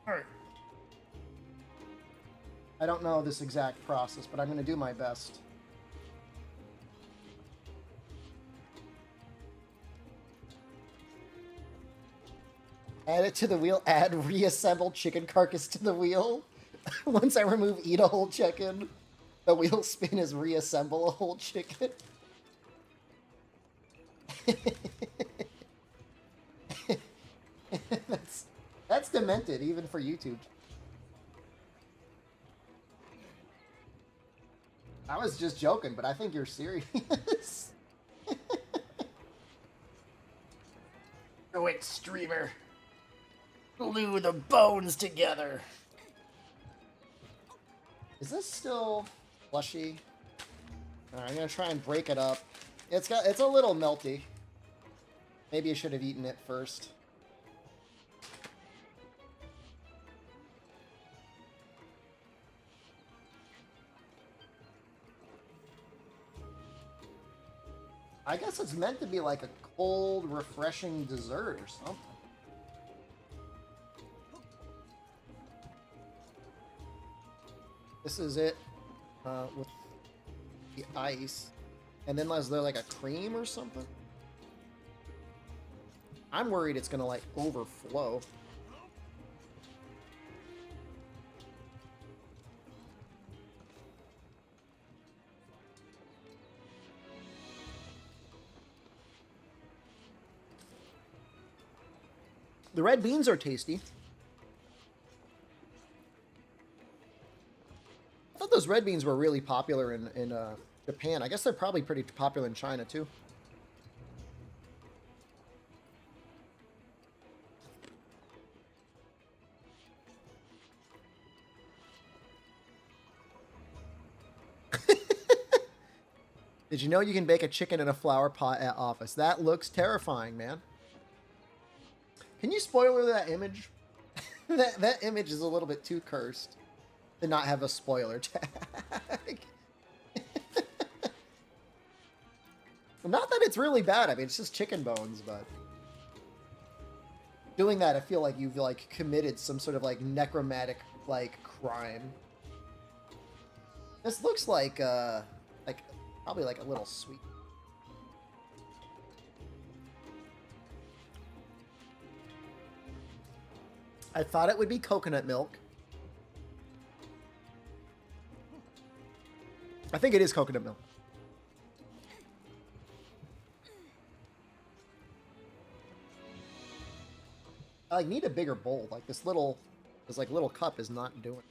Alright. I don't know this exact process, but I'm going to do my best. Add it to the wheel. Add reassembled chicken carcass to the wheel. Once I remove eat a whole chicken, the wheel spin is reassemble a whole chicken. That's demented, even for YouTube. I was just joking, but I think you're serious. Go extremer. Glue the bones together. Is this still slushy? Alright, I'm gonna try and break it up. It's a little melty. Maybe I should have eaten it first. I guess it's meant to be like a cold, refreshing dessert or something. This is it with the ice. And then is there like a cream or something? I'm worried it's gonna like overflow. The red beans are tasty. I thought those red beans were really popular in Japan. I guess they're probably pretty popular in China too. Did you know you can bake a chicken in a flower pot at office? That looks terrifying, man. Can you spoiler that image? that image is a little bit too cursed to not have a spoiler tag. Not that it's really bad. I mean, it's just chicken bones, but doing that, I feel like you've like committed some sort of like necromantic like crime. This looks like probably like a little sweet. I thought it would be coconut milk. I think it is coconut milk. I like need a bigger bowl. Like this little cup is not doing it.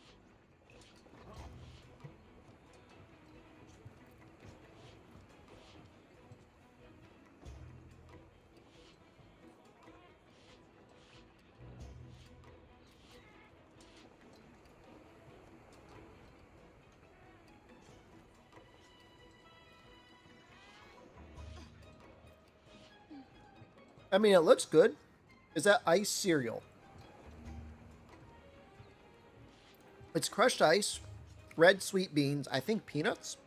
I mean, it looks good. Is that ice cereal? It's crushed ice, red sweet beans, I think peanuts.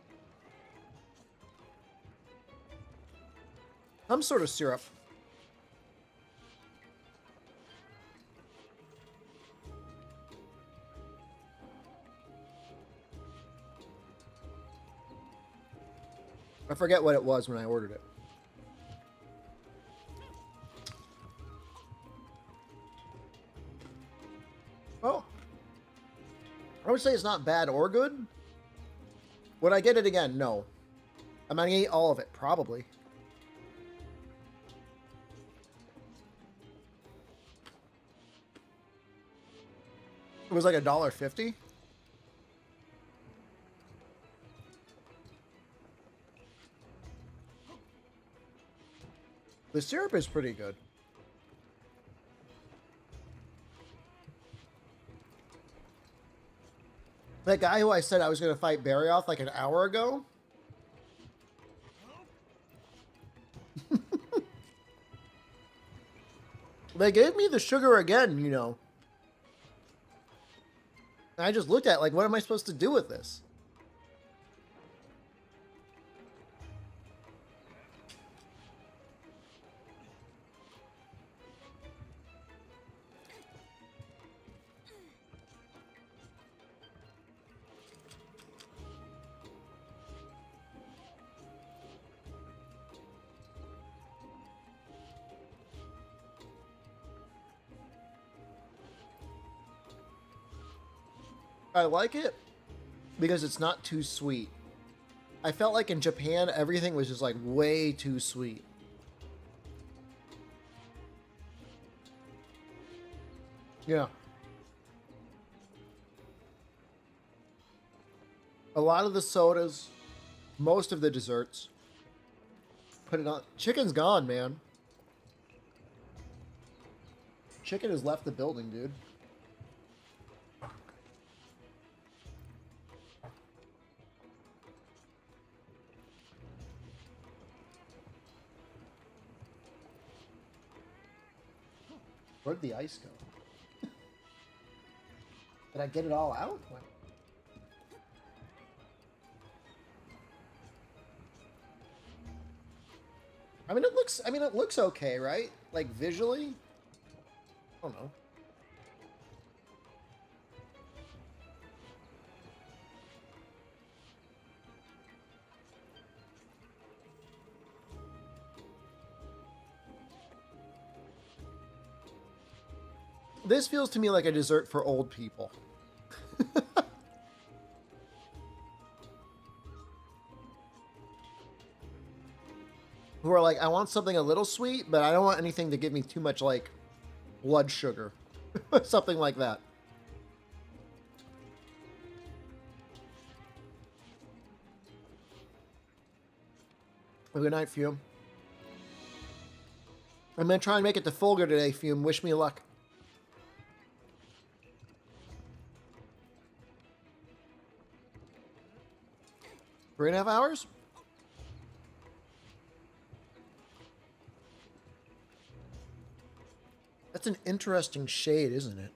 Some sort of syrup. I forget what it was when I ordered it. Oh. would say it's not bad or good. Would I get it again? No. Am I gonna eat all of it? Probably. It was like $1.50. The syrup is pretty good. That guy who I said I was going to fight Barry off like an hour ago. They gave me the sugar again, you know. And I just looked at it like, what am I supposed to do with this? I like it because it's not too sweet. I felt like in Japan, everything was just like way too sweet. Yeah. A lot of the sodas, most of the desserts. Put it on. Chicken's gone, man. Chicken has left the building, dude. Where'd the ice go? Did I get it all out? What? I mean, it looks okay, right? Like visually? I don't know. This feels to me like a dessert for old people. Who are like, I want something a little sweet, but I don't want anything to give me too much, like, blood sugar. Something like that. Good night, Fume. I'm going to try and make it to Fulgur today, Fume. Wish me luck. Three and a half hours? That's an interesting shade, isn't it?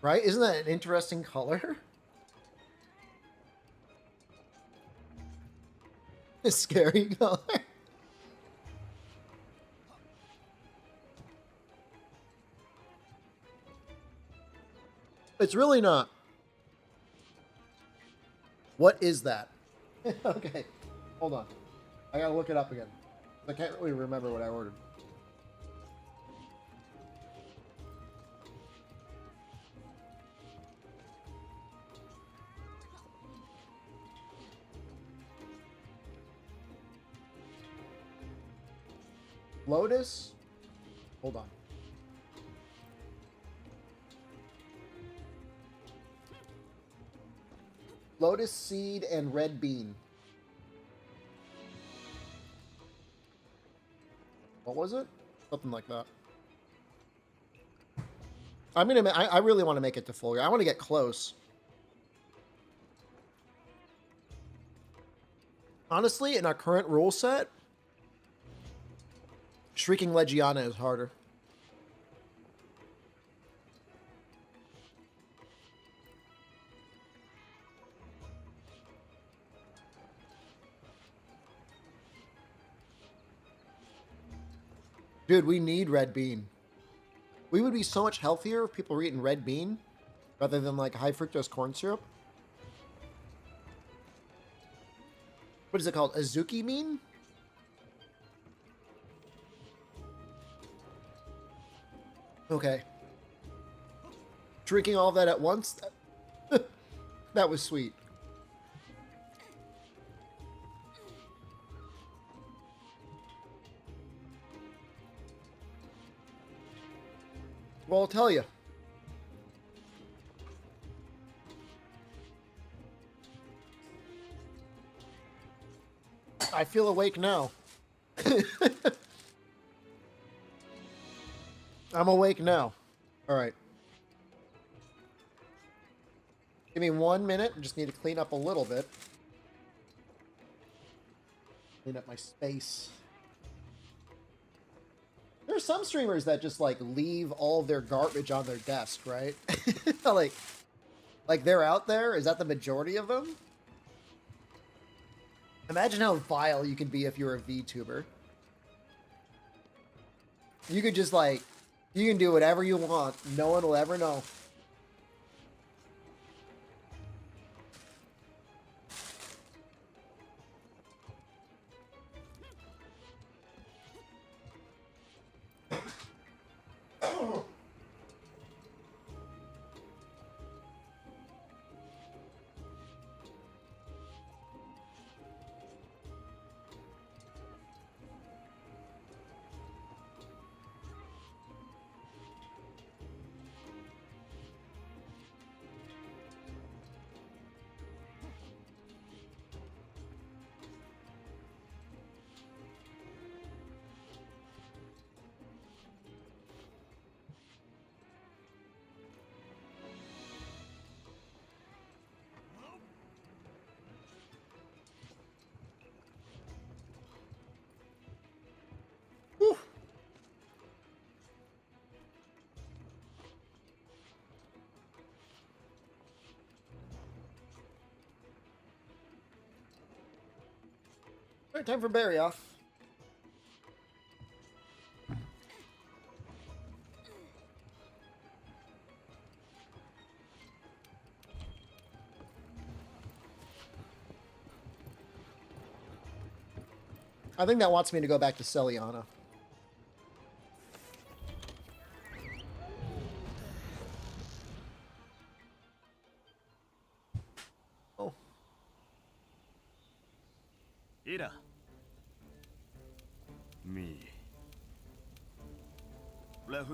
Right? Isn't that an interesting color? A scary color. It's really not. What is that? Okay, hold on. I gotta look it up again. I can't really remember what I ordered. Lotus? Hold on. Lotus seed and red bean. What was it? Something like that. I really want to make it to Fulgur. I want to get close. Honestly, in our current rule set, Shrieking Legiana is harder. Dude, we need red bean. We would be so much healthier if people were eating red bean rather than like high fructose corn syrup. What is it called? Azuki bean? Okay. Drinking all of that at once? That was sweet. Well, I'll tell you. I feel awake now. I'm awake now. All right. Give me 1 minute. I just need to clean up a little bit. Clean up my space. There are some streamers that just like leave all of their garbage on their desk, right? like they're out there. Is that the majority of them? Imagine how vile you can be if you're a VTuber. You could just like, you can do whatever you want. No one will ever know. Whew. All right, time for berry off. I think that wants me to go back to Celiana. Oh. Ida. Me.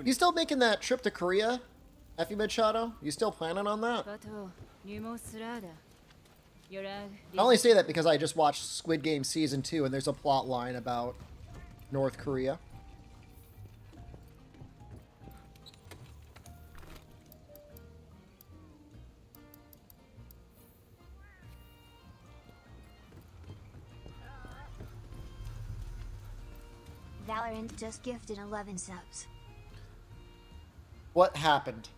You still making that trip to Korea, Effie Machado? You still planning on that? バト入門すらだ You're I only say that because I just watched Squid Game Season 2 and there's a plot line about North Korea. Valorant just gifted 11 subs. What happened?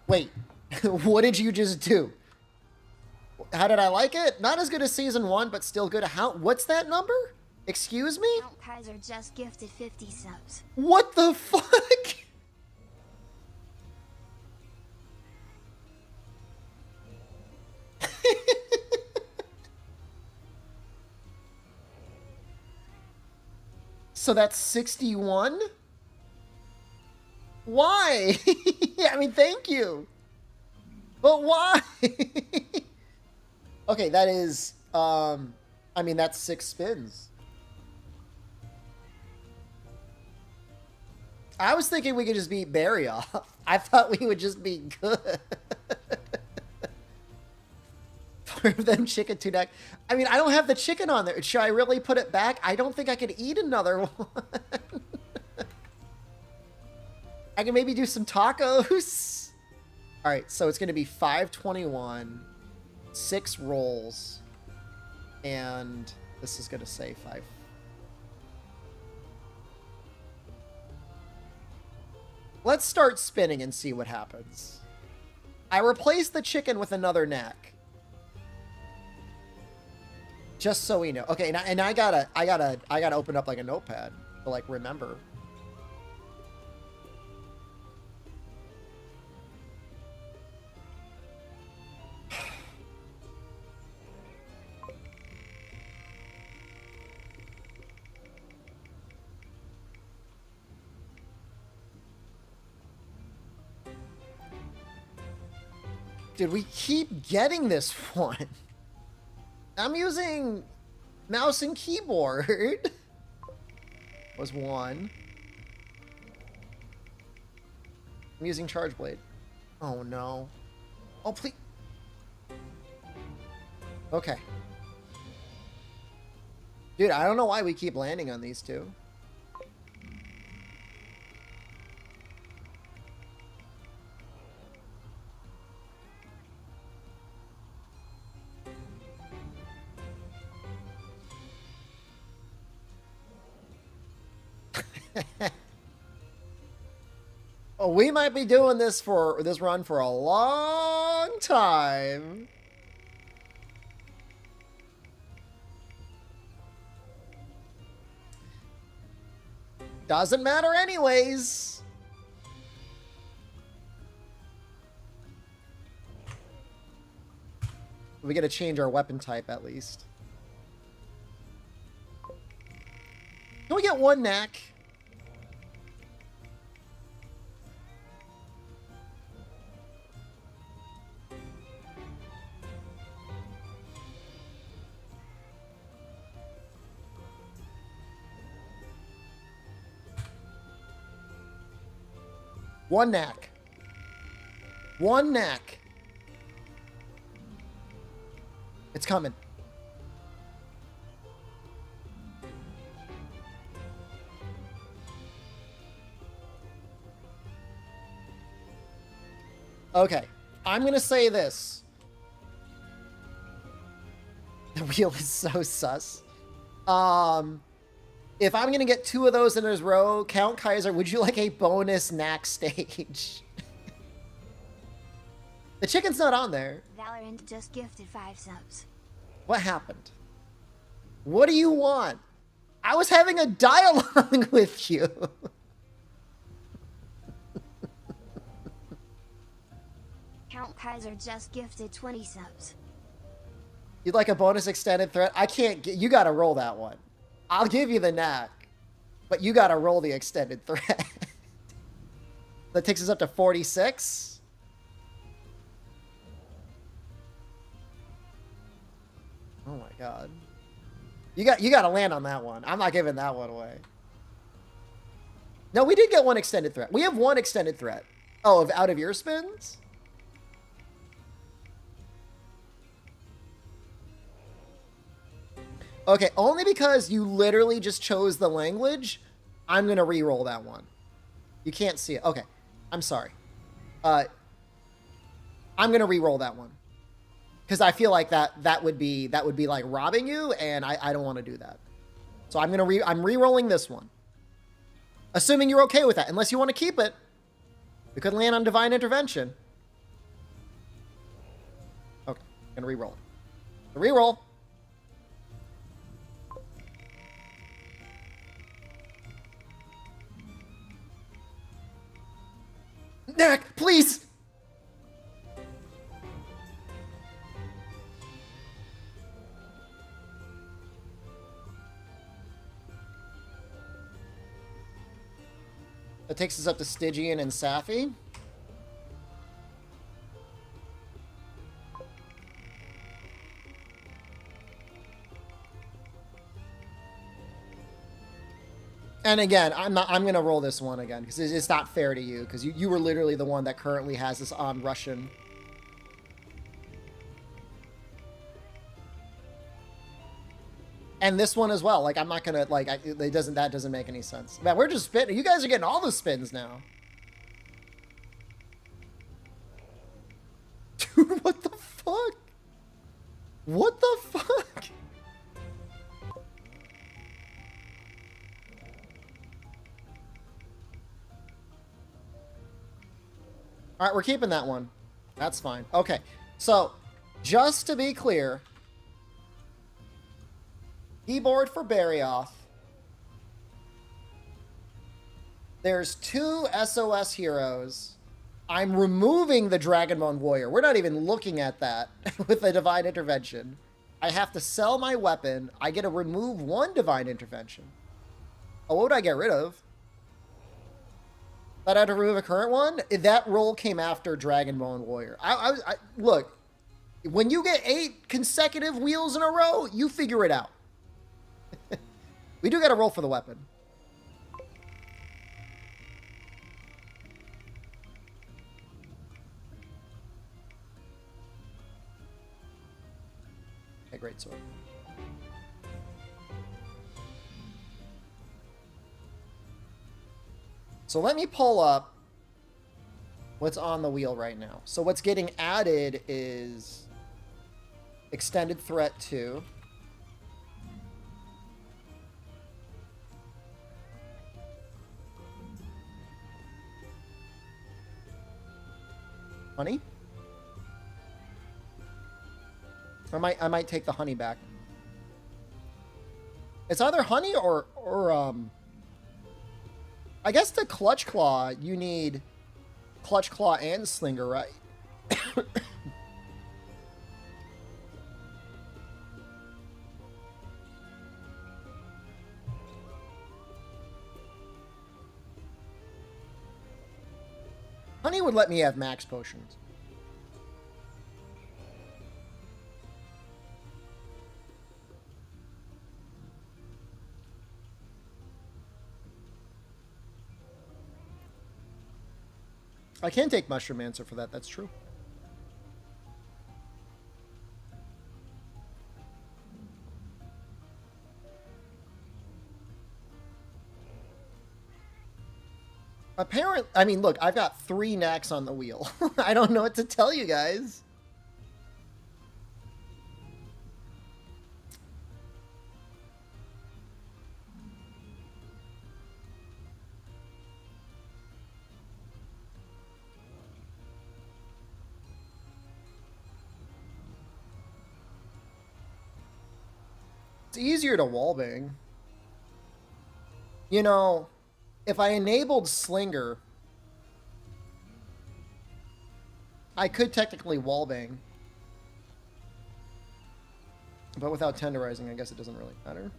Wait, what did you just do? How did I like it? Not as good as Season 1, but still good. How? What's that number? Excuse me? Mount Kaiser just gifted 50 subs. What the fuck? So that's 61? Why? I mean, thank you. But why? Okay, that is, I mean, that's 6 spins. I was thinking we could just beat Barry off. I thought we would just be good. For them chicken tuna. I mean, I don't have the chicken on there. Should I really put it back? I don't think I could eat another one. I can maybe do some tacos. All right, so it's going to be 521, 6 rolls, and this is going to say 5. Let's start spinning and see what happens. I replaced the chicken with another knack. Just so we know. Okay, and I gotta open up like a notepad to like remember. Dude, we keep getting this one. I'm using mouse and keyboard. Was one. I'm using Charge Blade. Oh no. Oh please. Okay. Dude, I don't know why we keep landing on these two. Oh, we might be doing this run for a long time. Doesn't matter anyways. We gotta change our weapon type at least. Can we get one knack? One knack. One knack. It's coming. Okay. I'm gonna say this. The wheel is so sus. If I'm gonna get two of those in a row, Count Kaiser, would you like a bonus knack stage? The chicken's not on there. Valorant just gifted 5 subs. What happened? What do you want? I was having a dialogue with you. Count Kaiser just gifted 20 subs. You'd like a bonus extended threat? I can't get, you gotta roll that one. I'll give you the knack, but you gotta roll the extended threat. That takes us up to 46. Oh my god. You gotta land on that one. I'm not giving that one away. No, we did get one extended threat. We have one extended threat. Oh, of out of your spins? Okay, only because you literally just chose the language, I'm going to re-roll that one. You can't see it. Okay, I'm sorry. I'm going to re-roll that one. Because I feel like that would be like robbing you, and I don't want to do that. So I'm re-rolling this one. Assuming you're okay with that, unless you want to keep it. We could land on Divine Intervention. Okay, I'm going to re-roll it. Re-roll. Knack, please! That takes us up to Stygian and Safi. And again, I'm going to roll this one again because it's not fair to you because you were literally the one that currently has this on Russian. And this one as well. Like, I'm not going to, like, that doesn't make any sense. Man, we're just spinning. You guys are getting all the spins now. Dude, what the fuck? What the fuck? All right, we're keeping that one. That's fine. Okay, so just to be clear, keyboard for Barrioth. There's 2 SOS heroes. I'm removing the Dragonbone Warrior. We're not even looking at that with the Divine Intervention. I have to sell my weapon. I get to remove 1 Divine Intervention. Oh, what would I get rid of? That I had to remove a current one? That roll came after Dragonbone Warrior. Look, when you get 8 consecutive wheels in a row, you figure it out. We do got to roll for the weapon. Okay, great sword. So let me pull up what's on the wheel right now. So what's getting added is Extended Threat 2. Honey? I might take the honey back. It's either honey or I guess to Clutch Claw, you need Clutch Claw and Slinger, right? Honey would let me have max potions. I can take Mushroom Answer for that, that's true. Apparently, I mean, look, I've got 3 knacks on the wheel. I don't know what to tell you guys. It's easier to wallbang. You know, if I enabled Slinger, I could technically wallbang. But without tenderizing, I guess it doesn't really matter.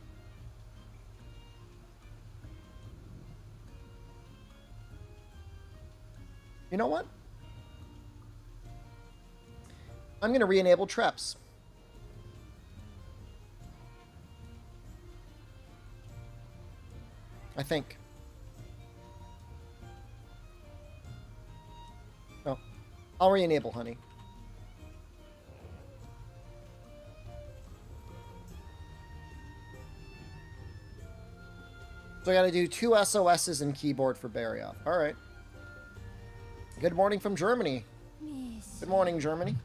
You know what? I'm going to re-enable traps. I think. Oh, I'll re-enable honey. So I gotta do 2 SOSs and keyboard for Barrioff. Alright. Good morning from Germany. Good morning, Germany.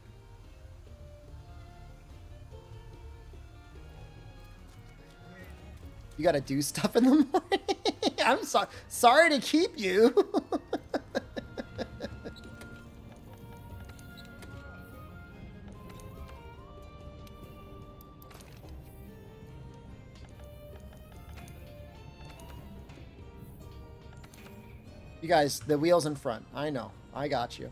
You gotta do stuff in the morning? I'm sorry to keep you. You guys, the wheel's in front. I know. I got you.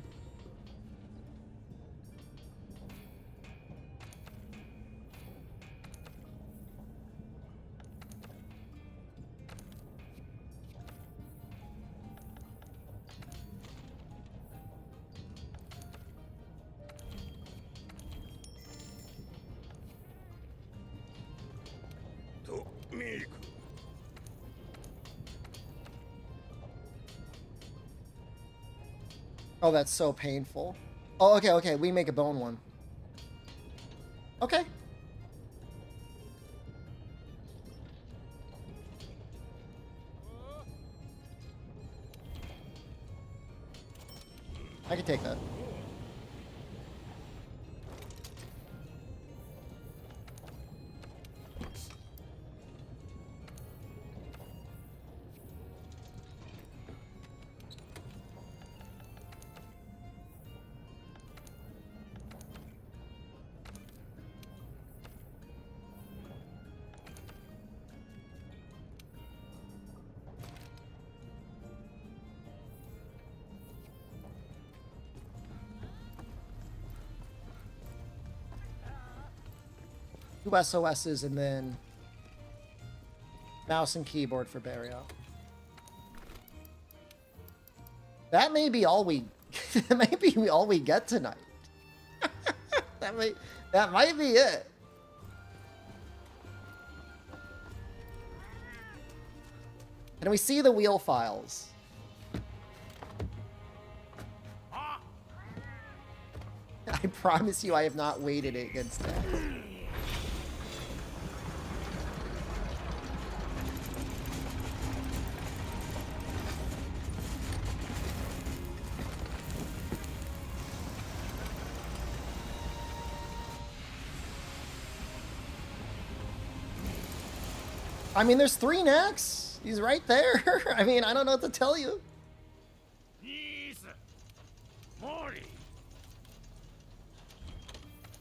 Oh, that's so painful. Oh, okay, okay. We make a bone one. Okay. I can take that. Two SOSs and then mouse and keyboard for Barrio. That may be all we that may be all we get tonight. that might be it. Can we see the wheel files? I promise you I have not weighted it against that. I mean, there's 3 knacks. He's right there. I mean, I don't know what to tell you.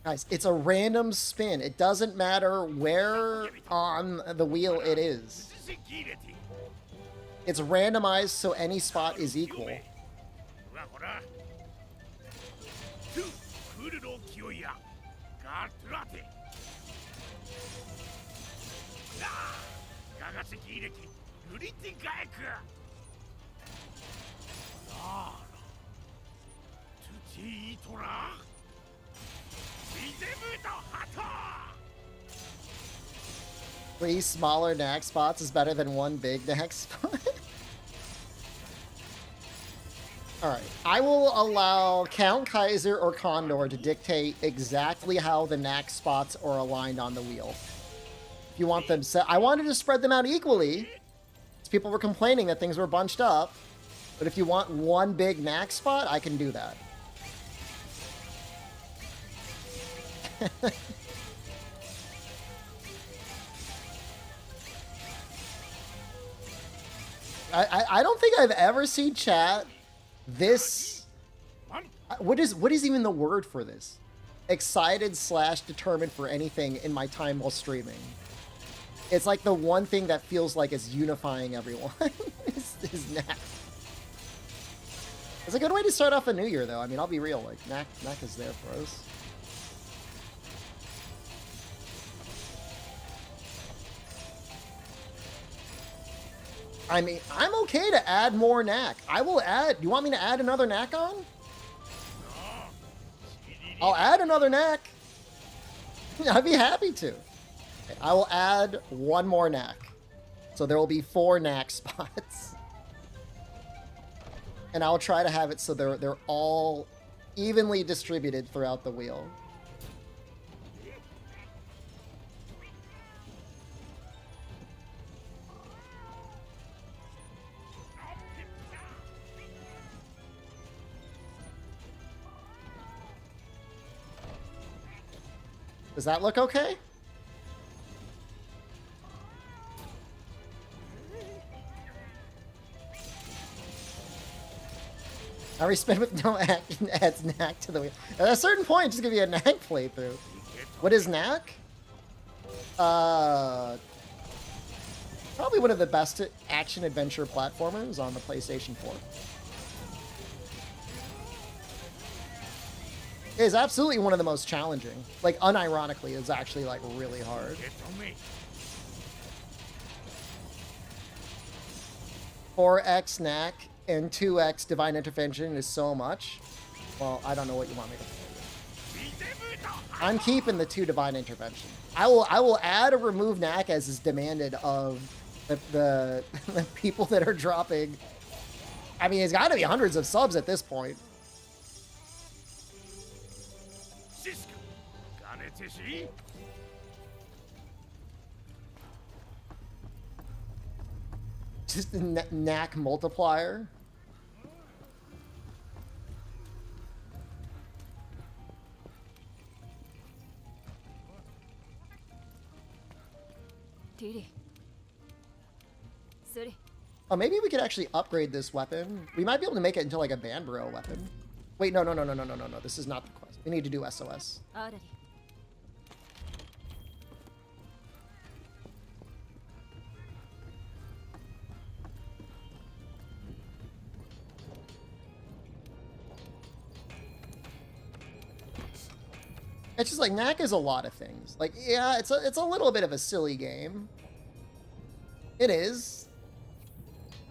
Guys, it's a random spin. It doesn't matter where on the wheel it is. It's randomized so any spot is equal. Three smaller knack spots is better than 1 big knack spot. Alright, I will allow Count Kaiser or Condor to dictate exactly how the knack spots are aligned on the wheel. If you want them set, I wanted to spread them out equally, because people were complaining that things were bunched up. But if you want 1 big knack spot, I can do that. I don't think I've ever seen chat this. What is even the word for this? Excited / determined for anything in my time while streaming. It's like the one thing that feels like it's unifying everyone. is knack. It's a good way to start off a new year, though. I mean, I'll be real. Like knack is there for us. I mean, I'm okay to add more knack. I will add. You want me to add another knack on? I'll add another knack. I'd be happy to. Okay, I will add 1 more knack. So there will be 4 knack spots. And I'll try to have it so they're all evenly distributed throughout the wheel. Does that look okay? Every spin with no action adds knack to the wheel. At a certain point, just give you a knack playthrough. What is knack? Probably one of the best action-adventure platformers on the PlayStation 4. It is absolutely one of the most challenging. Like, unironically, it's actually, like, really hard. 4x knack and 2x divine intervention is so much. Well, I don't know what you want me to do. I'm keeping the 2 divine intervention. I will add or remove knack as is demanded of the people that are dropping. I mean, it's got to be hundreds of subs at this point. Just a knack multiplier. Oh, maybe we could actually upgrade this weapon. We might be able to make it into like a Banbro weapon. Wait, no. This is not the quest. We need to do SOS. It's just like knack is a lot of things. Like, yeah, it's a little bit of a silly game. It is.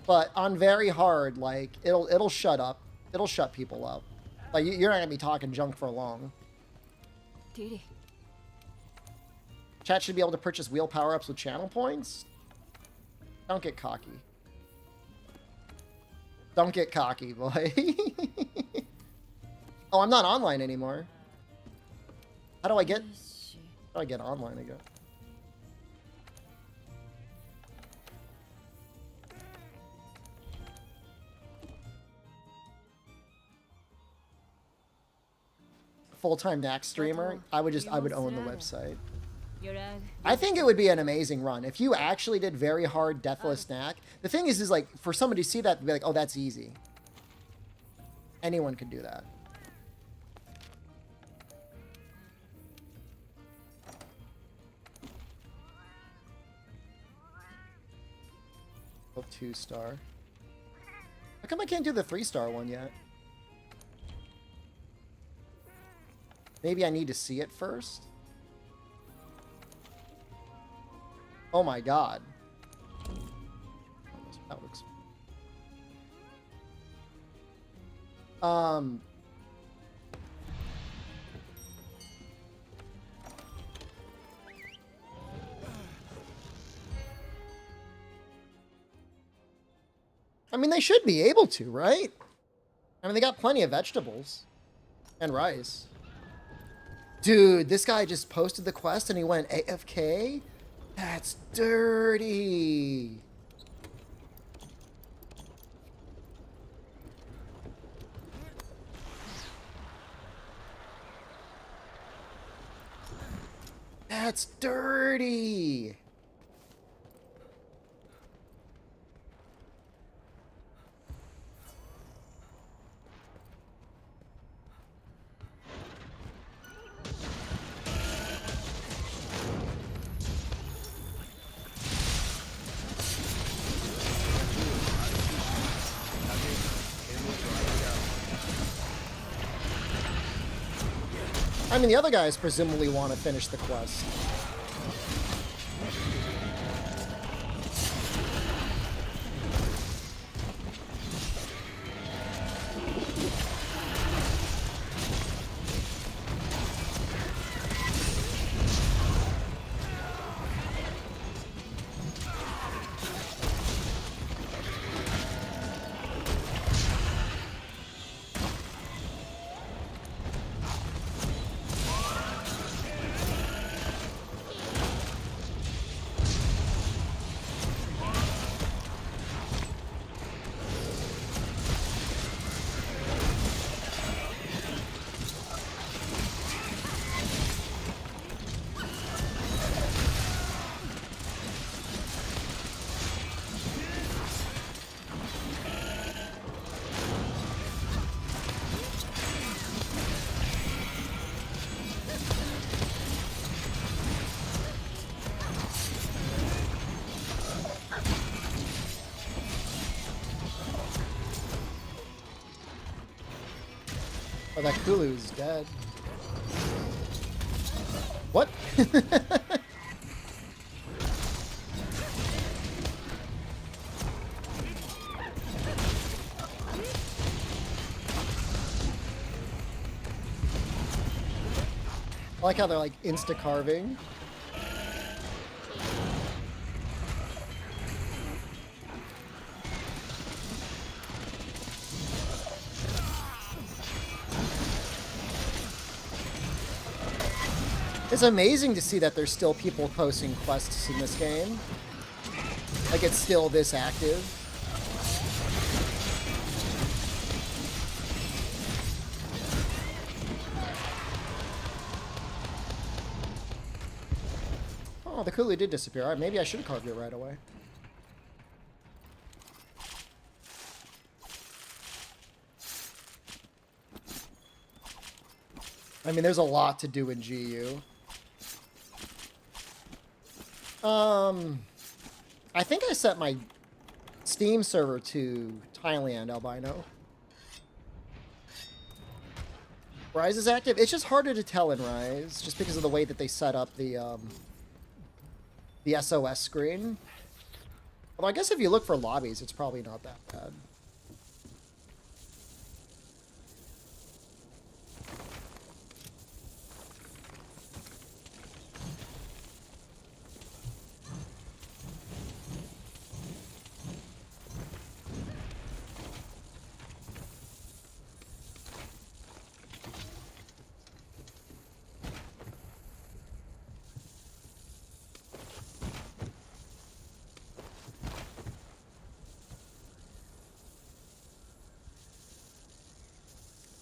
But on very hard, like, it'll shut up. It'll shut people up. Like, you're not gonna be talking junk for long. Didi. Chat should be able to purchase wheel power-ups with channel points? Don't get cocky. Don't get cocky, boy. Oh, I'm not online anymore. How do I get online again? Full-time Knack streamer, I would own the website. I think it would be an amazing run if you actually did very hard Deathless Knack. The thing is like, for somebody to see that and be like, oh, that's easy. Anyone could do that. Oh, 2-star. How come I can't do the 3-star one yet? Maybe I need to see it first? Oh my god. That looks... I mean, they should be able to, right? I mean, they got plenty of vegetables. And rice. Dude, this guy just posted the quest and he went AFK? That's dirty. That's dirty. I mean, the other guys presumably want to finish the quest. Oh, that Kulu's dead. What? I like how they're like insta-carving. It's amazing to see that there's still people posting quests in this game. Like, it's still this active. Oh, the Kulu did disappear. All right, maybe I should have carved it right away. I mean, there's a lot to do in GU. I think I set my Steam server to Thailand albino. Rise is active. It's just harder to tell in Rise, just because of the way that they set up the SOS screen. Although I guess if you look for lobbies, it's probably not that bad.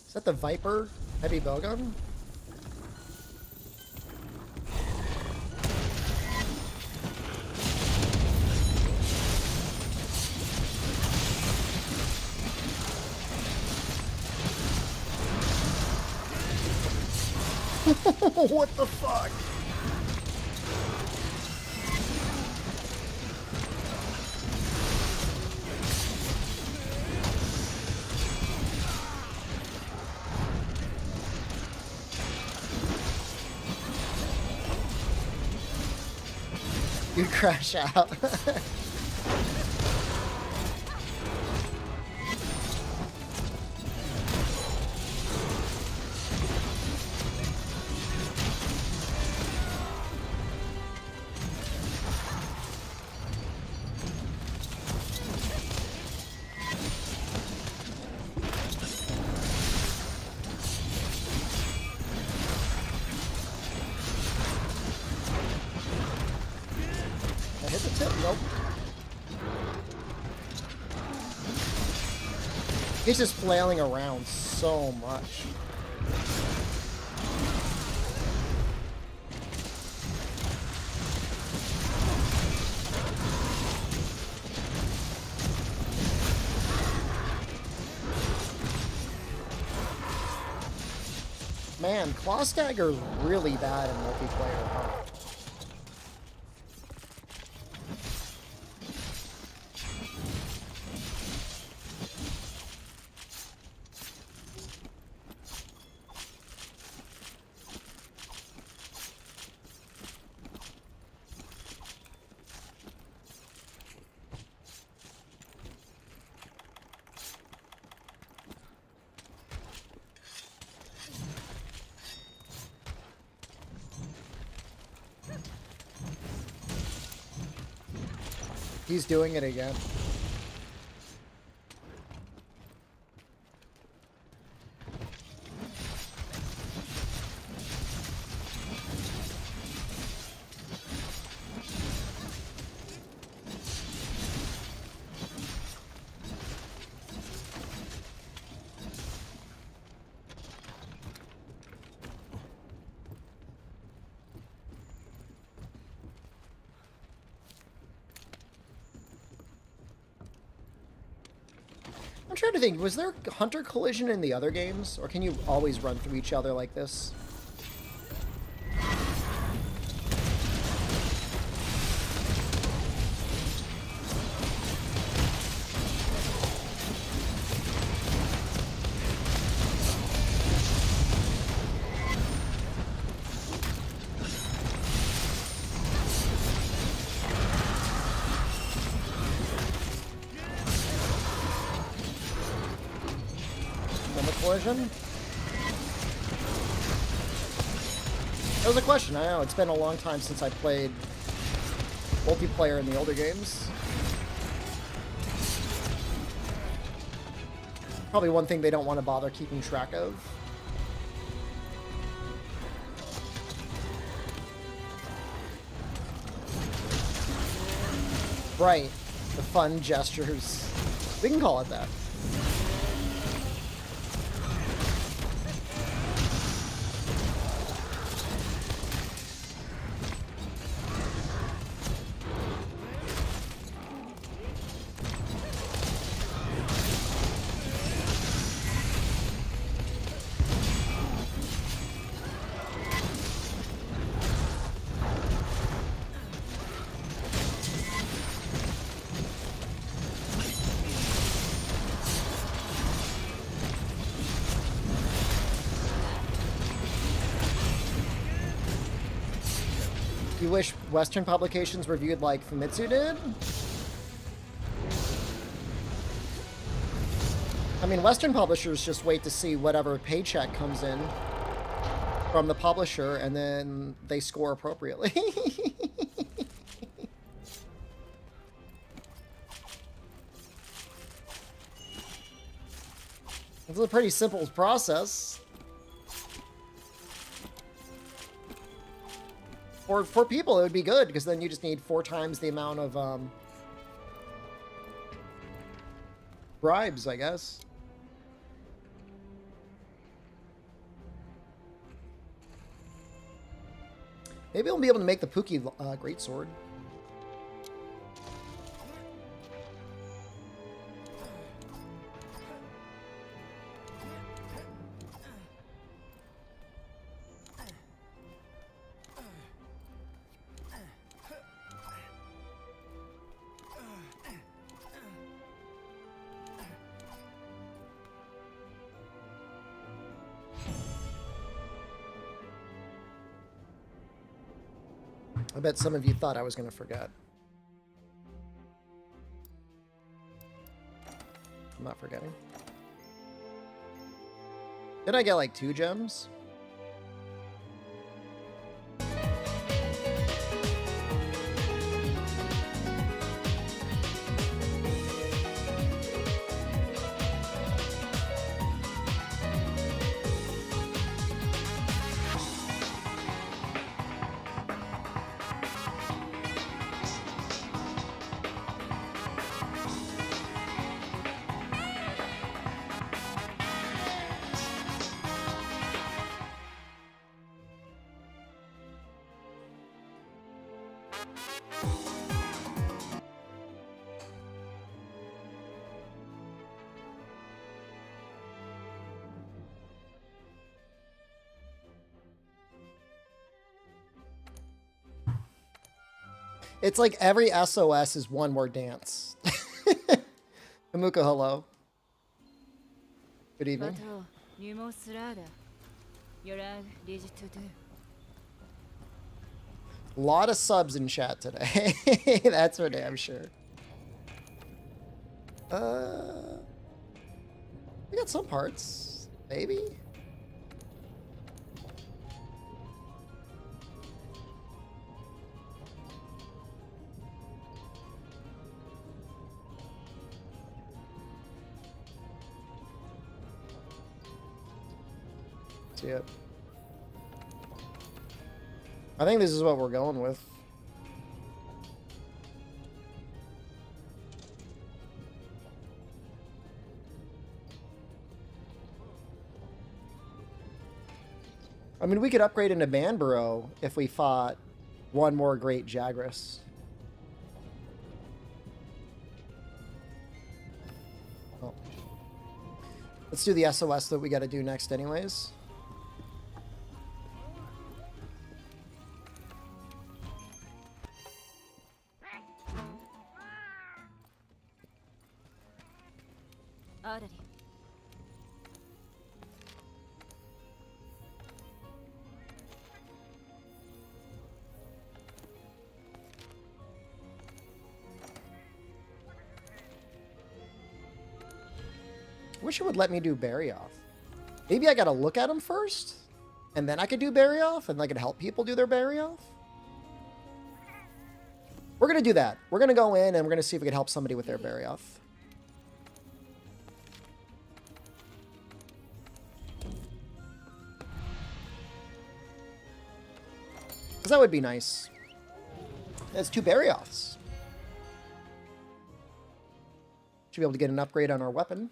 Is that the Viper heavy bowgun? What the fuck? You crash out. I hit the tip, nope. He's just flailing around so much. Man, Claw Stagger's really bad in multiplayer, huh? He's doing it again. I'm trying to think, was there hunter collision in the other games? Or can you always run through each other like this? Collision? That was a question. I know, it's been a long time since I played multiplayer in the older games. Probably one thing they don't want to bother keeping track of. Right. The fun gestures. We can call it that. You wish Western publications were viewed like Famitsu did? mean, Western publishers just wait to see whatever paycheck comes in from the publisher, and then they score appropriately. It's a pretty simple process. For people, it would be good, because then you just need 4 times the amount of bribes, I guess. Maybe we'll be able to make the Pookie greatsword. I bet some of you thought I was going to forget. I'm not forgetting. Did I get like 2 gems? It's like every SOS is one more dance. Amuka, hello. Good evening. A lot of subs in chat today. That's for damn sure. We got some parts. Maybe? Yep. I think this is what we're going with. I mean, we could upgrade into Manborough if we fought one more great Jagras. Oh. Let's do the SOS that we got to do next anyways. Wish it would let me do Bury Off. Maybe I gotta look at them first, and then I could do Bury Off, and I could help people do their Bury Off. We're gonna do that. We're gonna go in and we're gonna see if we can help somebody with their Bury Off. Because that would be nice. That's 2 Bury Offs. Should be able to get an upgrade on our weapon.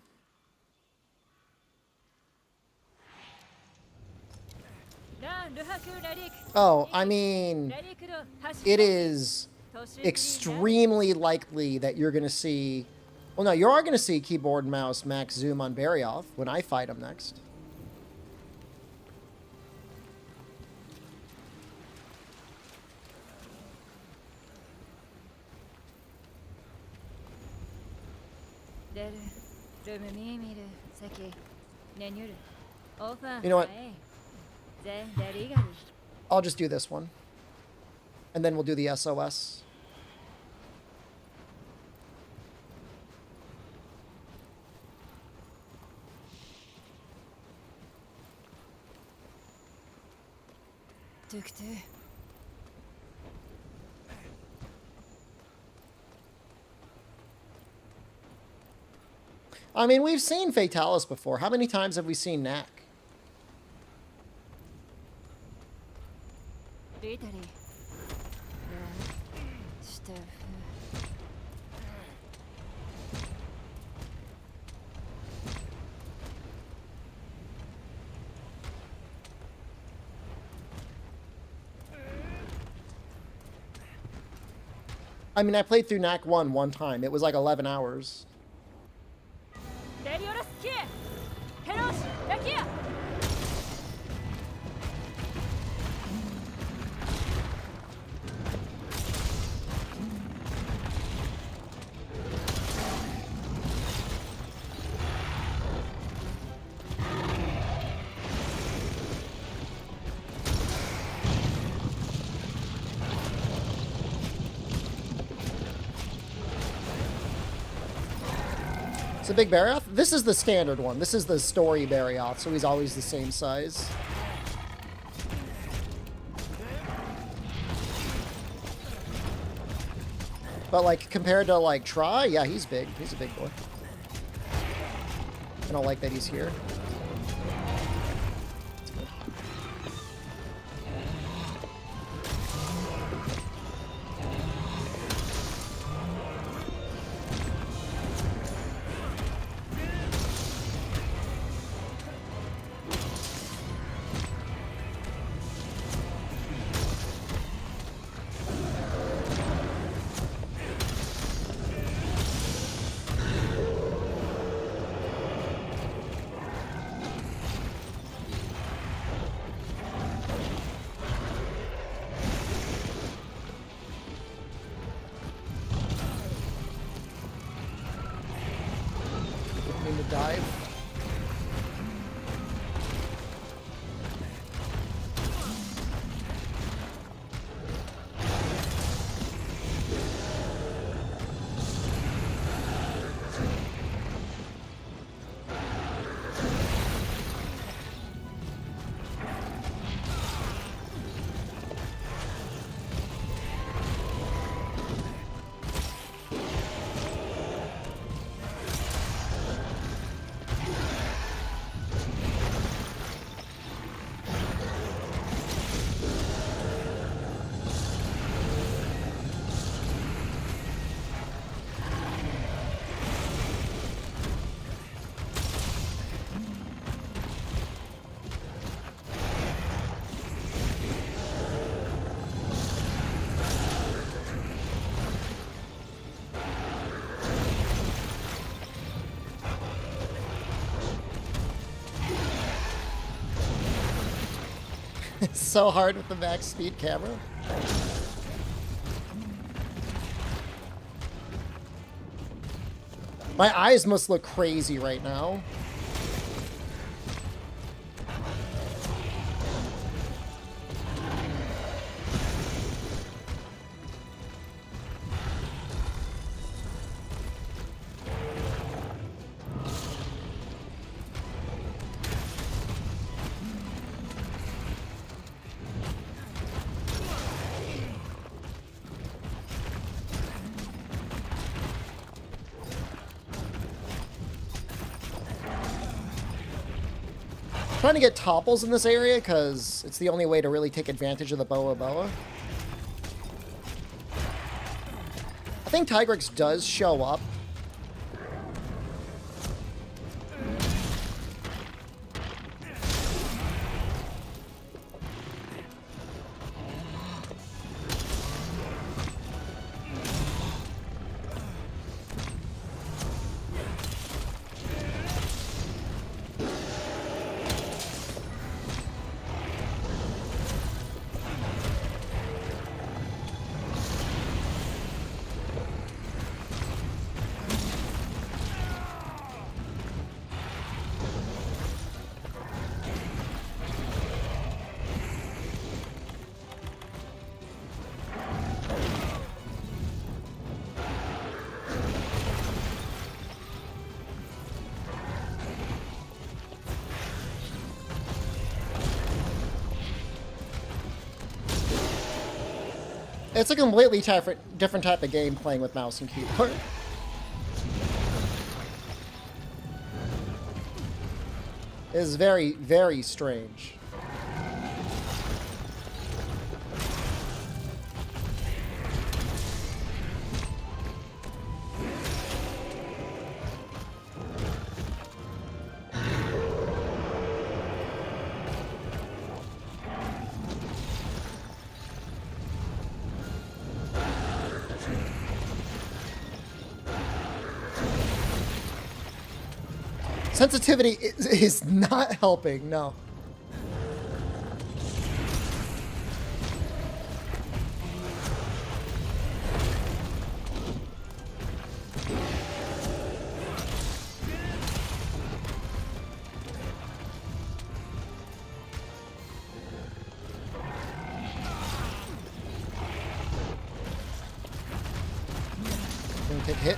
Oh, I mean, it is extremely likely that you're going to see... Well, no, you are going to see keyboard and mouse max zoom on Bury Off when I fight him next. You know what? I'll just do this one. And then we'll do the SOS. duktig. I mean, we've seen Fatalis before. How many times have we seen Knack? Dietary. Stuff. I mean, I played through Knack 1 one time. It was like 11 hours. It's a big Barioth? This is the standard one. This is the story Barioth, so he's always the same size. But, like, compared to, like, Try, yeah, he's big. He's a big boy. I don't like that he's here. Dive. It's so hard with the max speed camera. My eyes must look crazy right now. Trying to get topples in this area because it's the only way to really take advantage of the Boa Boa. I think Tigrex does show up. It's a completely different type of game playing with mouse and keyboard. It is very, very strange. Sensitivity is not helping, no. Gonna take a hit.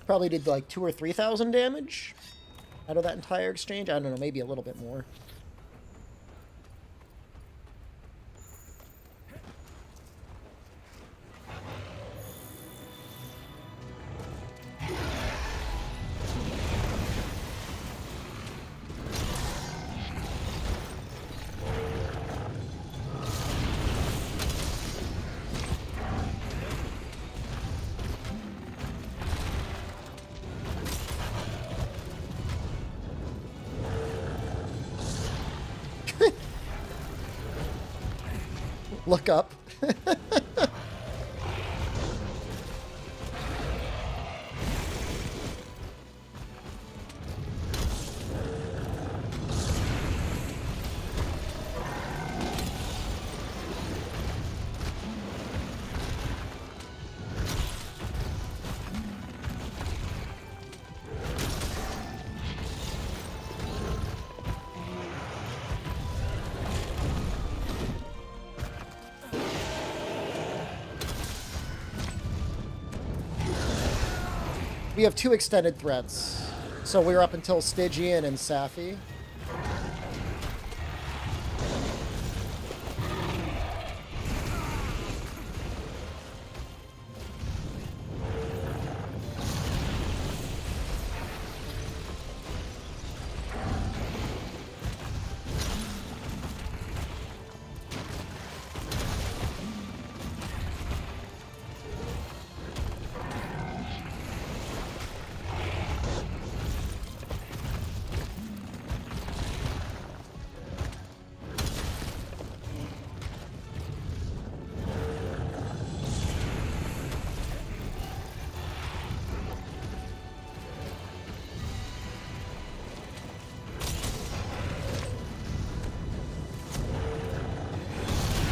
Probably did like 2,000 or 3,000 damage out of that entire exchange. I don't know, maybe a little bit more. Look up. We have 2 extended threats. So we're up until Stygian and Safi.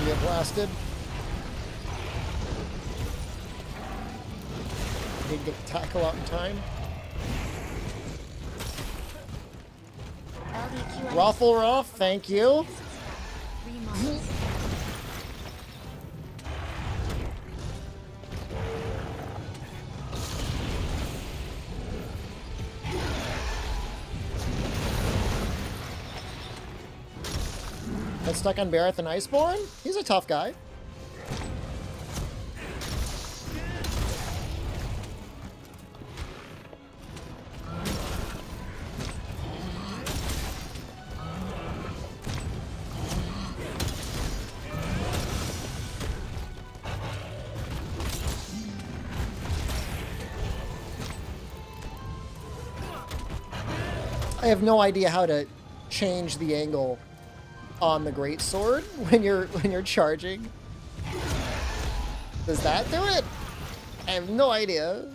Get blasted. Didn't get the tackle out in time. Ruffle Ruff, thank you. 3 months. Got stuck on Barrett and Iceborne? He's a tough guy. I have no idea how to change the angle on the greatsword when you're charging. Does that do it? I have no idea.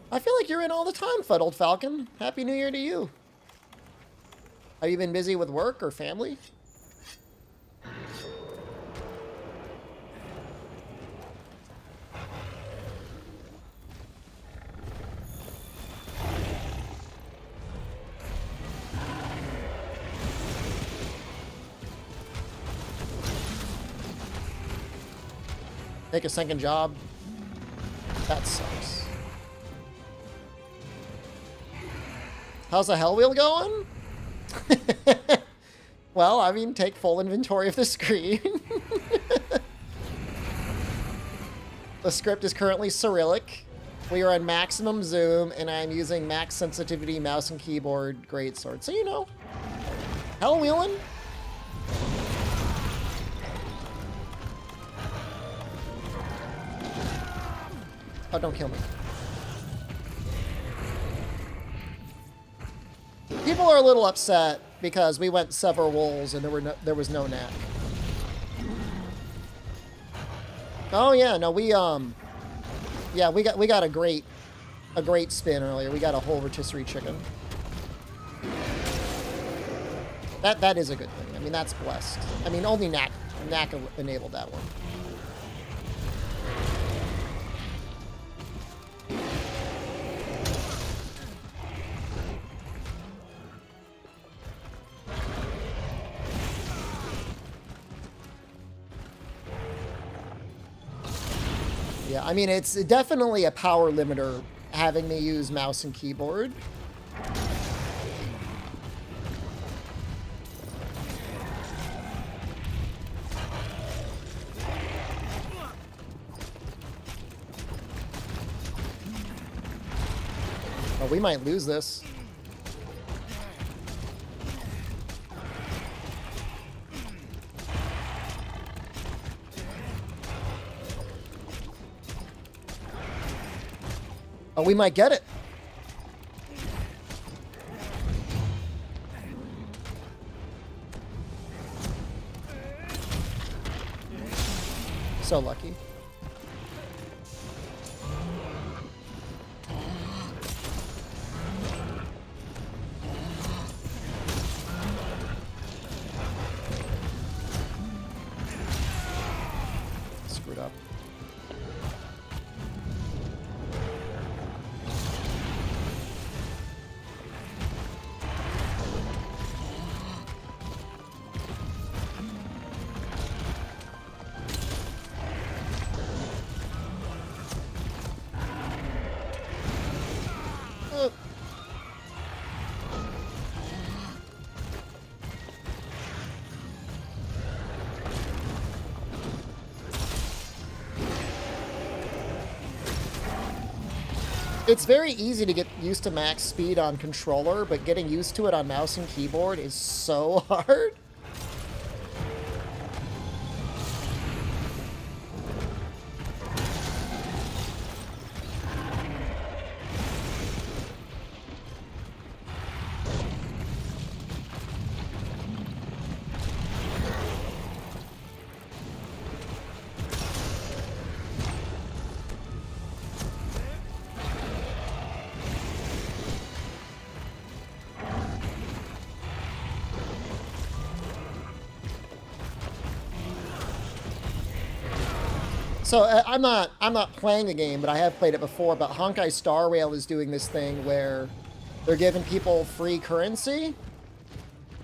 I feel like you're in all the time, Fuddled Falcon. Happy New Year to you. Have you been busy with work or family? Take a second job. That sucks. How's the Hell Wheel going? Well, I mean, take full inventory of the screen. The script is currently Cyrillic. We are on maximum zoom, and I'm using max sensitivity mouse and keyboard greatsword. So, you know, Hell Wheeling. Oh, don't kill me. People are a little upset because we went several rolls and there was no knack. Oh yeah, no, we got a great spin earlier. We got a whole rotisserie chicken. That is a good thing. I mean, that's blessed. I mean, only knack enabled that one. Yeah, I mean, it's definitely a power limiter having me use mouse and keyboard. Oh, we might lose this. Oh, we might get it. So lucky. Screwed up. It's very easy to get used to max speed on controller, but getting used to it on mouse and keyboard is so hard. So I'm not playing the game, but I have played it before. But Honkai Star Rail is doing this thing where they're giving people free currency.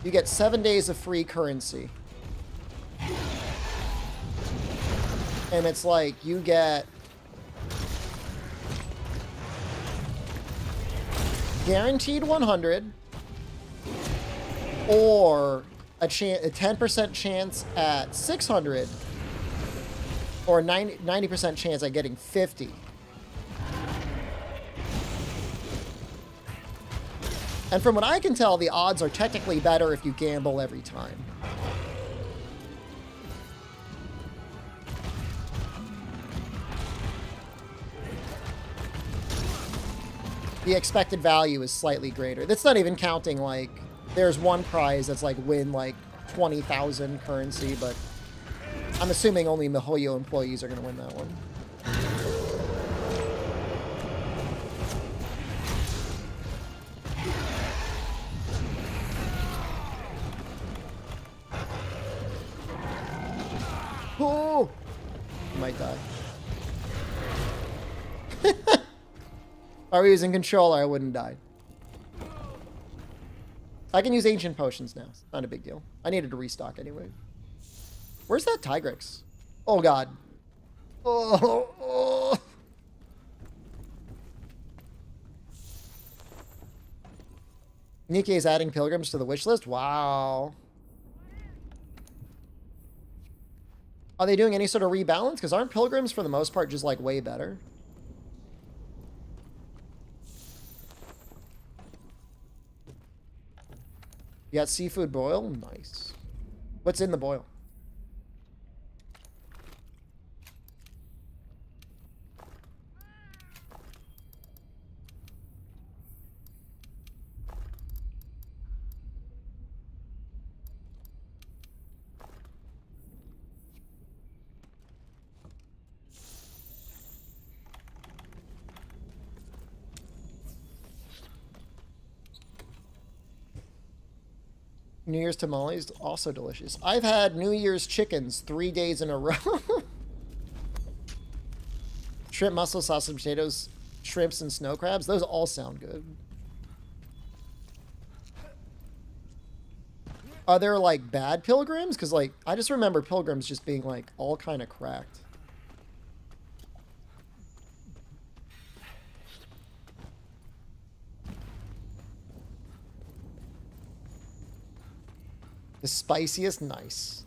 You get 7 days of free currency, and it's like you get guaranteed 100, or a 10% chance at 600. Or 90% chance at getting 50. And from what I can tell, the odds are technically better if you gamble every time. the expected value is slightly greater. That's not even counting, like, there's one prize that's, like, win, like, 20,000 currency, but I'm assuming only MiHoYo employees are going to win that one. Oh! Might die. If I were using controller, I wouldn't die. I can use ancient potions now. It's not a big deal. I needed to restock anyway. Where's that Tigrex? Oh, God. Oh. Nikkei is adding pilgrims to the wish list? Wow. Are they doing any sort of rebalance? Because aren't pilgrims, for the most part, just, like, way better? You got seafood boil? Nice. What's in the boil? New Year's tamales, also delicious. I've had New Year's chickens 3 days in a row. Shrimp, mussel, sausage, potatoes, shrimps, and snow crabs. Those all sound good. Are there, like, bad pilgrims? Because, like, I just remember pilgrims just being, like, all kind of cracked. The spiciest, nice.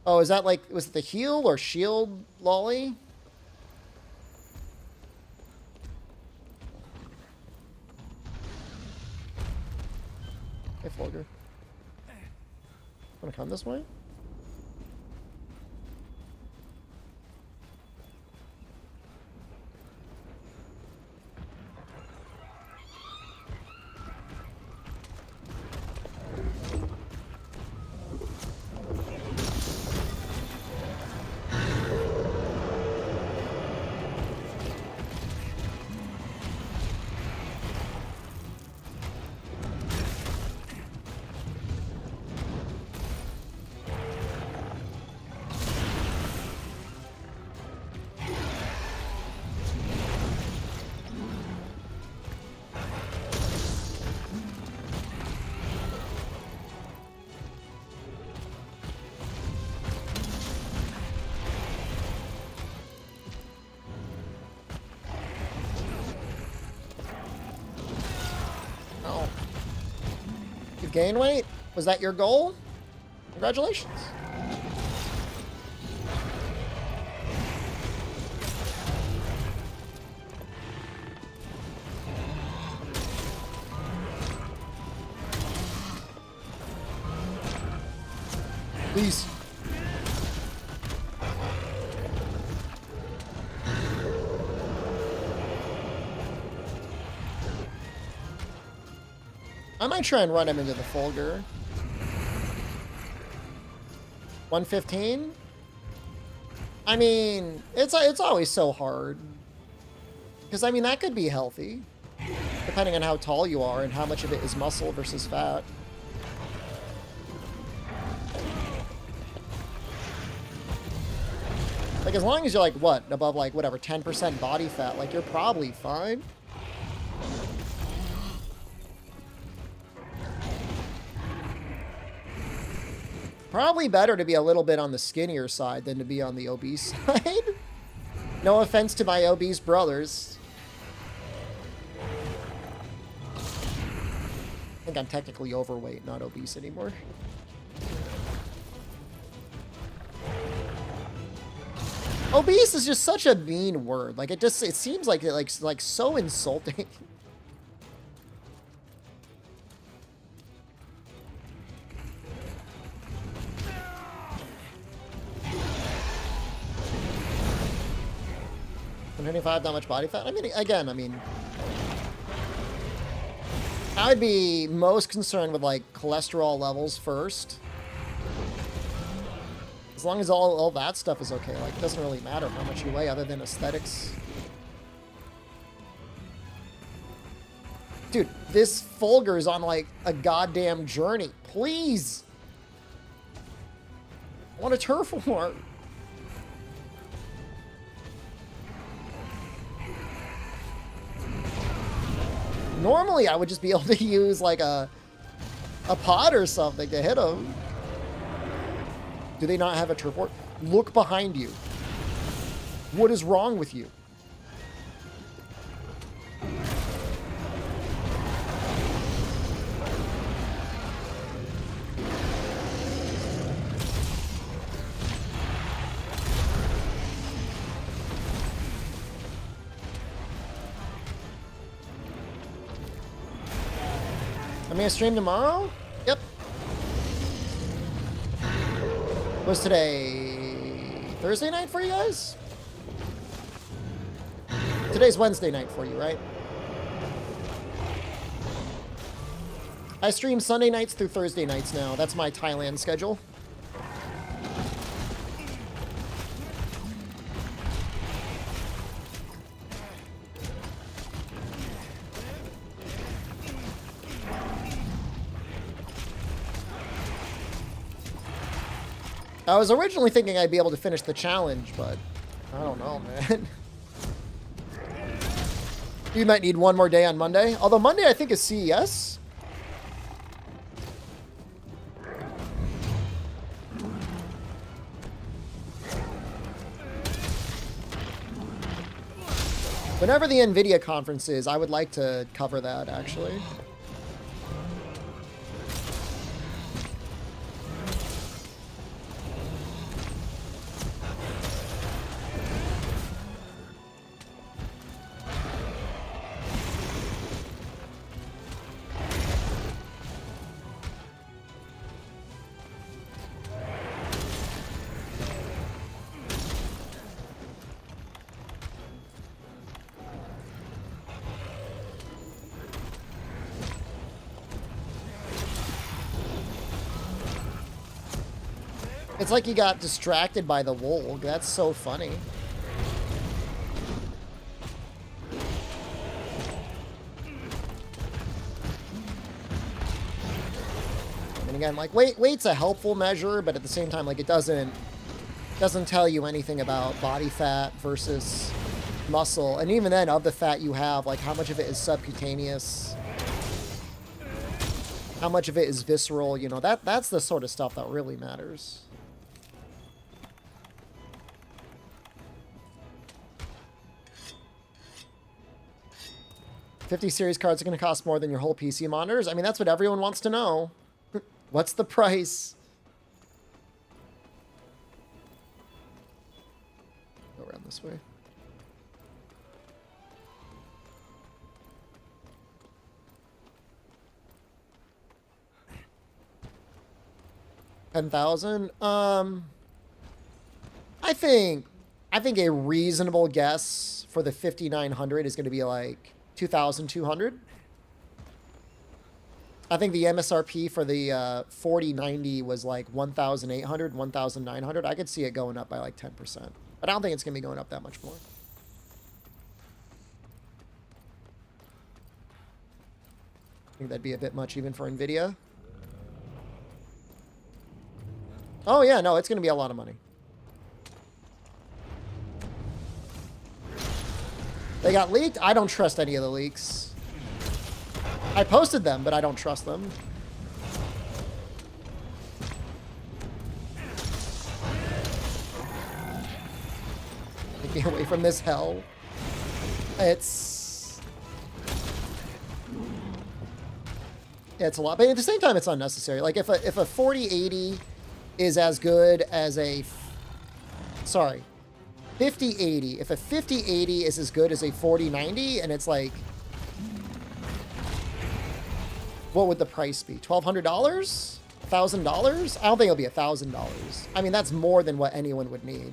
Oh, is that like, was it the heal or shield lolly? Hey, Folger. Wanna come this way? Gain weight? Was that your goal? Congratulations. Please. I might try and run him into the Folger. 115? I mean, it's always so hard. Because, I mean, that could be healthy. Depending on how tall you are and how much of it is muscle versus fat. Like, as long as you're, like, what? Above, like, whatever, 10% body fat. Like, you're probably fine. Probably better to be a little bit on the skinnier side than to be on the obese side. No offense to my obese brothers. I think I'm technically overweight, not obese anymore. Obese is just such a mean word. Like, it seems like it like so insulting. 125, not much body fat. I mean, again, I mean, I would be most concerned with like cholesterol levels first. As long as all that stuff is okay, like it doesn't really matter how much you weigh other than aesthetics. Dude, this Fulgur's on like a goddamn journey. Please. I want a turf war. Normally, I would just be able to use like a pod or something to hit him. Do they not have a turf war? Look behind you. What is wrong with you? I'm gonna stream tomorrow? Yep. What's today? Thursday night for you guys? Today's Wednesday night for you, right? I stream Sunday nights through Thursday nights now. That's my Thailand schedule. I was originally thinking I'd be able to finish the challenge, but I don't know, man. You might need one more day on Monday. Although Monday, I think, is CES. Whenever the NVIDIA conference is, I would like to cover that, actually. It's like you got distracted by the wool. That's so funny. And again, like weight's a helpful measure, but at the same time, like it doesn't tell you anything about body fat versus muscle. And even then, of the fat you have, like how much of it is subcutaneous, how much of it is visceral, you know, that's the sort of stuff that really matters. 50 series cards are going to cost more than your whole PC monitors. I mean, that's what everyone wants to know. What's the price? Go around this way. $10,000. I think a reasonable guess for the 5900 is going to be like 2,200. I think the MSRP for the 4090 was like 1,800, 1,900. I could see it going up by like 10%, but I don't think it's going to be going up that much more. I think that'd be a bit much even for NVIDIA. Oh yeah, no, it's going to be a lot of money. They got leaked? I don't trust any of the leaks. I posted them, but I don't trust them. Get me away from this hell. It's a lot, but at the same time, it's unnecessary. Like if a 4080 is as good as a, sorry, 5080. If a 5080 is as good as a 4090, and it's like, what would the price be? $1,200? $1,000? I don't think it'll be $1,000. I mean, that's more than what anyone would need.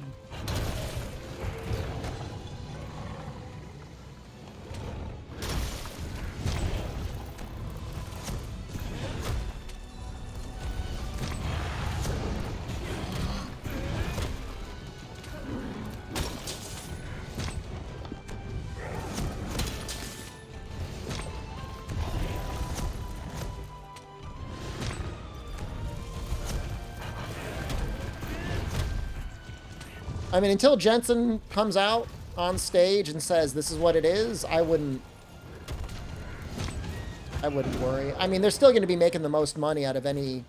I mean, until Jensen comes out on stage and says this is what it is, I wouldn't worry. I mean, they're still going to be making the most money out of any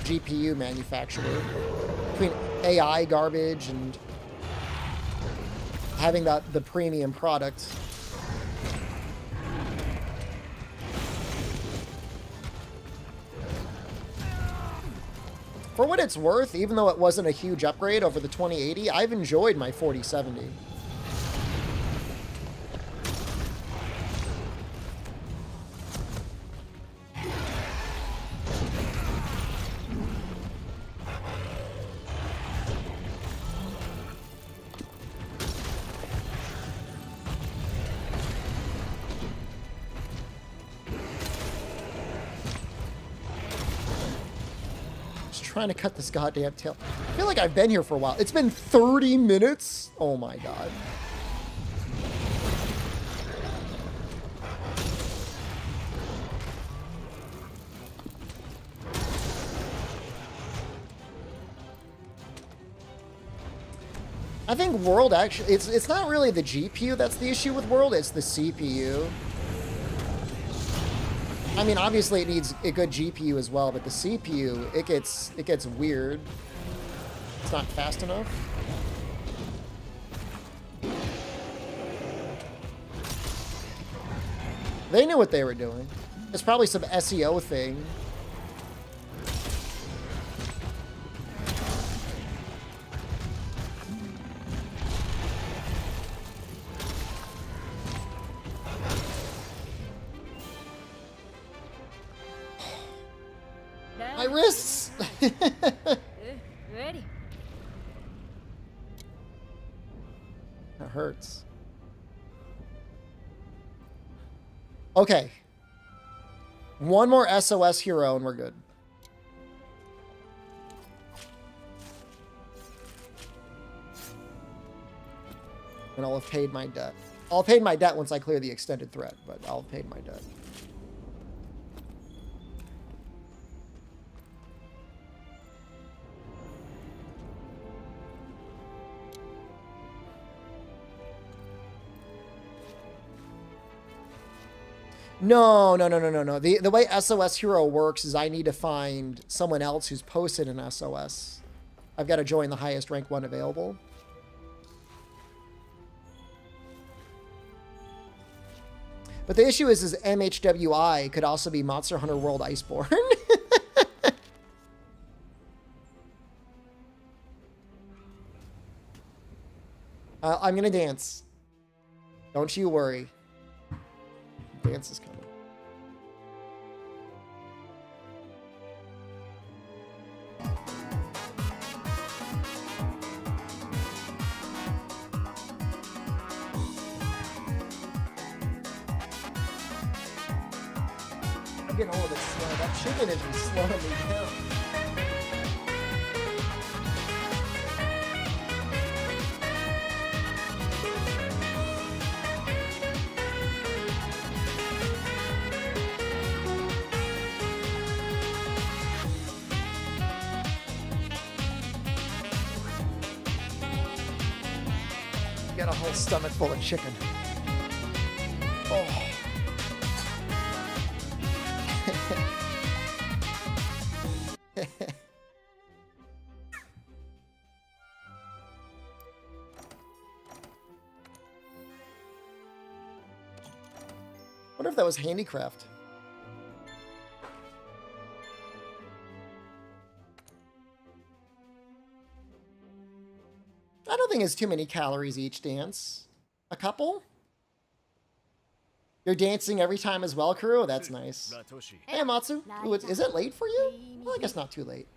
GPU manufacturer. Between AI garbage and having the premium product. For what it's worth, even though it wasn't a huge upgrade over the 2080, I've enjoyed my 4070. Trying to cut this goddamn tail. I feel like I've been here for a while. It's been 30 minutes. Oh my god. I think World actually, it's not really the GPU that's the issue with World, it's the CPU. I mean, obviously it needs a good GPU as well, but the CPU, it gets weird. It's not fast enough. They knew what they were doing. It's probably some SEO thing. My wrists! Ready. That hurts. Okay. One more SOS hero and we're good. And I'll have paid my debt. I'll pay my debt once I clear the extended threat, but I'll have paid my debt. No. The way SOS Hero works is I need to find someone else who's posted an SOS. I've got to join the highest rank one available. But the issue is MHWI could also be Monster Hunter World Iceborne. I'm going to dance. Don't you worry. Dance is coming. I'm getting a little bit slow. That chicken is just slowing me down. Got a whole stomach full of chicken. Oh. Wonder if that was handicraft. I don't think it's too many calories each dance. A couple? You're dancing every time as well, Kuro? That's nice. Hey, Matsu. Ooh, is it late for you? Well, I guess not too late.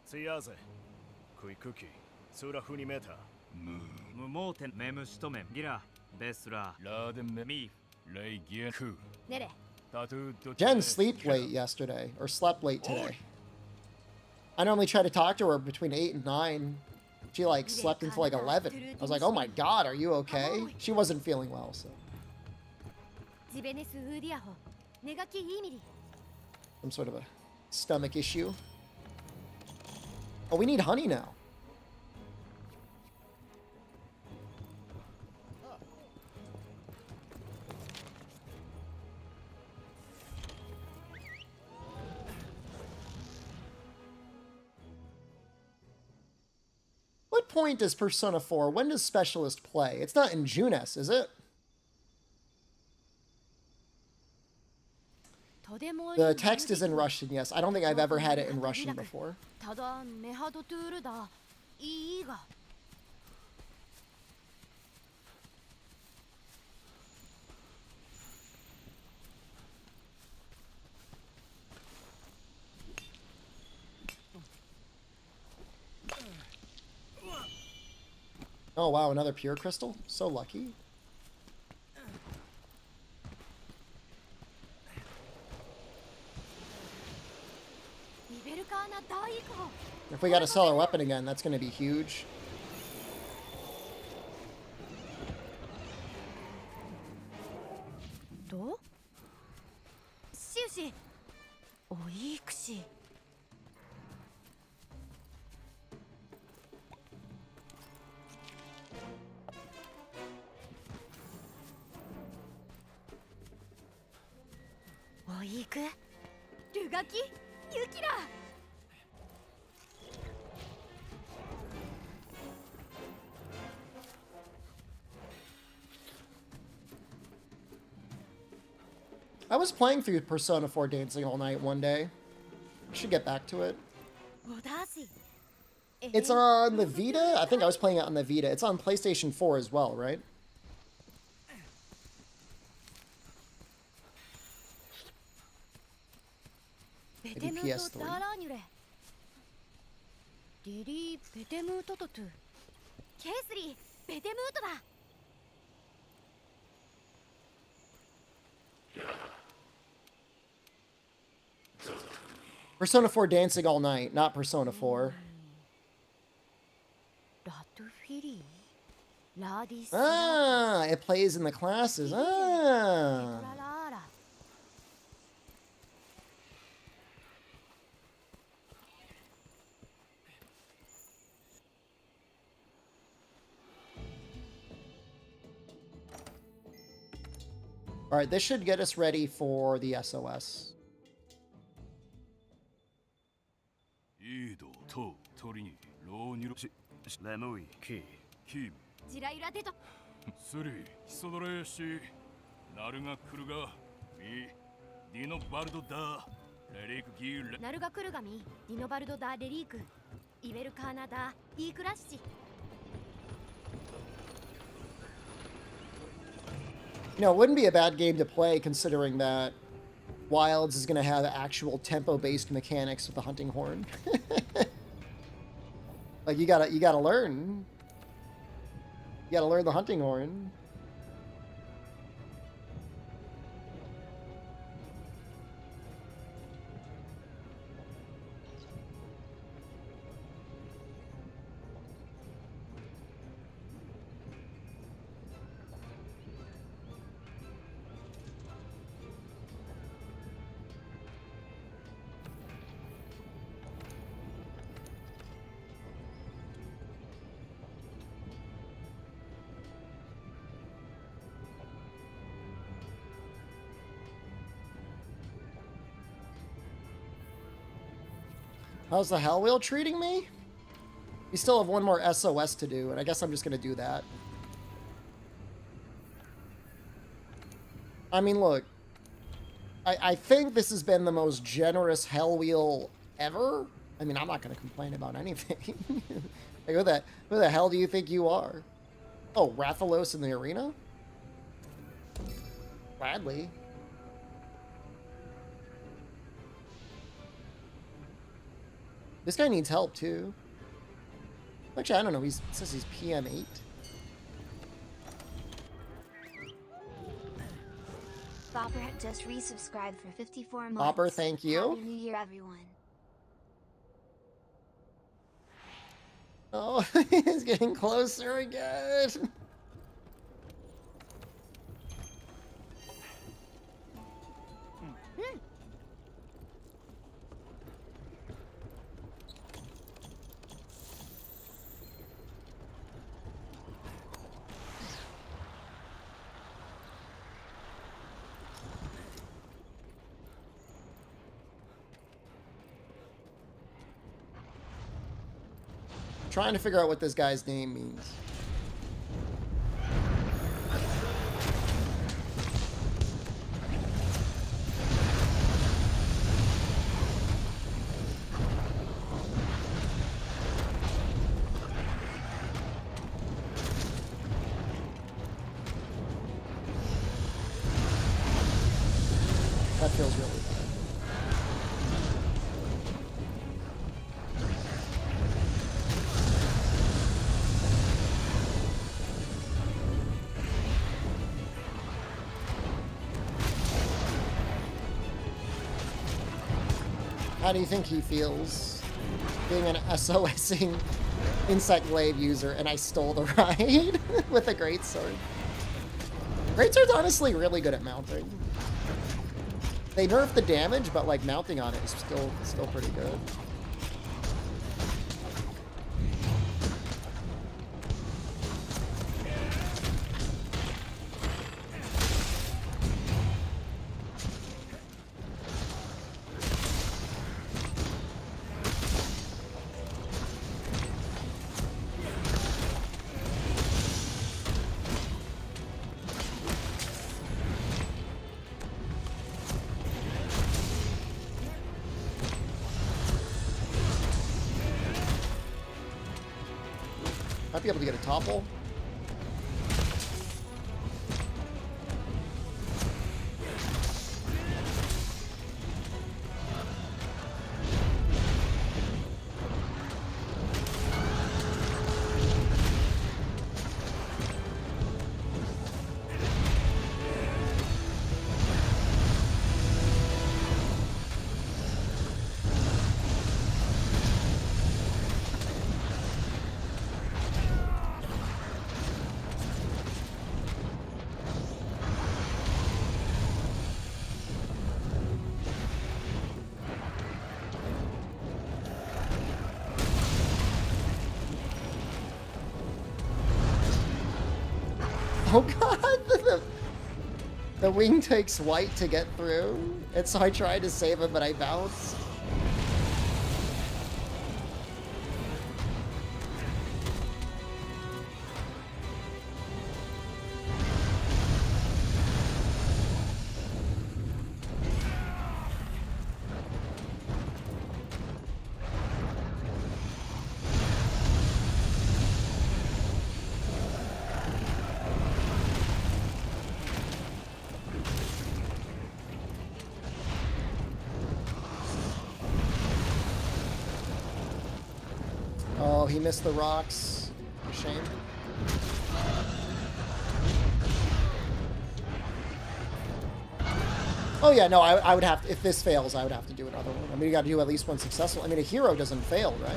つやぜクイクキスラフにメタ無盲点メムシトメンギラベスララーデンメミレイギエクタトゥド Jen slept late yesterday, or slept late today. I normally try to talk to her between 8 and 9. She, like, slept until, like, 11. I was like, oh my god, are you okay? She wasn't feeling well, so. Some sort of a stomach issue. Oh, we need honey now. point is Persona 4? When does Specialist play? It's not in Junes, is it? The text is in Russian, yes. I don't think I've ever had it in Russian before. Oh wow, another pure crystal? So lucky. If we gotta sell our weapon again, that's gonna be huge. I was playing through Persona 4 Dancing All Night one day. I should get back to it. It's on the Vita? I think I was playing it on the Vita. It's on PlayStation 4 as well, right? Maybe PS3. Persona 4 Dancing All Night, not Persona 4. Ah, it plays in the classes. Ah. All right, this should get us ready for the SOS. You know, it wouldn't be a bad game to play considering that Wilds is going to have actual tempo-based mechanics with the hunting horn. Like you gotta learn. You gotta learn the hunting horn. How's the Hell Wheel treating me? We still have one more SOS to do, and I guess I'm just going to do that. I mean, look. I think this has been the most generous Hell Wheel ever. I mean, I'm not going to complain about anything. Like, who the hell do you think you are? Oh, Rathalos in the arena? Gladly. This guy needs help, too. Actually, I don't know. It says he's PM8. Bopper just resubscribed for 54 months. Bopper, thank you. Happy New Year, everyone. Oh, he's getting closer again. trying to figure out what this guy's name means. That feels really bad. How do you think he feels being an SOSing insect glaive user and I stole the ride with a greatsword? Greatsword's honestly really good at mounting. They nerfed the damage, but like mounting on it is still pretty good. Might be able to get a topple. Oh god! The wing takes white to get through, and so I tried to save him, but I bounced. Oh, he missed the rocks. Shame. Oh yeah, no, I would have to, if this fails, I would have to do another one. I mean, you gotta do at least one successful. I mean, a hero doesn't fail, right?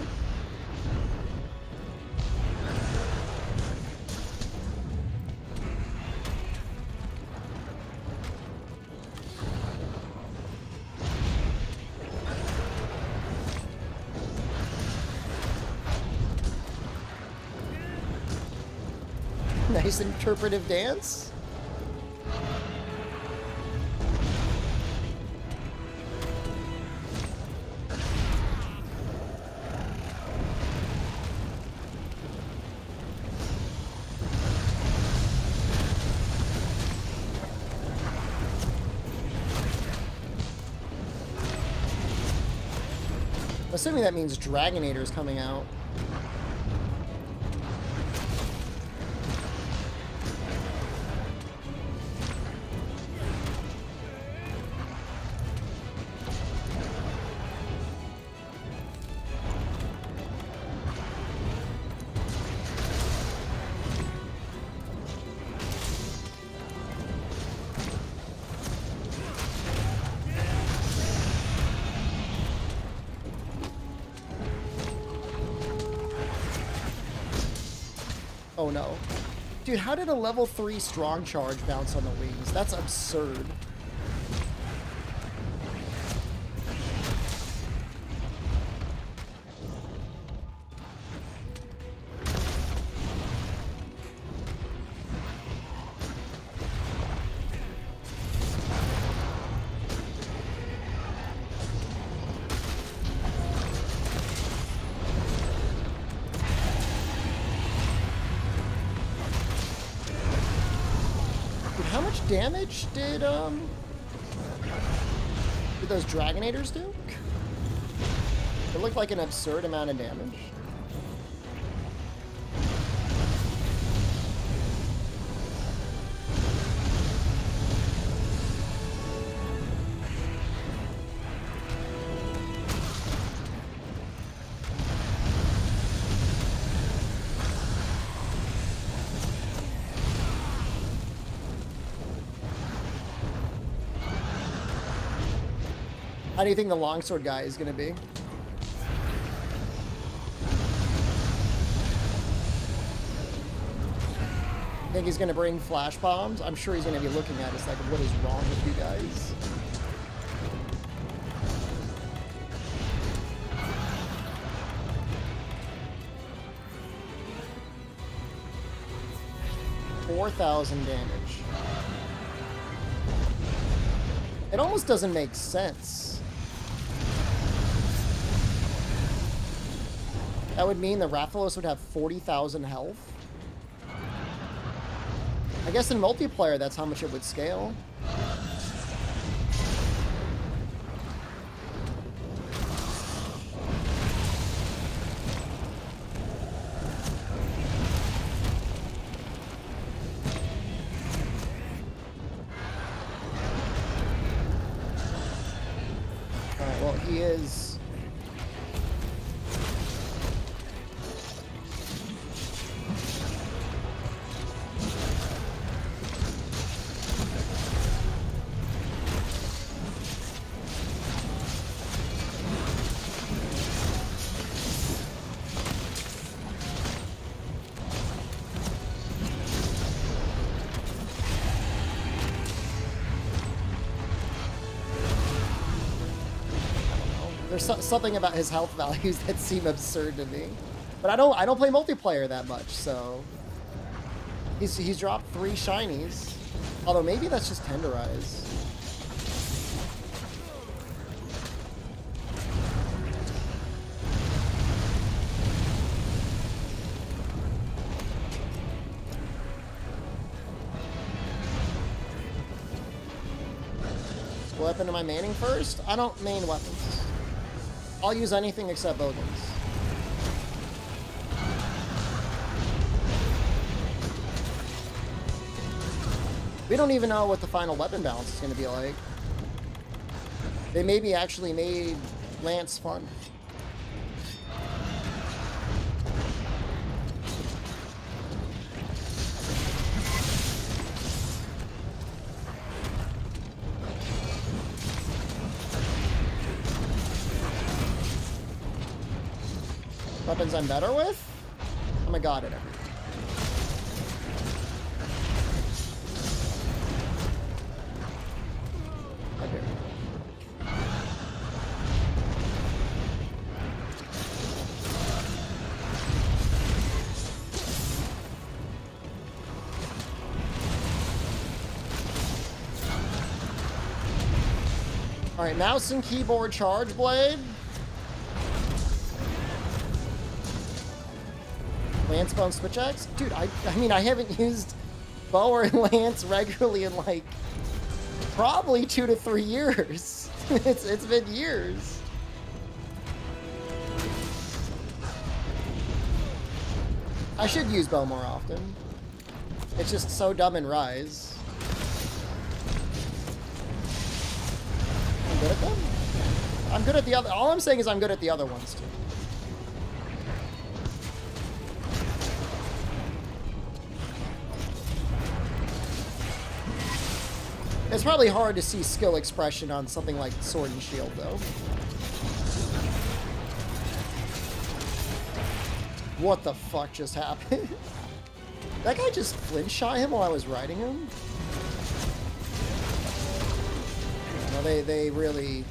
Nice interpretive dance. Assuming that means Dragonator is coming out. Oh no. Dude, how did a level 3 strong charge bounce on the wings? That's absurd. how much damage did those Dragonators do? It looked like an absurd amount of damage. How do you think the longsword guy is going to be? Think he's going to bring flash bombs? I'm sure he's going to be looking at us like, what is wrong with you guys? $4,000 damage. It almost doesn't make sense. That would mean the Rathalos would have 40,000 health. I guess in multiplayer, that's how much it would scale. Alright, well, he is... There's something about his health values that seem absurd to me, but I don't play multiplayer that much, so he's dropped 3 shinies. Although maybe that's just tenderize. Weapon am I maining first? I don't main weapons. I'll use anything except bowguns. We don't even know what the final weapon balance is going to be like. They maybe actually made Lance fun. Weapons I'm better with? I'm a god at everything. Okay. Alright, mouse and keyboard charge blade. Lance, bow, and switch axe? Dude, I mean, I haven't used bow or lance regularly in like probably 2 to 3 years. It's been years. I should use bow more often. It's just so dumb in Rise. I'm good at them? I'm good at the other. All I'm saying is I'm good at the other ones too. It's probably hard to see skill expression on something like Sword and Shield, though. What the fuck just happened? That guy just flinch shot him while I was riding him? No, they really...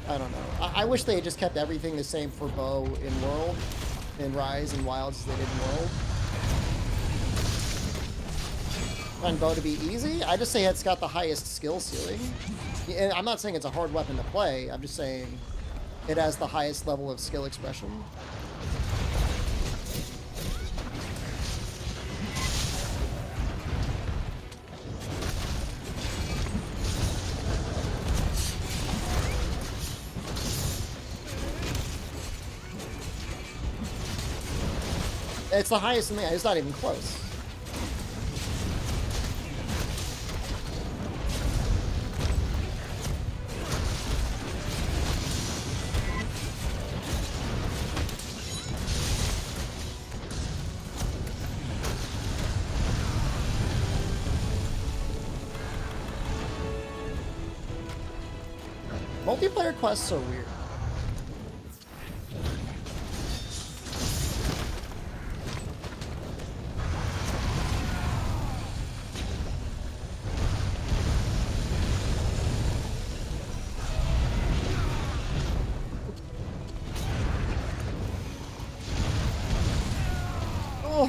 I don't know. I wish they had just kept everything the same for bow in World, in Rise, and Wilds as they did in World. Find bow to be easy? I just say it's got the highest skill ceiling. And I'm not saying it's a hard weapon to play. I'm just saying it has the highest level of skill expression. It's the highest in the. It's not even close. Multiplayer quests are weird. Oh.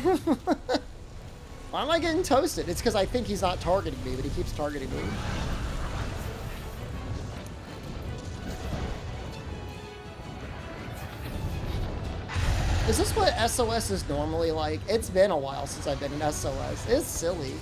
Why am I getting toasted? It's because I think he's not targeting me, but he keeps targeting me. Is this what SOS is normally like? It's been a while since I've been in SOS. It's silly.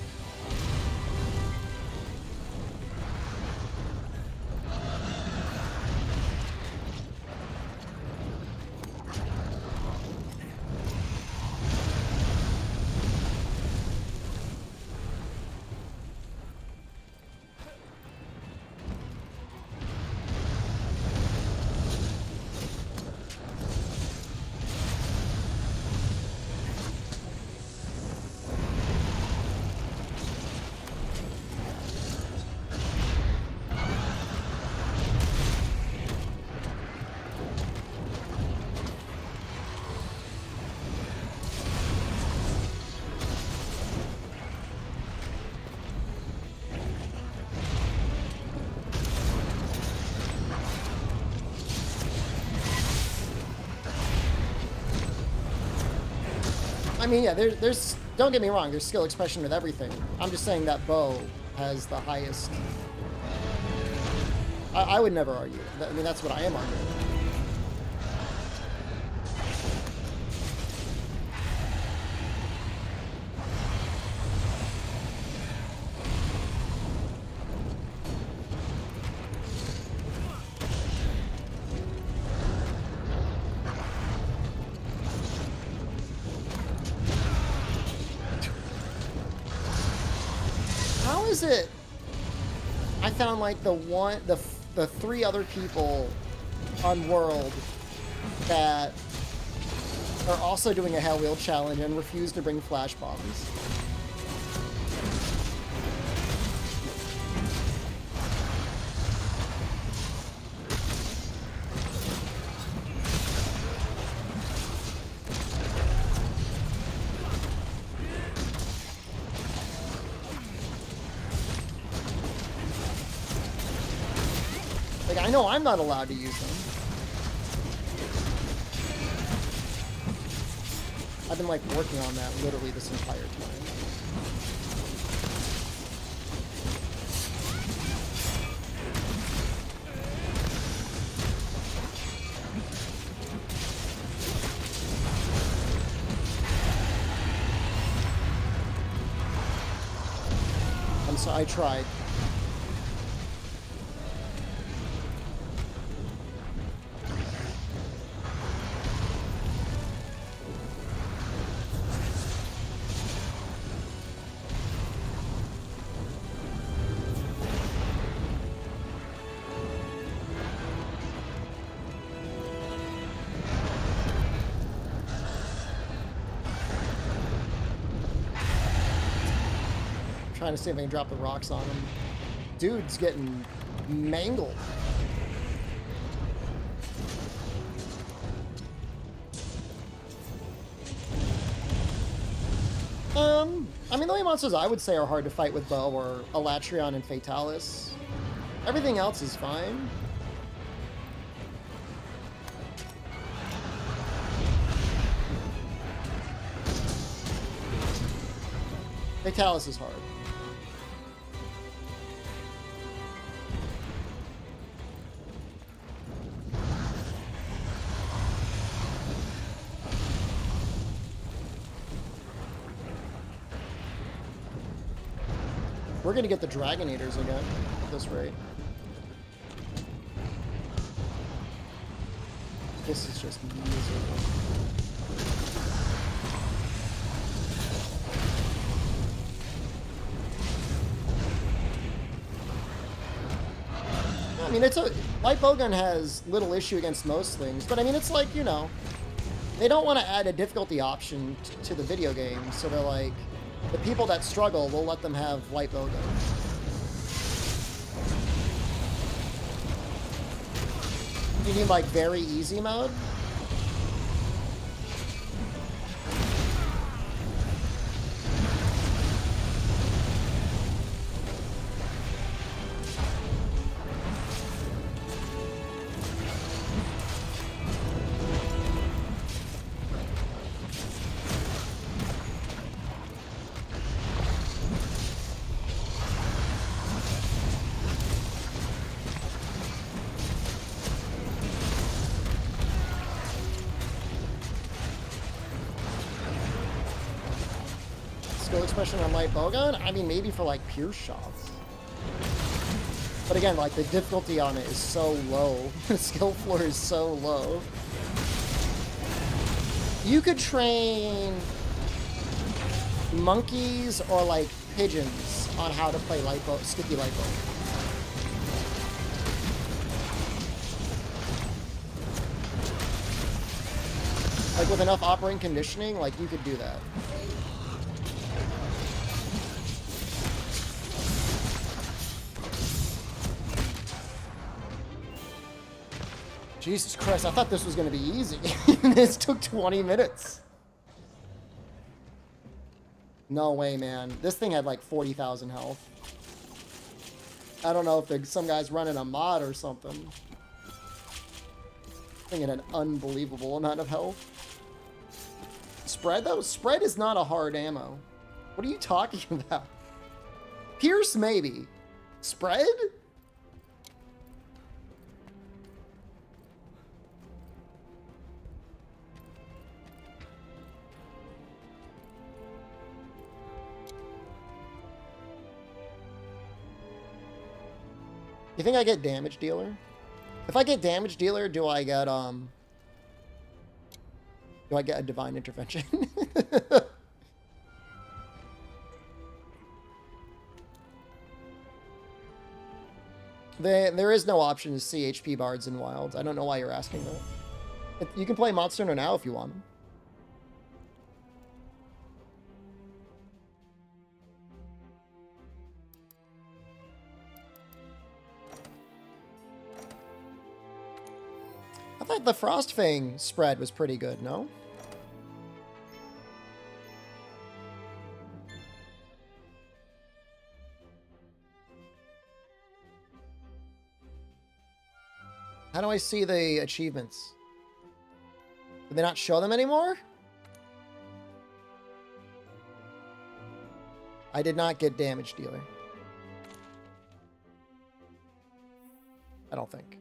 I mean, yeah, there's, don't get me wrong, there's skill expression with everything. I'm just saying that bow has the highest. I would never argue. I mean, that's what I am arguing. How is it? I found like the three other people on World that are also doing a Hell Wheel challenge and refuse to bring flash bombs. Like, I know I'm not allowed to use them. I've been, like, working on that literally this entire time. I tried. Trying to see if I can drop the rocks on him. Dude's getting mangled. I mean, the only monsters I would say are hard to fight with bow are Elatrion and Fatalis. Everything else is fine. Fatalis is hard. We're gonna get the Dragonators again at this rate. This is just miserable. mean, it's a light bowgun has little issue against most things, but I mean, it's like, you know, they don't want to add a difficulty option to the video game, so they're like, the people that struggle, we'll let them have light bowgun. You need like very easy mode? Skill expression on light bowgun? I mean, maybe for like pure shots. But again, like the difficulty on it is so low. The skill floor is so low. You could train monkeys or like pigeons on how to play light bow, sticky light bow. Like with enough operating conditioning, like you could do that. Jesus Christ, I thought this was going to be easy. This took 20 minutes. No way, man. This thing had like 40,000 health. I don't know if there's some guy's running a mod or something. I think it had an unbelievable amount of health. Spread, though? Spread is not a hard ammo. What are you talking about? Pierce, maybe. Spread? You think I get damage dealer? If I get damage dealer, do I get a divine intervention? There is no option to see HP bards in wilds. I don't know why you're asking that. You can play Monster Hunter now if you want. I thought the Frostfang spread was pretty good, no? How do I see the achievements? Did they not show them anymore? I did not get damage dealer. I don't think.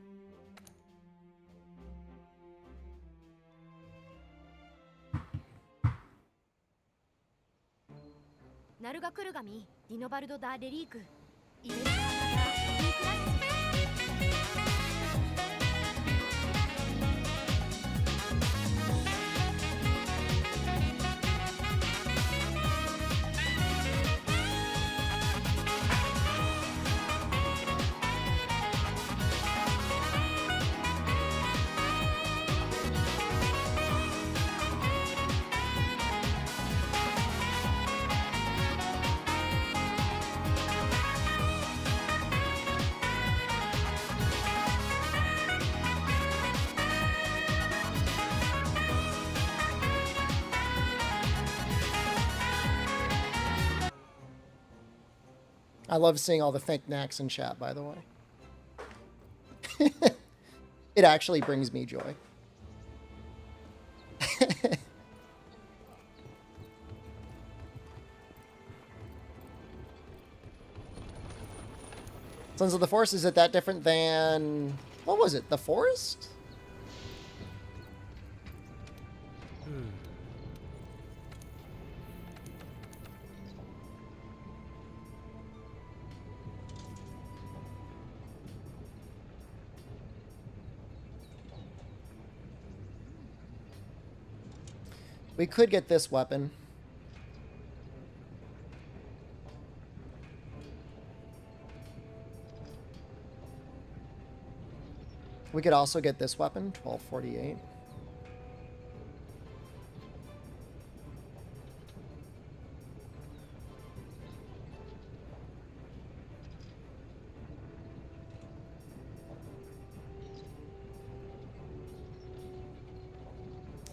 I love seeing all the fake knacks in chat, by the way. It actually brings me joy. Sons of the Forest, is it that different than... What was it? The Forest? We could get this weapon. We could also get this weapon, 1248.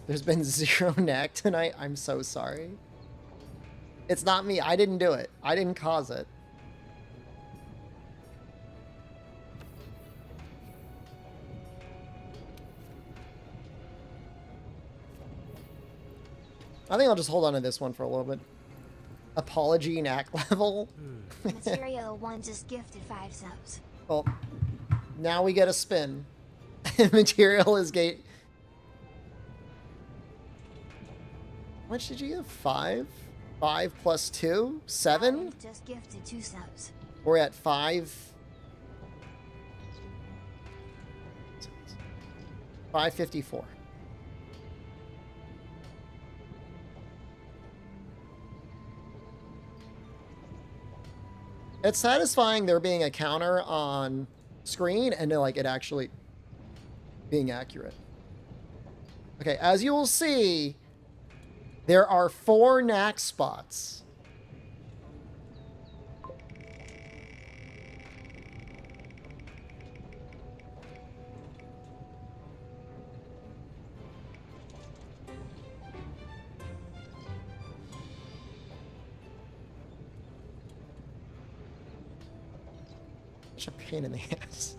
There's been 0 knack tonight. I'm so sorry. It's not me. I didn't do it. I didn't cause it. I think I'll just hold on to this one for a little bit. Apology knack level. Material 1 just gifted 5 subs. Well, now we get a spin. Material is gate. How much did you give? 5? 5 plus 2? 7? Just gifted 2 subs. We're at 5. 554. It's satisfying there being a counter on screen and like it actually being accurate. Okay, as you will see, there are 4 knack spots. Such a pain in the ass.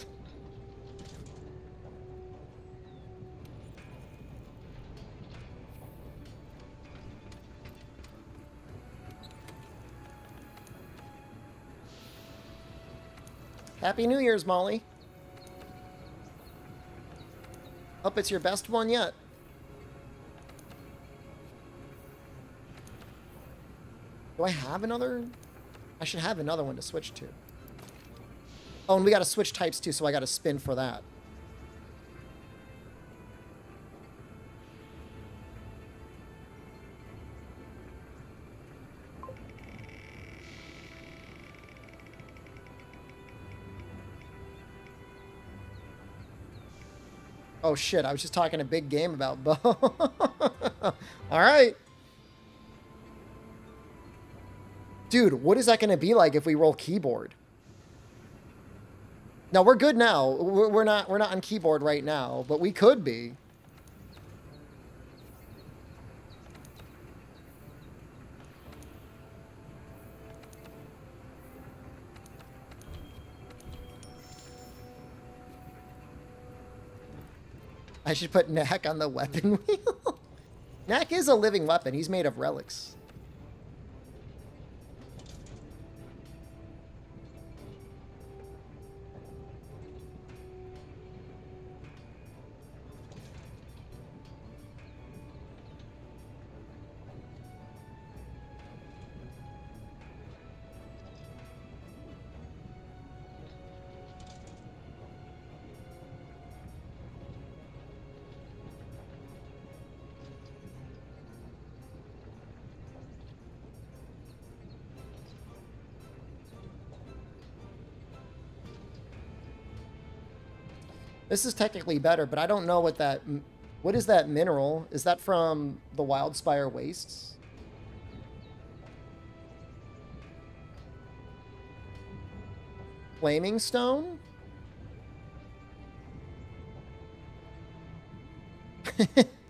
Happy New Year's, Molly. Hope it's your best one yet. Do I have another? I should have another one to switch to. Oh, and we got to switch types too, so I got to spin for that. Oh shit, I was just talking a big game about Bo. Alright. Dude, what is that going to be like if we roll keyboard? No, we're good now. We're not on keyboard right now, but we could be. I should put Knack on the weapon wheel. Knack is a living weapon. He's made of relics. This is technically better, but I don't know what that... What is that mineral? Is that from the Wildspire Wastes? Flaming Stone?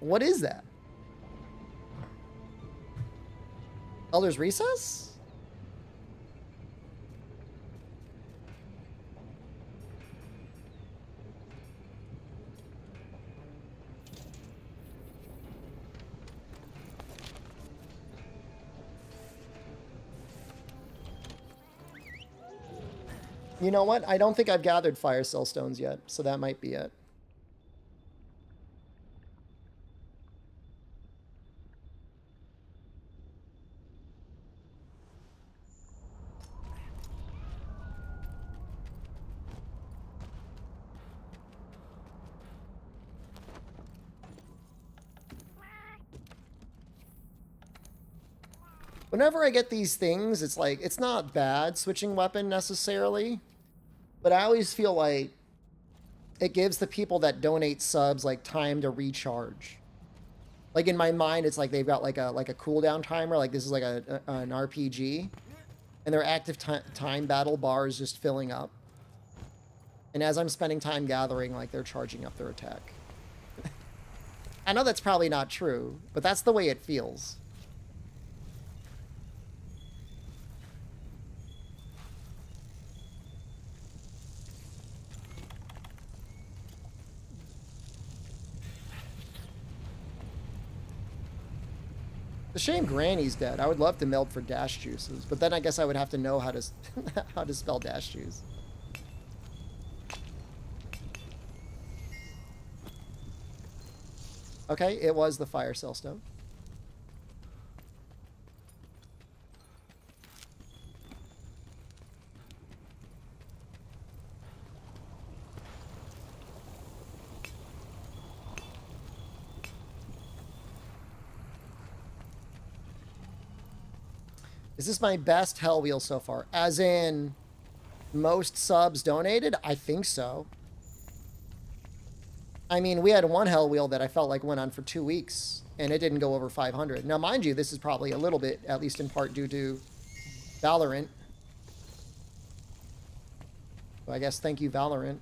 What is that? Elder's Recess? You know what? I don't think I've gathered Fire Cell Stones yet, so that might be it. Whenever I get these things, it's like, it's not bad switching weapon necessarily, but I always feel like it gives the people that donate subs like time to recharge. Like in my mind, it's like they've got like a cooldown timer. Like this is like an RPG, and their active time battle bar is just filling up. And as I'm spending time gathering, like they're charging up their attack. I know that's probably not true, but that's the way it feels. It's a shame Granny's dead. I would love to meld for dash juices, but then I guess I would have to know how to how to spell dash juice. Okay, it was the fire cell stone. Is this my best Hell Wheel so far? As in, most subs donated? I think so. I mean, we had one Hell Wheel that I felt like went on for 2 weeks, and it didn't go over 500. Now, mind you, this is probably a little bit, at least in part, due to Valorant. So I guess thank you, Valorant.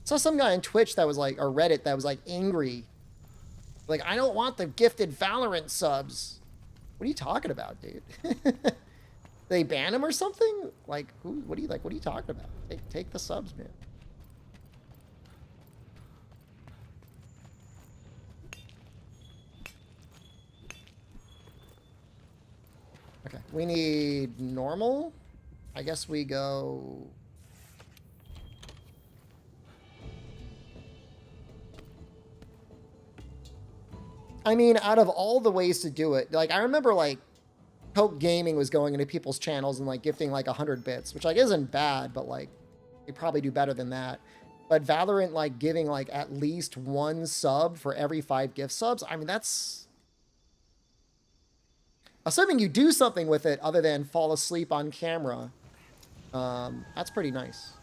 Saw some guy on Twitch that was like, or Reddit that was like angry. Like, I don't want the gifted Valorant subs. What are you talking about, dude? They ban him or something? Like, who? What are you like? What are you talking about? Take the subs, man. Okay, we need normal. I guess we go. I mean, out of all the ways to do it, like I remember like Coke Gaming was going into people's channels and like gifting like 100 bits, which like isn't bad, but like they probably do better than that. But Valorant like giving like at least 1 sub for every 5 gift subs. I mean, that's assuming you do something with it other than fall asleep on camera. That's pretty nice.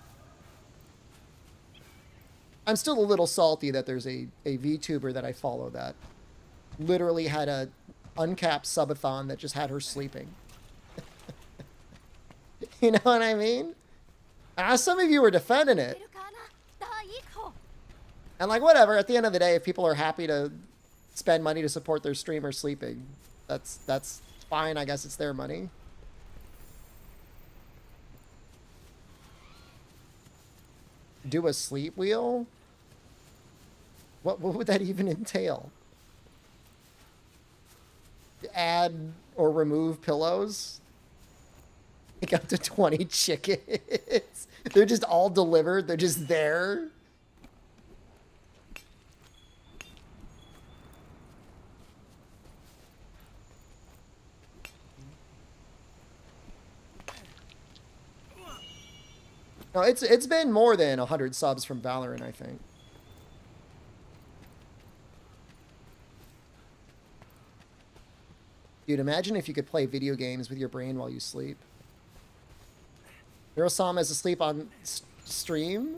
I'm still a little salty that there's a VTuber that I follow that literally had a uncapped subathon that just had her sleeping. You know what I mean? Some of you were defending it. And like, whatever, at the end of the day, if people are happy to spend money to support their streamer sleeping, that's fine. I guess it's their money. Do a sleep wheel? What would that even entail? Add or remove pillows? Take up to 20 chickens. They're just all delivered. They're just there. No, it's been more than 100 subs from Valorant, I think. Dude, imagine if you could play video games with your brain while you sleep. Neurosama is asleep on stream?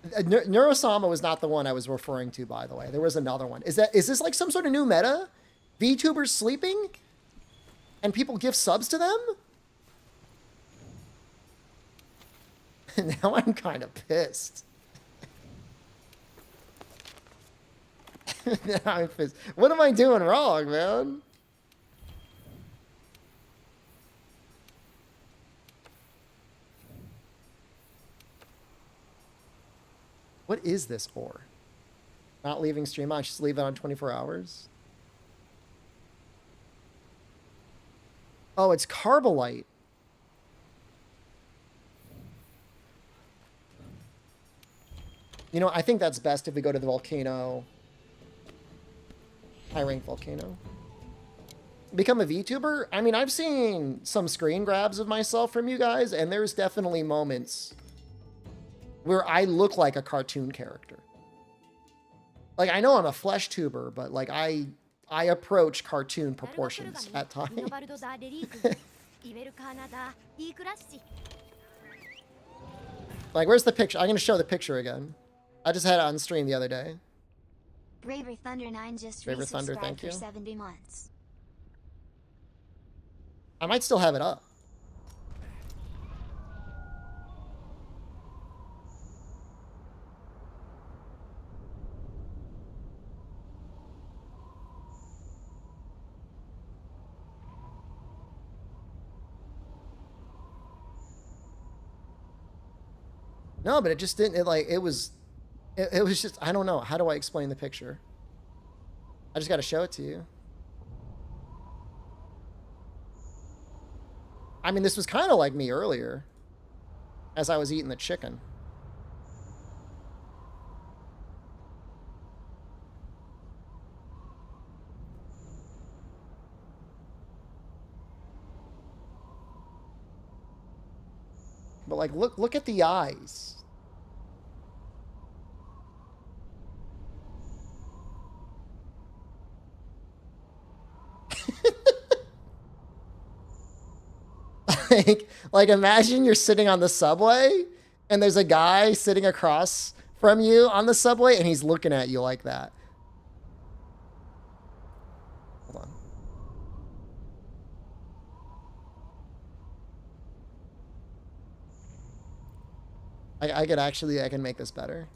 Neurosama was not the one I was referring to, by the way. There was another one. Is this like some sort of new meta? VTubers sleeping? And people give subs to them? Now I'm kind of pissed. Now I'm pissed. What am I doing wrong, man? What is this for? Not leaving stream on, just leave it on 24 hours? Oh, it's Carbolite. You know, I think that's best if we go to the volcano. High rank volcano. Become a VTuber? I mean, I've seen some screen grabs of myself from you guys, and there's definitely moments where I look like a cartoon character. Like, I know I'm a flesh tuber, but like I I approach cartoon proportions at times. Like, where's the picture? I'm gonna show the picture again. I just had it on stream the other day. Braver Thunder 9 just Braver Thunder, resubscribed thank for you. 70 months. I might still have it up. No, but it just didn't. It was just, I don't know. How do I explain the picture? I just got to show it to you. I mean, this was kind of like me earlier as I was eating the chicken. But like, look at the eyes. like imagine you're sitting on the subway and there's a guy sitting across from you on the subway and he's looking at you like that. Hold on. I can make this better.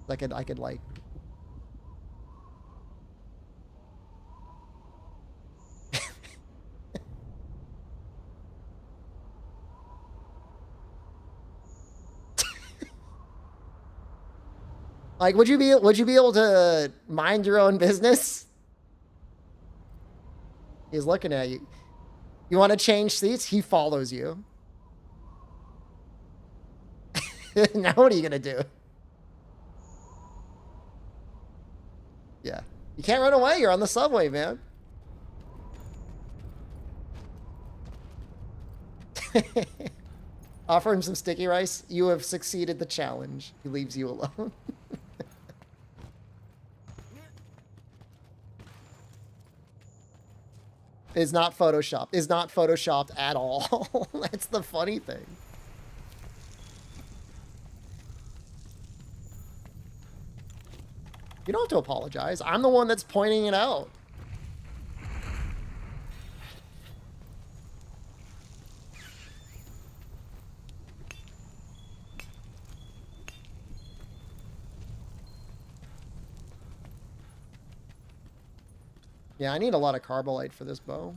I could like. Like, would you be able to mind your own business? He's looking at you. You want to change seats? He follows you. Now what are you gonna do? Yeah. You can't run away. You're on the subway, man. Offer him some sticky rice. You have succeeded the challenge. He leaves you alone. Is not photoshopped. Is not photoshopped at all. That's the funny thing. You don't have to apologize. I'm the one that's pointing it out. Yeah, I need a lot of carbolite for this bow.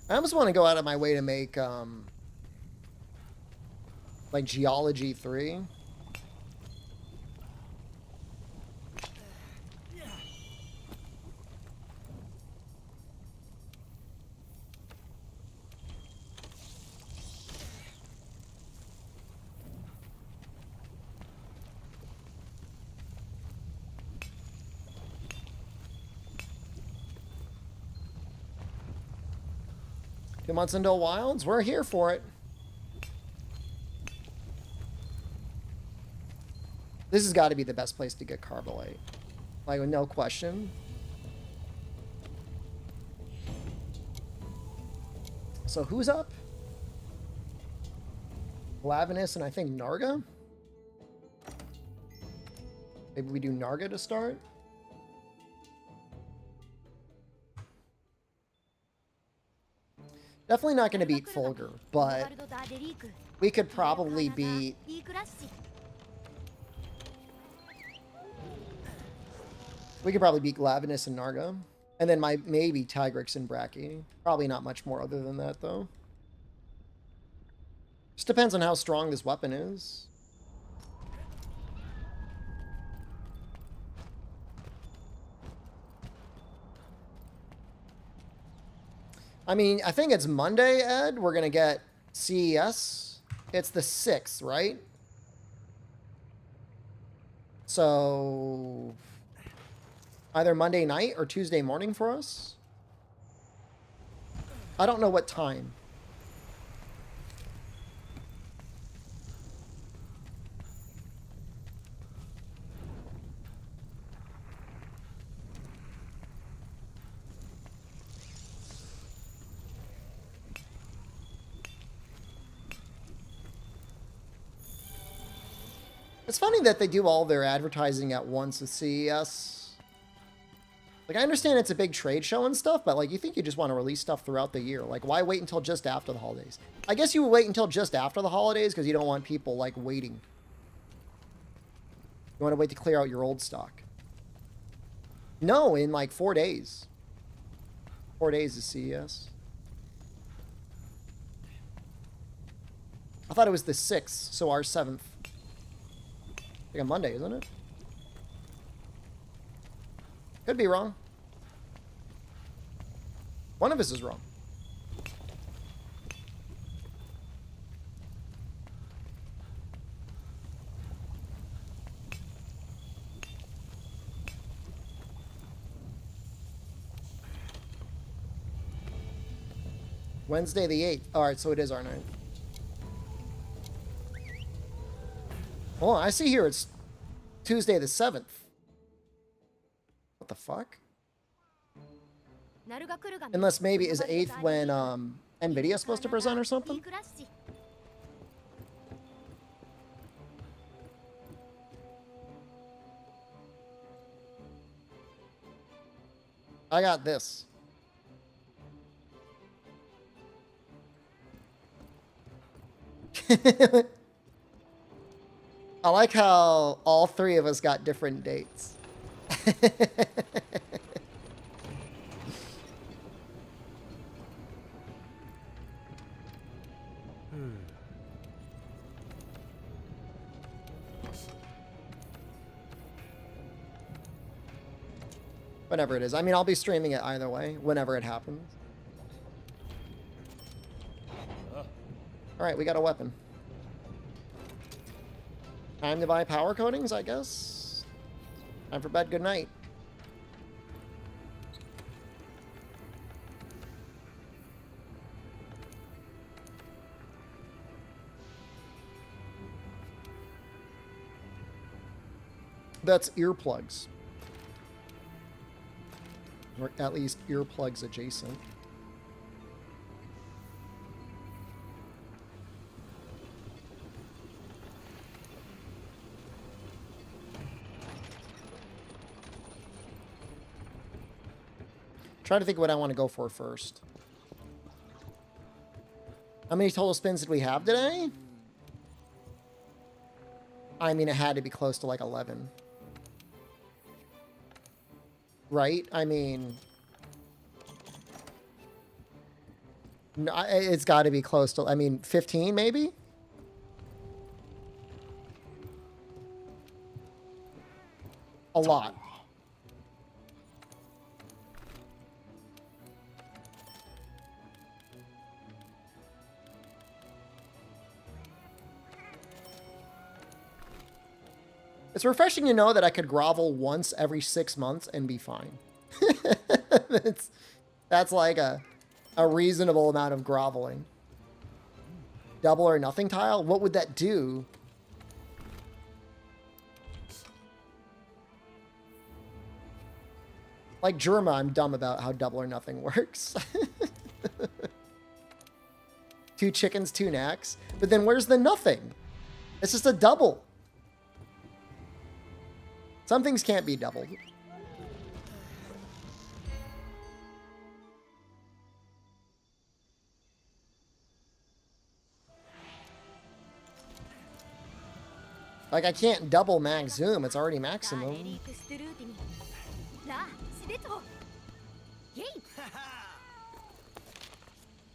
I almost want to go out of my way to make, like, Geology 3. Two months into Wilds, we're here for it. This has got to be the best place to get carbolite. Like, no question. So who's up? Lavinus and I think Narga? Maybe we do Narga to start? Definitely not going to beat Fulgur, but we could probably beat... We could probably beat Lavinus and Narga. And then maybe Tigrix and Bracky. Probably not much more other than that, though. Just depends on how strong this weapon is. I mean, I think it's Monday, Ed. We're going to get CES. It's the 6th, right? So either Monday night or Tuesday morning for us. I don't know what time. It's funny that they do all their advertising at once with CES. Like, I understand it's a big trade show and stuff, but, like, you think you just want to release stuff throughout the year. Like, why wait until just after the holidays? I guess you would wait until just after the holidays because you don't want people, like, waiting. You want to wait to clear out your old stock. No, in, like, 4 days. 4 days is CES. I thought it was the 6th, so our 7th. Like a Monday, isn't it? Could be wrong. One of us is wrong. Wednesday the 8th. Alright, so it is our 9th. Oh, I see here it's Tuesday the 7th. What the fuck? Unless maybe is 8th when Nvidia's supposed to present or something? I got this. I like how all three of us got different dates. Whatever it is. I mean, I'll be streaming it either way, whenever it happens. Alright, we got a weapon. Time to buy power coatings, I guess. Time for bed, good night. That's earplugs. Or at least earplugs adjacent. Trying to think what I want to go for first. How many total spins did we have today? I mean, it had to be close to like 11. Right? I mean... No, it's got to be close to... I mean, 15 maybe? A lot. It's refreshing to know that I could grovel once every 6 months and be fine. That's like a reasonable amount of groveling. Double or nothing tile? What would that do? Like Germa, I'm dumb about how double or nothing works. 2 chickens, 2 knacks. But then where's the nothing? It's just a double. Some things can't be doubled. Like, I can't double max zoom. It's already maximum.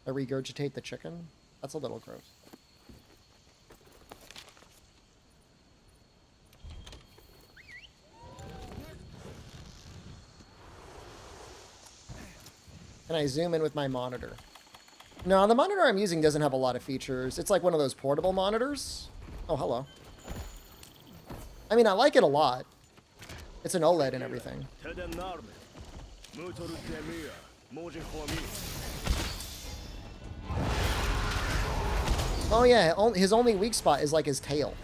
I regurgitate the chicken? That's a little gross. Can I zoom in with my monitor? No, the monitor I'm using doesn't have a lot of features. It's like one of those portable monitors. Oh, hello. I mean, I like it a lot. It's an OLED and everything. Oh yeah, his only weak spot is like his tail.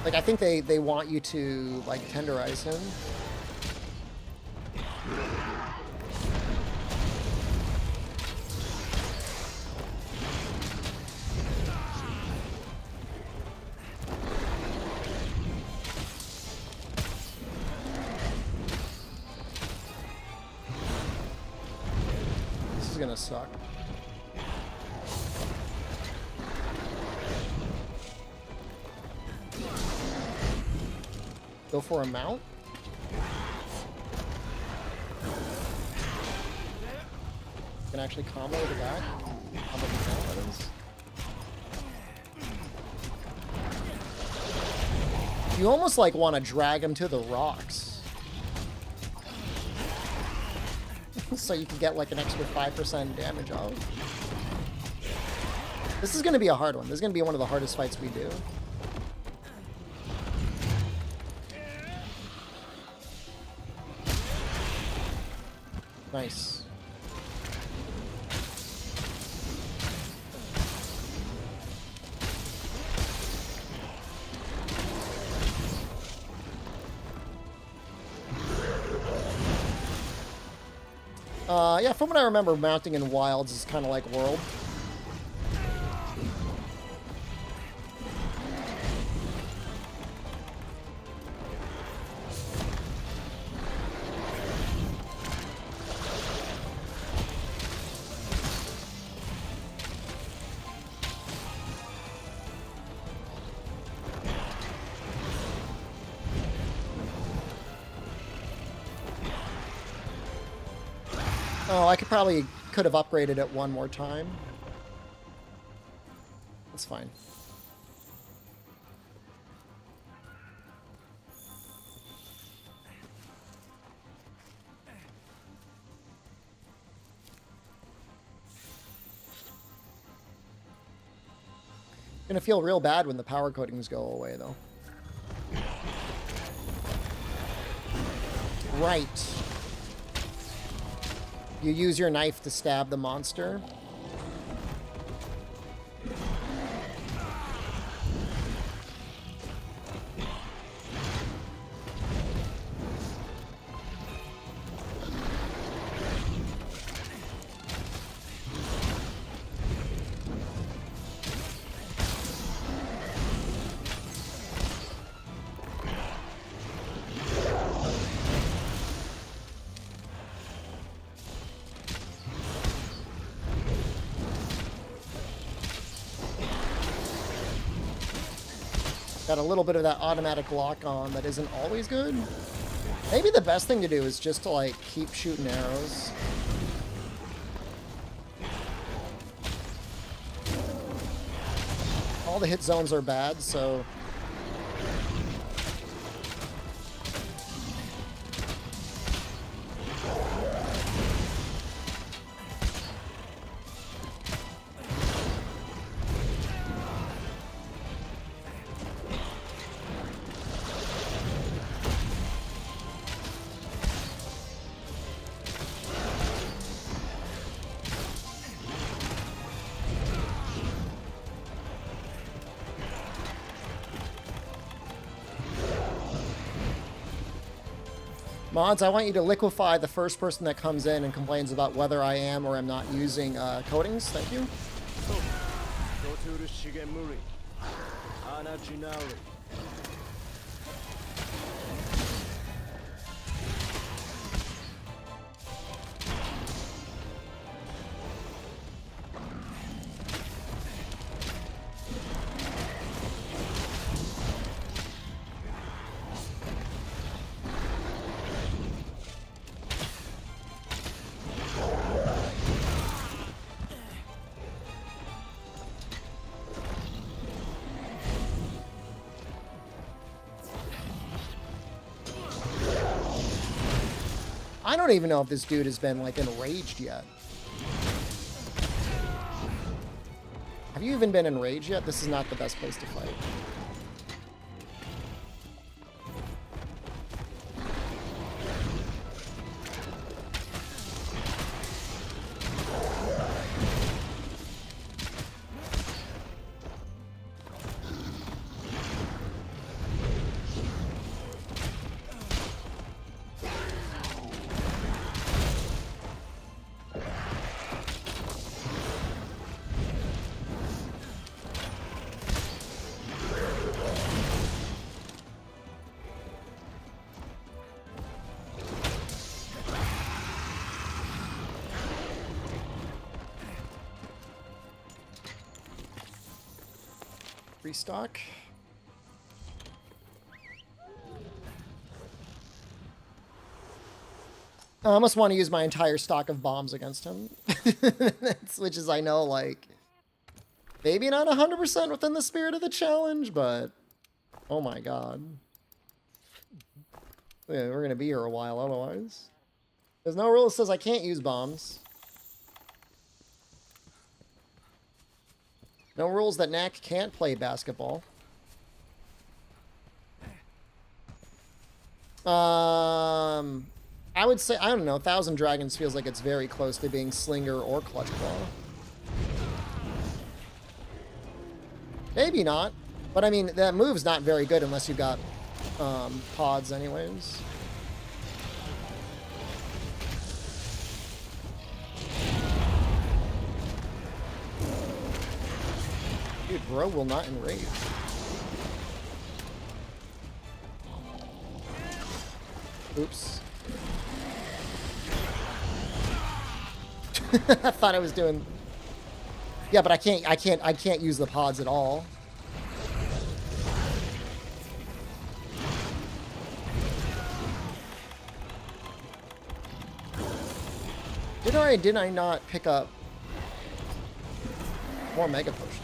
Like I think they want you to like tenderize him. This is gonna suck. Go for a mount. Can actually combo the back. Combo the mount, that is. You almost like want to drag him to the rocks. So you can get like an extra 5% damage off. This is going to be a hard one. This is going to be one of the hardest fights we do. Nice. Yeah, from what I remember, mounting in Wilds is kind of like World. Oh, I could have upgraded it one more time. That's fine. Gonna feel real bad when the power coatings go away, though. Right. You use your knife to stab the monster. Got a little bit of that automatic lock on that isn't always good. Maybe the best thing to do is just to like keep shooting arrows. All the hit zones are bad, so mods, I want you to liquefy the first person that comes in and complains about whether I am or am not using coatings. Thank you. I don't even know if this dude has been, like, enraged yet. Have you even been enraged yet? This is not the best place to fight. Restock. I almost want to use my entire stock of bombs against him. Which is, I know, like, maybe not 100% within the spirit of the challenge, but oh my god. Yeah, we're going to be here a while otherwise. There's no rule that says I can't use bombs. No rules that Knack can't play basketball. I would say, I don't know, Thousand Dragons feels like it's very close to being Slinger or Clutch Claw. Maybe not. But I mean, that move's not very good unless you've got pods anyways. Dude, bro will not enrage. Oops. I thought I was doing... Yeah, but I can't use the pods at all. Did I not pick up more Mega Potion?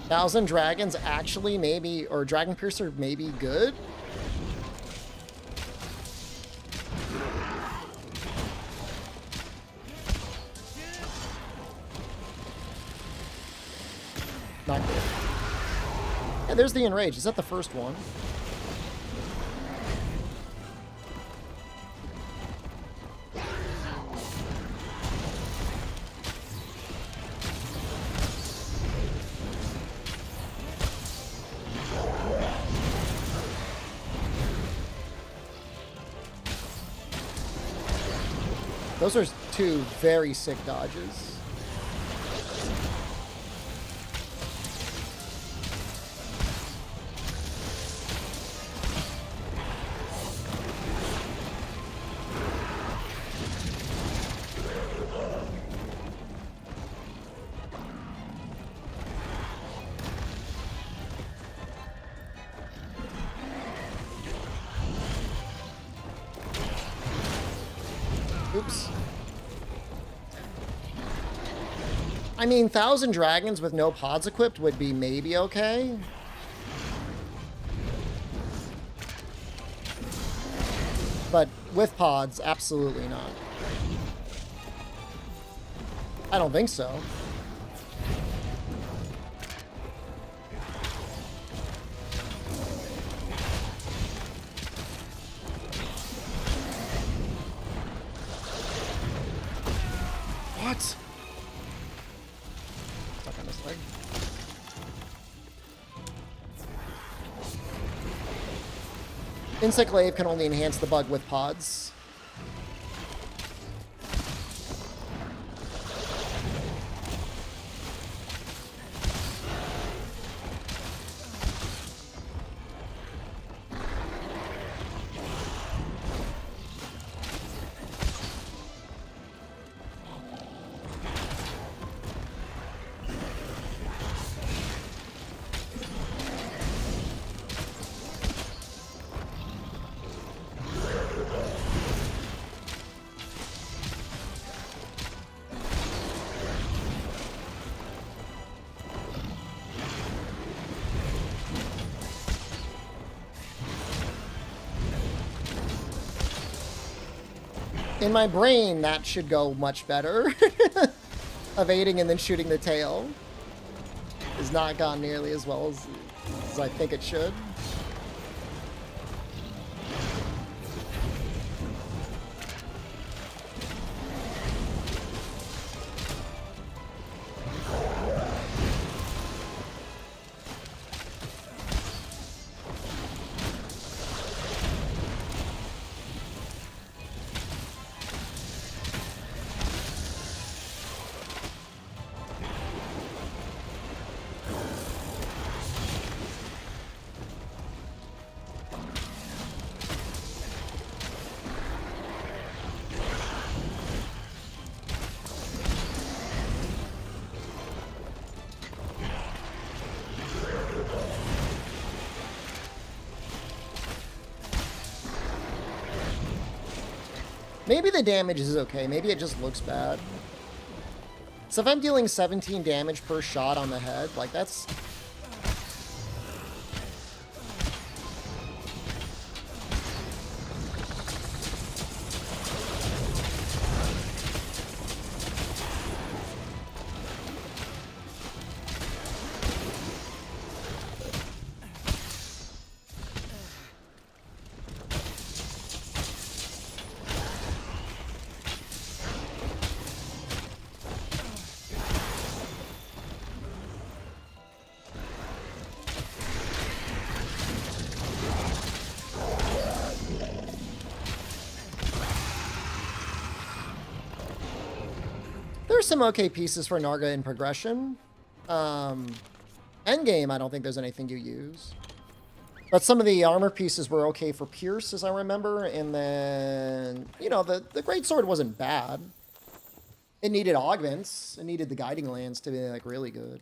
Thousand Dragons actually maybe, or Dragon Piercer maybe good? Not good. Yeah, there's the Enrage. Is that the first one? Those are two very sick dodges. Oops. I mean, Thousand Dragons with no pods equipped would be maybe okay. But with pods, absolutely not. I don't think so. What? Stuck on this leg. Insect Glaive can only enhance the bug with pods. In my brain, that should go much better. Evading and then shooting the tail has not gone nearly as well as I think it should. Maybe the damage is okay. Maybe it just looks bad. So if I'm dealing 17 damage per shot on the head, like that's... There's some okay pieces for Narga in progression. Endgame, I don't think there's anything you use. But some of the armor pieces were okay for Pierce, as I remember. And then, you know, the Greatsword wasn't bad. It needed augments. It needed the Guiding Lands to be, like, really good.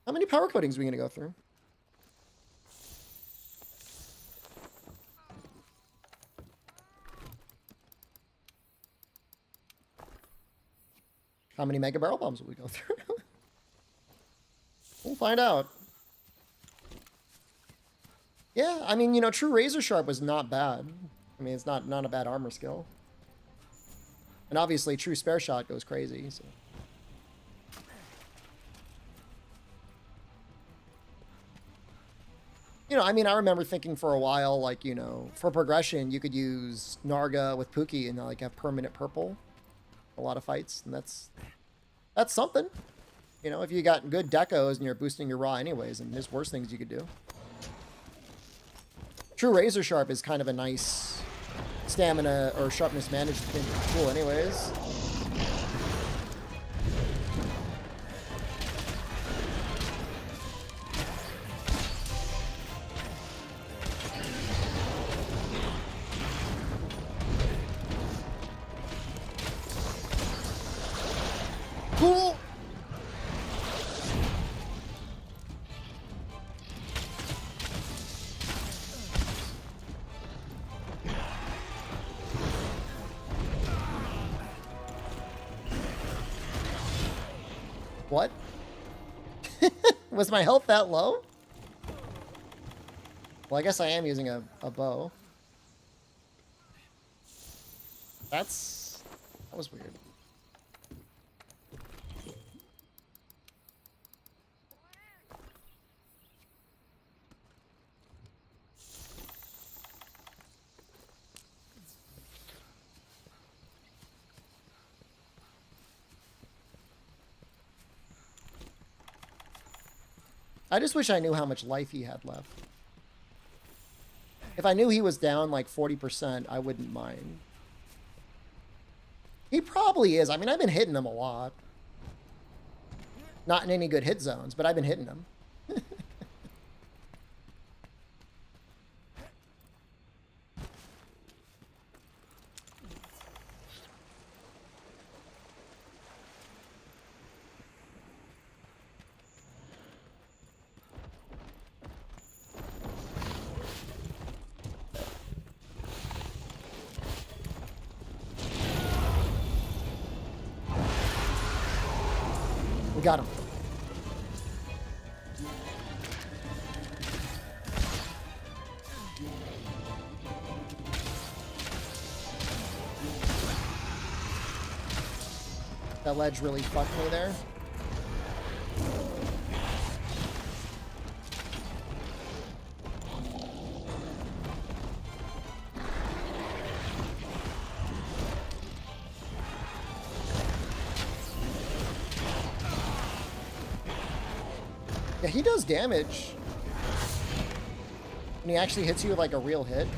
How many power coatings are we going to go through? How many Mega Barrel Bombs will we go through? We'll find out. Yeah, I mean, you know, True Razor Sharp was not bad. I mean, it's not a bad armor skill. And obviously, True Spare Shot goes crazy, so... You know, I mean, I remember thinking for a while, like, you know, for progression, you could use Narga with Pookie and, like, have permanent purple. A lot of fights, and that's something. You know, if you got good decos and you're boosting your raw anyways, and there's worse things you could do. True Razor Sharp is kind of a nice stamina or sharpness management tool anyways. Cool. What? Was my health that low? Well, I guess I am using a bow. That was weird. I just wish I knew how much life he had left. If I knew he was down like 40%, I wouldn't mind. He probably is. I mean, I've been hitting him a lot. Not in any good hit zones, but I've been hitting him. We got him. That ledge really fucked me there. Yeah, he does damage. And he actually hits you with like a real hit.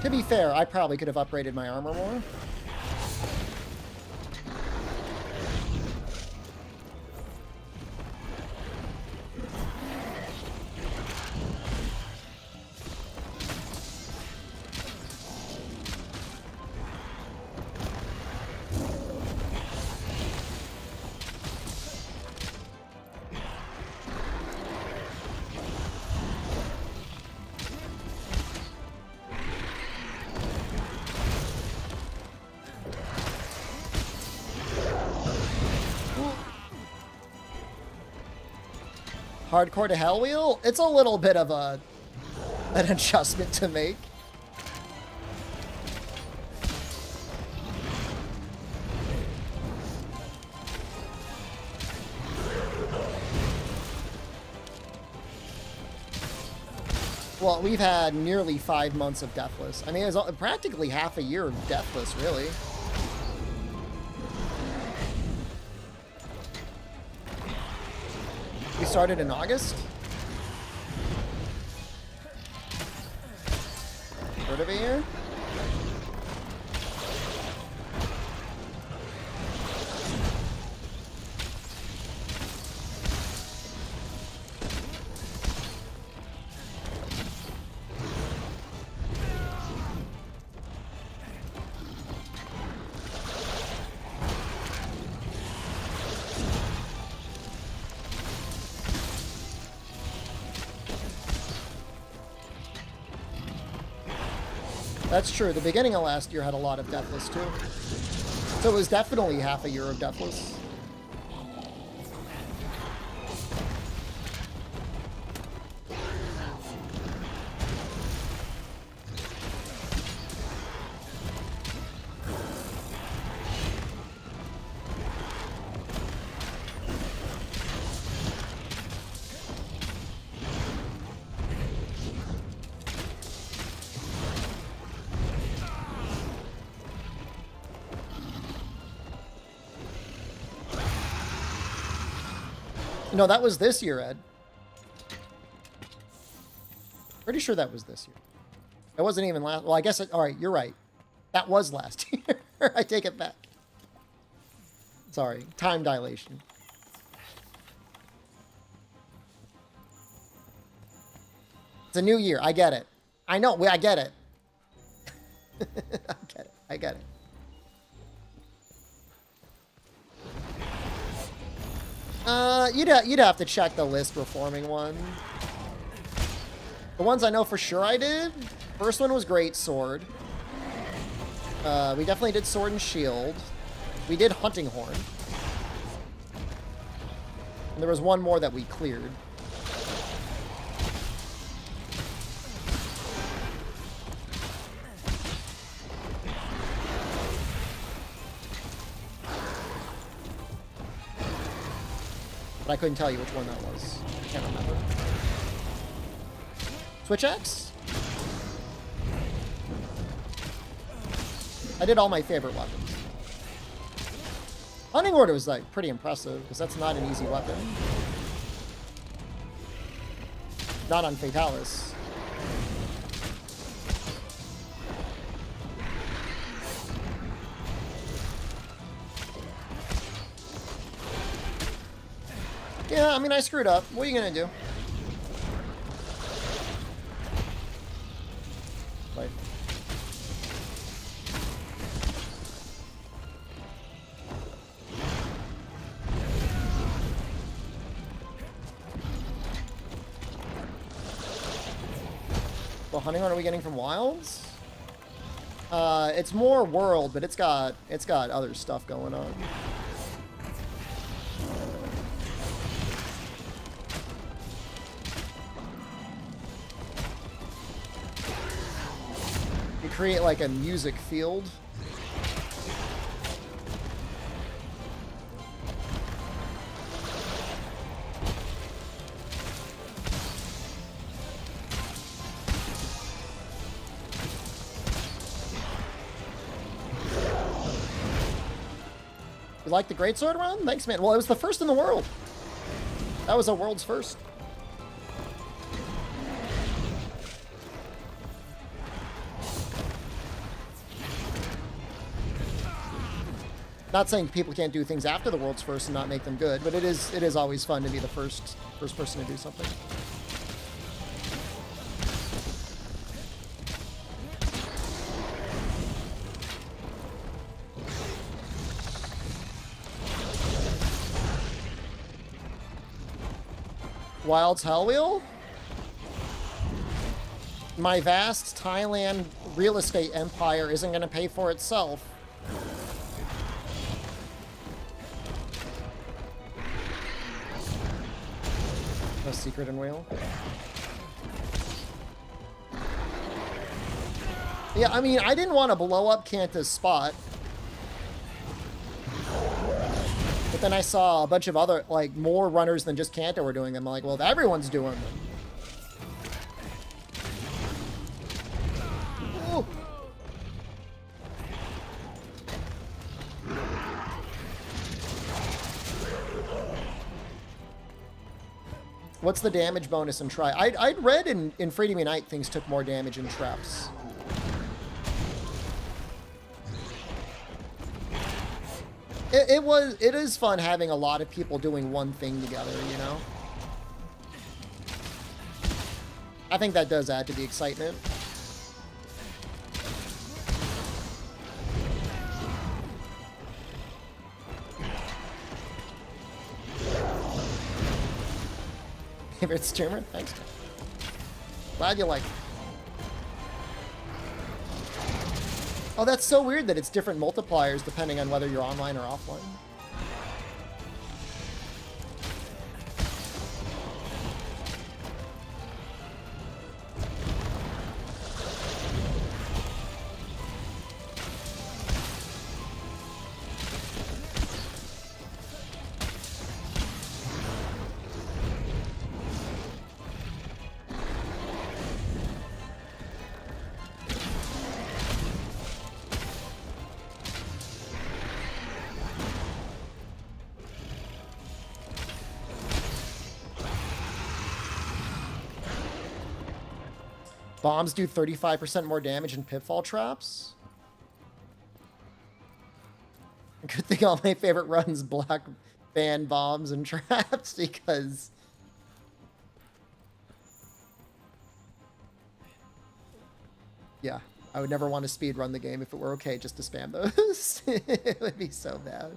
To be fair, I probably could have upgraded my armor more. Hardcore to Hell Wheel? It's a little bit of an adjustment to make. Well, we've had nearly 5 months of Deathless. I mean, it's practically half a year of Deathless, really. We started in August? Third of a year? That's true. The beginning of last year had a lot of Deathless, too. So it was definitely half a year of Deathless. No, that was this year, Ed. Pretty sure that was this year. It wasn't even last... Well, I guess... All right, you're right. That was last year. I take it back. Sorry. Time dilation. It's a new year. I get it. I know. I get it. I get it. I get it. You'd have to check the list reforming one. The ones I know for sure I did. First one was Great Sword. We definitely did Sword and Shield. We did Hunting Horn. And there was one more that we cleared. But I couldn't tell you which one that was. I can't remember. Switch X? I did all my favorite weapons. Hunting Order was like pretty impressive, because that's not an easy weapon. Not on Fatalis. Yeah, I mean, I screwed up. What are you gonna do? Life. What hunting horn are we getting from Wilds? It's more world, but it's got other stuff going on. Create like a music field. You like the Greatsword run? Thanks, man. Well, it was the first in the world. That was a world's first. Not saying people can't do things after the world's first and not make them good, but it is always fun to be the first person to do something. Wild's Hellwheel? My vast Thailand real estate empire isn't going to pay for itself. No secret in wheel. Yeah, I mean, I didn't want to blow up Kanta's spot. But then I saw a bunch of other, like, more runners than just Kanta were doing them. I'm like, well, if everyone's doing them. Ooh. What's the damage bonus in Try? I'd read in Freedom Unite things took more damage in traps. It is fun having a lot of people doing one thing together, you know? I think that does add to the excitement. Favorite streamer? Thanks. Glad you like it. Oh, that's so weird that it's different multipliers depending on whether you're online or offline. Bombs do 35% more damage in pitfall traps. Good thing all my favorite runs block ban bombs and traps because... Yeah, I would never want to speedrun the game if it were okay just to spam those. It would be so bad.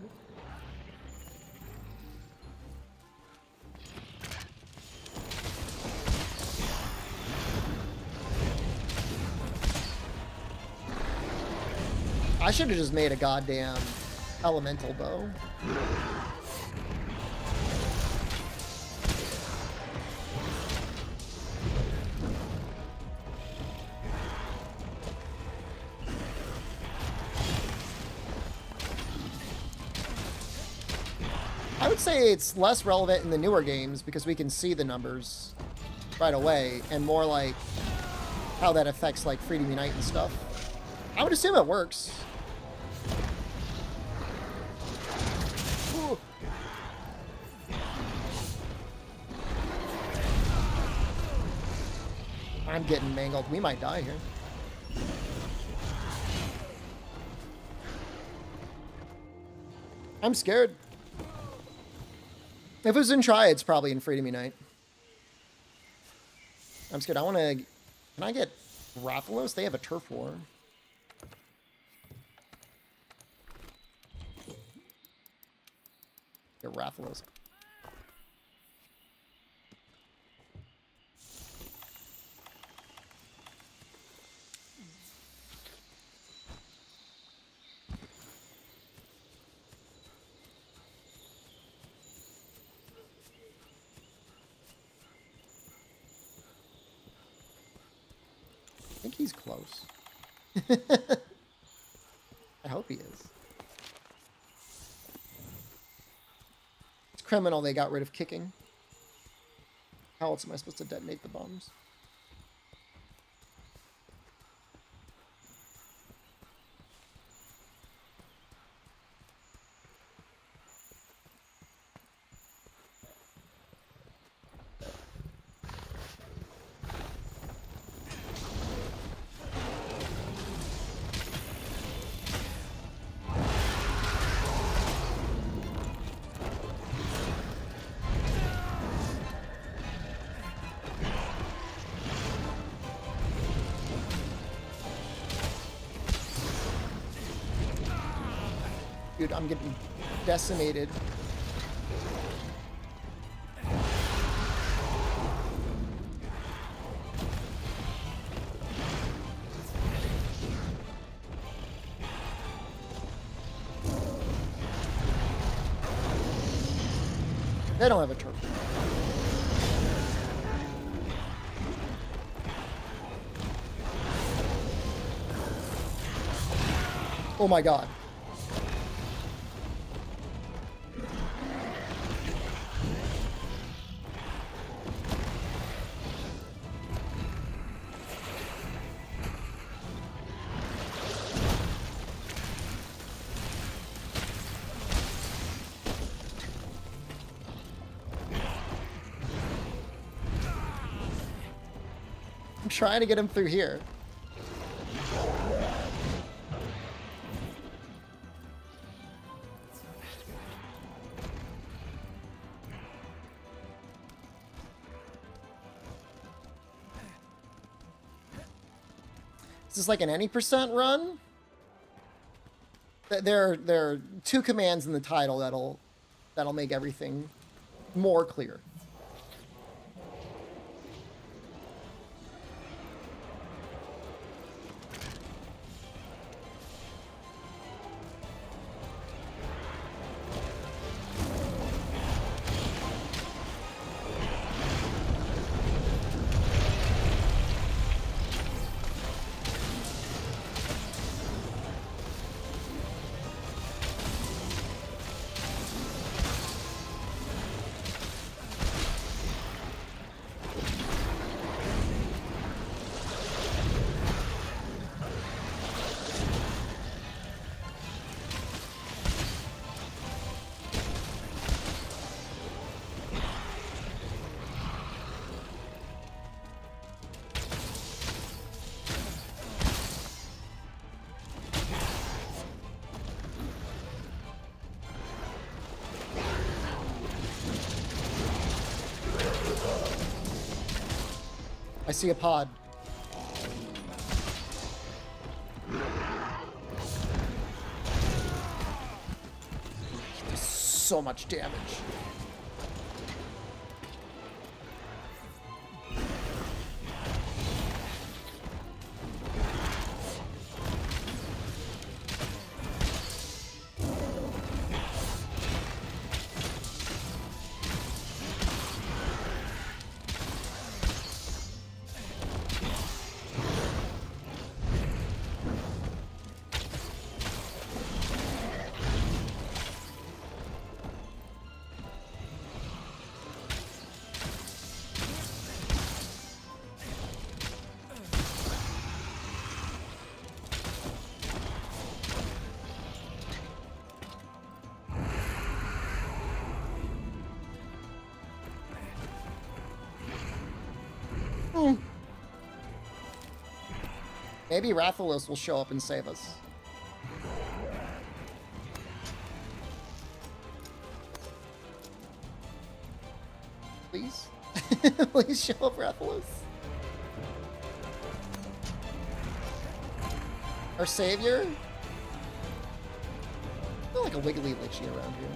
I should have just made a goddamn elemental bow. I would say it's less relevant in the newer games because we can see the numbers right away, and more like how that affects like Freedom Unite and stuff. I would assume it works. Ooh. I'm getting mangled. We might die here. I'm scared. If it was in Try, it's probably in Freedom Unite. I'm scared. I want to... Can I get Rathalos? They have a turf war. Get Rathalos. I think he's close. I hope he is. It's criminal they got rid of kicking. How else am I supposed to detonate the bombs? Dude, I'm getting decimated. They don't have a turf. Oh my god. I'm trying to get him through here. Is this like an any percent run? There are 2 commands in the title that'll make everything more clear. I see a pod. There's so much damage. Maybe Rathalos will show up and save us. Please? Please show up, Rathalos. Our savior? I feel like a wiggly lichy around here.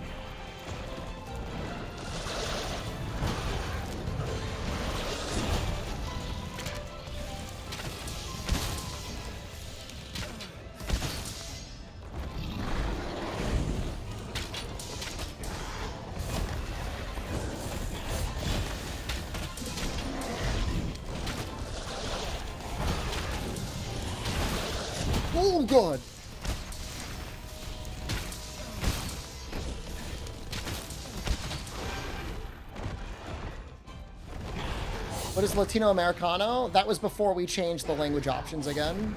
Oh god! What is Latino Americano? That was before we changed the language options again.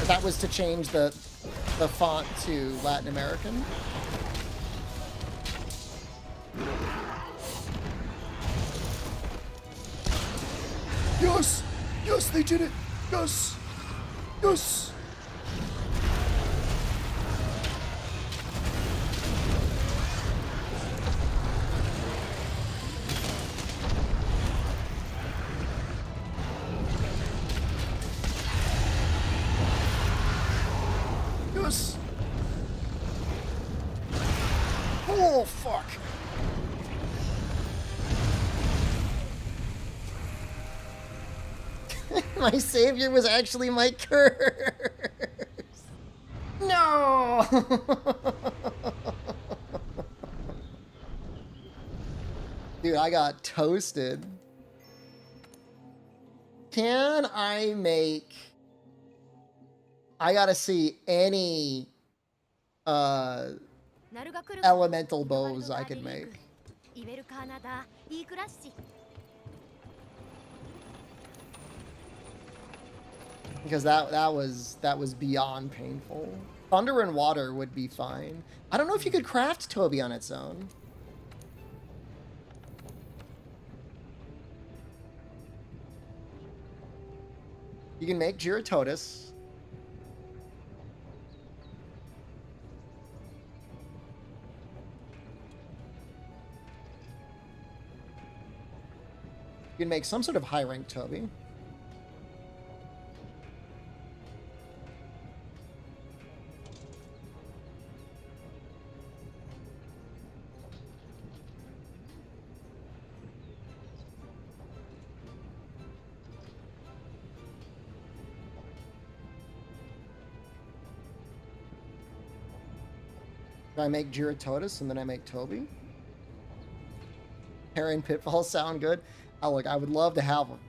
That was to change the font to Latin American. Yes! Yes, they did it! Yes! Yes! Yes! Oh, fuck! My savior was actually my curse! No! Dude, I got toasted. Can I make... I gotta see any elemental bows I could make. Because that was beyond painful. Thunder and water would be fine. I don't know if you could craft Toby on its own. You can make Giratotus. You can make some sort of high rank Toby. I make Giratotus and then I make Toby. Harry and Pitfall sound good. Oh, look, I would love to have them.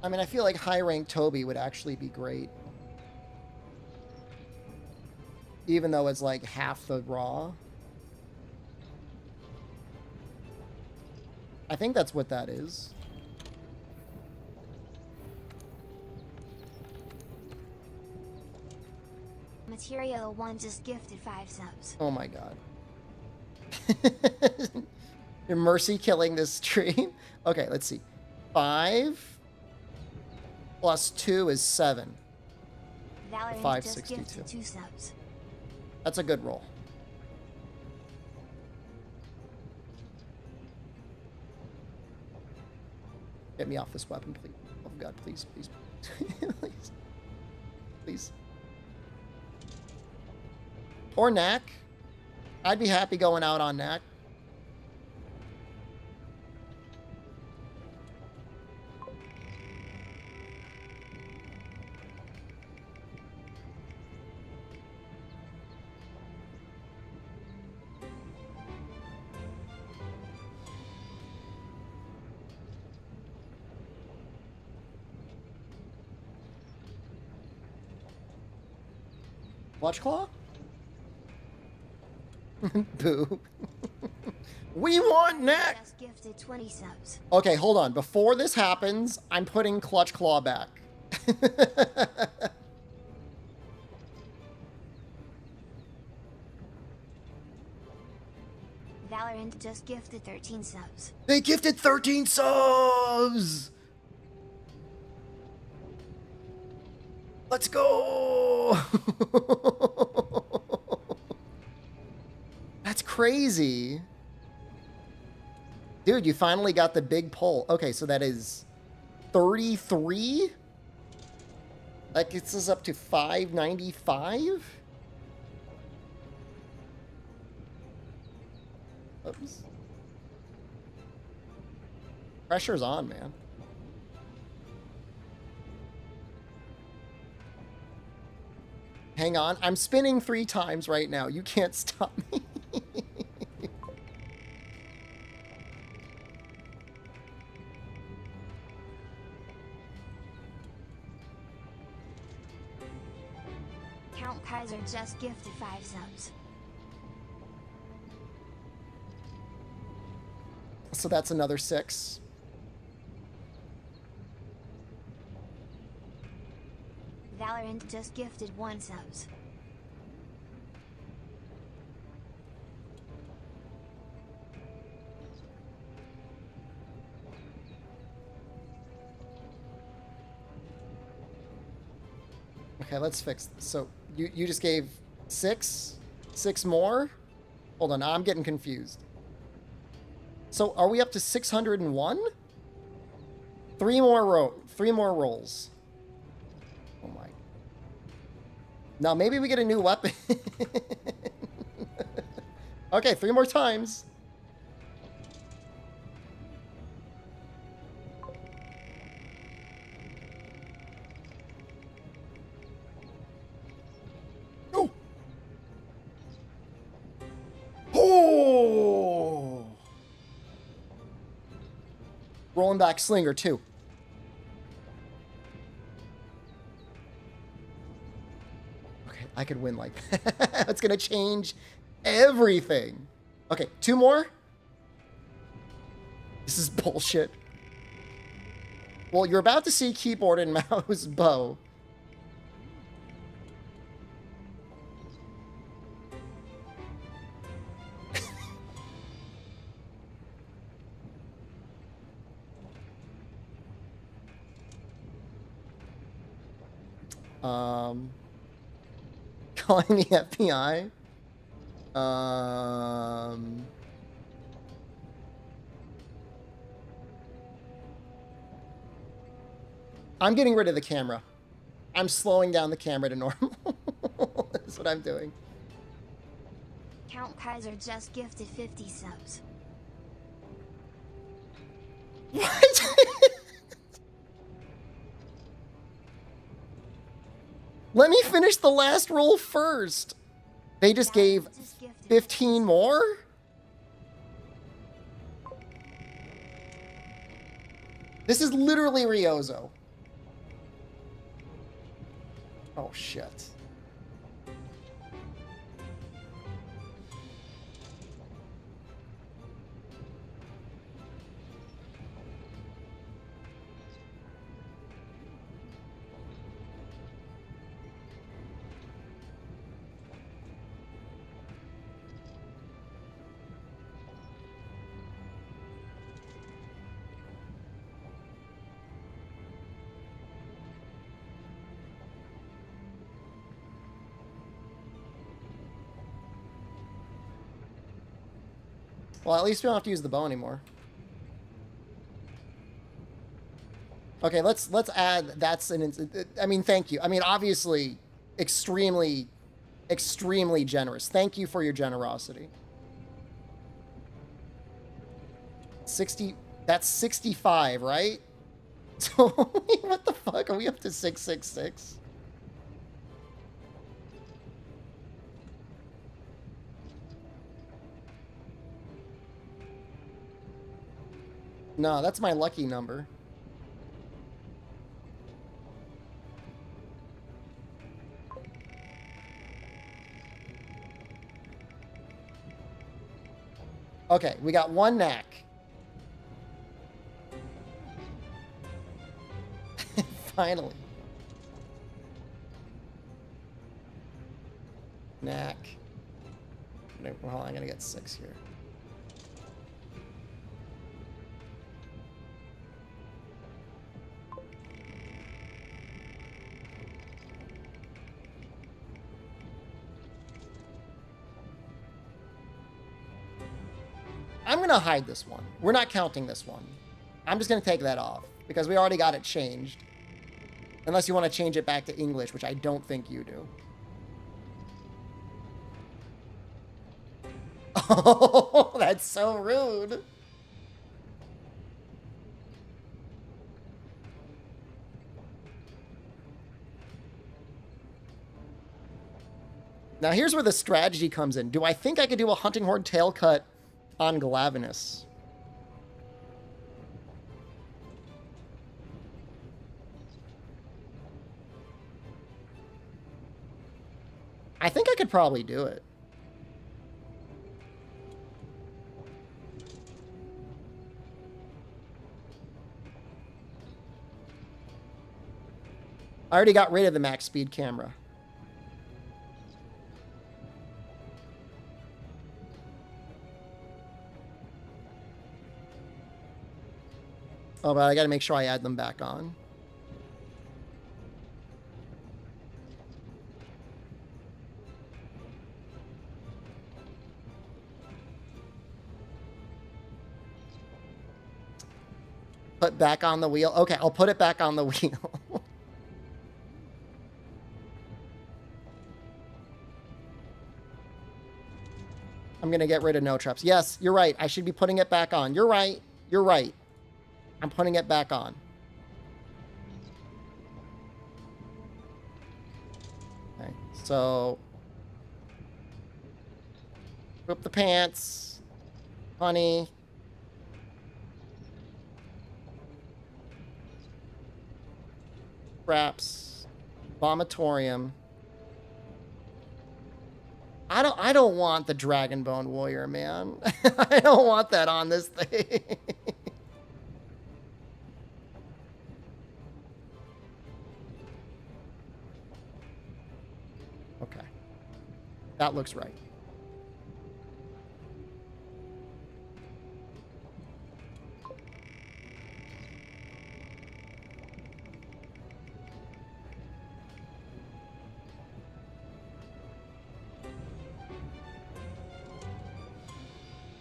I mean, I feel like high-rank Toby would actually be great. Even though it's like half the raw. I think that's what that is. Material 1 just gifted 5 subs. Oh my god. Your mercy killing this stream. Okay, let's see. 5 plus 2 is 7. Valorant 562. just gifted 2 subs. That's a good roll. Get me off this weapon, please. Oh god, please, please, please. Please. Or Knack. I'd be happy going out on Knack. Watch Claw? Boo. We want Knack! Just gifted 20 subs. Okay, hold on. Before this happens, I'm putting Clutch Claw back. Valorant just gifted 13 subs. They gifted 13 subs! Let's go! That's crazy. Dude, you finally got the big pull. Okay, so that is 33? That gets us up to 595? Oops. Pressure's on, man. Hang on, I'm spinning 3 times right now. You can't stop me. Count Kaiser just gifted 5 subs. So that's another 6. Valorant just gifted 1 subs. Okay, let's fix this. So you just gave 6? 6 more? Hold on, I'm getting confused. So are we up to 601? 3 more rolls. Oh my. Now maybe we get a new weapon. Okay, 3 more times. Oh! Oh! Rolling back slinger, too. Okay, I could win like that. It's gonna change everything. Okay, 2 more. This is bullshit. Well, you're about to see keyboard and mouse bow. Calling the FBI. I'm getting rid of the camera. I'm slowing down the camera to normal. That's what I'm doing. Count Kaiser just gifted 50 subs. What? Let me finish the last roll first. They just gave 15 more? This is literally Ryozo. Oh, shit. Well, at least we don't have to use the bow anymore. Okay, let's add. That's an. I mean, thank you. I mean, obviously, extremely generous. Thank you for your generosity. 60. That's 65, right? So what the fuck? Are we up to 666? No, that's my lucky number. Okay, we got 1 knack. Finally. Knack. Hold on, I'm gonna get 6 here. I'm going to hide this one. We're not counting this one. I'm just going to take that off because we already got it changed. Unless you want to change it back to English, which I don't think you do. Oh, that's so rude. Now here's where the strategy comes in. Do I think I could do a hunting horn tail cut on Glavenus? I think I could probably do it. I already got rid of the max speed camera. Oh, but I gotta make sure I add them back on. Put back on the wheel. Okay, I'll put it back on the wheel. I'm going to get rid of no traps. Yes, you're right. I should be putting it back on. You're right. You're right. I'm putting it back on. Okay, so... Whip the pants. Honey. Traps. Vomitorium. I don't want the Dragonbone Warrior, man. I don't want that on this thing. Okay. That looks right.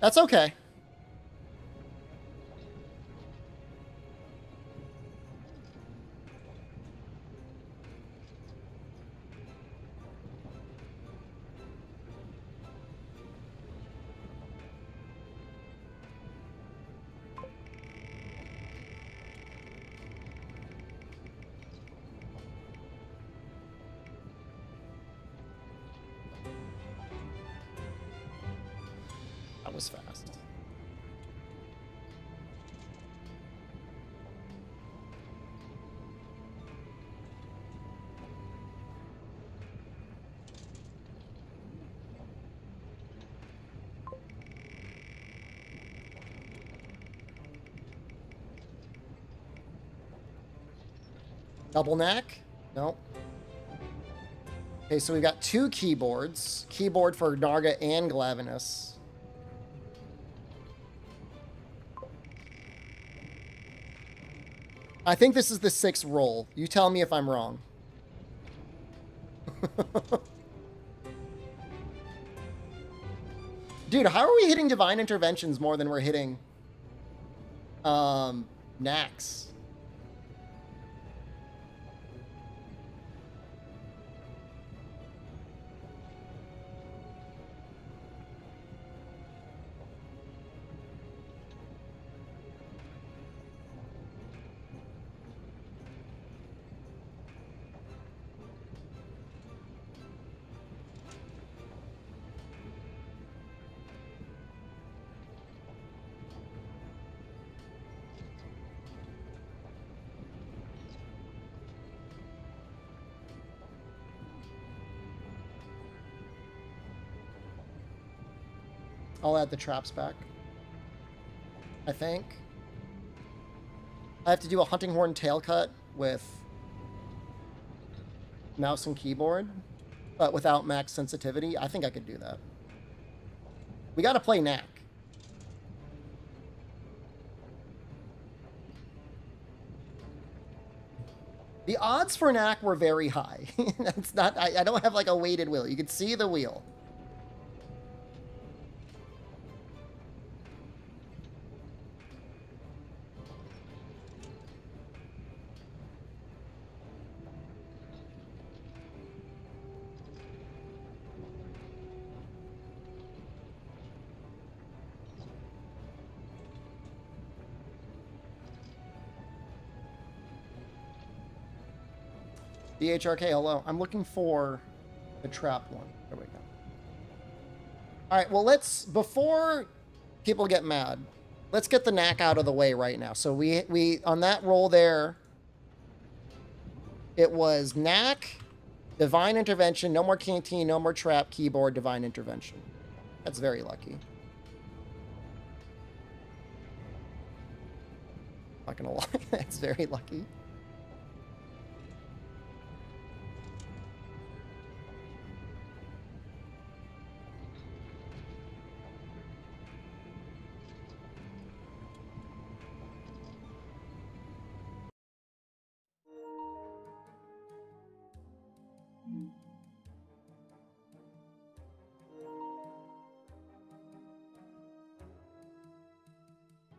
That's okay. That was fast. Double neck? Nope. Okay, so we've got 2 keyboards. Keyboard for Narga and Glavenus. I think this is the 6th roll. You tell me if I'm wrong. Dude, how are we hitting Divine Interventions more than we're hitting Knacks? I'll add the traps back. I think. I have to do a hunting horn tail cut with mouse and keyboard, but without max sensitivity. I think I could do that. We gotta play Knack. The odds for Knack were very high. That's not, I don't have like a weighted wheel. You can see the wheel. DHRK, hello. I'm looking for the trap one. There we go. All right, well, let's, before people get mad, let's get the Knack out of the way right now. So we on that roll there, it was Knack, Divine Intervention, no more Canteen, no more Trap, Keyboard, Divine Intervention. That's very lucky. Not gonna lie, that's very lucky.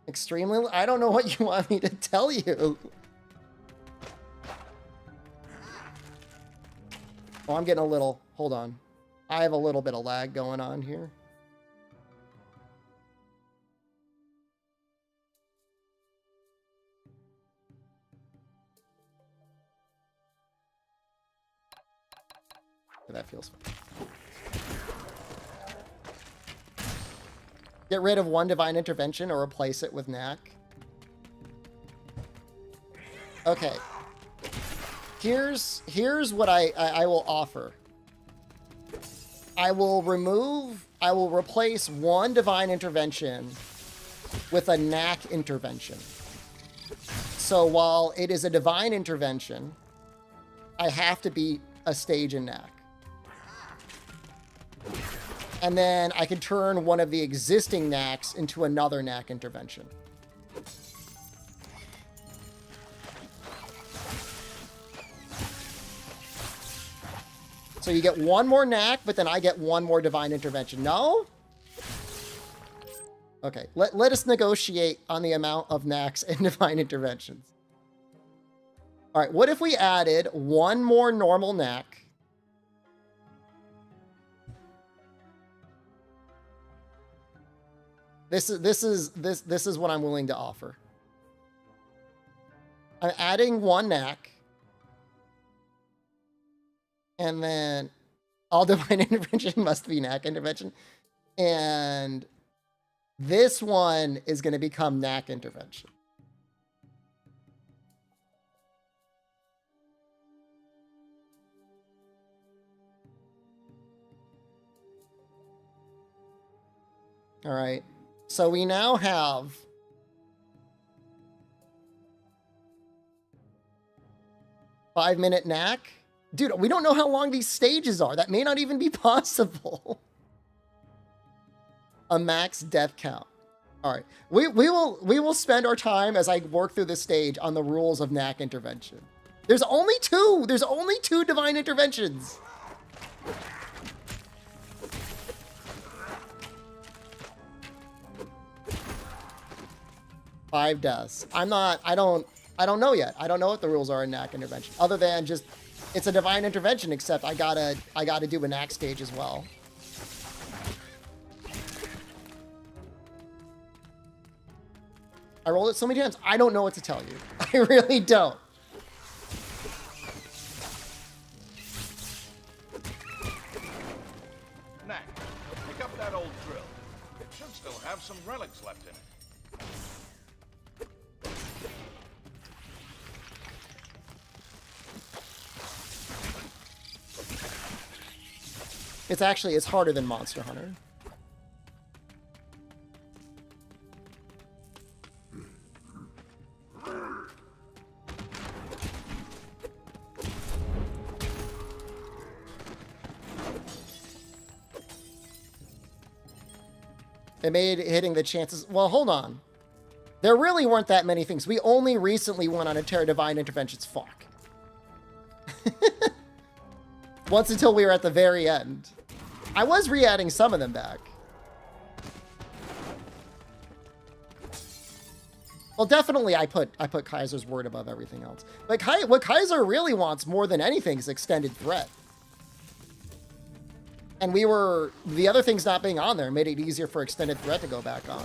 Extremely, I don't know what you want me to tell you. Oh, I'm getting a little, hold on. I have a little bit of lag going on here. That feels fine. Get rid of one divine intervention or replace it with knack. Okay. Here's what I will offer. I will replace one divine intervention with a knack intervention. So while it is a divine intervention, I have to beat a stage in knack. And then I can turn one of the existing knacks into another knack intervention. So you get one more knack, but then I get one more divine intervention. No? Okay, let us negotiate on the amount of knacks and divine interventions. All right, what if we added one more normal knack? This is what I'm willing to offer. I'm adding one knack. And then all divine intervention must be knack intervention. And this one is going to become knack intervention. All right. So we now have five-minute knack. Dude, we don't know how long these stages are. That may not even be possible. A max death count. All right. We will spend our time as I work through this stage on the rules of knack intervention. There's only two. There's only two divine interventions. Five deaths. I don't know yet. I don't know what the rules are in knack intervention. Other than just it's a divine intervention, except I gotta do a knack stage as well. I rolled it so many times, I don't know what to tell you. I really don't. Knack, pick up that old drill. It should still have some relics left in it. It's harder than Monster Hunter. It made hitting the chances. Well, hold on. There really weren't that many things. We only recently went on a Terra Divine Interventions. Fuck. Once until we were at the very end. I was re-adding some of them back. Well, definitely I put Kaiser's word above everything else. But what Kaiser really wants more than anything is extended threat. And the other things not being on there made it easier for extended threat to go back on.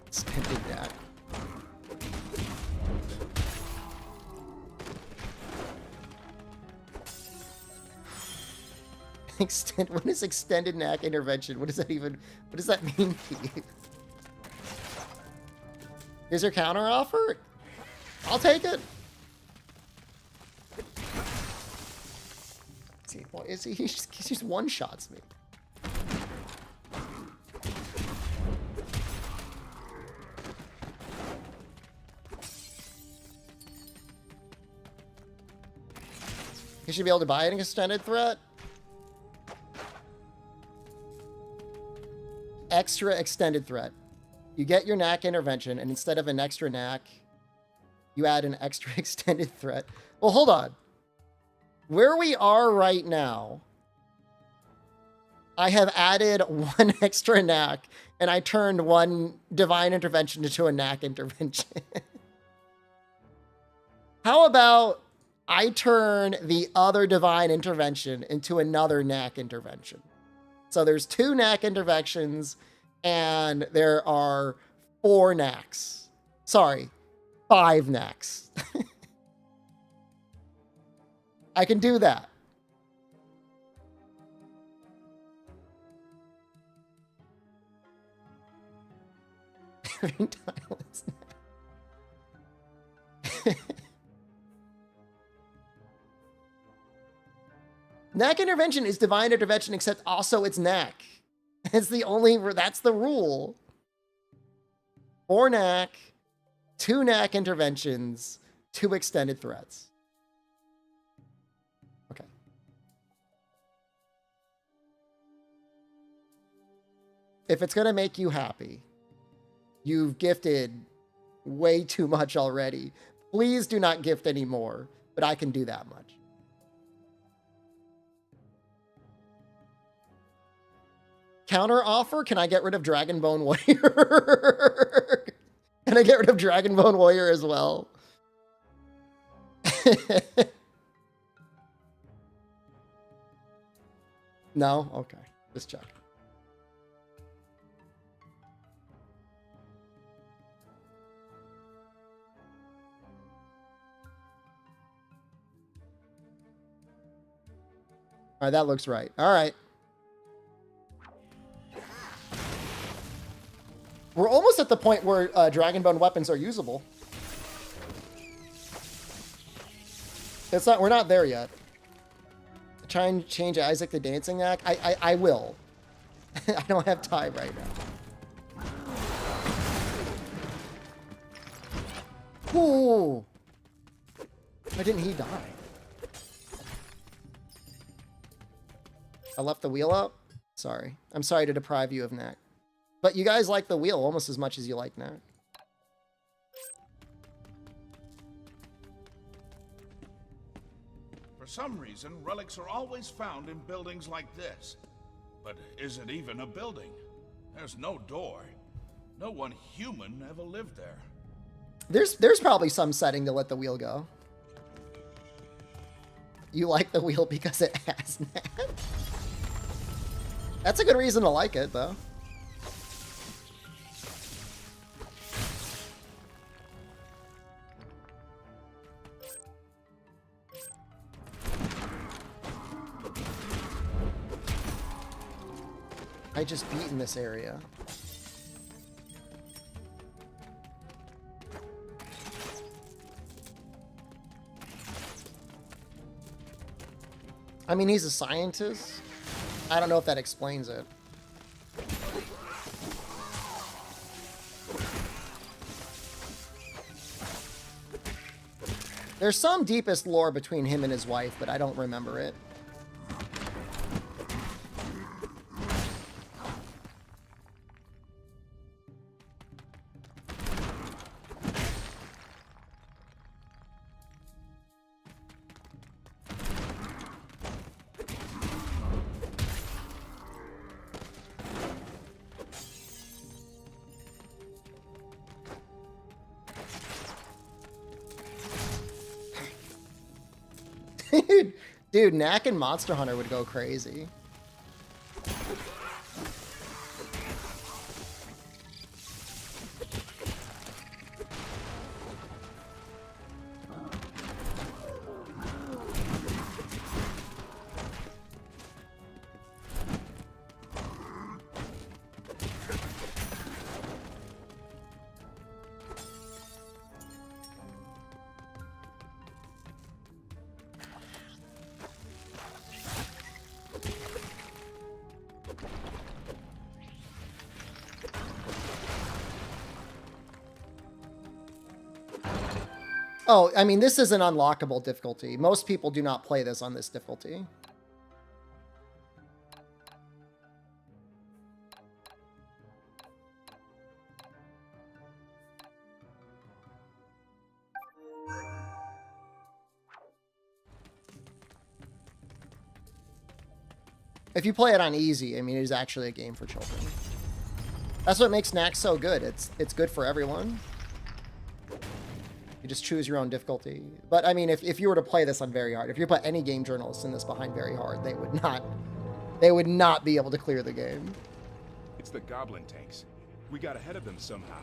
Extended that. What is extended knack intervention? What does that mean to you? Here's your counter offer? I'll take it. See, well, he just one-shots me. He should be able to buy an extended threat. Extra extended threat. You get your knack intervention, and instead of an extra knack, you add an extra extended threat. Well, hold on. Where we are right now, I have added one extra knack, and I turned one divine intervention into a knack intervention. How about I turn the other divine intervention into another knack intervention? So there's two knack interventions, and there are 4 knacks. Sorry, 5 knacks. I can do that. Knack intervention is divine intervention, except also it's knack. It's the only, that's the rule. 4 knack, 2 knack interventions, 2 extended threats. Okay. If it's gonna make you happy, you've gifted way too much already. Please do not gift anymore, but I can do that much. Counter offer, can I get rid of Dragonbone Warrior? Can I get rid of Dragonbone Warrior as well? No? Okay. Just check. All right, that looks right. All right. We're almost at the point where Dragonbone weapons are usable. It's not. We're not there yet. Try and change Isaac the Dancing Act. I will. I don't have time right now. Ooh. Why didn't he die? I left the wheel up? Sorry. I'm sorry to deprive you of Knack. But you guys like the wheel almost as much as you like Knack. For some reason, relics are always found in buildings like this. But is it even a building? There's no door. No one human ever lived there. There's probably some setting to let the wheel go. You like the wheel because it has Knack? That's a good reason to like it, though. I just beat in this area. I mean, he's a scientist. I don't know if that explains it. There's some deepest lore between him and his wife, but I don't remember it. Dude, Knack and Monster Hunter would go crazy. Oh, I mean, this is an unlockable difficulty. Most people do not play this on this difficulty. If you play it on easy, I mean, it is actually a game for children. That's what makes Knack so good. It's good for everyone. You just choose your own difficulty. But I mean, if you were to play this on very hard, if you put any game journalist in this behind very hard, they would not be able to clear the game. It's the goblin tanks. We got ahead of them somehow.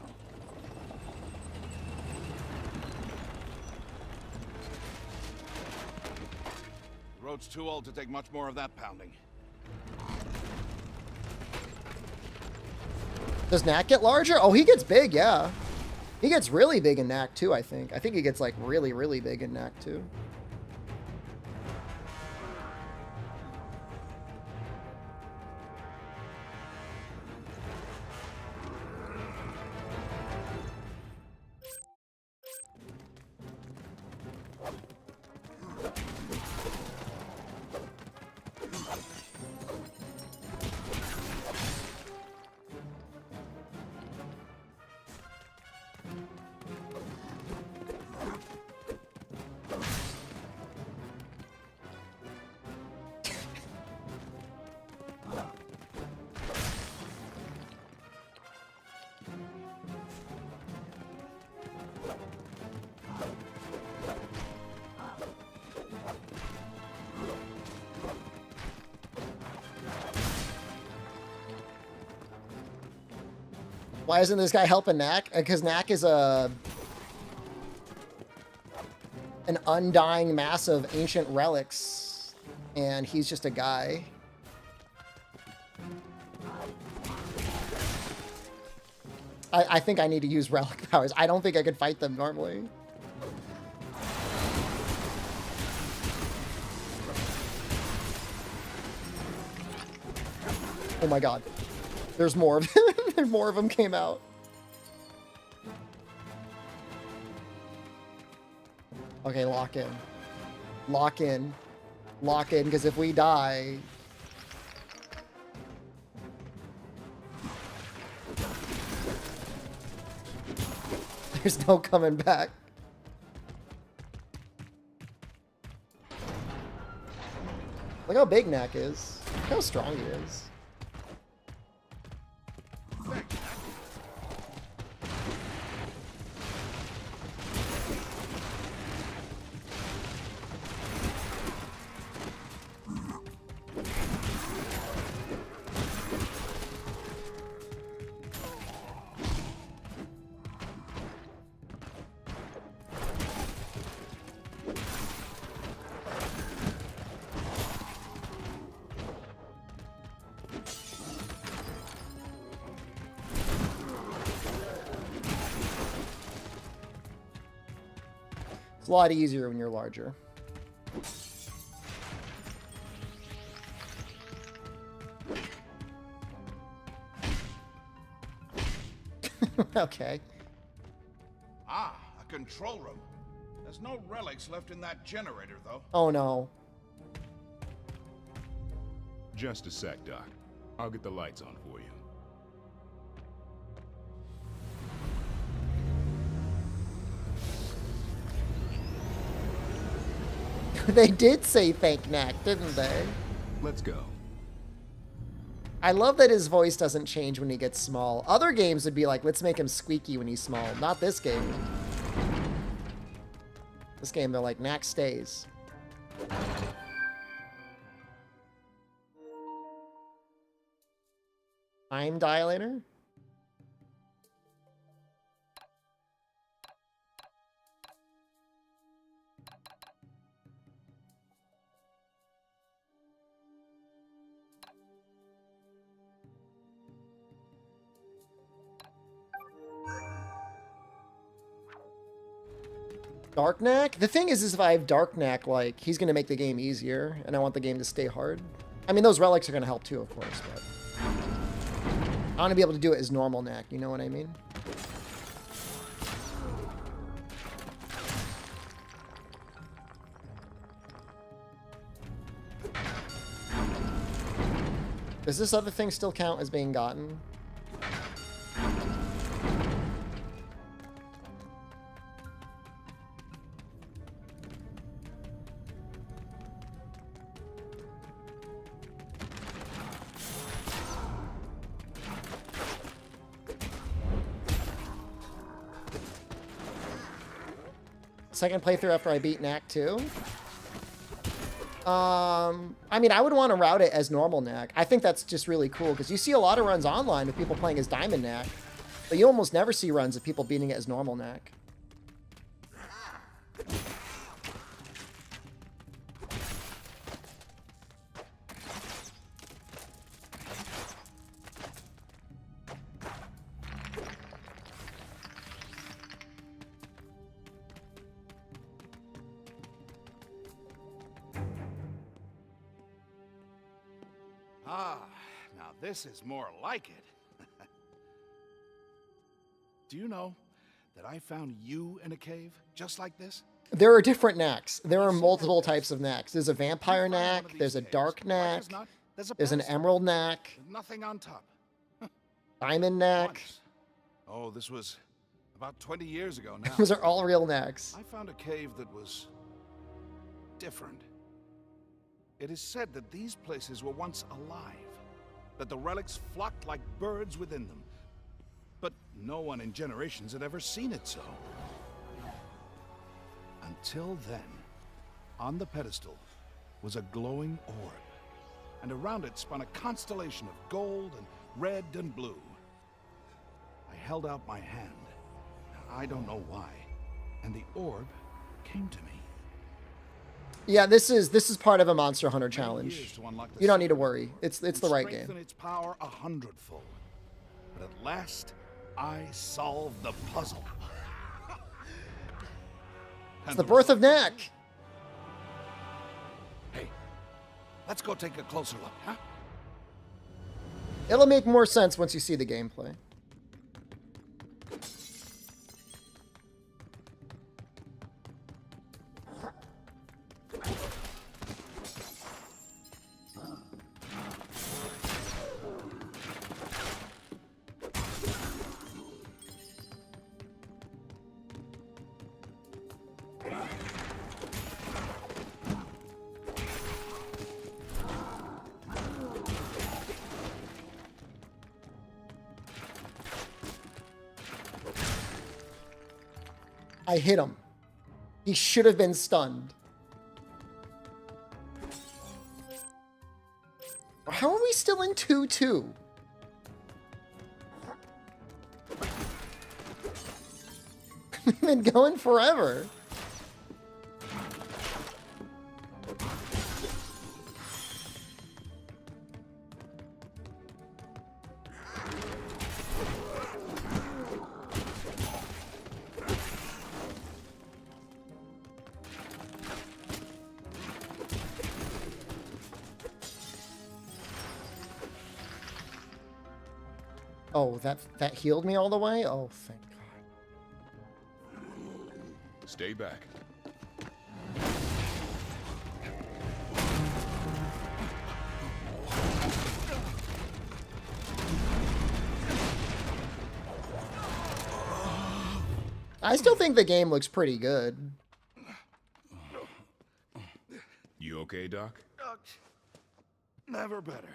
Road's too old to take much more of that pounding. Does Knack get larger? Oh, he gets big, yeah. He gets really big in Knack too, I think. I think he gets like really, really big in Knack too. Why isn't this guy helping Knack? Because Knack is an undying mass of ancient relics, and he's just a guy. I think I need to use relic powers. I don't think I could fight them normally. Oh my god. There's more of them. More of them came out. Okay, lock in. Lock in. Lock in, because if we die... There's no coming back. Look how big Knack is. Look how strong he is. It's a lot easier when you're larger. Okay. Ah, a control room. There's no relics left in that generator, though. Oh no. Just a sec, Doc. I'll get the lights on for you. They did say thank Knack, didn't they? Let's go. I love that his voice doesn't change when he gets small. Other games would be like, let's make him squeaky when he's small. Not this game. This game, they're like, Knack stays. Time dilator? Dark Knack? The thing is if I have Dark Knack, like, he's going to make the game easier, and I want the game to stay hard. I mean, those relics are going to help too, of course, but... I want to be able to do it as normal Knack, you know what I mean? Does this other thing still count as being gotten? Second playthrough after I beat Knack 2. I mean, I would want to route it as normal Knack. I think that's just really cool, because you see a lot of runs online with people playing as Diamond Knack, but you almost never see runs of people beating it as normal Knack. Ah, now this is more like it. Do you know that I found you in a cave just like this? There are different knacks. There are multiple types of knacks. There's a vampire knack, there's a dark knack, there's an emerald knack, Nothing on top. diamond knack. Once. Oh, this was about 20 years ago now. Those are all real knacks. I found a cave that was different. It is said that these places were once alive, that the relics flocked like birds within them. But no one in generations had ever seen it so. Until then, on the pedestal was a glowing orb, and around it spun a constellation of gold and red and blue. I held out my hand, I don't know why, and the orb came to me. Yeah, this is part of a Monster Hunter Years challenge. to unlock the You don't need to secret worry. It's and the right strengthen game. its power 100-fold. But at last, I solved the puzzle. It's the birth of Knack. Hey, let's go take a closer look, huh? It'll make more sense once you see the gameplay. I hit him. He should have been stunned. How are we still in 2-2? We've been going forever. Oh, that healed me all the way? Oh, thank God. Stay back. I still think the game looks pretty good. You okay, Doc? Never better.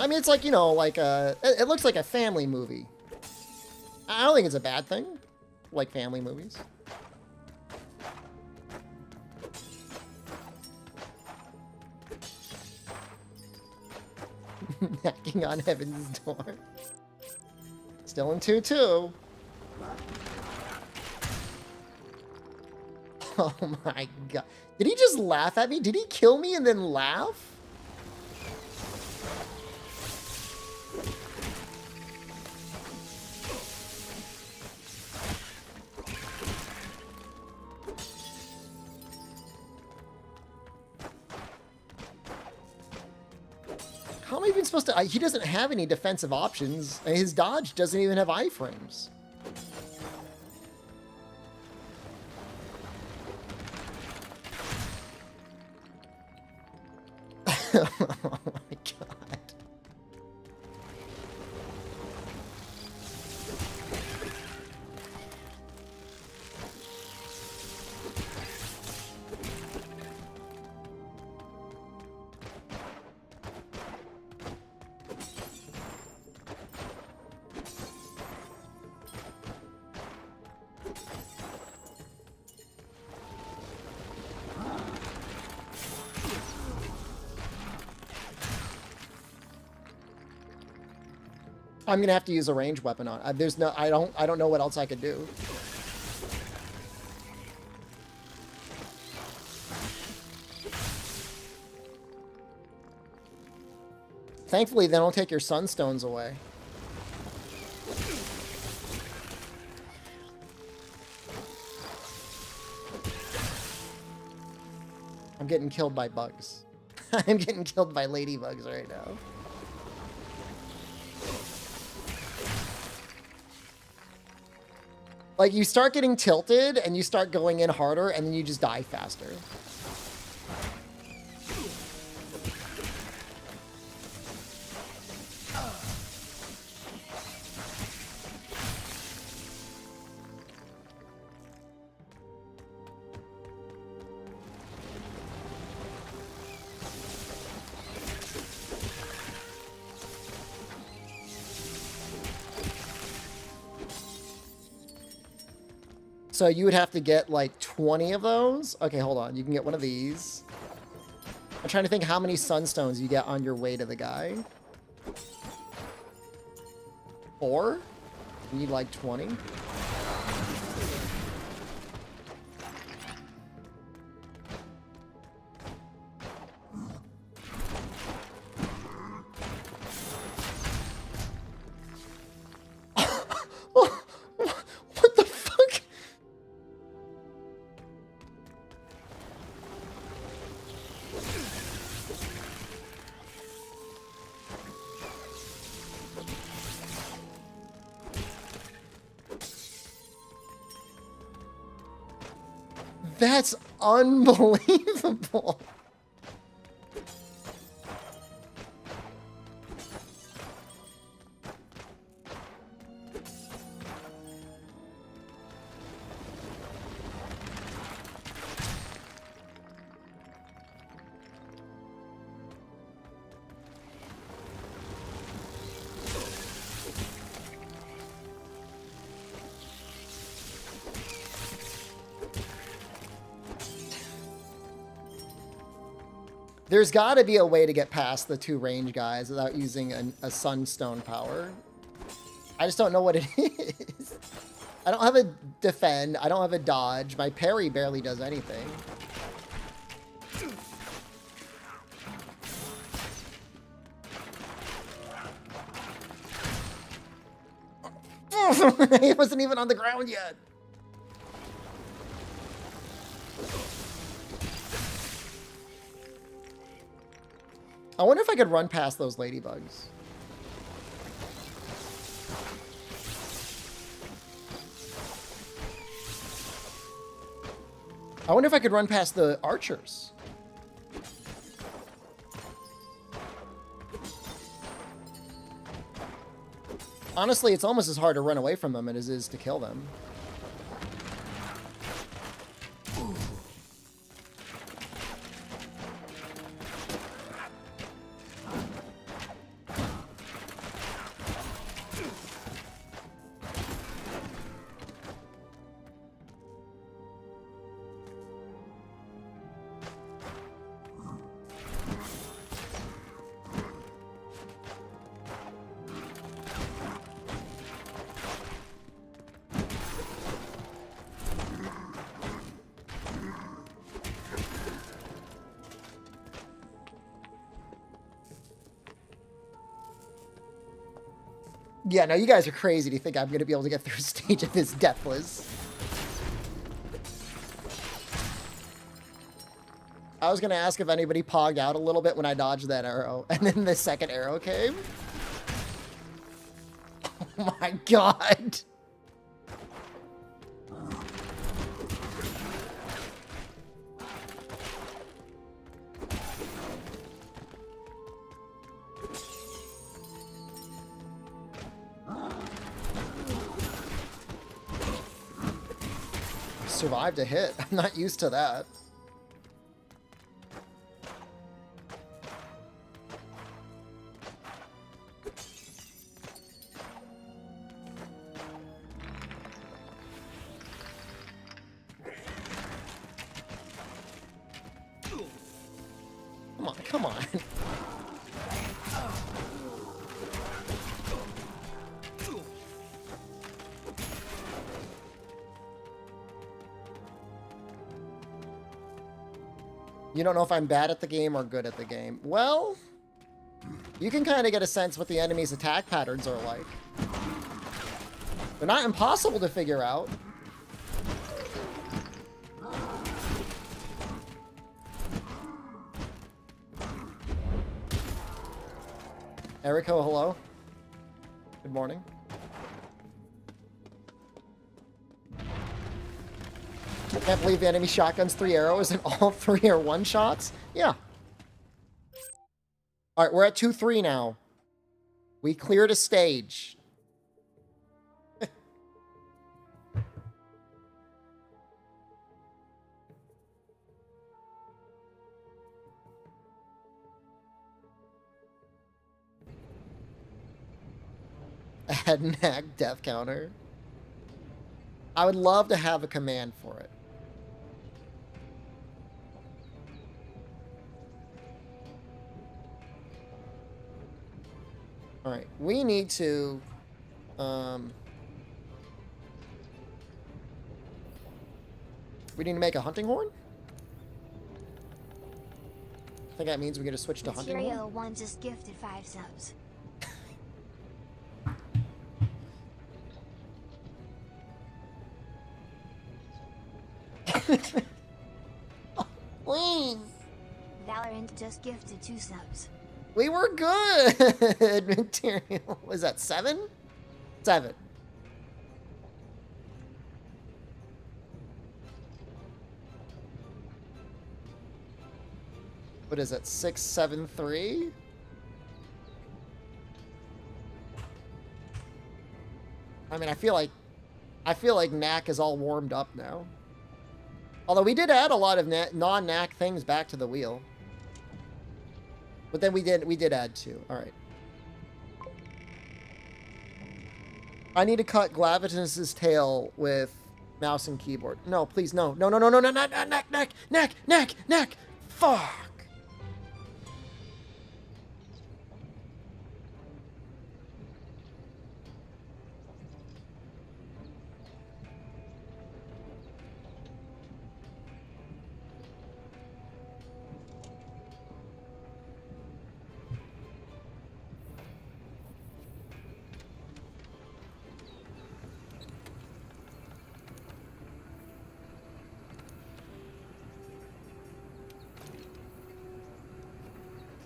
I mean, it's like, you know, like it looks like a family movie. I don't think it's a bad thing. Like family movies. Knocking on heaven's door. Still in 2-2. Oh my God. Did he just laugh at me? Did he kill me and then laugh? How am I even supposed to... he doesn't have any defensive options. And his dodge doesn't even have iframes. Oh my God. I'm gonna have to use a ranged weapon on. There's no. I don't know what else I could do. Thankfully, they don't take your sunstones away. I'm getting killed by bugs. I'm getting killed by ladybugs right now. Like, you start getting tilted, and you start going in harder, and then you just die faster. So you would have to get like 20 of those. Okay, hold on. You can get one of these. I'm trying to think how many sunstones you get on your way to the guy. 4? You need like 20. What the fuck? That's unbelievable. There's got to be a way to get past the 2 range guys without using a sunstone power. I just don't know what it is. I don't have a defend. I don't have a dodge. My parry barely does anything. He wasn't even on the ground yet. I wonder if I could run past those ladybugs. I wonder if I could run past the archers. Honestly, it's almost as hard to run away from them as it is to kill them. Yeah, no, you guys are crazy to think I'm going to be able to get through a stage of this deathless. I was going to ask if anybody pogged out a little bit when I dodged that arrow, and then the second arrow came. Oh my god. Survived a hit. I'm not used to that. Come on, come on. You don't know if I'm bad at the game or good at the game. Well, You can kind of get a sense what the enemy's attack patterns are like. They're not impossible to figure out. Erico, hello. Good morning. I can't believe the enemy shotguns 3 arrows and all 3 are one-shots. Yeah. All right, we're at 2-3 now. We cleared a stage. Add knack death counter. I would love to have a command for it. All right, we need to we need to make a hunting horn. I think that means we get to switch to hunting horn. Material 1 just gifted 5 subs. Clean. Valorant just gifted 2 subs. We were good. Material. Was that 7? 7. What is it? 6, 7, 3? I mean, I feel like knack is all warmed up now. Although we did add a lot of non-knack things back to the wheel. But then we did add 2. All right. I need to cut Glavitus's tail with mouse and keyboard. No, please, no. No, no, no, no, no, no, no, knack. Fuck.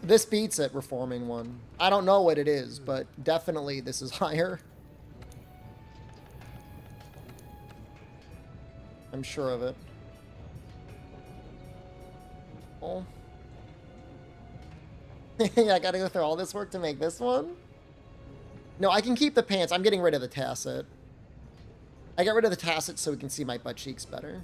This beats it, reforming one. I don't know what it is, but definitely this is higher. I'm sure of it. Oh. Yeah, I gotta go through all this work to make this one? No, I can keep the pants. I'm getting rid of the tacet. I got rid of the tacet so we can see my butt cheeks better.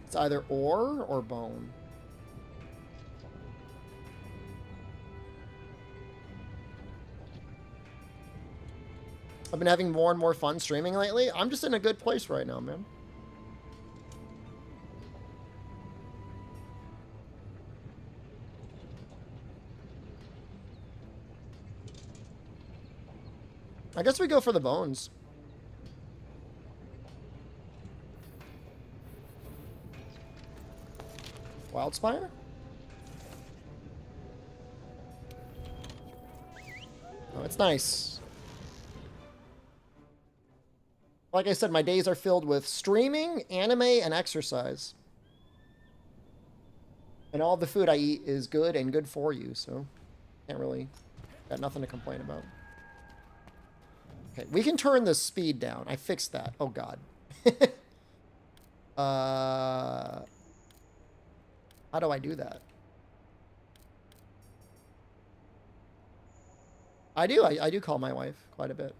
It's either ore or bone. I've been having more and more fun streaming lately. I'm just in a good place right now, man. I guess we go for the bones. Wildspire? Oh, it's nice. Like I said, my days are filled with streaming, anime, and exercise. And all the food I eat is good and good for you, so can't really, got nothing to complain about. Okay, we can turn the speed down. I fixed that. Oh, God. How do I do that? I do call my wife quite a bit.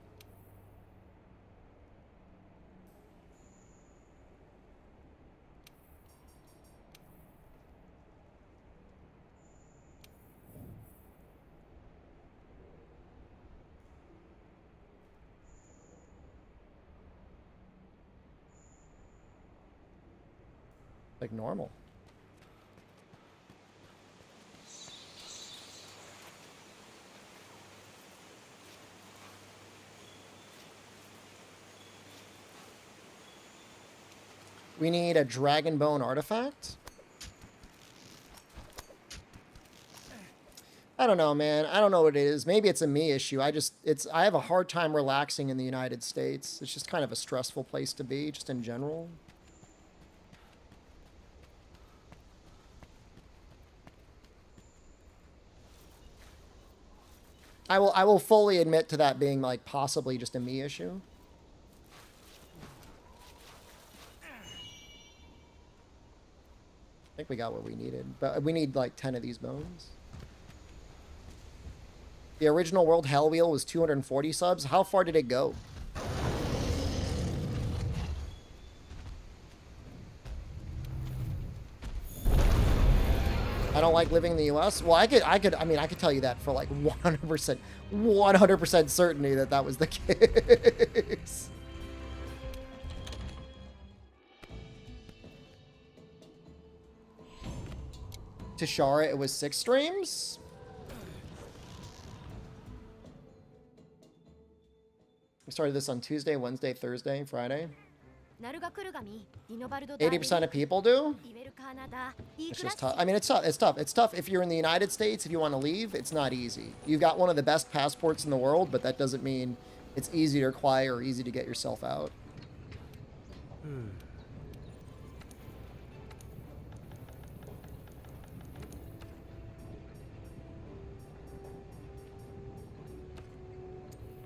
Like normal. We need a dragon bone artifact. I don't know, man. I don't know what it is. Maybe it's a me issue. I have a hard time relaxing in the United States. It's just kind of a stressful place to be, just in general. I will fully admit to that being like possibly just a me issue. I think we got what we needed, but we need like 10 of these bones. The original World Hell Wheel was 240 subs. How far did it go? I don't like living in the U.S. Well, I could tell you that for like 100% certainty that was the case. To Shara, it was 6 streams. We started this on Tuesday, Wednesday, Thursday, Friday. 80% of people do. It's just tough. I mean, it's tough. It's tough. It's tough if you're in the United States. If you want to leave, it's not easy. You've got one of the best passports in the world, but that doesn't mean it's easy to acquire or easy to get yourself out.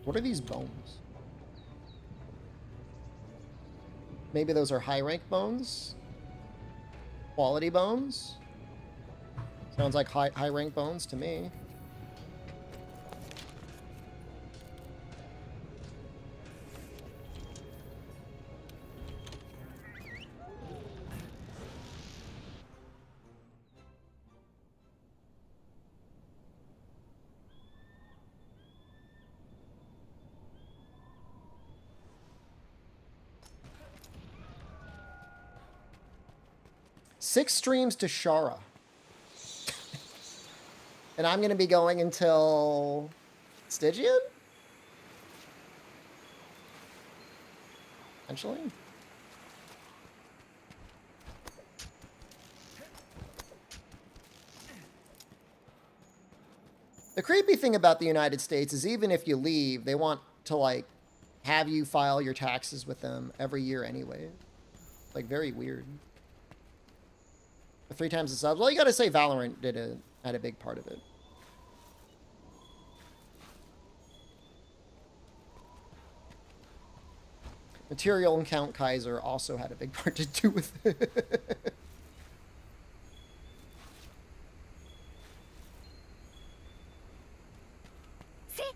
What are these bones? Maybe those are high rank bones? Quality bones? Sounds like high rank bones to me. Six streams to Shara. And I'm going to be going until Stygian? Essentially. The creepy thing about the United States is even if you leave, they want to, like, have you file your taxes with them every year anyway. Like, very weird. 3 times the subs. Well, you gotta say Valorant had a big part of it. Material and Count Kaiser also had a big part to do with it.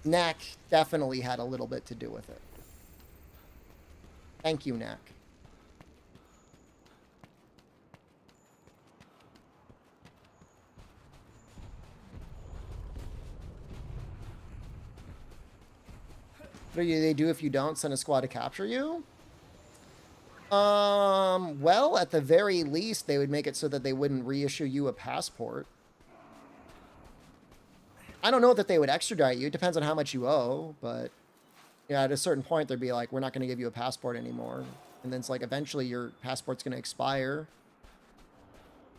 Knack definitely had a little bit to do with it. Thank you, Knack. What do they do if you don't send a squad to capture you? Well, at the very least, they would make it so that they wouldn't reissue you a passport. I don't know that they would extradite you. It depends on how much you owe, but yeah, at a certain point, they'd be like, we're not going to give you a passport anymore. And then it's like, eventually your passport's going to expire.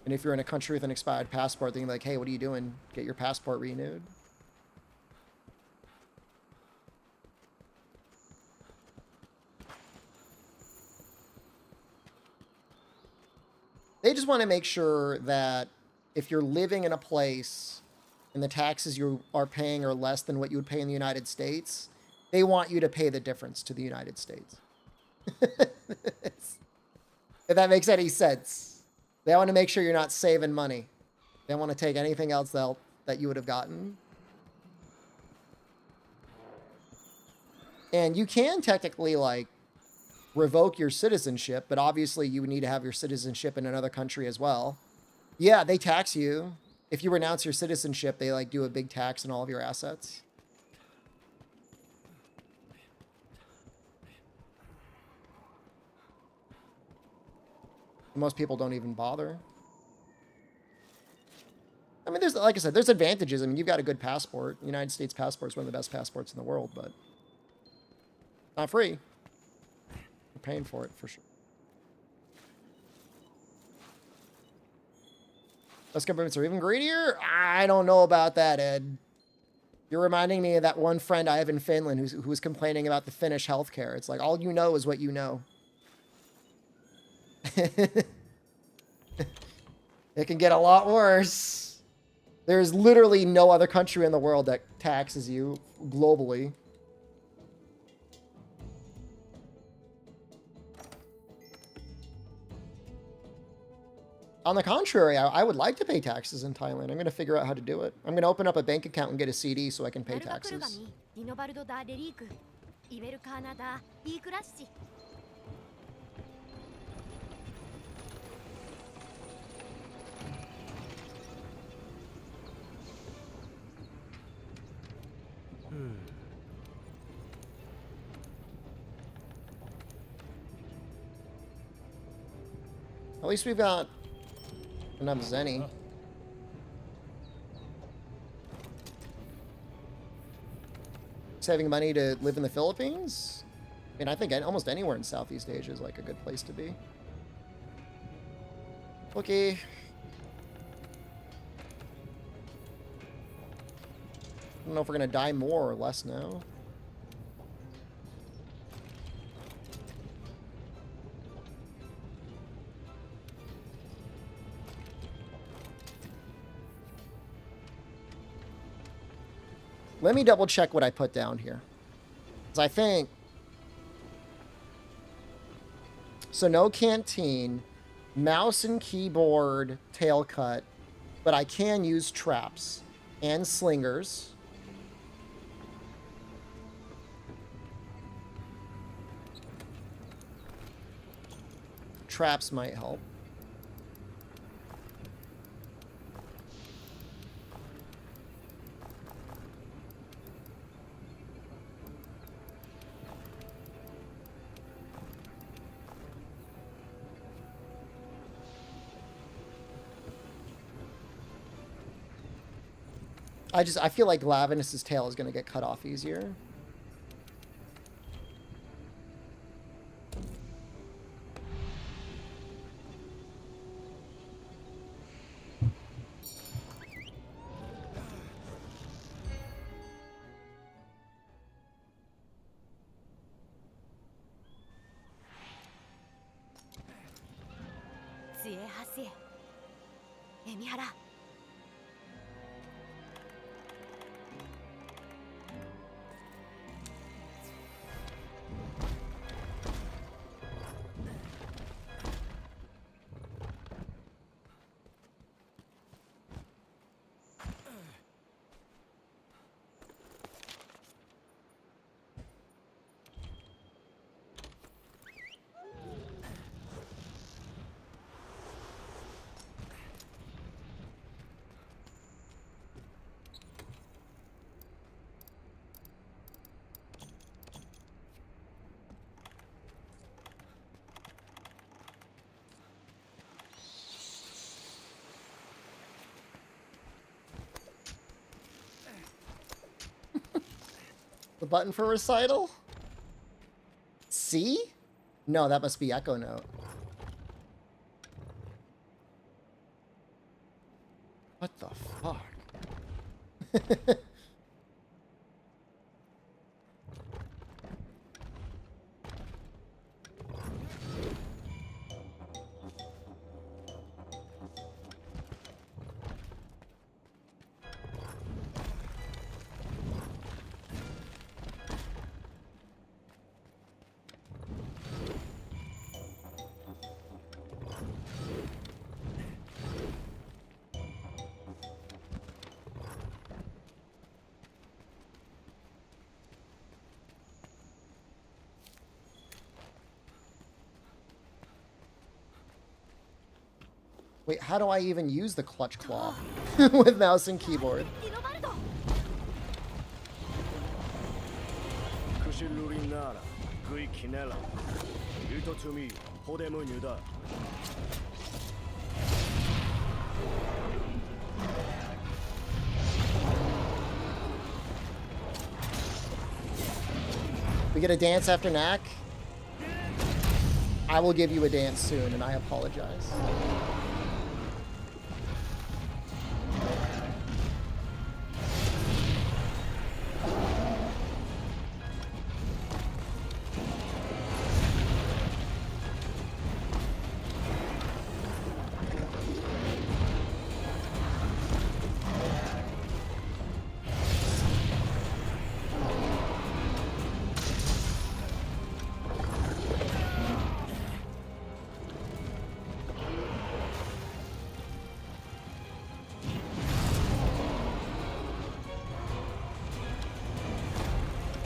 And if you're in a country with an expired passport, they're like, hey, what are you doing? Get your passport renewed. They just want to make sure that if you're living in a place and the taxes you are paying are less than what you would pay in the United States, they want you to pay the difference to the United States. If that makes any sense. They want to make sure you're not saving money. They want to take anything else that you would have gotten. And you can technically, like, revoke your citizenship, but obviously you would need to have your citizenship in another country as well. Yeah, they tax you. If you renounce your citizenship, they like do a big tax on all of your assets. Most people don't even bother. I mean, there's, like I said, there's advantages. I mean, you've got a good passport. The United States passport is one of the best passports in the world, but not free. Paying for it for sure. Those governments are even greedier? I don't know about that, Ed. You're reminding me of that one friend I have in Finland who was complaining about the Finnish healthcare. It's like, all you know is what you know. It can get a lot worse. There's literally no other country in the world that taxes you globally. On the contrary, I would like to pay taxes in Thailand. I'm going to figure out how to do it. I'm going to open up a bank account and get a CD so I can pay taxes. At least we've got enough Zenny. Saving money to live in the Philippines? I mean, I think almost anywhere in Southeast Asia is like a good place to be. Okay. I don't know if we're gonna die more or less now. Let me double check what I put down here. Because I think... So no canteen, mouse and keyboard tail cut, but I can use traps and slingers. Traps might help. I feel like Lavinus's tail is going to get cut off easier. The button for recital? C? No, that must be Echo Note. What the fuck? Wait, how do I even use the clutch claw with mouse and keyboard? We get a dance after Knack? I will give you a dance soon, and I apologize.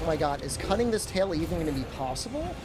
my god, is cutting this tail even going to be possible?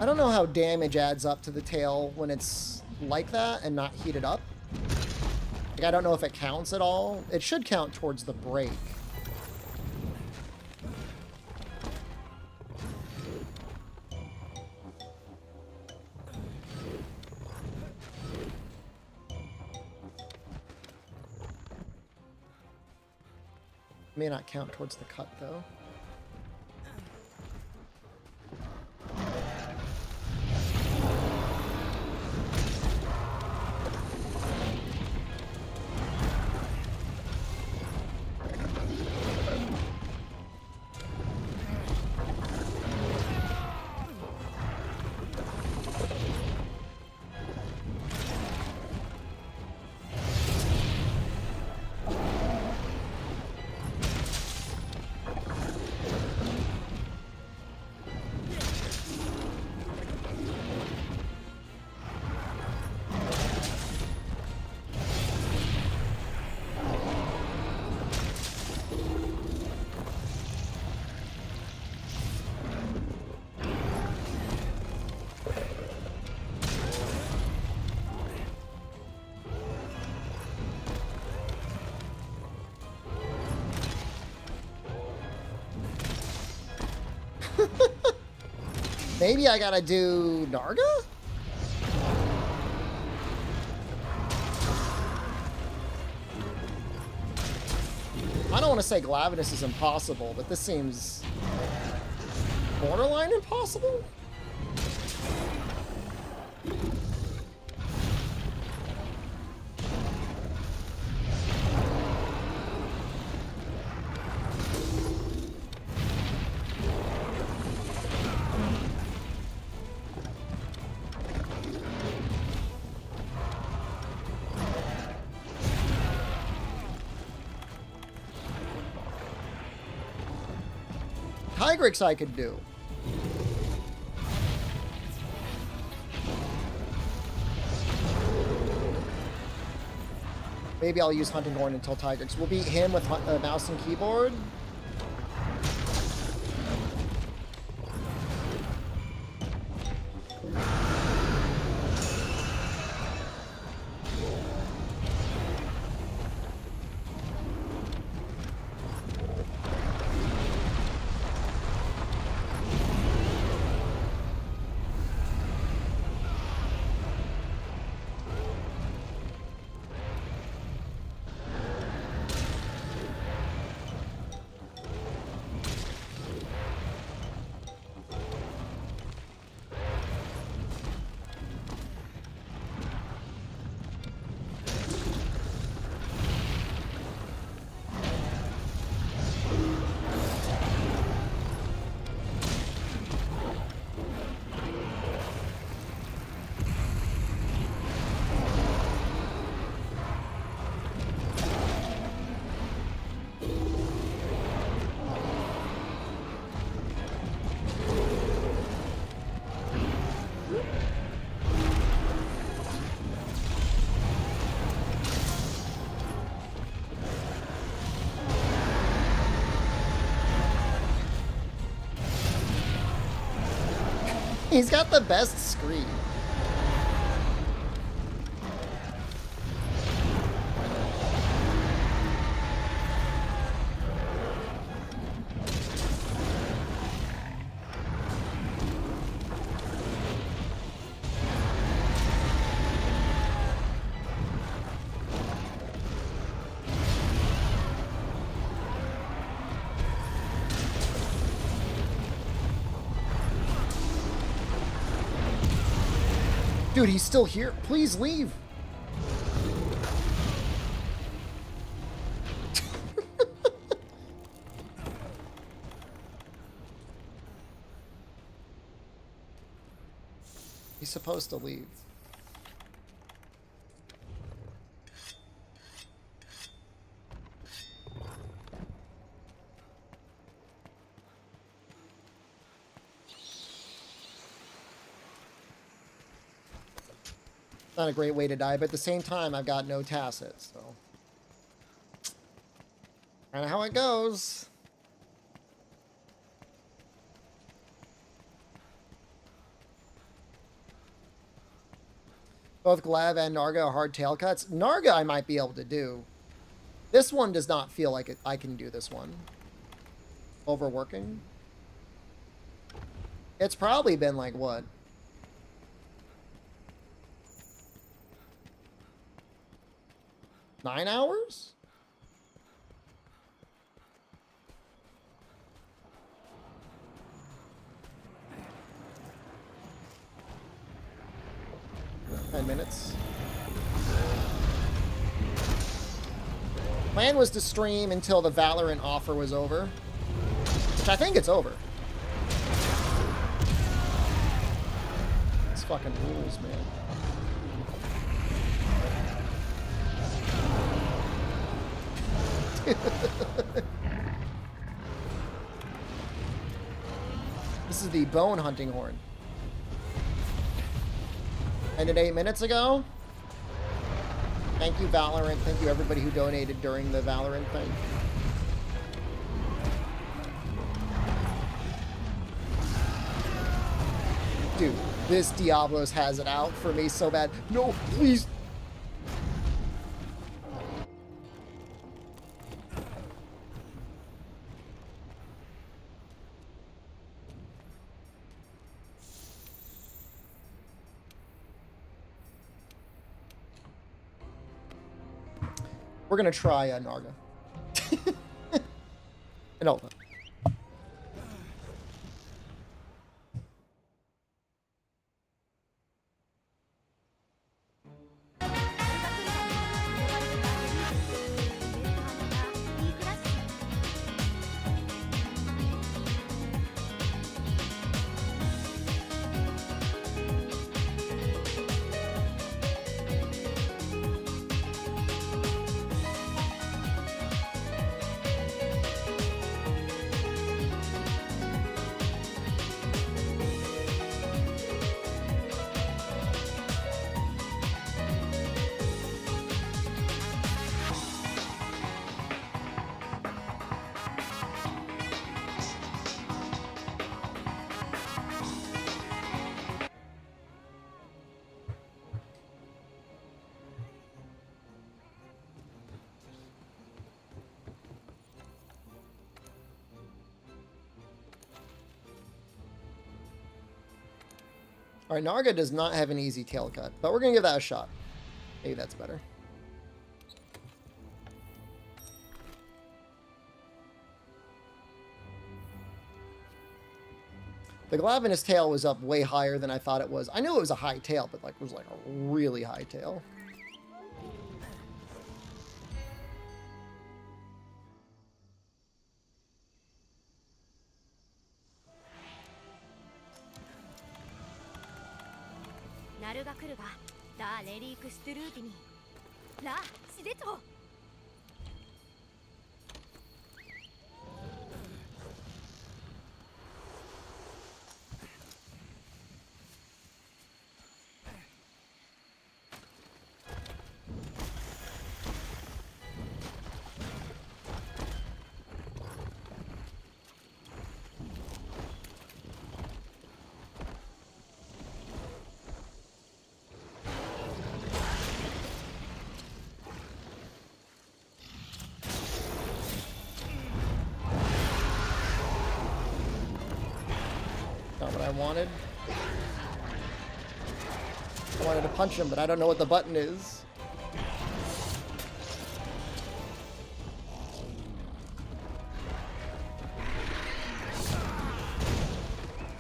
I don't know how damage adds up to the tail when it's like that and not heated up. Like, I don't know if it counts at all. It should count towards the break. May not count towards the cut, though. Maybe I gotta do Narga? I don't want to say Glavenus is impossible, but this seems borderline impossible? Tigrex I could do. Maybe I'll use Hunting Horn until Tigrex. We'll beat him with mouse and keyboard. He's got the best screen. Dude, he's still here. Please leave. He's supposed to leave. Not a great way to die, but at the same time, I've got no tacit, so. Kinda how it goes. Both Glav and Narga are hard tail cuts. Narga I might be able to do. This one does not feel like I can do this one. Overworking. It's probably been like, what? Nine hours? Minutes. Plan was to stream until the Valorant offer was over, which I think it's over. It's fucking rules, man. This is the bone hunting horn. Ended 8 minutes ago. Thank you, Valorant. Thank you, everybody who donated during the Valorant thing. Dude, this Diablos has it out for me so bad. No, please. We're gonna try Narga. No. All right, Narga does not have an easy tail cut, but we're going to give that a shot. Maybe that's better. The Glav in his tail was up way higher than I thought it was. I knew it was a high tail, but like it was like a really high tail. Not what I wanted. I wanted to punch him, but I don't know what the button is.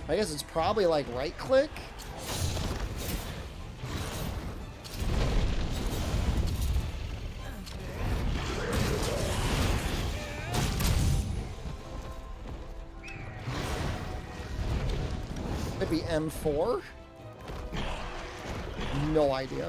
I guess it's probably like right click. Could be M4. No idea.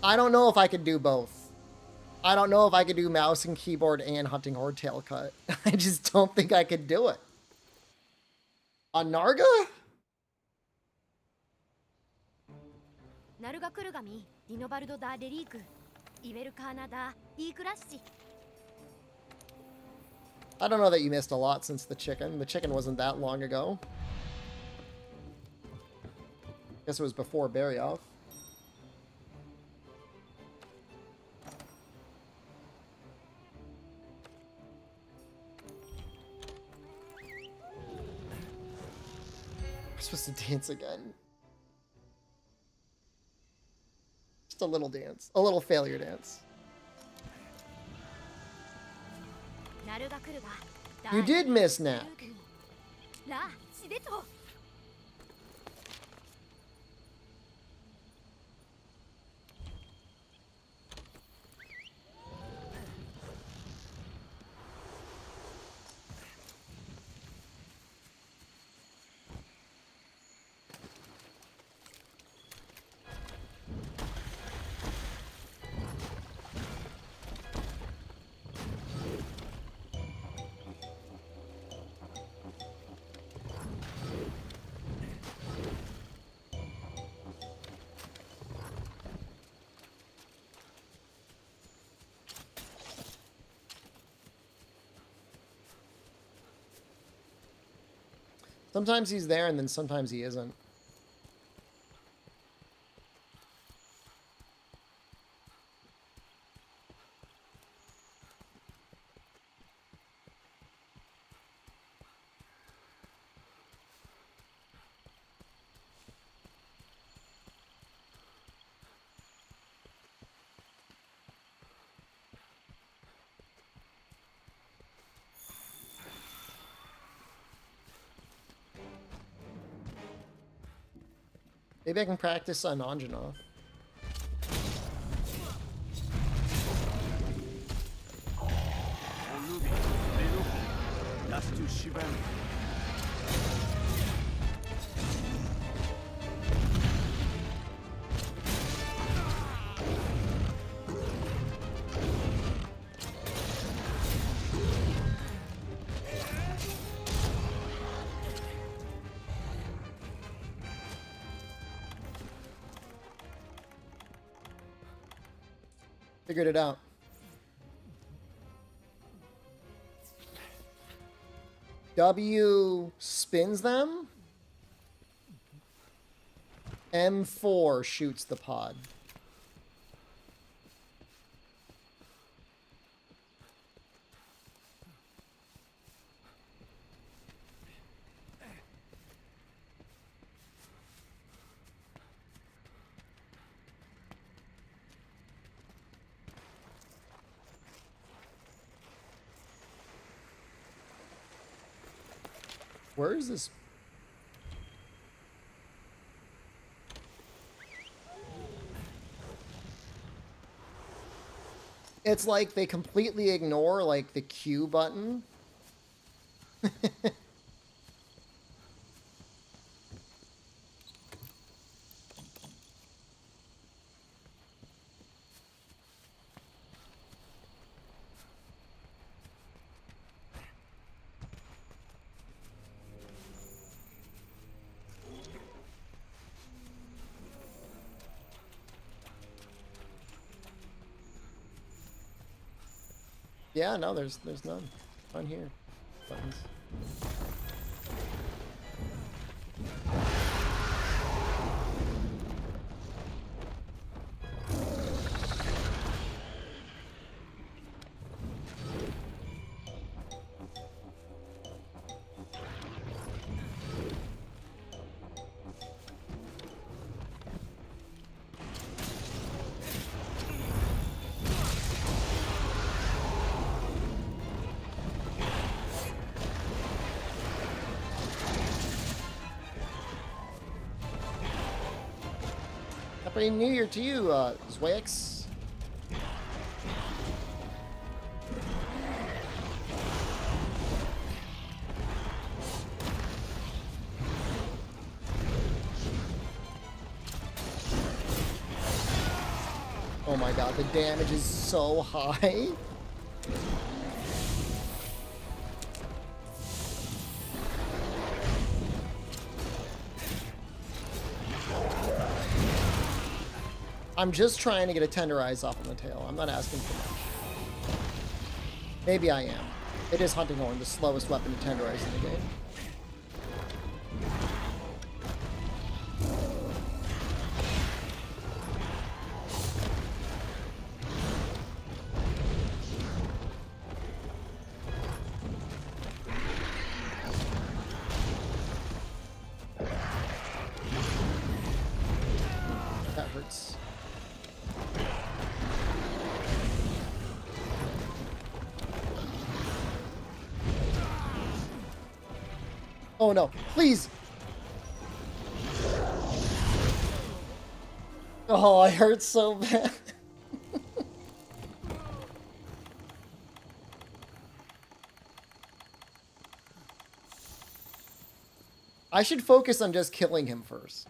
I don't know if I could do both. I don't know if I could do mouse and keyboard and hunting horde tail cut. I just don't think I could do it. A Narga? ナルガクルガミ、ディノバルドダーデリーク、イベルカーナダー、イークラッシ。 I don't know that you missed a lot since the chicken. The chicken wasn't that long ago. Guess it was before Baryoff. I'm supposed to dance again. Just a little dance. A little failure dance. You did miss Knack. Sometimes he's there and then sometimes he isn't. Maybe I can practice on Anjanov. Figured it out. W spins them. M4 shoots the pod. Where is this? It's like they completely ignore like the Q button. Yeah, no, there's none. None here. Buttons. Happy New Year to you, Zwix. Oh my god, the damage is so high. I'm just trying to get a tenderize off on the tail. I'm not asking for much. Maybe I am. It is Hunting Horn, the slowest weapon to tenderize in the game. That hurts. Oh no, please! Oh, I hurt so bad. I should focus on just killing him first.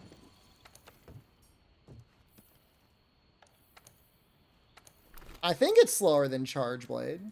I think it's slower than Charge Blade.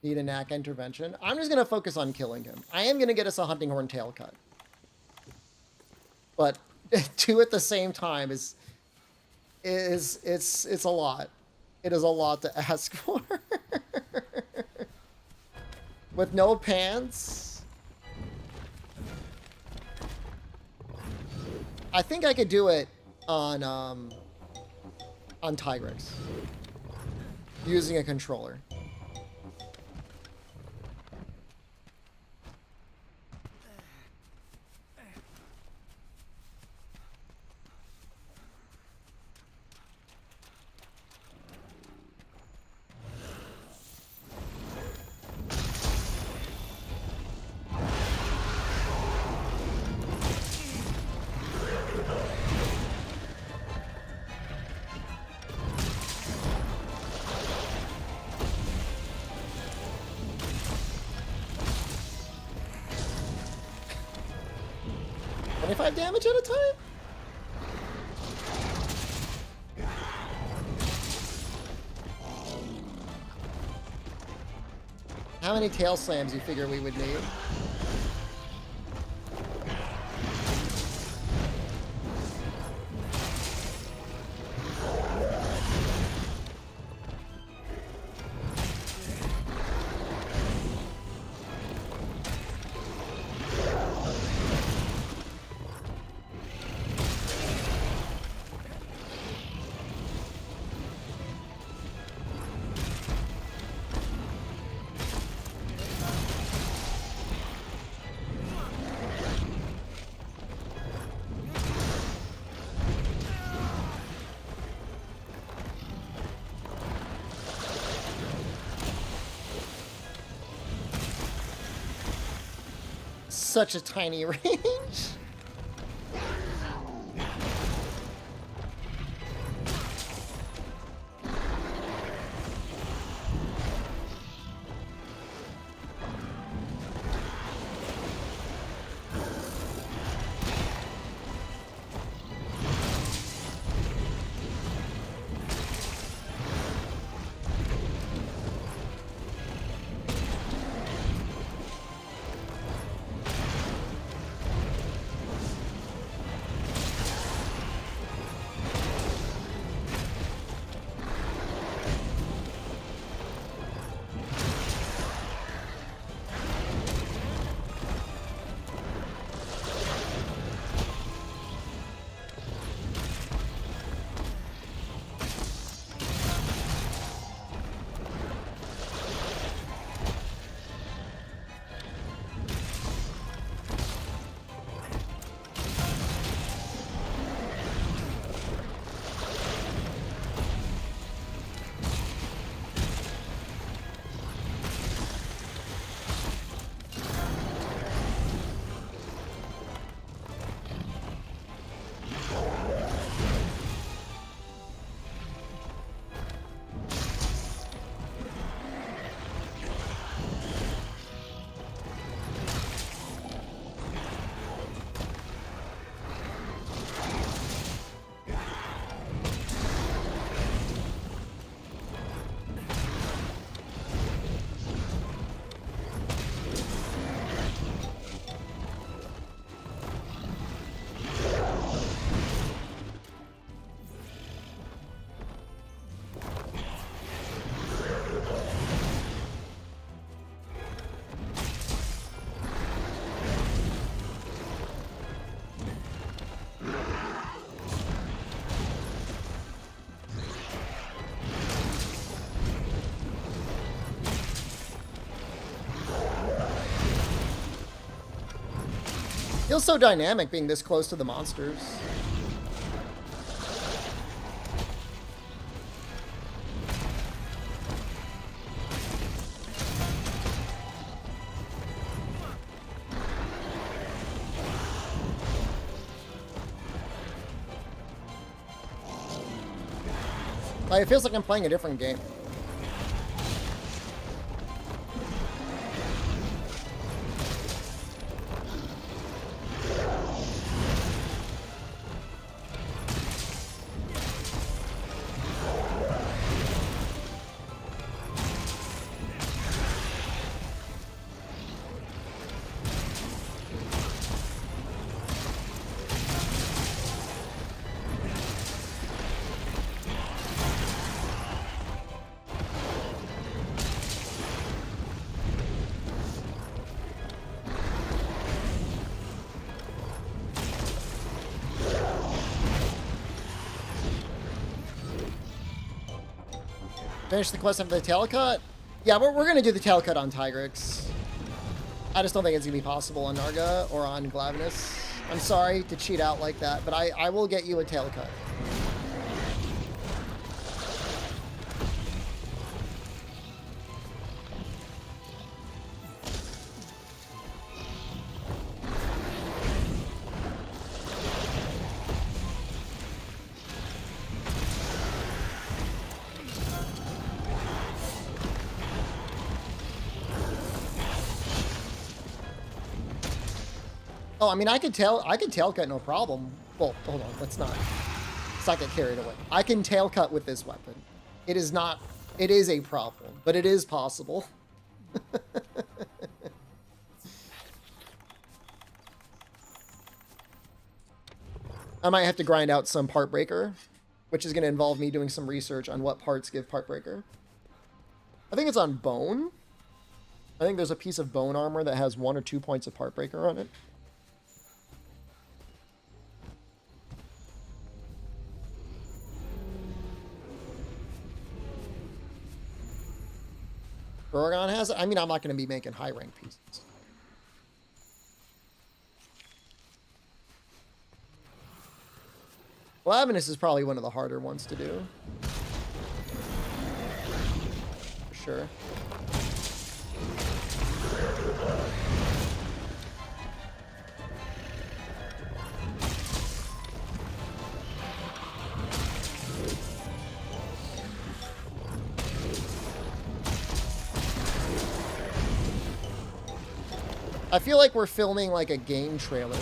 Need a knack intervention. I'm just gonna focus on killing him. I am gonna get us a Hunting Horn tail cut. But two at the same time is it's a lot. It is a lot to ask for. With no pants. I think I could do it on Tigrex. Using a controller. Damage at a time? How many tail slams you figure we would need? Such a tiny range. Feels so dynamic being this close to the monsters. Like, it feels like I'm playing a different game. Finish the quest after the tail cut? Yeah, we're going to do the tail cut on Tigrix. I just don't think it's going to be possible on Narga or on Glavenus. I'm sorry to cheat out like that, but I will get you a tail cut. Oh, I mean, I could tail cut no problem. Well, hold on, let's not get carried away. I can tail cut with this weapon. It is a problem, but it is possible. I might have to grind out some part breaker, which is going to involve me doing some research on what parts give part breaker. I think it's on bone. I think there's a piece of bone armor that has 1 or 2 points of part breaker on it. Oregon has it? I mean, I'm not going to be making high rank pieces. Glavenus is probably one of the harder ones to do. For sure. I feel like we're filming like a game trailer.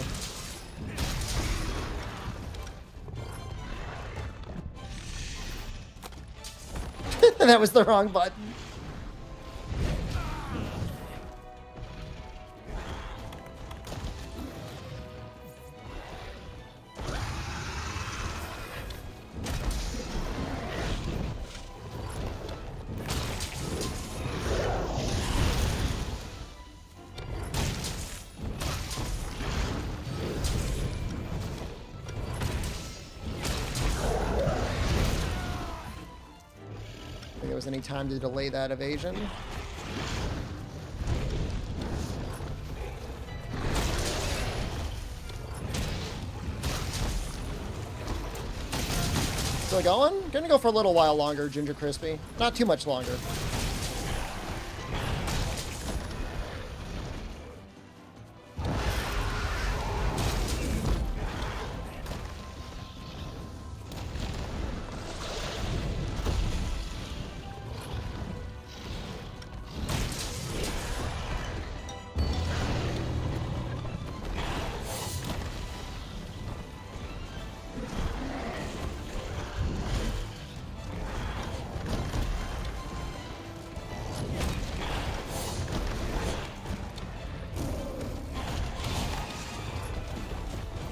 That was the wrong button. Any time to delay that evasion. Still going? Gonna go for a little while longer, Ginger Crispy. Not too much longer.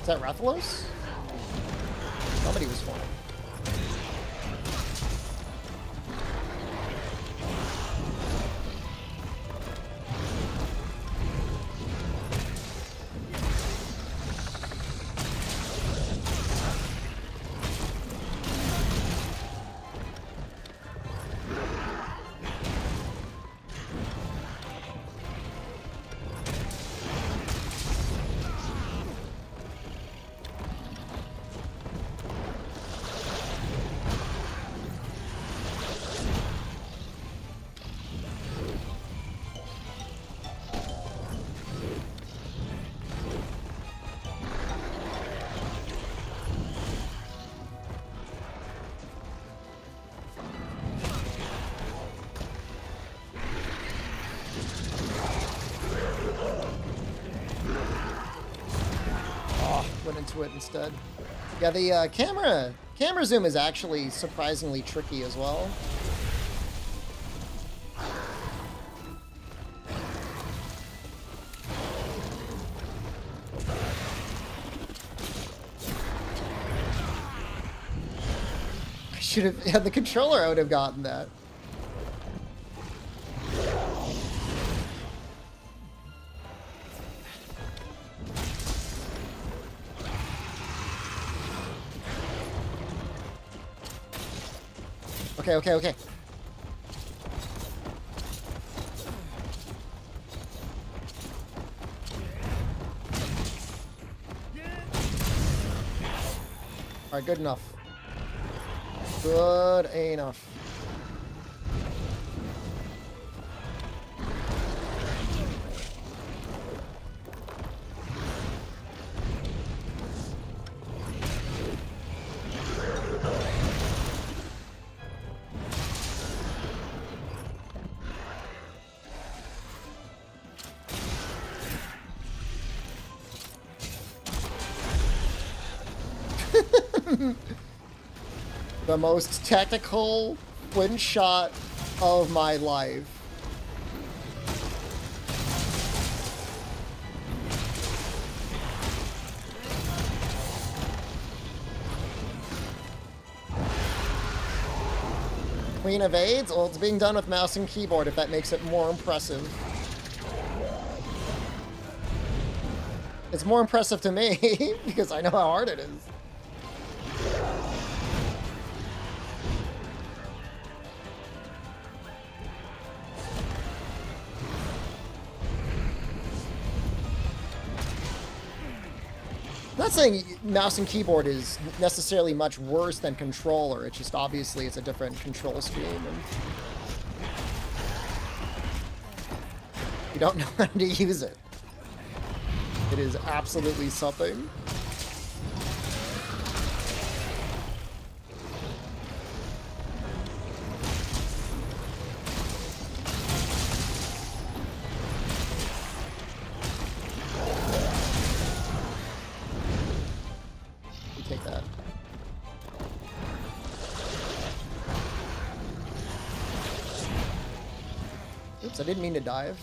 Is that Rathalos? Somebody was flying. into it instead. Yeah, the camera zoom is actually surprisingly tricky as well. I should have had the controller. I would have gotten that. Okay. Alright, good enough. Good enough. The most technical flinch shot of my life. Queen evades? Well, it's being done with mouse and keyboard if that makes it more impressive. It's more impressive to me because I know how hard it is. I'm not saying mouse and keyboard is necessarily much worse than controller. It's just obviously it's a different control scheme. And you don't know how to use it. It is absolutely something. Take that. Oops, I didn't mean to dive.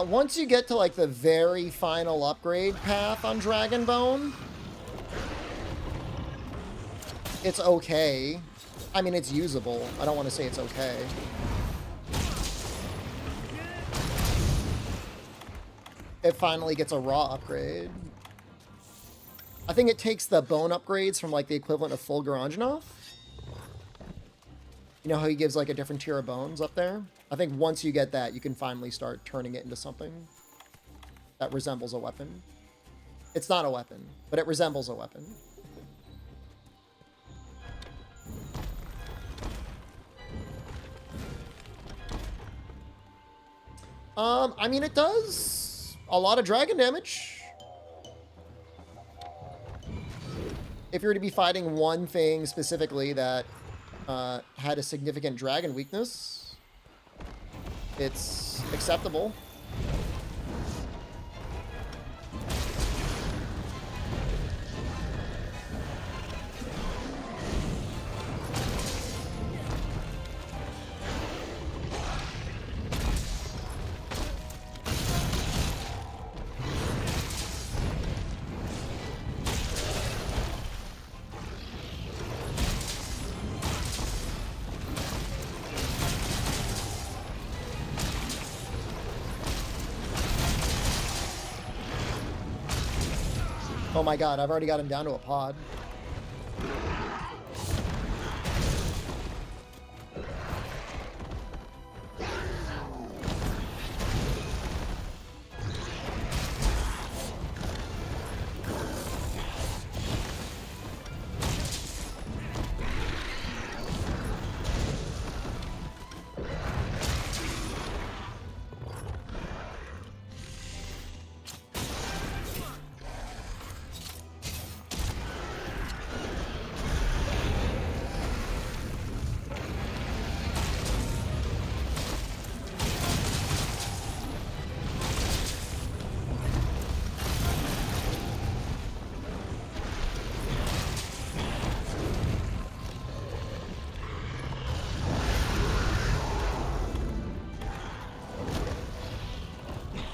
Once you get to like the very final upgrade path on Dragonbone, it's okay. I mean, it's usable. I don't want to say it's okay. It finally gets a raw upgrade. I think it takes the bone upgrades from like the equivalent of full Garanjanov. You know how he gives like a different tier of bones up there? I think once you get that, you can finally start turning it into something that resembles a weapon. It's not a weapon, but it resembles a weapon. I mean, it does a lot of dragon damage. If you were to be fighting one thing specifically that had a significant dragon weakness, it's acceptable. Oh my god, I've already got him down to a pod.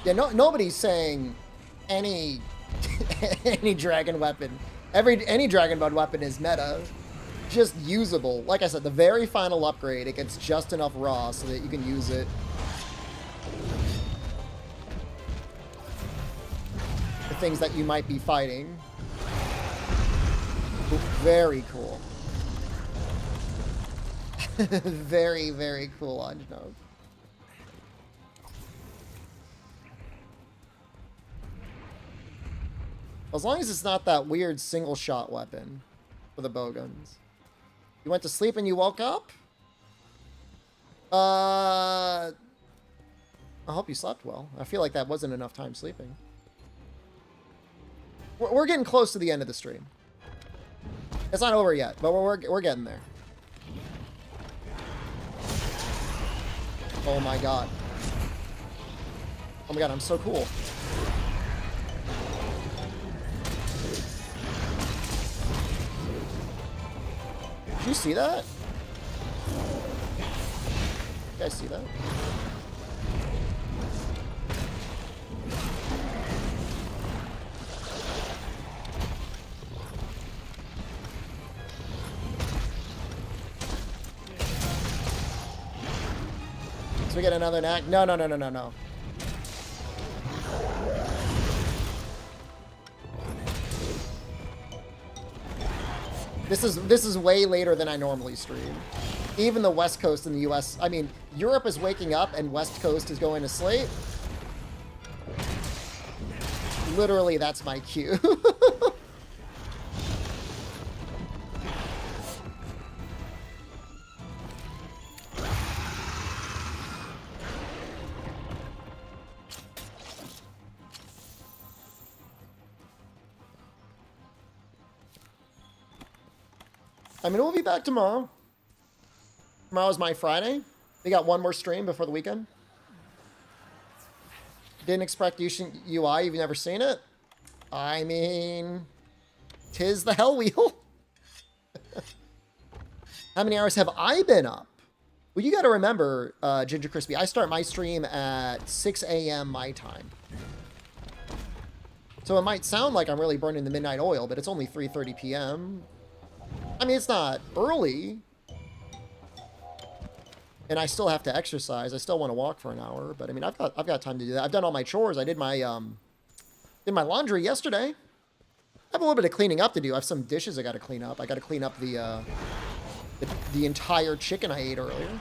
Yeah, nobody's saying any any dragon weapon. Any dragon bud weapon is meta. Just usable. Like I said, the very final upgrade, it gets just enough raw so that you can use it. The things that you might be fighting. Very cool. Very, very cool on note. As long as it's not that weird single shot weapon for the bowguns. You went to sleep and you woke up? I hope you slept well. I feel like that wasn't enough time sleeping. We're getting close to the end of the stream. It's not over yet, but we're getting there. Oh my god. Oh my god, I'm so cool. Did you see that? You guys see that? So we get another knack? No. This is way later than I normally stream. Even the West Coast in the US, I mean, Europe is waking up and West Coast is going to sleep. Literally, that's my cue. I mean, we'll be back tomorrow. Tomorrow's my Friday. We got one more stream before the weekend. Didn't expect UI. You've never seen it? I mean, 'tis the hell wheel. How many hours have I been up? Well, you got to remember, Ginger Crispy, I start my stream at 6 a.m. my time. So it might sound like I'm really burning the midnight oil, but it's only 3:30 p.m. I mean, it's not early. And I still have to exercise. I still want to walk for an hour, but I mean, I've got time to do that. I've done all my chores. I did my laundry yesterday. I have a little bit of cleaning up to do. I have some dishes I got to clean up. I got to clean up the entire chicken I ate earlier.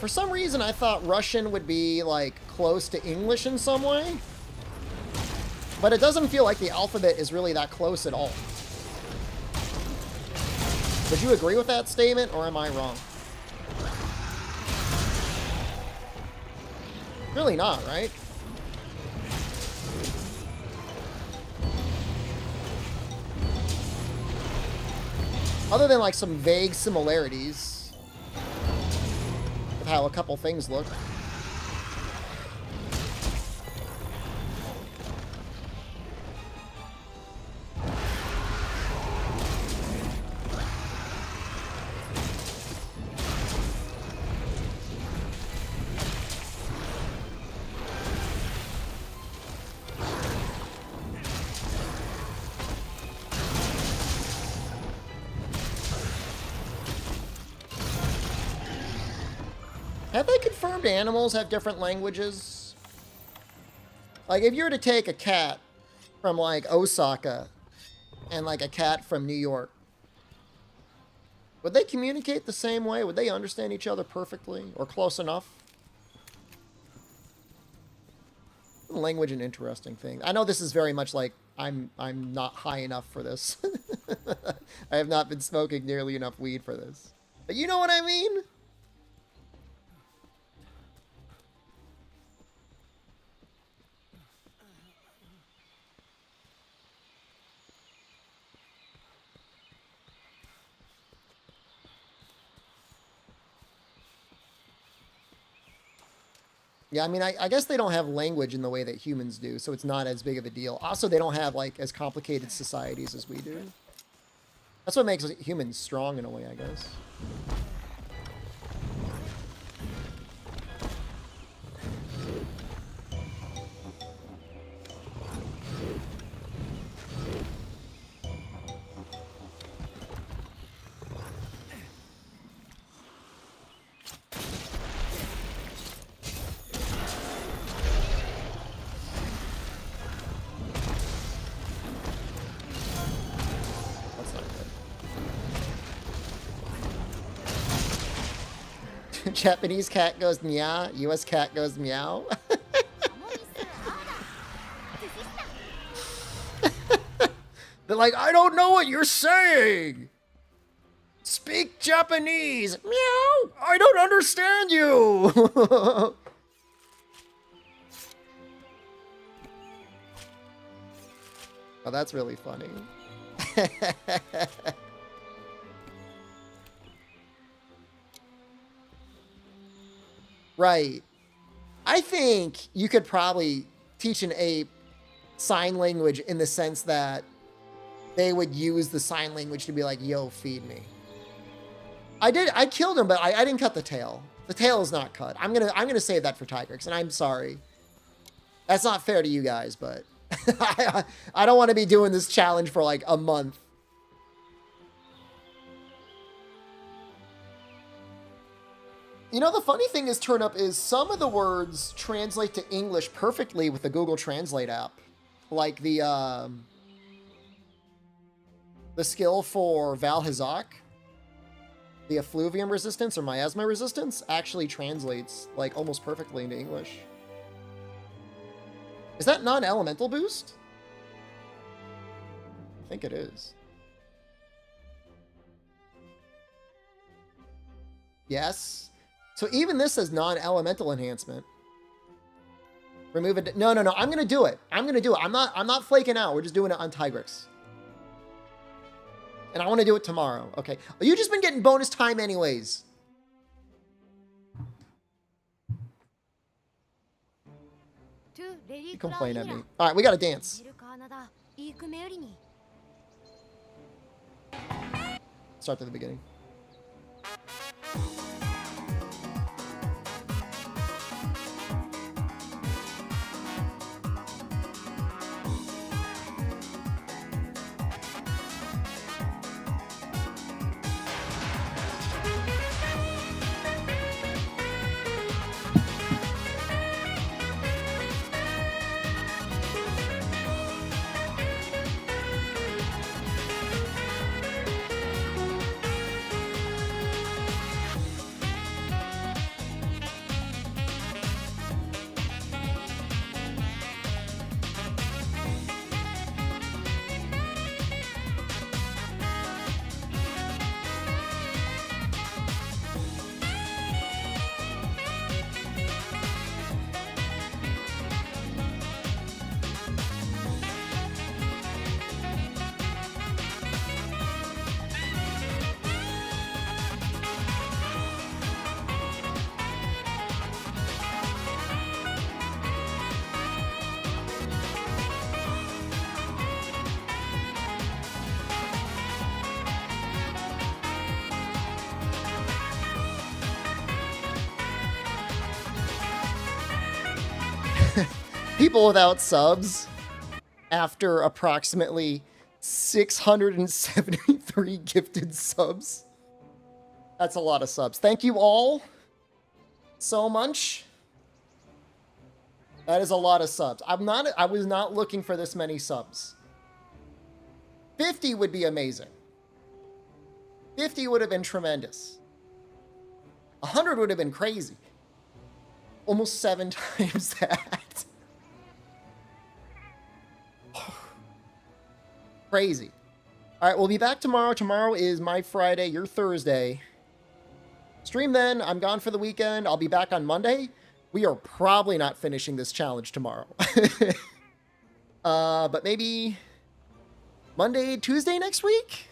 For some reason, I thought Russian would be, like, close to English in some way. But it doesn't feel like the alphabet is really that close at all. Would you agree with that statement, or am I wrong? Really not, right? Other than, like, some vague similarities. How a couple things look. Have they confirmed animals have different languages? Like, if you were to take a cat from, like, Osaka and, like, a cat from New York, would they communicate the same way? Would they understand each other perfectly or close enough? Language an interesting thing. I know this is very much like I'm not high enough for this. I have not been smoking nearly enough weed for this. But you know what I mean? Yeah, I mean, I guess they don't have language in the way that humans do, so it's not as big of a deal. Also, they don't have, like, as complicated societies as we do. That's what makes humans strong in a way, I guess. Japanese cat goes meow, US cat goes meow. They're like, I don't know what you're saying. Speak Japanese. Meow. I don't understand you. Oh, that's really funny. Right. I think you could probably teach an ape sign language in the sense that they would use the sign language to be like, yo, feed me. I killed him, but I didn't cut the tail. The tail is not cut. I'm gonna save that for Tigrix, and I'm sorry. That's not fair to you guys, but I don't want to be doing this challenge for like a month. You know, the funny thing is, Turnip, is some of the words translate to English perfectly with the Google Translate app. Like the skill for Valhazak, the effluvium resistance or miasma resistance, actually translates like almost perfectly into English. Is that non-elemental boost? I think it is. Yes. So even this says non-elemental enhancement. Remove it. No. I'm gonna do it. I'm not flaking out. We're just doing it on Tigrix. And I want to do it tomorrow. Okay. Oh, you've just been getting bonus time anyways. You complain at me. All right, we gotta dance. Start at the beginning. People without subs after approximately 673 gifted subs. That's a lot of subs. Thank you all so much. That is a lot of subs. I was not looking for this many subs. 50 would be amazing. 50 would have been tremendous. 100 would have been crazy. Almost 7 times that. Crazy. All right, we'll be back tomorrow. Tomorrow is my Friday, your Thursday. Stream then. I'm gone for the weekend. I'll be back on Monday. We are probably not finishing this challenge tomorrow. But maybe Monday, Tuesday next week?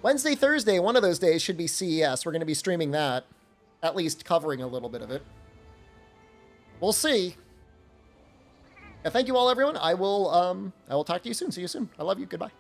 Wednesday, Thursday, one of those days should be CES. We're going to be streaming that. At least covering a little bit of it. We'll see. Yeah, thank you all, everyone. I will talk to you soon. See you soon. I love you. Goodbye.